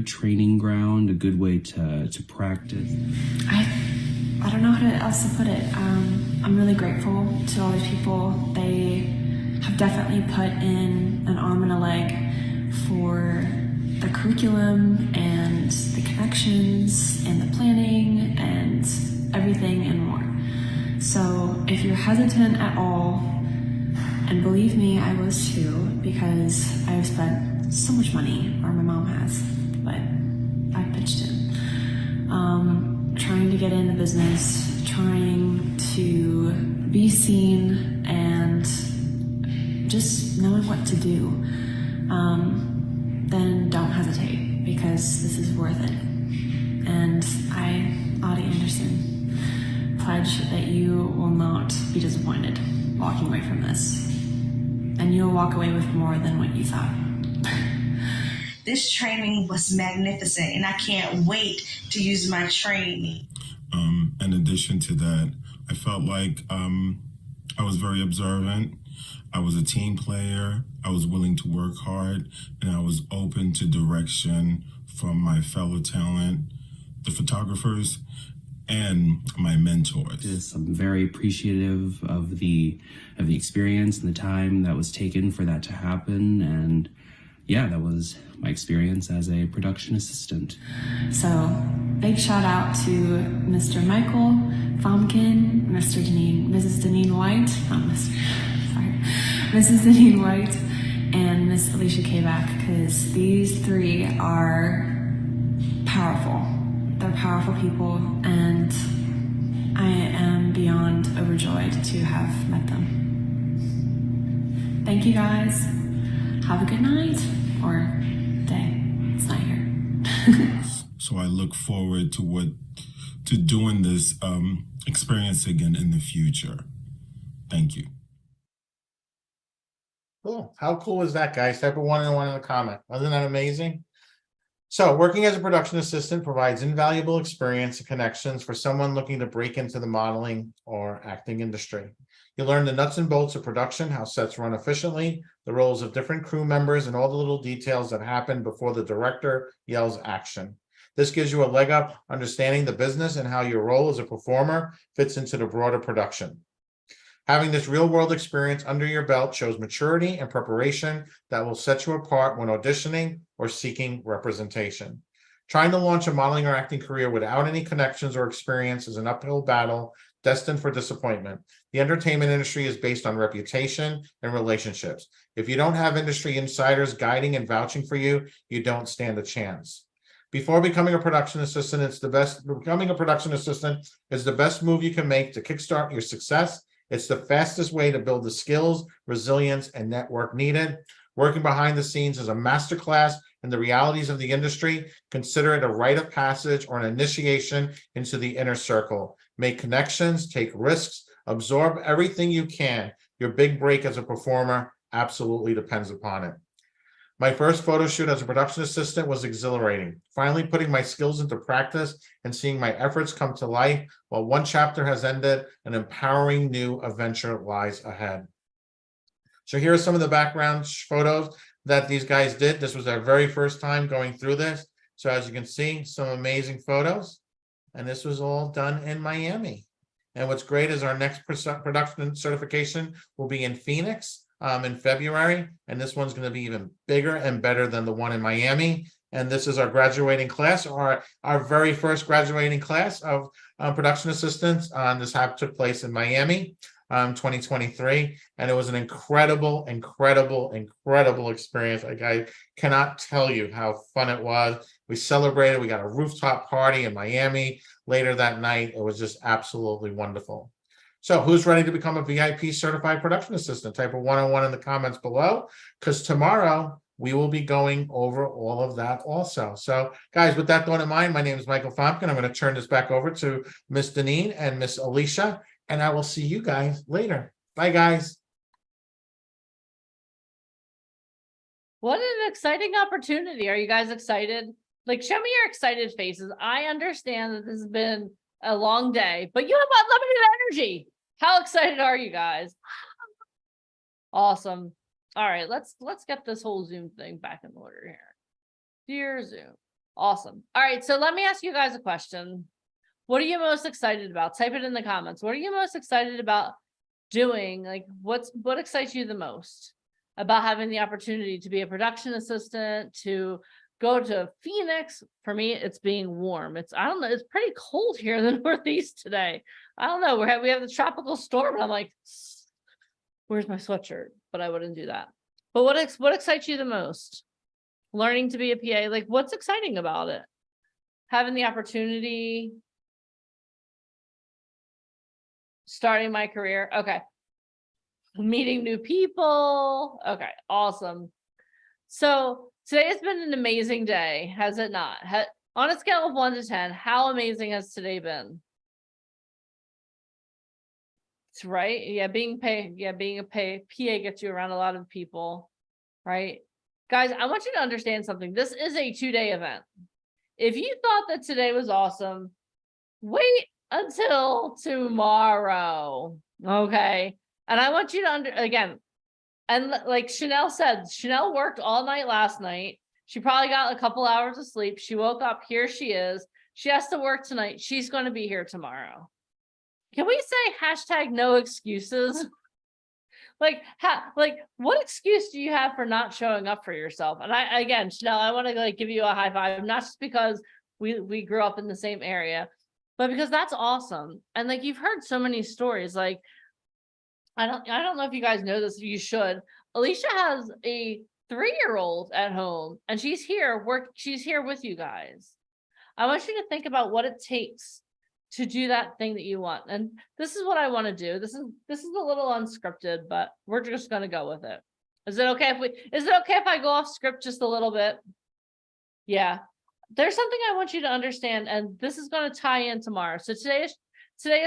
training ground, a good way to practice. I don't know how else to put it. I'm really grateful to all these people. They have definitely put in an arm and a leg for the curriculum and the connections and the planning and everything and more. So if you're hesitant at all, and believe me, I was too, because I've spent so much money, or my mom has, but I pitched in. Trying to get in the business, trying to be seen, and just knowing what to do. Then don't hesitate, because this is worth it. And I, Audie Anderson, pledge that you will not be disappointed walking away from this. And you'll walk away with more than what you thought. This training was magnificent, and I can't wait to use my training. In addition to that, I felt like I was very observant. I was a team player. I was willing to work hard, and I was open to direction from my fellow talent, the photographers, and my mentors. I'm very appreciative of the experience and the time that was taken for that to happen. And yeah, that was my experience as a production assistant. So big shout out to Mr. Michael Fomkin, Mrs. Deneen White, Mrs. Deneen White, and Miss Alicia Kabak, because these three are powerful. They're powerful people, and I am beyond overjoyed to have met them. Thank you guys. Have a good night or day. It's not here. So I look forward to doing this experience again in the future. Thank you. Cool. How cool was that, guys? Type of one in the comment. Wasn't that amazing? So working as a production assistant provides invaluable experience and connections for someone looking to break into the modeling or acting industry. You learn the nuts and bolts of production, how sets run efficiently, the roles of different crew members, and all the little details that happen before the director yells action. This gives you a leg up understanding the business and how your role as a performer fits into the broader production. Having this real-world experience under your belt shows maturity and preparation that will set you apart when auditioning or seeking representation. Trying to launch a modeling or acting career without any connections or experience is an uphill battle destined for disappointment. The entertainment industry is based on reputation and relationships. If you don't have industry insiders guiding and vouching for you, you don't stand a chance. Before becoming a production assistant, becoming a production assistant is the best move you can make to kickstart your success. It's the fastest way to build the skills, resilience, and network needed. Working behind the scenes is a masterclass in the realities of the industry. Consider it a rite of passage or an initiation into the inner circle. Make connections, take risks, absorb everything you can. Your big break as a performer absolutely depends upon it. My first photo shoot as a production assistant was exhilarating. Finally putting my skills into practice and seeing my efforts come to life. While one chapter has ended, an empowering new adventure lies ahead. So here are some of the background photos that these guys did. This was their very first time going through this. So as you can see, some amazing photos. And this was all done in Miami. And what's great is our next production certification will be in Phoenix in February. And this one's going to be even bigger and better than the one in Miami. And this is our graduating class, or our very first graduating class of production assistants. This took place in Miami. 2023, and it was an incredible experience. Like, I cannot tell you how fun it was. We celebrated. We got a rooftop party in Miami later that night. It was just absolutely wonderful. So who's ready to become a VIP certified production assistant? Type a 101 in the comments below, because tomorrow we will be going over all of that also. So guys, with that thought in mind, my name is Michael Fompkin. I'm going to turn this back over to Miss Deneen and Miss Alicia, and I will see you guys later. Bye, guys. What an exciting opportunity. Are you guys excited? Like, show me your excited faces. I understand that this has been a long day, but you have unlimited energy. How excited are you guys? Awesome. All right, let's get this whole Zoom thing back in order here. Dear Zoom. Awesome. All right, so let me ask you guys a question. What are you most excited about? Type it in the comments. What are you most excited about doing? Like, what excites you the most about having the opportunity to be a production assistant, to go to Phoenix? For me, it's being warm. I don't know, it's pretty cold here in the Northeast today. I don't know, we have the tropical storm, and I'm like, where's my sweatshirt? But I wouldn't do that. But what excites you the most? Learning to be a PA, like, what's exciting about it? Having the opportunity, starting my career. Okay. Meeting new people. Okay. Awesome. So today has been an amazing day, has it not? On a scale of 1 to 10, how amazing has today been? It's right. Yeah. Being a PA gets you around a lot of people, right? Guys, I want you to understand something. This is a 2-day event. If you thought that today was awesome, wait until tomorrow. Okay. And I want you to again, and like Chanel said, Chanel worked all night last night. She probably got a couple hours of sleep. She woke up, here she is. She has to work tonight. She's going to be here tomorrow. Can we say #no excuses? Like what excuse do you have for not showing up for yourself? And again, Chanel, I want to give you a high five, not just because we grew up in the same area, but because that's awesome. And you've heard so many stories. I don't know if you guys know this, you should. Alicia has a 3-year-old at home, and she's here with you guys. I want you to think about what it takes to do that thing that you want. And this is what I want to do. This is a little unscripted, but we're just going to go with it. Is it okay if I go off script just a little bit? Yeah. There's something I want you to understand, and this is going to tie in tomorrow. So today is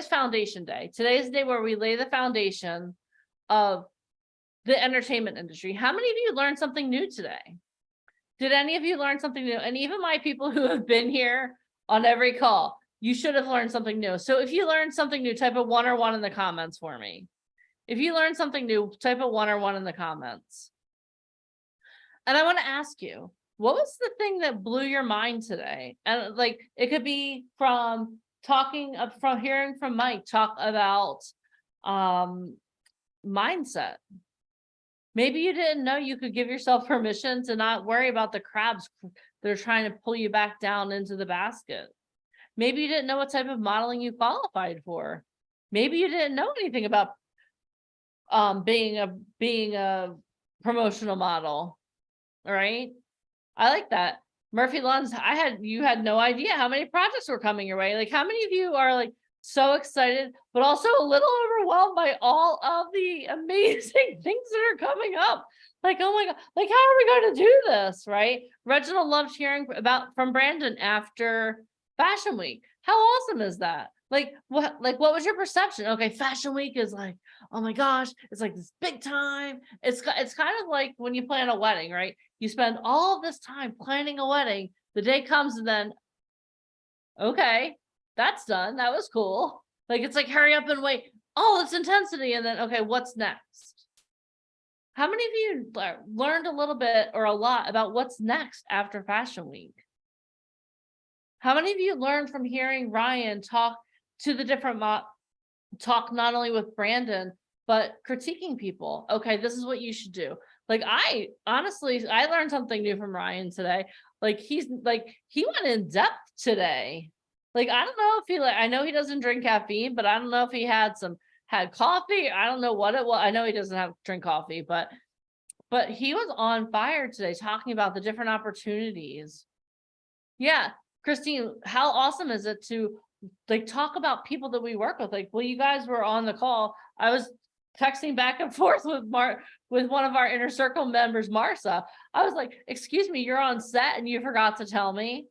foundation day. Today is the day where we lay the foundation of the entertainment industry. How many of you learned something new today? Did any of you learn something new? And even my people who have been here on every call, you should have learned something new. So if you learned something new, type a 1 or 1 in the comments for me. If you learned something new, type a 1 or 1 in the comments. And I want to ask you, what was the thing that blew your mind today? And it could be from hearing from Mike talk about mindset. Maybe you didn't know you could give yourself permission to not worry about the crabs that are trying to pull you back down into the basket. Maybe you didn't know what type of modeling you qualified for. Maybe you didn't know anything about being a promotional model. All right. I like that. Murphy Lunds, you had no idea how many projects were coming your way. Like, how many of you are like so excited, but also a little overwhelmed by all of the amazing things that are coming up? Like, oh my God, like, how are we going to do this? Right. Reginald loved hearing from Brandon after Fashion Week. How awesome is that? Like, what was your perception? Okay, Fashion Week is like, oh my gosh, it's like this big time. It's kind of like when you plan a wedding, right? You spend all this time planning a wedding. The day comes and then, okay, that's done. That was cool. Like, it's like, hurry up and wait. All this intensity. And then, okay, what's next? How many of you learned a little bit or a lot about what's next after Fashion Week? How many of you learned from hearing Ryan talk to the different talk not only with Brandon, but critiquing people? Okay, this is what you should do. Like, I learned something new from Ryan today. Like, he went in depth today. Like, I don't know if I know he doesn't drink caffeine, but I don't know if he had coffee. I don't know what it was. I know he doesn't drink coffee, but he was on fire today talking about the different opportunities. Yeah. Christine, how awesome is it to like talk about people that we work with? Like, well, you guys were on the call. I was texting back and forth with one of our inner circle members, Marsa. I was like, excuse me, you're on set and you forgot to tell me.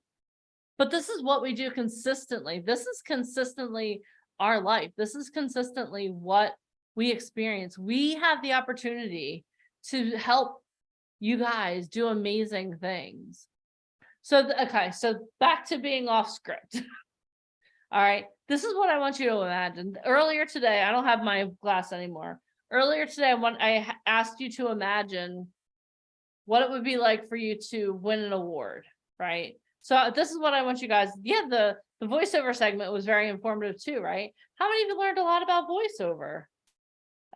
But this is what we do consistently. This is consistently our life. This is consistently what we experience. We have the opportunity to help you guys do amazing things. So, okay, so back to being off script. All right, this is what I want you to imagine. Earlier today, I don't have my glass anymore. Earlier today, I asked you to imagine what it would be like for you to win an award, right? So this is what I want you guys, the voiceover segment was very informative too, right? How many of you learned a lot about voiceover?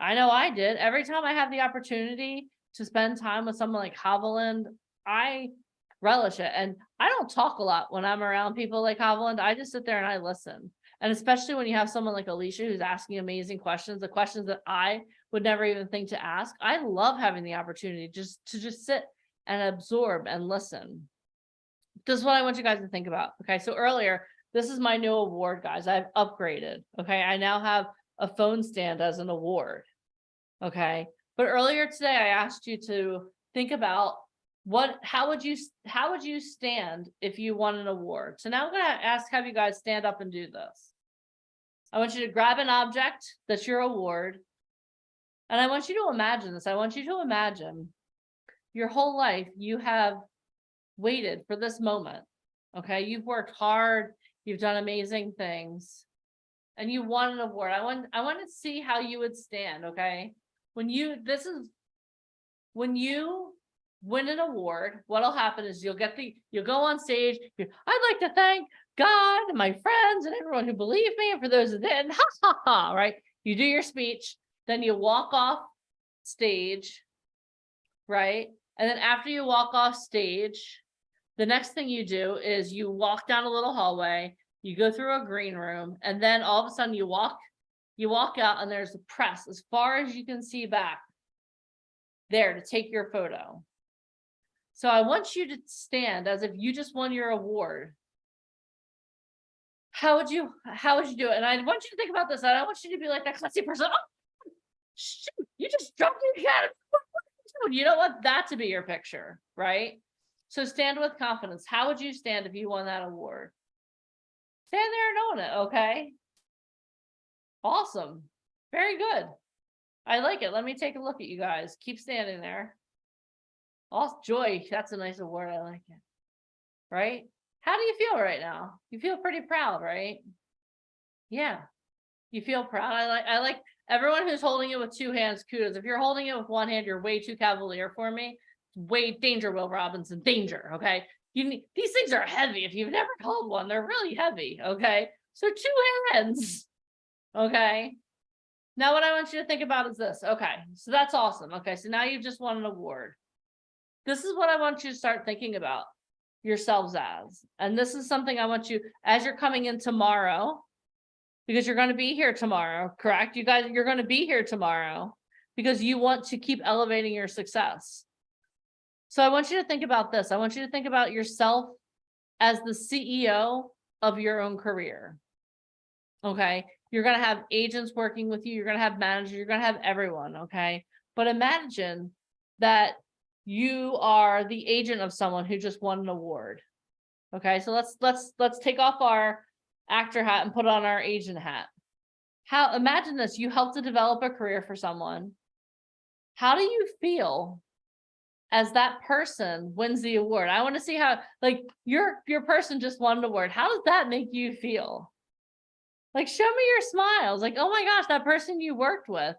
I know I did. Every time I have the opportunity to spend time with someone like Haviland, I relish it. And I don't talk a lot when I'm around people like Haviland. I just sit there and I listen. And especially when you have someone like Alicia who's asking amazing questions, the questions that I would never even think to ask. I love having the opportunity to just sit and absorb and listen. This is what I want you guys to think about. Okay, so earlier, this is my new award, guys. I've upgraded. Okay, I now have a phone stand as an award. Okay, but earlier today, I asked you to think about how would you stand if you won an award? So now I'm gonna have you guys stand up and do this. I want you to grab an object that's your award. And I want you to imagine this. I want you to imagine your whole life you have waited for this moment. Okay, you've worked hard, you've done amazing things, and you won an award. I want to see how you would stand. Okay, when you win an award, what'll happen is you'll go on stage. I'd like to thank God and my friends and everyone who believed me, and for those that didn't, ha ha ha, right? You do your speech, then you walk off stage, right? And then after you walk off stage, the next thing you do is you walk down a little hallway, you go through a green room, and then all of a sudden you walk out and there's a press as far as you can see back there to take your photo. So I want you to stand as if you just won your award. How would you do it? And I want you to think about this. I don't want you to be like that classy person. Oh, shoot, you just jumped in the cat. You don't want that to be your picture, right? So stand with confidence. How would you stand if you won that award? Stand there and own it, okay? Awesome. Very good. I like it. Let me take a look at you guys. Keep standing there. Oh, Joy, that's a nice award. I like it. Right? How do you feel right now? You feel pretty proud, right? Yeah. You feel proud. I like everyone who's holding it with two hands, kudos. If you're holding it with one hand, you're way too cavalier for me. Way danger, Will Robinson, danger. Okay. These things are heavy. If you've never held one, they're really heavy. Okay. So two hands. Okay. Now what I want you to think about is this. Okay. So that's awesome. Okay. So now you've just won an award. This is what I want you to start thinking about yourselves as. And this is something I want you, as you're coming in tomorrow, because you're going to be here tomorrow, correct? You guys, you're going to be here tomorrow because you want to keep elevating your success. So I want you to think about this. I want you to think about yourself as the CEO of your own career. Okay. You're going to have agents working with you. You're going to have managers. You're going to have everyone. Okay. But imagine that you are the agent of someone who just won an award. Okay. So let's take off our actor hat and put on our agent hat. Imagine this, you helped to develop a career for someone. How do you feel as that person wins the award? I want to see how, like, your person just won an award. How does that make you feel? Like, show me your smiles. Like, oh my gosh, that person you worked with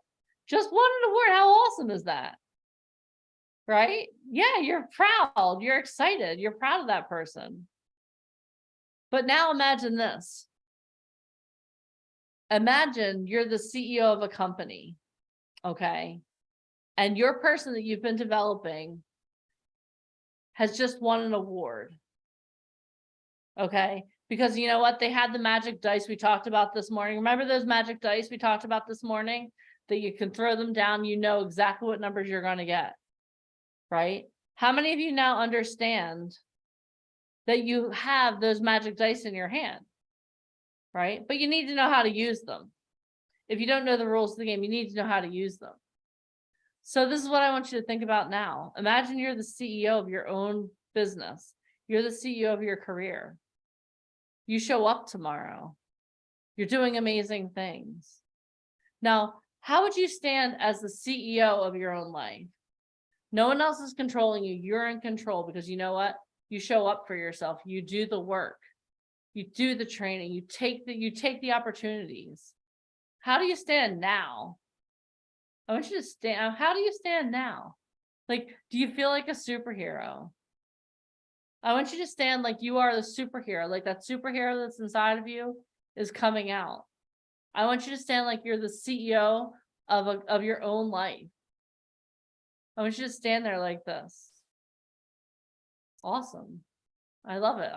just won an award. How awesome is that? Right? Yeah, you're proud. You're excited. You're proud of that person. But now imagine this. Imagine you're the CEO of a company, okay? And your person that you've been developing has just won an award, okay? Because you know what? They had the magic dice we talked about this morning. Remember those magic dice we talked about this morning? That you can throw them down, you know exactly what numbers you're going to get, right? How many of you now understand that you have those magic dice in your hand, right? But you need to know how to use them. If you don't know the rules of the game, you need to know how to use them. So this is what I want you to think about now. Imagine you're the CEO of your own business. You're the CEO of your career. You show up tomorrow. You're doing amazing things. Now, how would you stand as the CEO of your own life? No one else is controlling you. You're in control because you know what? You show up for yourself. You do the work. You do the training. You take the opportunities. How do you stand now? I want you to stand. How do you stand now? Like, do you feel like a superhero? I want you to stand like you are the superhero, like that superhero that's inside of you is coming out. I want you to stand like you're the CEO of your own life. I want you to stand there like this. Awesome. I love it.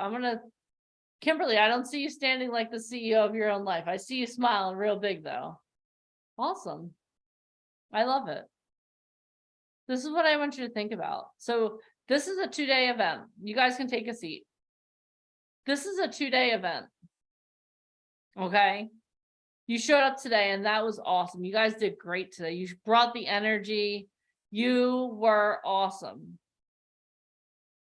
Kimberly, I don't see you standing like the CEO of your own life. I see you smiling real big though. Awesome. I love it. This is what I want you to think about. So this is a 2-day event. You guys can take a seat. This is a 2-day event. Okay. You showed up today and that was awesome. You guys did great today. You brought the energy. You were awesome.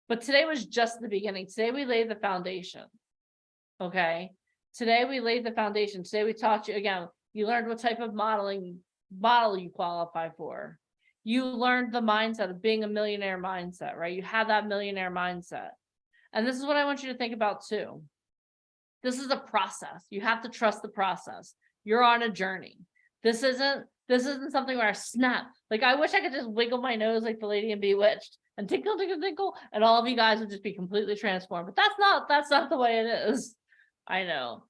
But today was just the beginning. Today we laid the foundation. Okay. Today we laid the foundation. Today we taught you again. You learned what type of model you qualify for. You learned the mindset of being a millionaire mindset, right? You have that millionaire mindset. And this is what I want you to think about too. This is a process. You have to trust the process. You're on a journey. This isn't something where I snap. Like, I wish I could just wiggle my nose like the lady in Bewitched and tinkle, tinkle, tinkle, and all of you guys would just be completely transformed. But that's not the way it is. I know.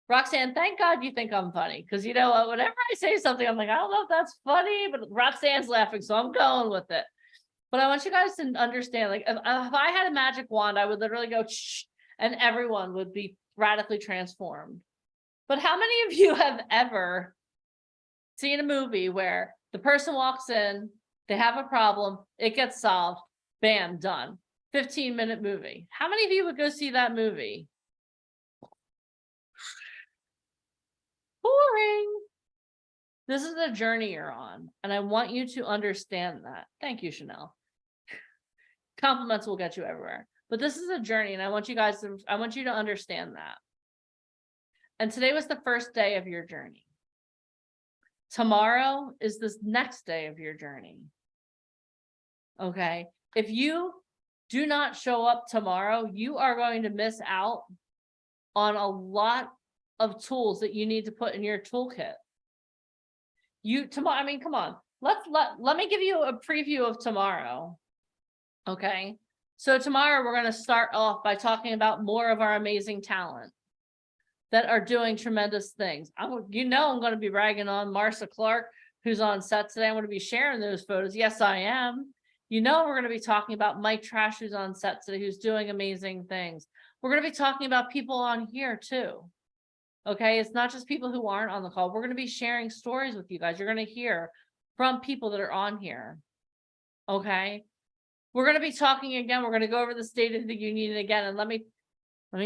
Roxanne, thank God you think I'm funny. Because you know what? Whenever I say something, I'm like, I don't know if that's funny, but Roxanne's laughing, so I'm going with it. But I want you guys to understand, like, if I had a magic wand, I would literally go, shh, and everyone would be radically transformed. But how many of you have ever seen a movie where the person walks in, they have a problem, it gets solved, bam, done. 15-minute movie. How many of you would go see that movie? Boring. This is the journey you're on, and I want you to understand that. Thank you, Chanel. Compliments will get you everywhere. But this is a journey, and I want you to understand that. And today was the first day of your journey. Tomorrow is this next day of your journey. Okay. If you do not show up tomorrow, you are going to miss out on a lot of tools that you need to put in your toolkit. Tomorrow, I mean, come on. Let me give you a preview of tomorrow. Okay. So tomorrow we're going to start off by talking about more of our amazing talent that are doing tremendous things. I'm going to be bragging on Marcia Clark, who's on set today. I'm going to be sharing those photos. Yes, I am. We're going to be talking about Mike Trash, who's on set today, who's doing amazing things. We're going to be talking about people on here too. Okay, it's not just people who aren't on the call. We're going to be sharing stories with you guys. You're going to hear from people that are on here. Okay, we're going to be talking again. We're going to go over the State of the Union again, and let me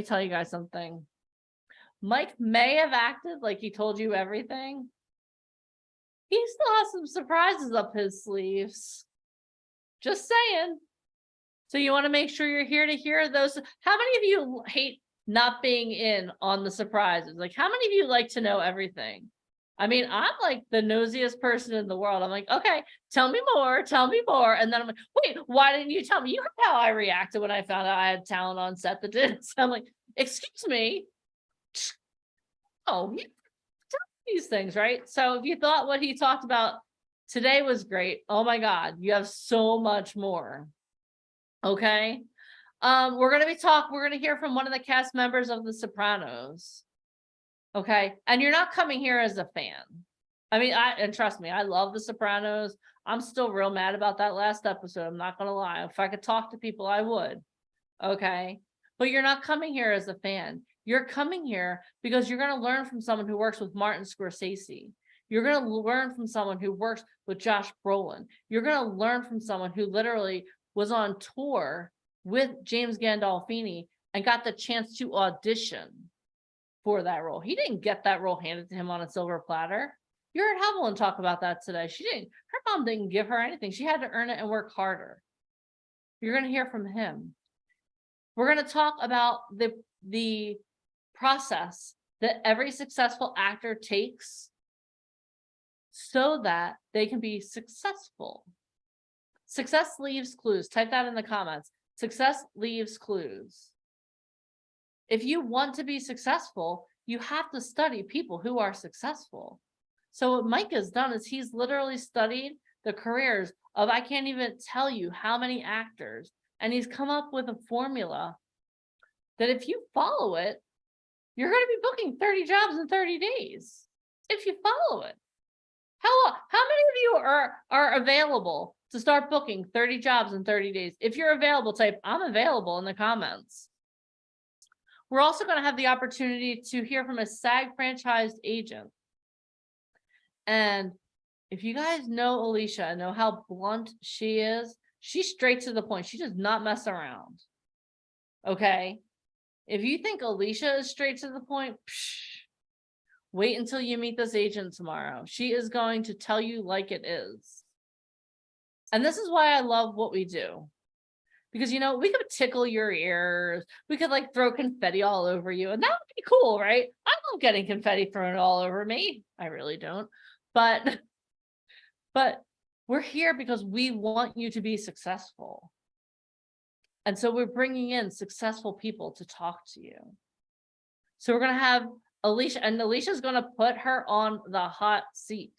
tell you guys something. Mike may have acted like he told you everything. He still has some surprises up his sleeves. Just saying. So you want to make sure you're here to hear those. How many of you hate not being in on the surprises? Like, how many of you like to know everything? I mean, I'm like the nosiest person in the world. I'm like, okay, tell me more. And then I'm like, wait, why didn't you tell me? You heard how I reacted when I found out I had talent on set that did. So I'm like, excuse me. Oh, you tell me these things, right? So if you thought what he talked about today was great, oh my God, you have so much more. Okay. We're going to hear from one of the cast members of The Sopranos. Okay. And you're not coming here as a fan. I mean, and trust me, I love The Sopranos. I'm still real mad about that last episode. I'm not going to lie. If I could talk to people, I would. Okay. But you're not coming here as a fan. You're coming here because you're going to learn from someone who works with Martin Scorsese. You're going to learn from someone who works with Josh Brolin. You're going to learn from someone who literally was on tour with James Gandolfini and got the chance to audition for that role. He didn't get that role handed to him on a silver platter. You heard Evelyn talk about that today. Her mom didn't give her anything. She had to earn it and work harder. You're going to hear from him. We're going to talk about the process that every successful actor takes so that they can be successful. Success leaves clues. Type that in the comments. Success leaves clues. If you want to be successful, you have to study people who are successful. So what Mike has done is he's literally studied the careers of, I can't even tell you how many actors, and he's come up with a formula that if you follow it, you're going to be booking 30 jobs in 30 days. If you follow it. How many of you are available to start booking 30 jobs in 30 days? If you're available, type I'm available in the comments. We're also going to have the opportunity to hear from a SAG franchised agent. And if you guys know Alicia and know how blunt she is, she's straight to the point. She does not mess around. Okay. If you think Alicia is straight to the point, wait until you meet this agent tomorrow. She is going to tell you like it is. And this is why I love what we do. Because, you know, we could tickle your ears. We could like throw confetti all over you. And that would be cool, right? I love getting confetti thrown all over me. I really don't. But we're here because we want you to be successful. And so we're bringing in successful people to talk to you. So we're going to have Alicia, and Alicia's going to put her on the hot seat.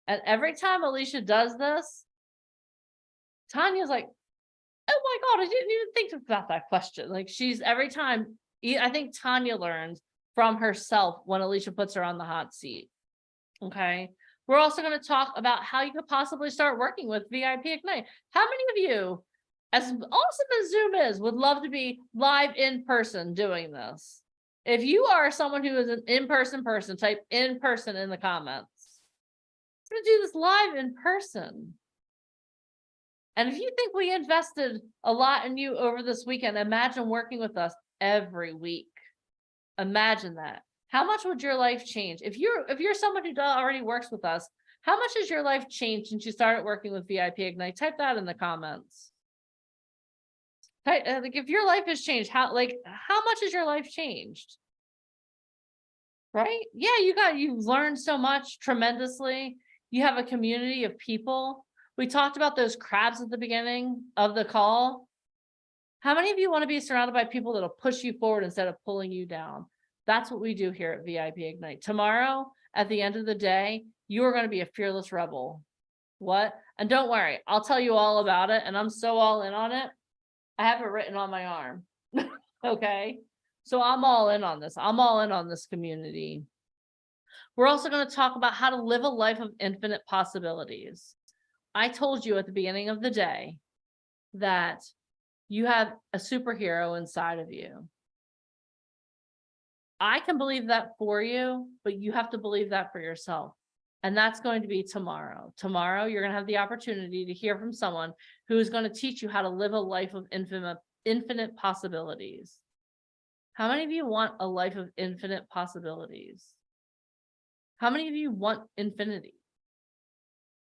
And every time Alicia does this, Tanya's like, oh my God, I didn't even think about that question. Like every time, I think Tanya learns from herself when Alicia puts her on the hot seat. Okay. We're also going to talk about how you could possibly start working with VIP Ignite. How many of you, as awesome as Zoom is, would love to be live in person doing this? If you are someone who is an in-person person, type in person in the comments. We're going to do this live in person. And if you think we invested a lot in you over this weekend, imagine working with us every week. Imagine that. How much would your life change? If you're someone who already works with us, how much has your life changed since you started working with VIP Ignite? Type that in the comments. Like if your life has changed, how much has your life changed? Right? Yeah, you've learned so much tremendously. You have a community of people. We talked about those crabs at the beginning of the call. How many of you want to be surrounded by people that'll push you forward instead of pulling you down? That's what we do here at VIP Ignite. Tomorrow, at the end of the day, you are going to be a fearless rebel. What? And don't worry, I'll tell you all about it. And I'm so all in on it. I have it written on my arm. Okay. So I'm all in on this. I'm all in on this community. We're also going to talk about how to live a life of infinite possibilities. I told you at the beginning of the day that you have a superhero inside of you. I can believe that for you, but you have to believe that for yourself. And that's going to be tomorrow. Tomorrow, you're going to have the opportunity to hear from someone who is going to teach you how to live a life of infinite possibilities. How many of you want a life of infinite possibilities? How many of you want infinity?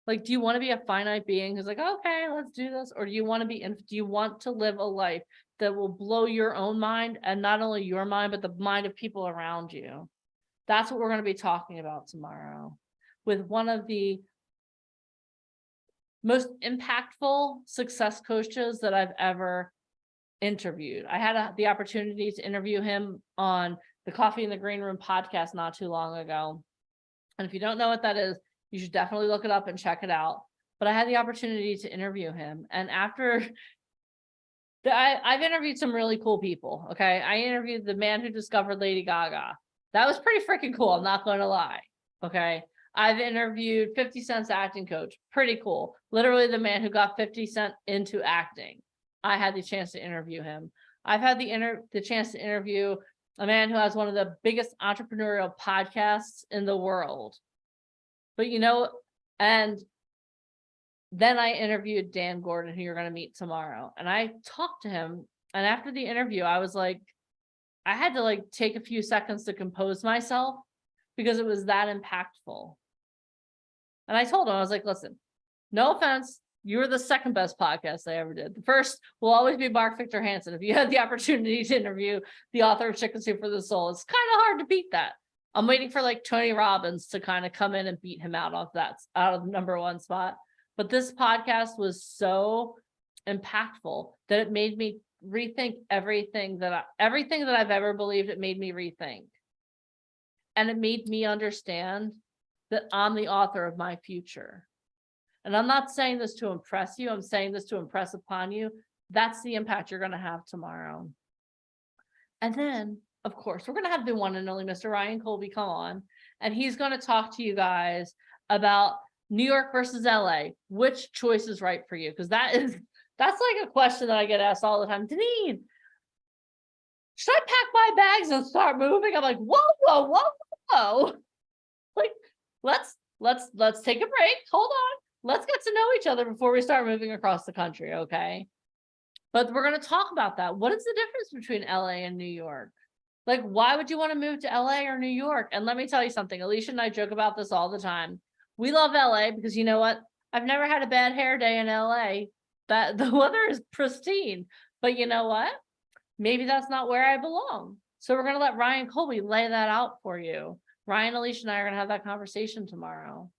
Like, do you want to be a finite being who's like, okay, let's do this? Or do you want to live a life that will blow your own mind, and not only your mind, but the mind of people around you? That's what we're going to be talking about tomorrow with one of the most impactful success coaches that I've ever interviewed. I had the opportunity to interview him on the Coffee in the Green Room podcast not too long ago. And if you don't know what that is, you should definitely look it up and check it out. But I had the opportunity to interview him. And after I've interviewed some really cool people. Okay. I interviewed the man who discovered Lady Gaga. That was pretty freaking cool. I'm not going to lie. Okay. I've interviewed 50 Cent's acting coach. Pretty cool. Literally the man who got 50 Cent into acting. I had the chance to interview him. I've had the chance to interview a man who has one of the biggest entrepreneurial podcasts in the world. But and then I interviewed Dan Gordon, who you're going to meet tomorrow. And I talked to him. And after the interview, I was like, I had to take a few seconds to compose myself because it was that impactful. And I told him, I was like, listen, no offense, you were the second best podcast I ever did. The first will always be Mark Victor Hansen. If you had the opportunity to interview the author of Chicken Soup for the Soul, it's kind of hard to beat that. I'm waiting for Tony Robbins to kind of come in and beat him out of the number one spot. But this podcast was so impactful that it made me rethink everything that I've ever believed. It made me rethink. And it made me understand that I'm the author of my future. And I'm not saying this to impress you. I'm saying this to impress upon you. That's the impact you're going to have tomorrow. And then, of course, we're going to have the one and only Mr. Ryan Colby come on, and he's going to talk to you guys about New York versus LA. Which choice is right for you? Because that's a question that I get asked all the time. Deneen, should I pack my bags and start moving? I'm like, whoa. Let's take a break. Hold on. Let's get to know each other before we start moving across the country, okay? But we're going to talk about that. What is the difference between LA and New York? Why would you want to move to LA or New York? And let me tell you something. Alicia and I joke about this all the time. We love LA because you know what? I've never had a bad hair day in LA. That the weather is pristine. But you know what? Maybe that's not where I belong. So we're going to let Ryan Colby lay that out for you. Ryan, Alicia, and I are going to have that conversation tomorrow.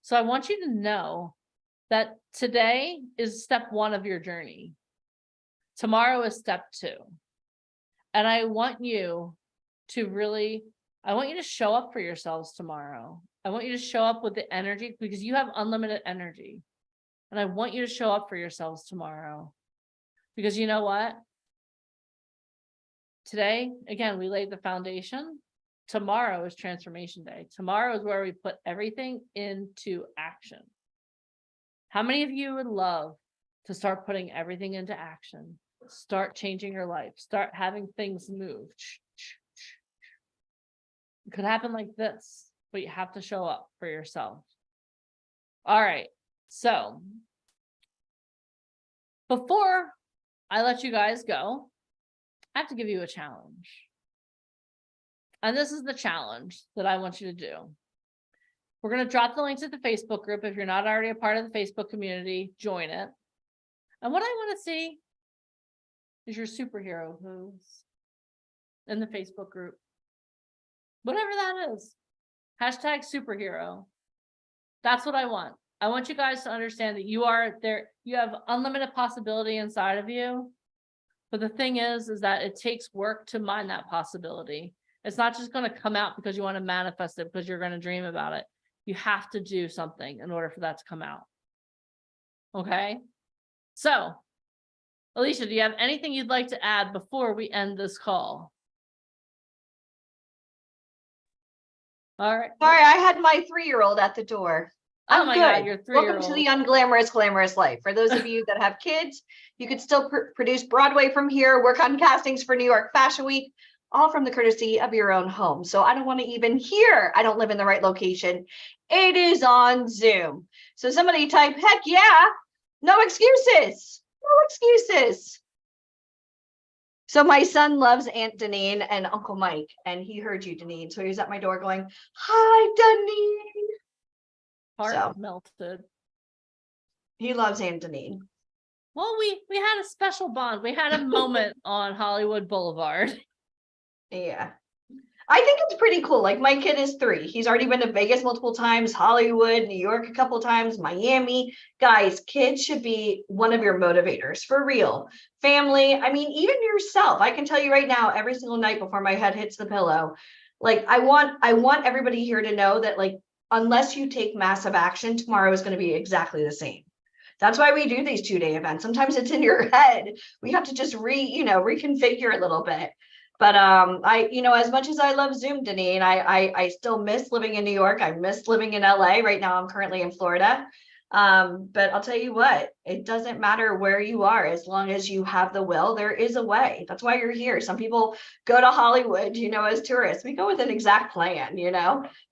So I want you to know that today is step 1 of your journey. Tomorrow is step 2. And I want you to show up for yourselves tomorrow. I want you to show up with the energy because you have unlimited energy. And I want you to show up for yourselves tomorrow. Because you know what? Today, again, we laid the foundation. Tomorrow is transformation day. Tomorrow is where we put everything into action. How many of you would love to start putting everything into action? Start changing your life. Start having things move. It could happen like this, but you have to show up for yourself. All right. So before I let you guys go, I have to give you a challenge. And this is the challenge that I want you to do. We're going to drop the link to the Facebook group. If you're not already a part of the Facebook community, join it. And what I want to see is your superhero pose in the Facebook group. Whatever that is. Hashtag superhero. That's what I want. I want you guys to understand that you are there. You have unlimited possibility inside of you. But the thing is that it takes work to mine that possibility. It's not just going to come out because you want to manifest it, because you're going to dream about it. You have to do something in order for that to come out. Okay? So, Alicia, do you have anything you'd like to add before we end this call? All right. Sorry, I had my 3-year-old at the door. Oh my God, your 3-year-old. Welcome to the unglamorous, glamorous life. For those of you that have kids, you could still produce Broadway from here, work on castings for New York Fashion Week, all from the courtesy of your own home. So I don't want to even hear I don't live in the right location. It is on Zoom. So somebody type, heck yeah, no excuses, no excuses. So my son loves Aunt Deneen and Uncle Mike, and he heard you, Deneen. So he was at my door going, hi, Deneen. Heart melted. He loves Aunt Deneen. Well, we had a special bond. We had a moment on Hollywood Boulevard. Yeah. I think it's pretty cool. Like my kid is 3. He's already been to Vegas multiple times, Hollywood, New York a couple times, Miami. Guys, kids should be one of your motivators for real. Family, I mean, even yourself. I can tell you right now, every single night before my head hits the pillow, like I want everybody here to know that, like, unless you take massive action, tomorrow is going to be exactly the same. That's why we do these 2-day events. Sometimes it's in your head. We have to just reconfigure a little bit. But as much as I love Zoom, Deneen, I still miss living in New York. I miss living in LA. Right now, I'm currently in Florida. But I'll tell you what, it doesn't matter where you are, as long as you have the will, there is a way. That's why you're here. Some people go to Hollywood, as tourists. We go with an exact plan,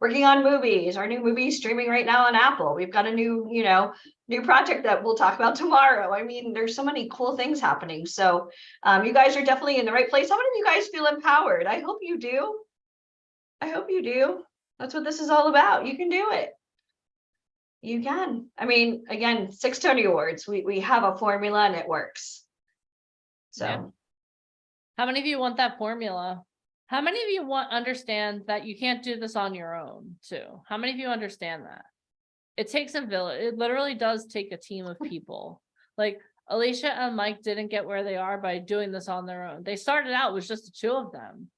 working on movies. Our new movie is streaming right now on Apple. We've got a new project that we'll talk about tomorrow. I mean, there's so many cool things happening. So you guys are definitely in the right place. How many of you guys feel empowered? I hope you do. I hope you do. That's what this is all about. You can do it. You can. I mean, again, 6 Tony Awards. We have a formula and it works. So yeah. How many of you want that formula? How many of you understand that you can't do this on your own too? How many of you understand that? It takes a village. It literally does take a team of people. Like Alicia and Mike didn't get where they are by doing this on their own. They started out with just the 2 of them.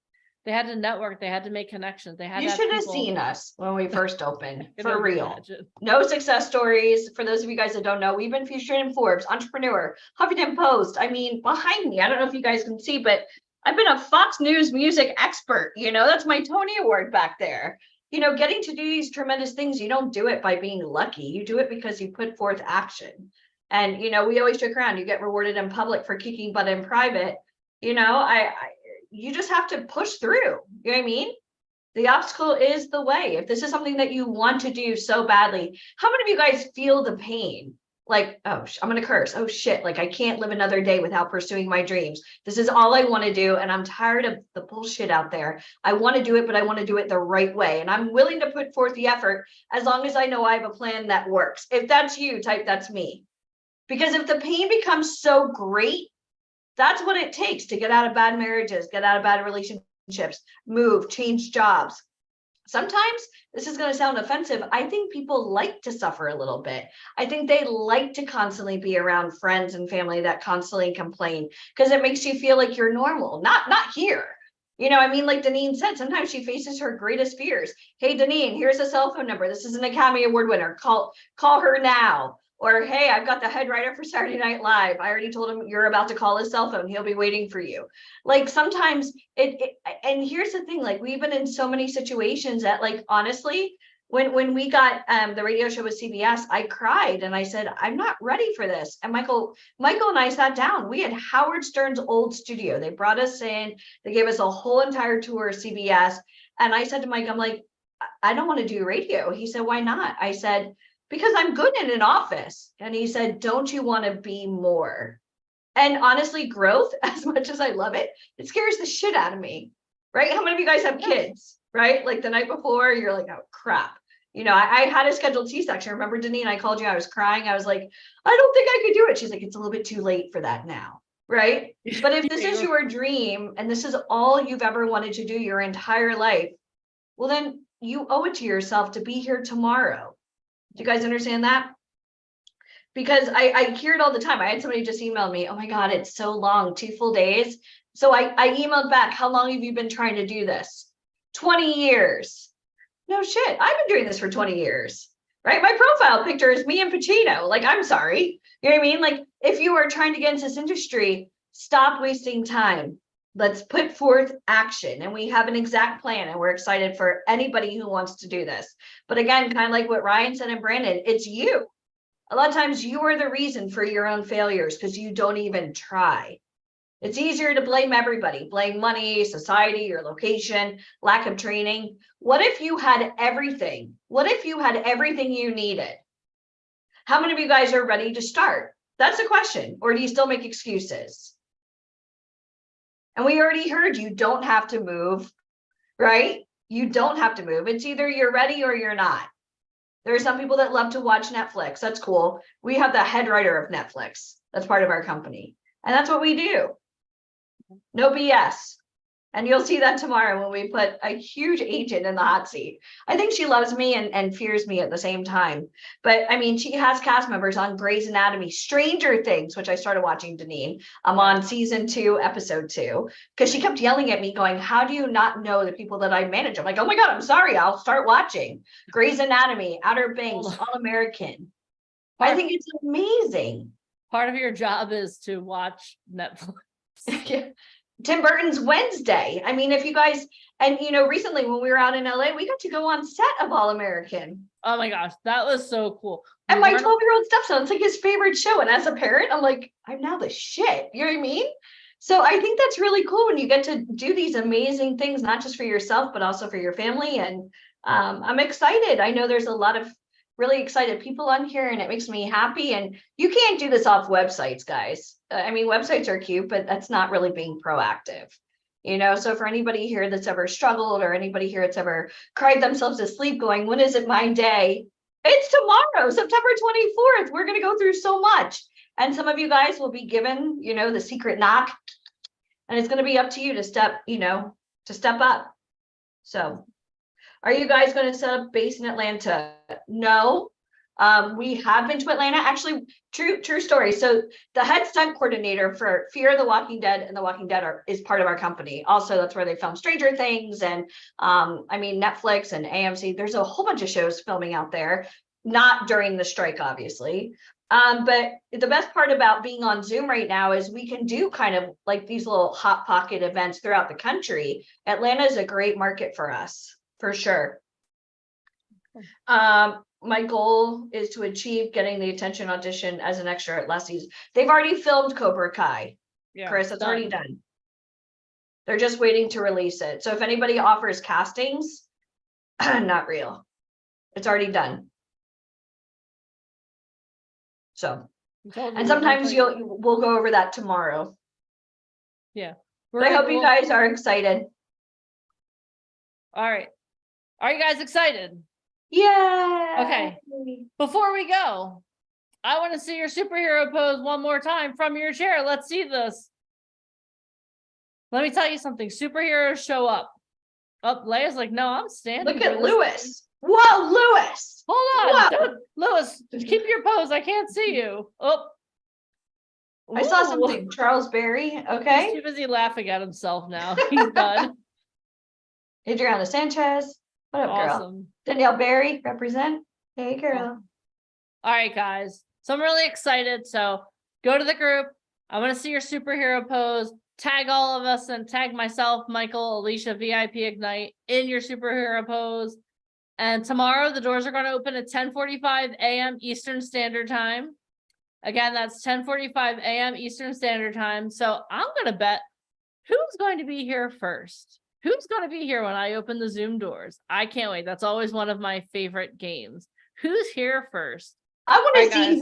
They had to network. They had to make connections. They had. You to should have people. seen us when we first opened, Can for only real. imagine. No success stories. For those of you guys that don't know, we've been featured in Forbes, Entrepreneur, Huffington Post. I mean, behind me, I don't know if you guys can see, but I've been a Fox News music expert. That's my Tony Award back there. Getting to do these tremendous things, you don't do it by being lucky. You do it because you put forth action. And, we always joke around, you get rewarded in public for kicking butt in private. You just have to push through. You know what I mean? The obstacle is the way. If this is something that you want to do so badly, how many of you guys feel the pain? Like, oh, I'm going to curse. Oh shit. Like I can't live another day without pursuing my dreams. This is all I want to do. And I'm tired of the bullshit out there. I want to do it, but I want to do it the right way. And I'm willing to put forth the effort as long as I know I have a plan that works. If that's you, type that's me. Because if the pain becomes so great, that's what it takes to get out of bad marriages, get out of bad relationships, move, change jobs. Sometimes this is going to sound offensive. I think people like to suffer a little bit. I think they like to constantly be around friends and family that constantly complain because it makes you feel like you're normal. Not here. Like Deneen said, sometimes she faces her greatest fears. Hey, Deneen, here's a cell phone number. This is an Academy Award winner. Call her now. Or, hey, I've got the head writer for Saturday Night Live. I already told him you're about to call his cell phone. He'll be waiting for you. Like sometimes and here's the thing, like we've been in so many situations that like, honestly, when we got the radio show with CBS, I cried and I said, I'm not ready for this. And Michael and I sat down. We had Howard Stern's old studio. They brought us in, they gave us a whole entire tour of CBS. And I said to Mike, I'm like, I don't want to do radio. He said, why not? I said, because I'm good in an office. And he said, don't you want to be more? And honestly, growth, as much as I love it, it scares the shit out of me, right? How many of you guys have kids, right? Like the night before, you're like, oh crap. I had a scheduled C-section. Remember, Deneen, I called you, I was crying. I was like, I don't think I could do it. She's like, it's a little bit too late for that now, right? But if this is your dream and this is all you've ever wanted to do your entire life, well, then you owe it to yourself to be here tomorrow. Do you guys understand that? Because I hear it all the time. I had somebody just email me, oh my God, it's so long, 2 full days. So I emailed back, how long have you been trying to do this? 20 years. No shit, I've been doing this for 20 years, right? My profile picture is me and Pacino. Like, I'm sorry. You know what I mean? Like, if you are trying to get into this industry, stop wasting time. Let's put forth action, and we have an exact plan, and we're excited for anybody who wants to do this. But again, kind of like what Ryan said and Brandon, it's you. A lot of times you are the reason for your own failures because you don't even try. It's easier to blame everybody, blame money, society, your location, lack of training. What if you had everything? What if you had everything you needed? How many of you guys are ready to start? That's the question. Or do you still make excuses? And we already heard you don't have to move, right? You don't have to move. It's either you're ready or you're not. There are some people that love to watch Netflix. That's cool. We have the head writer of Netflix. That's part of our company. And that's what we do. No BS. And you'll see that tomorrow when we put a huge agent in the hot seat. I think she loves me and fears me at the same time. But I mean, she has cast members on Grey's Anatomy, Stranger Things, which I started watching, Deneen. I'm on season 2, episode 2, because she kept yelling at me going, how do you not know the people that I manage? I'm like, oh my God, I'm sorry. I'll start watching Grey's Anatomy, Outer Banks, All American. I think it's amazing. Part of your job is to watch Netflix. Tim Burton's Wednesday. I mean, if you guys, and you know, recently when we were out in LA, we got to go on set of All American. Oh my gosh, that was so cool. And my 12-year-old stepson, it's like his favorite show. And as a parent, I'm like, I'm now the shit. You know what I mean? So I think that's really cool when you get to do these amazing things, not just for yourself, but also for your family. And I'm excited. I know there's a lot of really excited people on here and it makes me happy. And you can't do this off websites, guys. I mean, websites are cute, but that's not really being proactive, you know? So for anybody here that's ever struggled or anybody here that's ever cried themselves to sleep going, when is it my day? It's tomorrow, September 24th. We're going to go through so much. And some of you guys will be given, you know, the secret knock, and it's going to be up to you to step, you know, to step up. So are you guys going to set up base in Atlanta? No. We have been to Atlanta. Actually, true story. So the head stunt coordinator for Fear the Walking Dead and The Walking Dead is part of our company. Also, that's where they film Stranger Things and I mean, Netflix and AMC. There's a whole bunch of shows filming out there, not during the strike, obviously. But the best part about being on Zoom right now is we can do kind of like these little hot pocket events throughout the country. Atlanta is a great market for us. For sure. My goal is to achieve getting the attention audition as an extra at Leslie's. They've already filmed Cobra Kai. Yeah, Chris, it's already done. They're just waiting to release it. So if anybody offers castings, not real. It's already done. So, and sometimes we'll go over that tomorrow. Yeah. But I hope you guys are excited. All right. Are you guys excited? Yeah. Okay. Before we go, I want to see your superhero pose one more time from your chair. Let's see this. Let me tell you something. Superheroes show up. Oh, Leia's like, no, I'm standing. Look at Lewis. Whoa, Lewis. Hold on. Lewis, keep your pose. I can't see you. Oh. I saw something. Charles Berry. Okay. He's too busy laughing at himself now. He's done. Adriana Sanchez. What up, awesome. Girl? Danielle Berry, represent. Hey, girl. All right, guys. So I'm really excited. So go to the group. I want to see your superhero pose. Tag all of us and tag myself, Michael, Alicia, VIP Ignite in your superhero pose. And tomorrow the doors are going to open at 10:45 a.m. Eastern Standard Time. Again, that's 10:45 a.m. Eastern Standard Time. So I'm going to bet who's going to be here first. Who's going to be here when I open the Zoom doors? I can't wait. That's always one of my favorite games. Who's here first? I want to see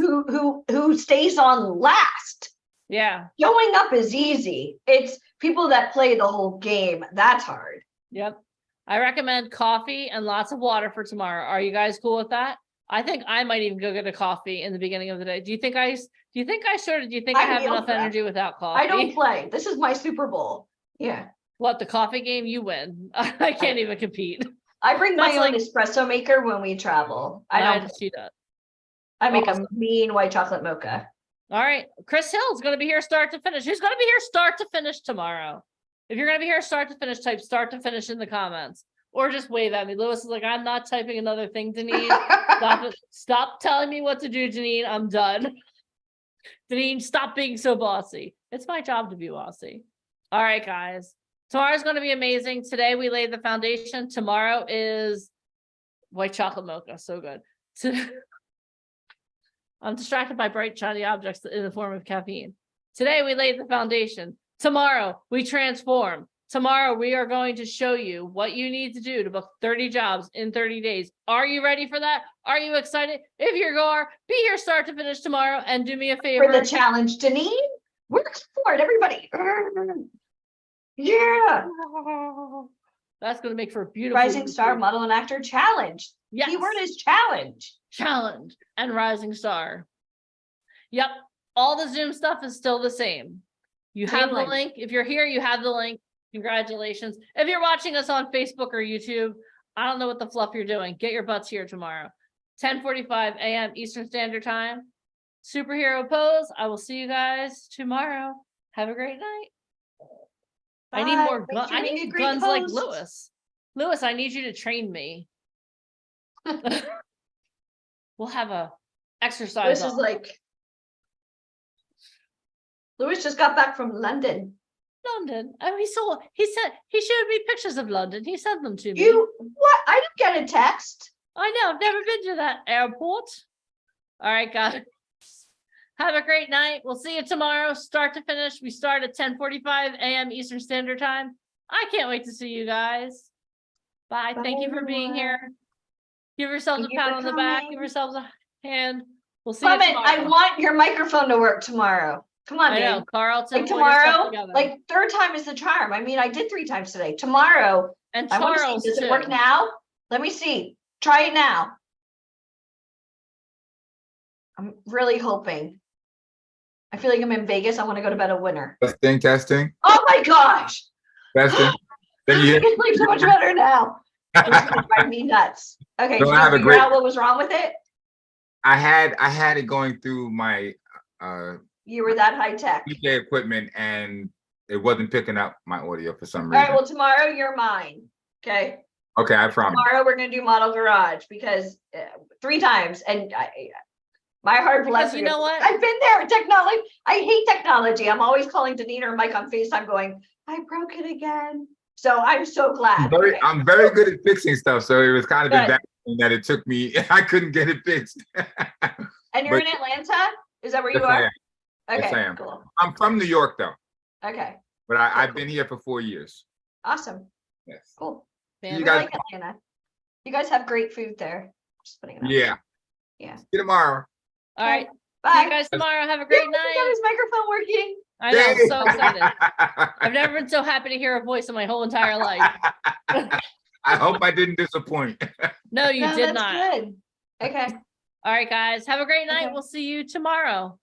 who stays on last. Yeah. Showing up is easy. It's people that play the whole game. That's hard. Yep. I recommend coffee and lots of water for tomorrow. Are you guys cool with that? I think I might even go get a coffee in the beginning of the day. Do you think I should? Do you think I have enough energy without coffee? I don't play. This is my Super Bowl. Yeah. What, the coffee game? You win. I can't even compete. I bring my own espresso maker when we travel. I don't see that. I make a mean white chocolate mocha. All right. Chris Hill's going to be here start to finish. Who's going to be here start to finish tomorrow? If you're going to be here start to finish, type start to finish in the comments. Or just wave at me. Lewis is like, I'm not typing another thing, Deneen. Stop telling me what to do, Deneen. I'm done. Deneen, stop being so bossy. It's my job to be bossy. All right, guys. Tomorrow's going to be amazing. Today we laid the foundation. Tomorrow is white chocolate mocha. So good. I'm distracted by bright, shiny objects in the form of caffeine. Today we laid the foundation. Tomorrow, we transform. Tomorrow, we are going to show you what you need to do to book 30 jobs in 30 days. Are you ready for that? Are you excited? If you are, be here start to finish tomorrow and do me a favor. For the challenge, Janine, work for it, everybody. Yeah. That's going to make for a beautiful Rising Star Model and Actor Challenge. Yes. Keyword is challenge. Challenge and Rising Star. Yep. All the Zoom stuff is still the same. You Same have the link. link. If you're here, you have the link. Congratulations. If you're watching us on Facebook or YouTube, I don't know what the fluff you're doing. Get your butts here tomorrow. 10:45 a.m. Eastern Standard Time. Superhero pose. I will see you guys tomorrow. Have a great night. I need Bye. more Make guns. sure I you need get great guns like posts. Lewis. Lewis, I need you to train me. We'll have a exercise. Lewis is on. like, Lewis just got back from London. London. Oh, he said he showed me pictures of London. He sent them to me. You, what? I didn't get a text. I know, I've never been to that airport. All right, guys. Have a great night. We'll see you tomorrow, start to finish. We start at 10:45 a.m. Eastern Standard Time. I can't wait to see you guys. Bye. Thank you for being here. Give yourselves Thank a you pat for on the back. coming. Give yourselves a hand. We'll see you Clement, tomorrow. I want your microphone to work tomorrow. Come on, I know, dude. Carlton. Like pull your stuff tomorrow, together. like third time is the charm. I mean, I did 3 times today. Tomorrow, and I want to Charles see, does too. it work now? Let me see. Try it now. I'm really hoping. I feel like I'm in Vegas. I want to go to bed a winner. Testing, testing, Oh my gosh. testing. Can you I hear? can sleep so much better now. It's gonna drive me nuts. Okay, So did I you have a figure great- out what was wrong with it? I had it going through my You were that high tech. DJ equipment and it wasn't picking up my audio for some All right, reason. well, tomorrow you're mine. Okay. Okay, I promise. Tomorrow we're gonna do Model Garage because 3 times and my heart Because bless you know what? I've been there. Technology. I hate technology. I'm always calling Danita or Mike on FaceTime going, I broke it again. So I'm so glad. Okay. I'm very good at fixing stuff, so it was kind of Good. embarrassing that it took me. I couldn't get it fixed. And you're But- in Atlanta? Is that where you Yes, I are? am. Okay, Yes, I am. cool. I'm from New York though, Okay, but I've been here for 4 years. awesome. Yes. Cool. You We guys- like Atlanta. You guys have great food there. Just putting it out. Yeah. Yeah. See you tomorrow. All right. Bye. See you guys tomorrow. Have a great Yeah, night. got his microphone working. I know, I'm Yay. so excited. I've never been so happy to hear a voice in my whole entire life. I hope I didn't disappoint. No, you No, did that's not. good. Okay. All right, guys. Have a great night. Okay. We'll see you tomorrow.